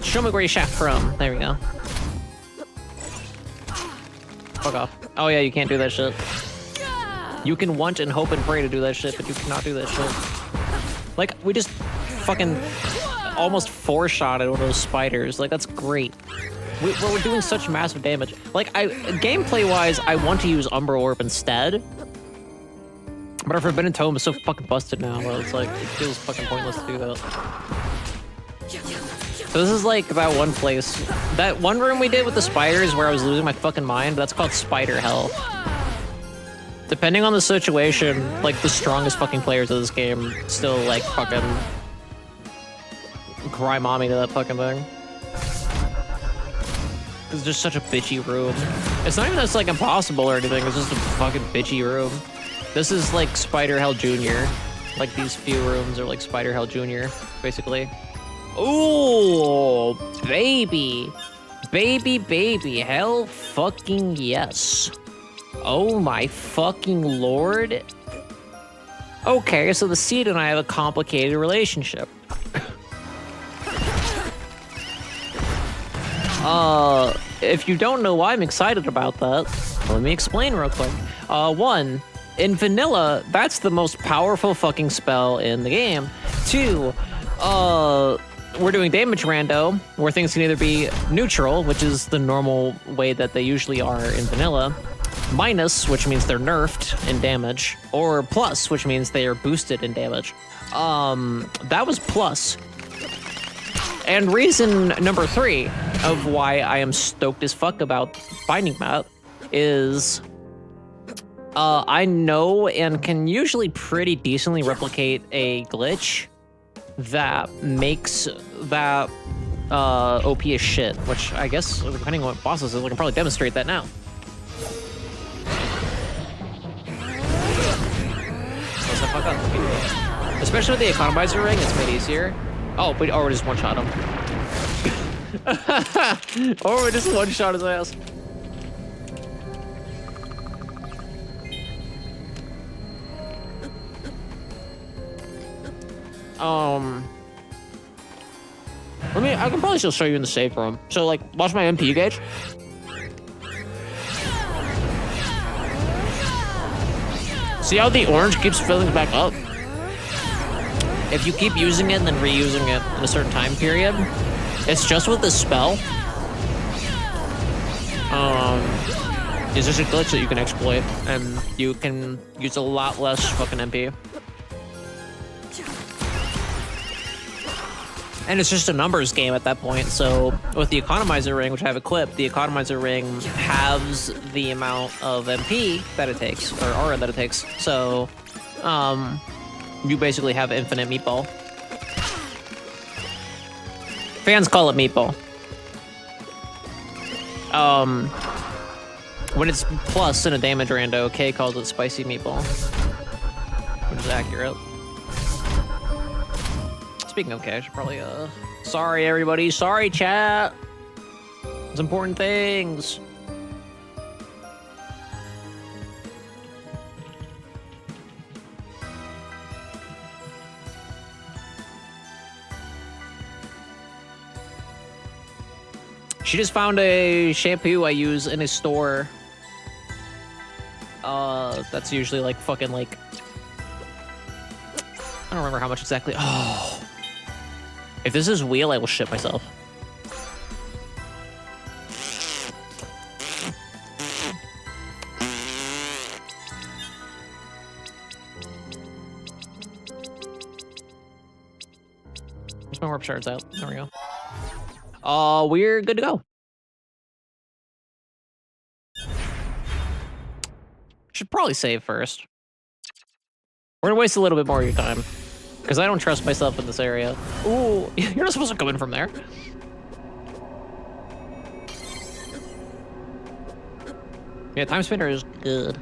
Show me where you shaft from. There we go. Fuck off. Oh yeah, you can't do that shit. You can want and hope and pray to do that shit, but you cannot do that shit. Like, we just fucking almost four-shotted one of those spiders. Like, that's great. We're doing such massive damage. Like, gameplay-wise, I want to use Umbra Orb instead. But our Forbidden Tome is so fucking busted now, where it's like, it feels fucking pointless to do that. So this is like that one place. That one room we did with the spiders where I was losing my fucking mind, that's called Spider Hell. Depending on the situation, like, the strongest fucking players of this game still, like, fucking cry mommy to that fucking thing. It's just such a bitchy room. It's not even that it's, like, impossible or anything, it's just a fucking bitchy room. This is, like, Spider Hell Jr. Like, these few rooms are, like, Spider Hell Jr., basically. Ooh, baby. Baby, hell fucking yes. Oh my fucking lord. Okay, so the seed and I have a complicated relationship. If you don't know why I'm excited about that, let me explain real quick. One, in vanilla, that's the most powerful fucking spell in the game. Two, we're doing damage rando, where things can either be neutral, which is the normal way that they usually are in vanilla, minus, which means they're nerfed in damage, or plus, which means they are boosted in damage. That was plus. And reason number 3 of why I am stoked as fuck about finding that is I know and can usually pretty decently replicate a glitch that makes that OP as shit, which I guess, depending on what bosses is, I can probably demonstrate that now. Close the fuck up. Especially with the economizer ring, it's made easier. Oh, but or just one-shot him. Or we just one-shot his ass. I can probably still show you in the safe room. So, like, watch my MP gauge. See how the orange keeps filling back up? If you keep using it and then reusing it in a certain time period, it's just with this spell. It's just a glitch that you can exploit, and you can use a lot less fucking MP. And it's just a numbers game at that point, so with the economizer ring, which I have equipped, the economizer ring halves the amount of MP that it takes, or aura that it takes, so, you basically have infinite meatball. Fans call it meatball. When it's plus in a damage rando, K calls it spicy meatball, which is accurate. Speaking of K, I should probably, sorry everybody, sorry chat. It's important things. She just found a shampoo I use in a store. That's usually like fucking like... I don't remember how much exactly. Oh. If this is wheel, I will shit myself. Where's my warp shards out? There we go. We're good to go. Should probably save first. We're gonna waste a little bit more of your time. Because I don't trust myself in this area. Ooh, you're not supposed to come in from there. Yeah, Timespinner is good.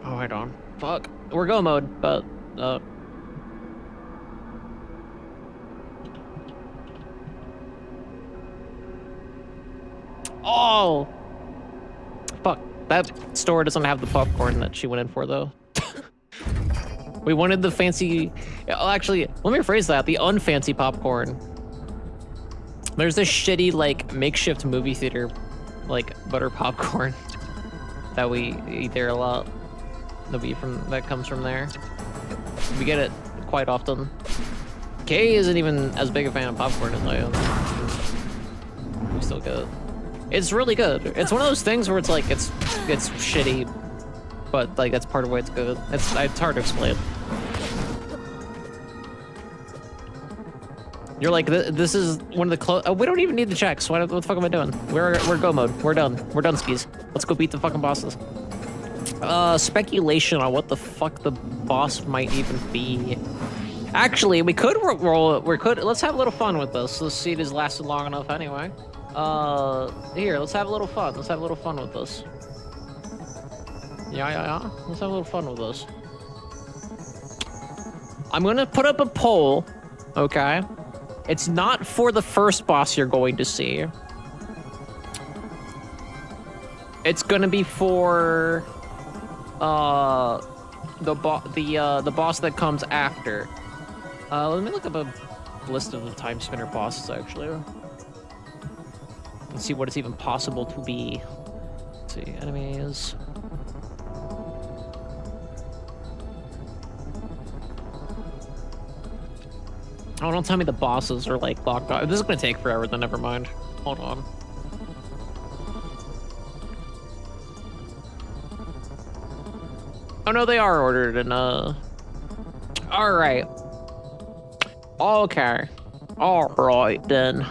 Oh, hold on. Fuck. We're go mode, but, Oh! Fuck. That store doesn't have the popcorn that she went in for, though. We wanted the fancy... Oh, actually, let me rephrase that. The unfancy popcorn. There's this shitty, like, makeshift movie theater, like, butter popcorn that we eat there a lot. That comes from there. We get it quite often. Kay isn't even as big a fan of popcorn as I am. We still get it. It's really good. It's one of those things where it's like, it's shitty, but like that's part of why it's good. It's hard to explain. You're like, this is one of the we don't even need the checks. What the fuck am I doing? We're go mode. We're done. We're done skis. Let's go beat the fucking bosses. Speculation on what the fuck the boss might even be. Actually, we could roll it. Let's have a little fun with this. Let's see if it's lasted long enough anyway. Here, let's have a little fun. Let's have a little fun with this. Yeah. Let's have a little fun with this. I'm gonna put up a poll, okay? It's not for the first boss you're going to see. It's gonna be for the boss that comes after. Let me look up a list of the Timespinner bosses actually. And see what it's even possible to be. Let's see, enemies. Oh, don't tell me the bosses are like locked on. This is gonna take forever, then never mind. Hold on. Oh no, they are ordered and alright. Okay. Alright then.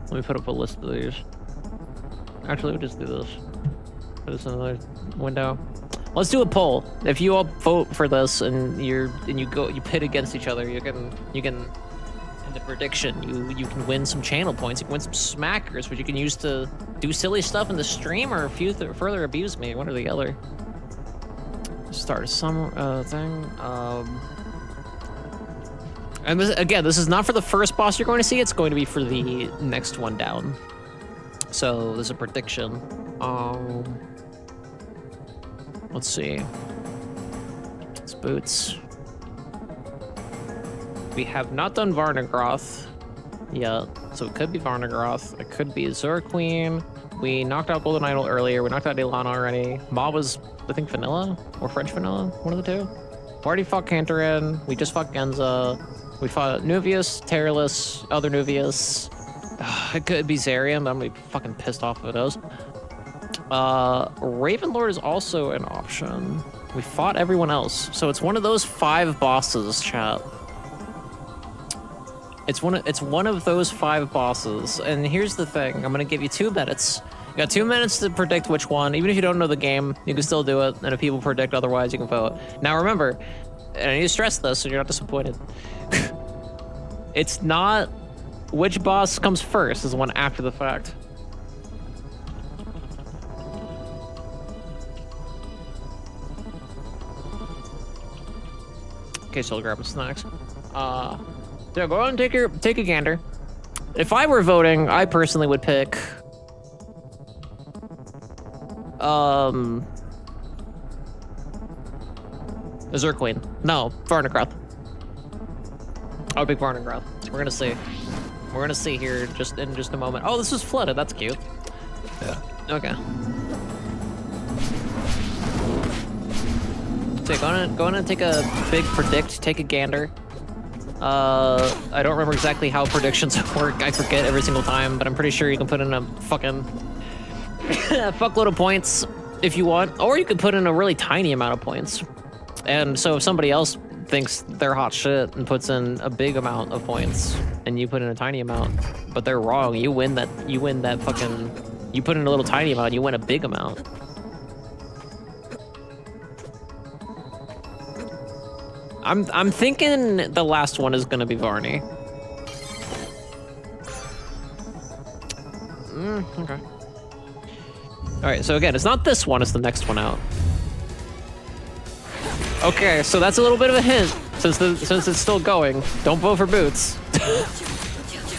Let me put up a list of these. Actually, we'll just do this. Put this in another window. Let's do a poll. If you all vote for this and you pit against each other, you can in the prediction you can win some channel points. You can win some smackers, which you can use to do silly stuff in the stream or further abuse me, one or the other. Start some thing. And this is not for the first boss you're going to see. It's going to be for the next one down. So there's a prediction. Let's see. It's boots. We have not done Varnagroth yet, so it could be Varnagroth. It could be Azure Queen. We knocked out Golden Idol earlier. We knocked out Ilana already. Mob was, I think, Vanilla or French Vanilla, one of the two. We already fought Cantorin. We just fought Genza. We fought Nuvius, Terralus, other Nuvius. It could be Zarian, but I'm gonna be fucking pissed off if it does. Ravenlord is also an option. We fought everyone else, so it's one of those 5 bosses, chat. It's one of those 5 bosses, and here's the thing. I'm gonna give you 2 minutes. You got 2 minutes to predict which one. Even if you don't know the game, you can still do it, and if people predict otherwise, you can vote. Now remember, and I need to stress this so you're not disappointed. It's not which boss comes first, is the one after the fact. Okay, so I'll grab my snacks. So go on and take a gander. If I were voting, I personally would pick Azure Queen. No, Varnagroth. I would pick Varnagroth. We're gonna see. We're gonna see here in just a moment. Oh, this is flooded. That's cute. Yeah. Okay. So go on and take a big predict. Take a gander. I don't remember exactly how predictions work. I forget every single time, but I'm pretty sure you can put in a fucking a fuckload of points if you want, or you could put in a really tiny amount of points. And so if somebody else thinks they're hot shit and puts in a big amount of points, and you put in a tiny amount, but they're wrong, you win that fucking. You put in a little tiny amount, you win a big amount. I'm thinking the last one is gonna be Varney. Okay. All right, so again, it's not this one, it's the next one out. Okay, so that's a little bit of a hint, since it's still going. Don't vote for Boots.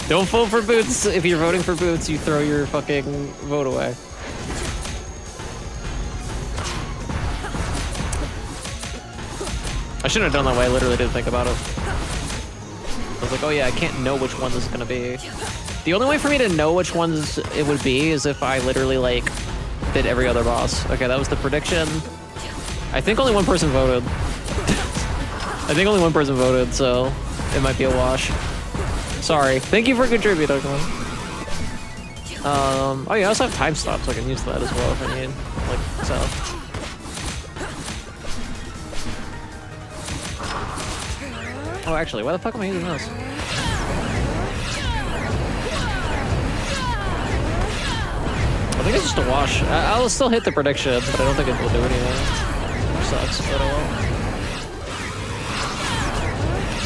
Don't vote for Boots. If you're voting for Boots, you throw your fucking vote away. I shouldn't have done that way. I literally didn't think about it. I was like, oh yeah, I can't know which one this is gonna be. The only way for me to know which ones it would be is if I literally like did every other boss. Okay, that was the prediction. I think only one person voted. I think only one person voted, so it might be a wash. Sorry. Thank you for contributing. Oh yeah, I also have time stops, so I can use that as well if I need, like, so. Oh, actually, why the fuck am I using this? I think it's just a wash. I'll still hit the prediction, but I don't think it will do anything. Which sucks, but I won't.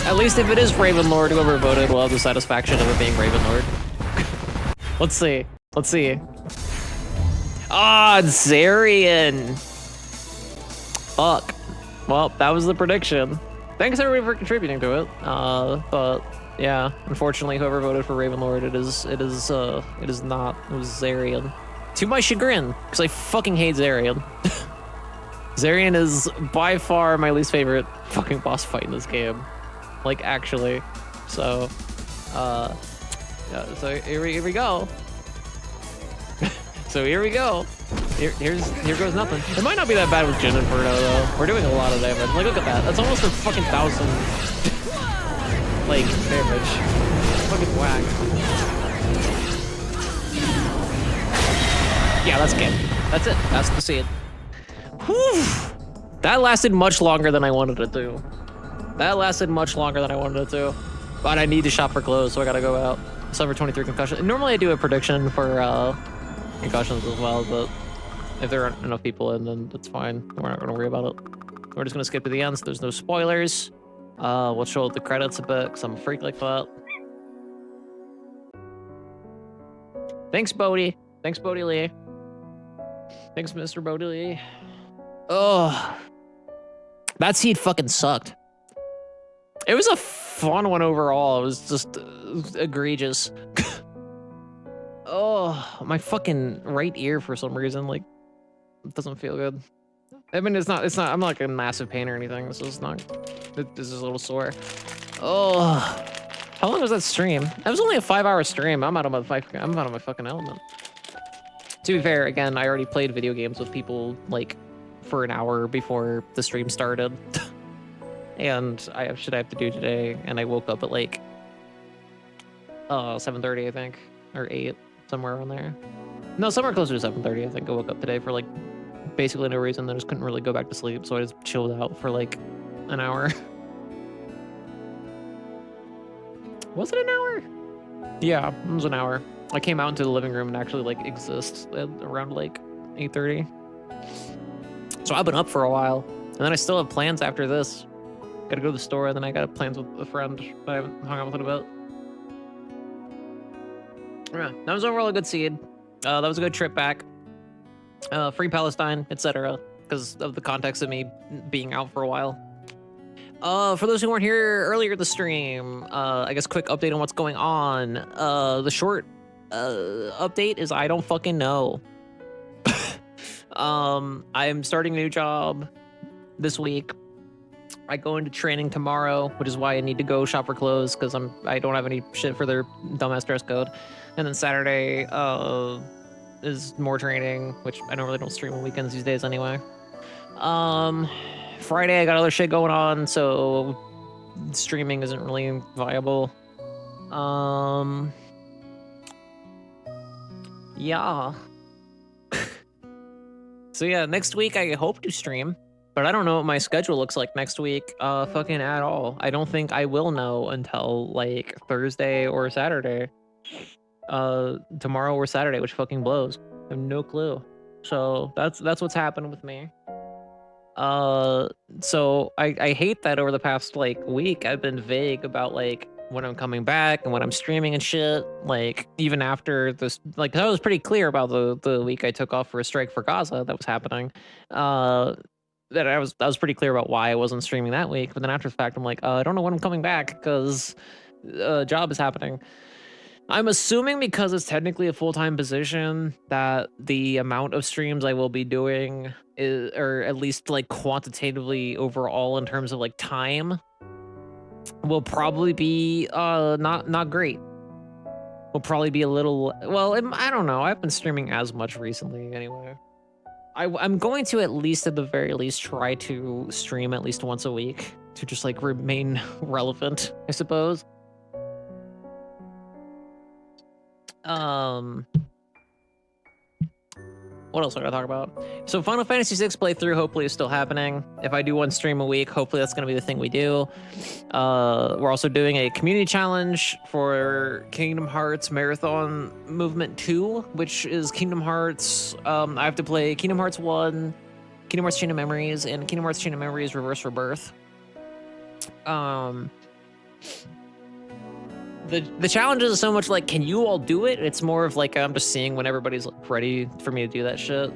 At least if it is Ravenlord, whoever voted will have the satisfaction of it being Ravenlord. Let's see. Let's see. Ah, Zarian. Fuck. Well, that was the prediction. Thanks everybody for contributing to it. But yeah, unfortunately, whoever voted for Ravenlord, it is not. It was Zarian. To my chagrin, because I fucking hate Zarian. Zarian is by far my least favorite fucking boss fight in this game. Like, actually. So, yeah, so here we go. So here we go. Here goes nothing. It might not be that bad with Jin Inferno though. We're doing a lot of damage. Like, look at that. That's almost a fucking 1,000 like damage. Fucking whack. Yeah, that's good. That's it. That's the scene. Whew. That lasted much longer than I wanted it to. That lasted much longer than I wanted it to. But I need to shop for clothes, so I gotta go out. Suffer 23 concussions. Normally I do a prediction for concussions as well, but if there aren't enough people in, then that's fine. We're not gonna worry about it. We're just gonna skip to the end so there's no spoilers. We'll show the credits a bit, because I'm a freak like that. Thanks, Bodhi. Thanks, Bodhi Lee. Thanks, Mr. Bodhi Lee. Oh, that seed fucking sucked. It was a fun one overall. It was just egregious. Oh, my fucking right ear for some reason, like, it doesn't feel good. I mean, it's not, I'm not like in massive pain or anything. This is this is a little sore. Oh, how long was that stream? That was only a 5-hour stream. I'm out of my fucking element. To be fair, again, I already played video games with people, like, for an hour before the stream started. And I have shit I have to do today, and I woke up at, like, 7:30, I think, or 8, somewhere around there. No, somewhere closer to 7:30, I think I woke up today for, like, basically no reason. I just couldn't really go back to sleep, so I just chilled out for, like, an hour. Was it an hour? Yeah, it was an hour. I came out into the living room and actually, like, exist at around, like, 8:30. So I've been up for a while, and then I still have plans after this. Gotta go to the store, and then I got plans with a friend that I haven't hung out with in a bit. Yeah, that was overall a good seed. That was a good trip back. Free Palestine, etc. Because of the context of me being out for a while. For those who weren't here earlier in the stream, I guess quick update on what's going on. The short update is I don't fucking know. I'm starting a new job this week. I go into training tomorrow, which is why I need to go shop for clothes because I don't have any shit for their dumbass dress code. And then Saturday is more training, which I don't stream on weekends these days anyway. Friday I got other shit going on, so streaming isn't really viable. Yeah. So yeah, next week I hope to stream. But I don't know what my schedule looks like next week, fucking at all. I don't think I will know until like Thursday or Saturday. Tomorrow or Saturday, which fucking blows. I have no clue. So that's what's happened with me. So I hate that over the past like week I've been vague about like when I'm coming back and when I'm streaming and shit. Like even after this, like I was pretty clear about the week I took off for a strike for Gaza that was happening. That I was pretty clear about why I wasn't streaming that week, but then after the fact, I'm like, I don't know when I'm coming back because job is happening. I'm assuming because it's technically a full-time position that the amount of streams I will be doing is, or at least like quantitatively overall in terms of like time, will probably be not great. Will probably be a little, well, I don't know. I haven't been streaming as much recently anyway. I'm going to at least at the very least try to stream at least once a week to just like remain relevant, I suppose. What else I gotta talk about? So Final Fantasy VI playthrough hopefully is still happening. If I do one stream a week, hopefully that's gonna be the thing we do. We're also doing a community challenge for Kingdom Hearts Marathon Movement 2, which is Kingdom Hearts. I have to play Kingdom Hearts 1, Kingdom Hearts Chain of Memories, and Kingdom Hearts Chain of Memories Reverse Rebirth. The challenge isn't so much like, can you all do it? It's more of like, I'm just seeing when everybody's ready for me to do that shit.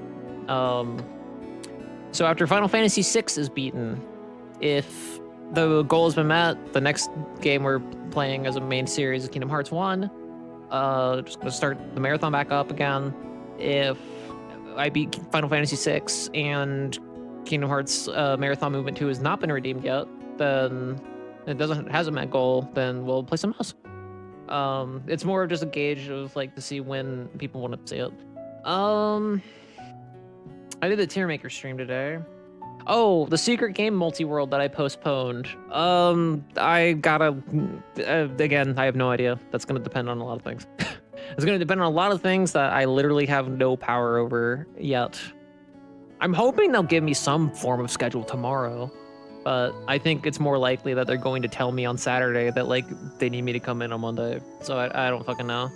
So after Final Fantasy VI is beaten, if the goal has been met, the next game we're playing as a main series is Kingdom Hearts 1. Just gonna start the marathon back up again. If I beat Final Fantasy VI and Kingdom Hearts Marathon Movement 2 has not been redeemed yet, then it hasn't met goal, then we'll play something else. It's more of just a gauge of like to see when people want to see it. I did the Tiermaker stream today. Oh, the secret game multi-world that I postponed. I gotta, again, I have no idea. That's gonna depend on a lot of things. It's gonna depend on a lot of things that I literally have no power over yet. I'm hoping they'll give me some form of schedule tomorrow. But I think it's more likely that they're going to tell me on Saturday that like they need me to come in on Monday. So I don't fucking know.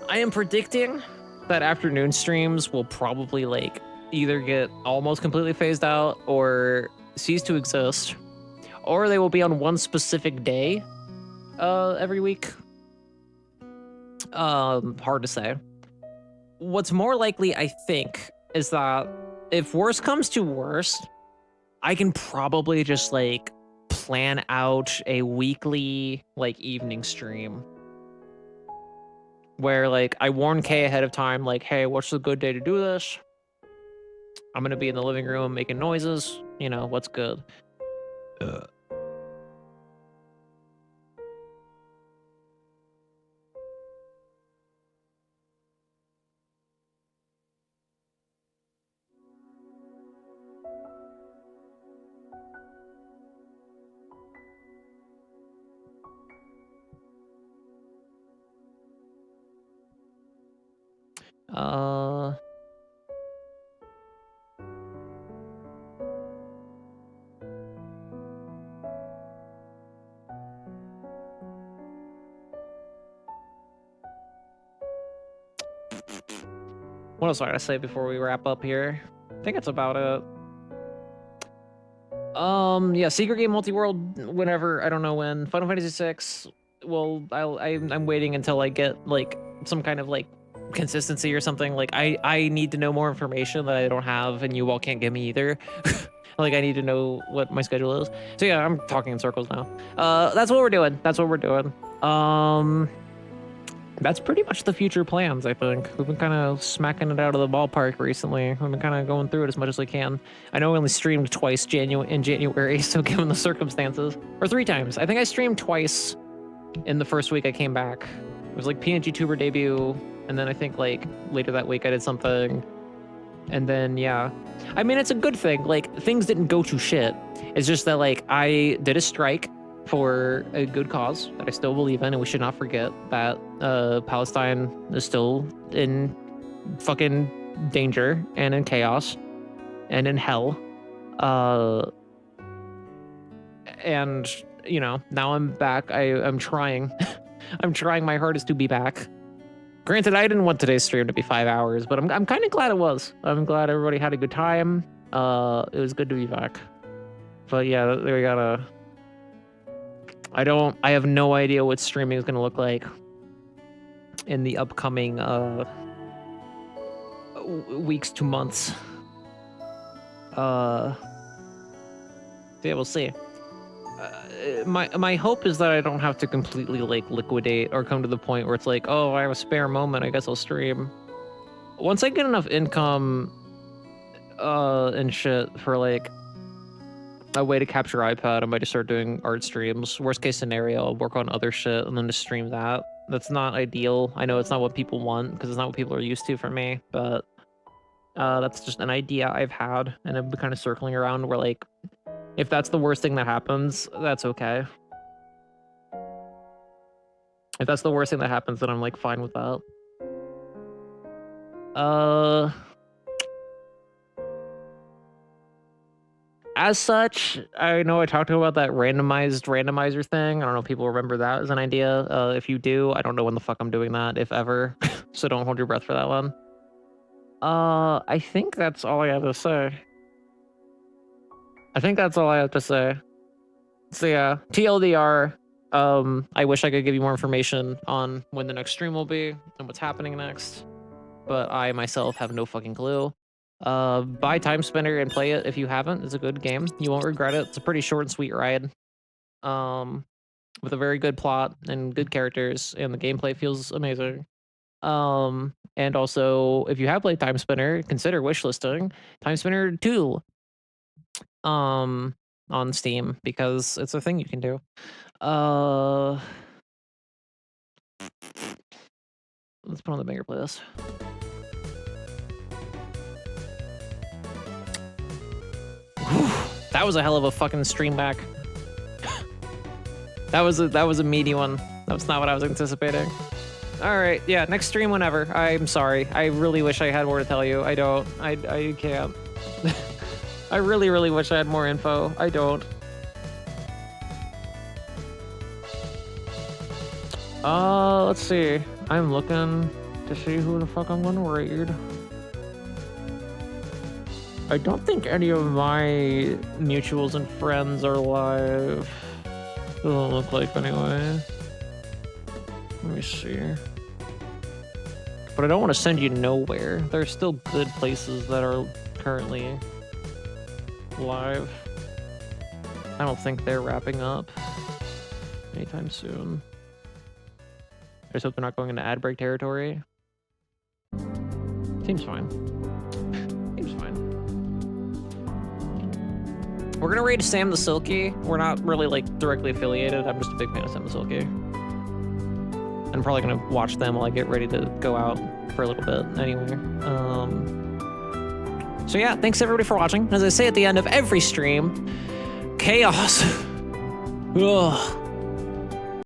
I am predicting that afternoon streams will probably like either get almost completely phased out or cease to exist, or they will be on one specific day every week. Hard to say. What's more likely, I think, is that if worse comes to worse, I can probably just like plan out a weekly like evening stream where like I warn Kay ahead of time, like, hey, what's a good day to do this? I'm gonna be in the living room making noises, you know, what's good. What else I gotta say before we wrap up here? I think that's about it. Yeah, secret game multi-world whenever, I don't know when. Final Fantasy VI, well, I'm waiting until I get like some kind of like consistency or something. Like I need to know more information that I don't have and you all can't give me either. Like I need to know what my schedule is. So yeah, I'm talking in circles now. That's what we're doing. that's pretty much the future plans, I think. We've been kind of smacking it out of the ballpark recently. We've been kind of going through it as much as we can. I know we only streamed twice in January, so given the circumstances. Or 3 times. I think I streamed twice in the first week I came back. It was like PNG Tuber debut, and then I think like later that week I did something. And then, yeah. I mean, it's a good thing. Like, things didn't go to shit. It's just that, like, I did a strike for a good cause that I still believe in, and we should not forget that Palestine is still in fucking danger and in chaos and in hell. And, you know, now I'm back. I'm trying. I'm trying my hardest to be back. Granted, I didn't want today's stream to be 5 hours, but I'm kind of glad it was. I'm glad everybody had a good time. It was good to be back. But yeah, we gotta... I have no idea what streaming is gonna look like in the upcoming weeks to months. Yeah, we'll see. My hope is that I don't have to completely like liquidate or come to the point where it's like, oh, I have a spare moment, I guess I'll stream. Once I get enough income and shit for like a way to capture iPad, I might just start doing art streams. Worst case scenario, I'll work on other shit and then just stream that. That's not ideal. I know it's not what people want because it's not what people are used to for me, but that's just an idea I've had, and I've been kind of circling around where like, if that's the worst thing that happens, that's okay. If that's the worst thing that happens, then I'm like fine with that. As such, I know I talked about that randomizer thing. I don't know if people remember that as an idea. If you do, I don't know when the fuck I'm doing that, if ever. So don't hold your breath for that one. I think that's all I have to say. So yeah, TLDR, I wish I could give you more information on when the next stream will be and what's happening next, but I myself have no fucking clue. Buy Timespinner and play it if you haven't. It's a good game. You won't regret it. It's a pretty short and sweet ride, with a very good plot and good characters, and the gameplay feels amazing. And also, if you have played Timespinner, consider wishlisting Timespinner 2 on Steam, because it's a thing you can do. Let's put on the banger playlist. That was a hell of a fucking stream back. that was a meaty one. That was not what I was anticipating. All right, yeah, next stream whenever. I'm sorry. I really wish I had more to tell you. I don't. I can't. I really, really wish I had more info. I don't. Let's see. I'm looking to see who the fuck I'm gonna raid. I don't think any of my mutuals and friends are live. Doesn't look like anyway. Let me see. But I don't want to send you nowhere. There's still good places that are currently live. I don't think they're wrapping up anytime soon. I just hope they're not going into ad break territory. Seems fine. Seems fine. We're gonna raid Sam the Silky. We're not really like directly affiliated. I'm just a big fan of Sam the Silky. I'm probably gonna watch them while I get ready to go out for a little bit anyway. So yeah, thanks everybody for watching. As I say at the end of every stream, chaos. Ugh.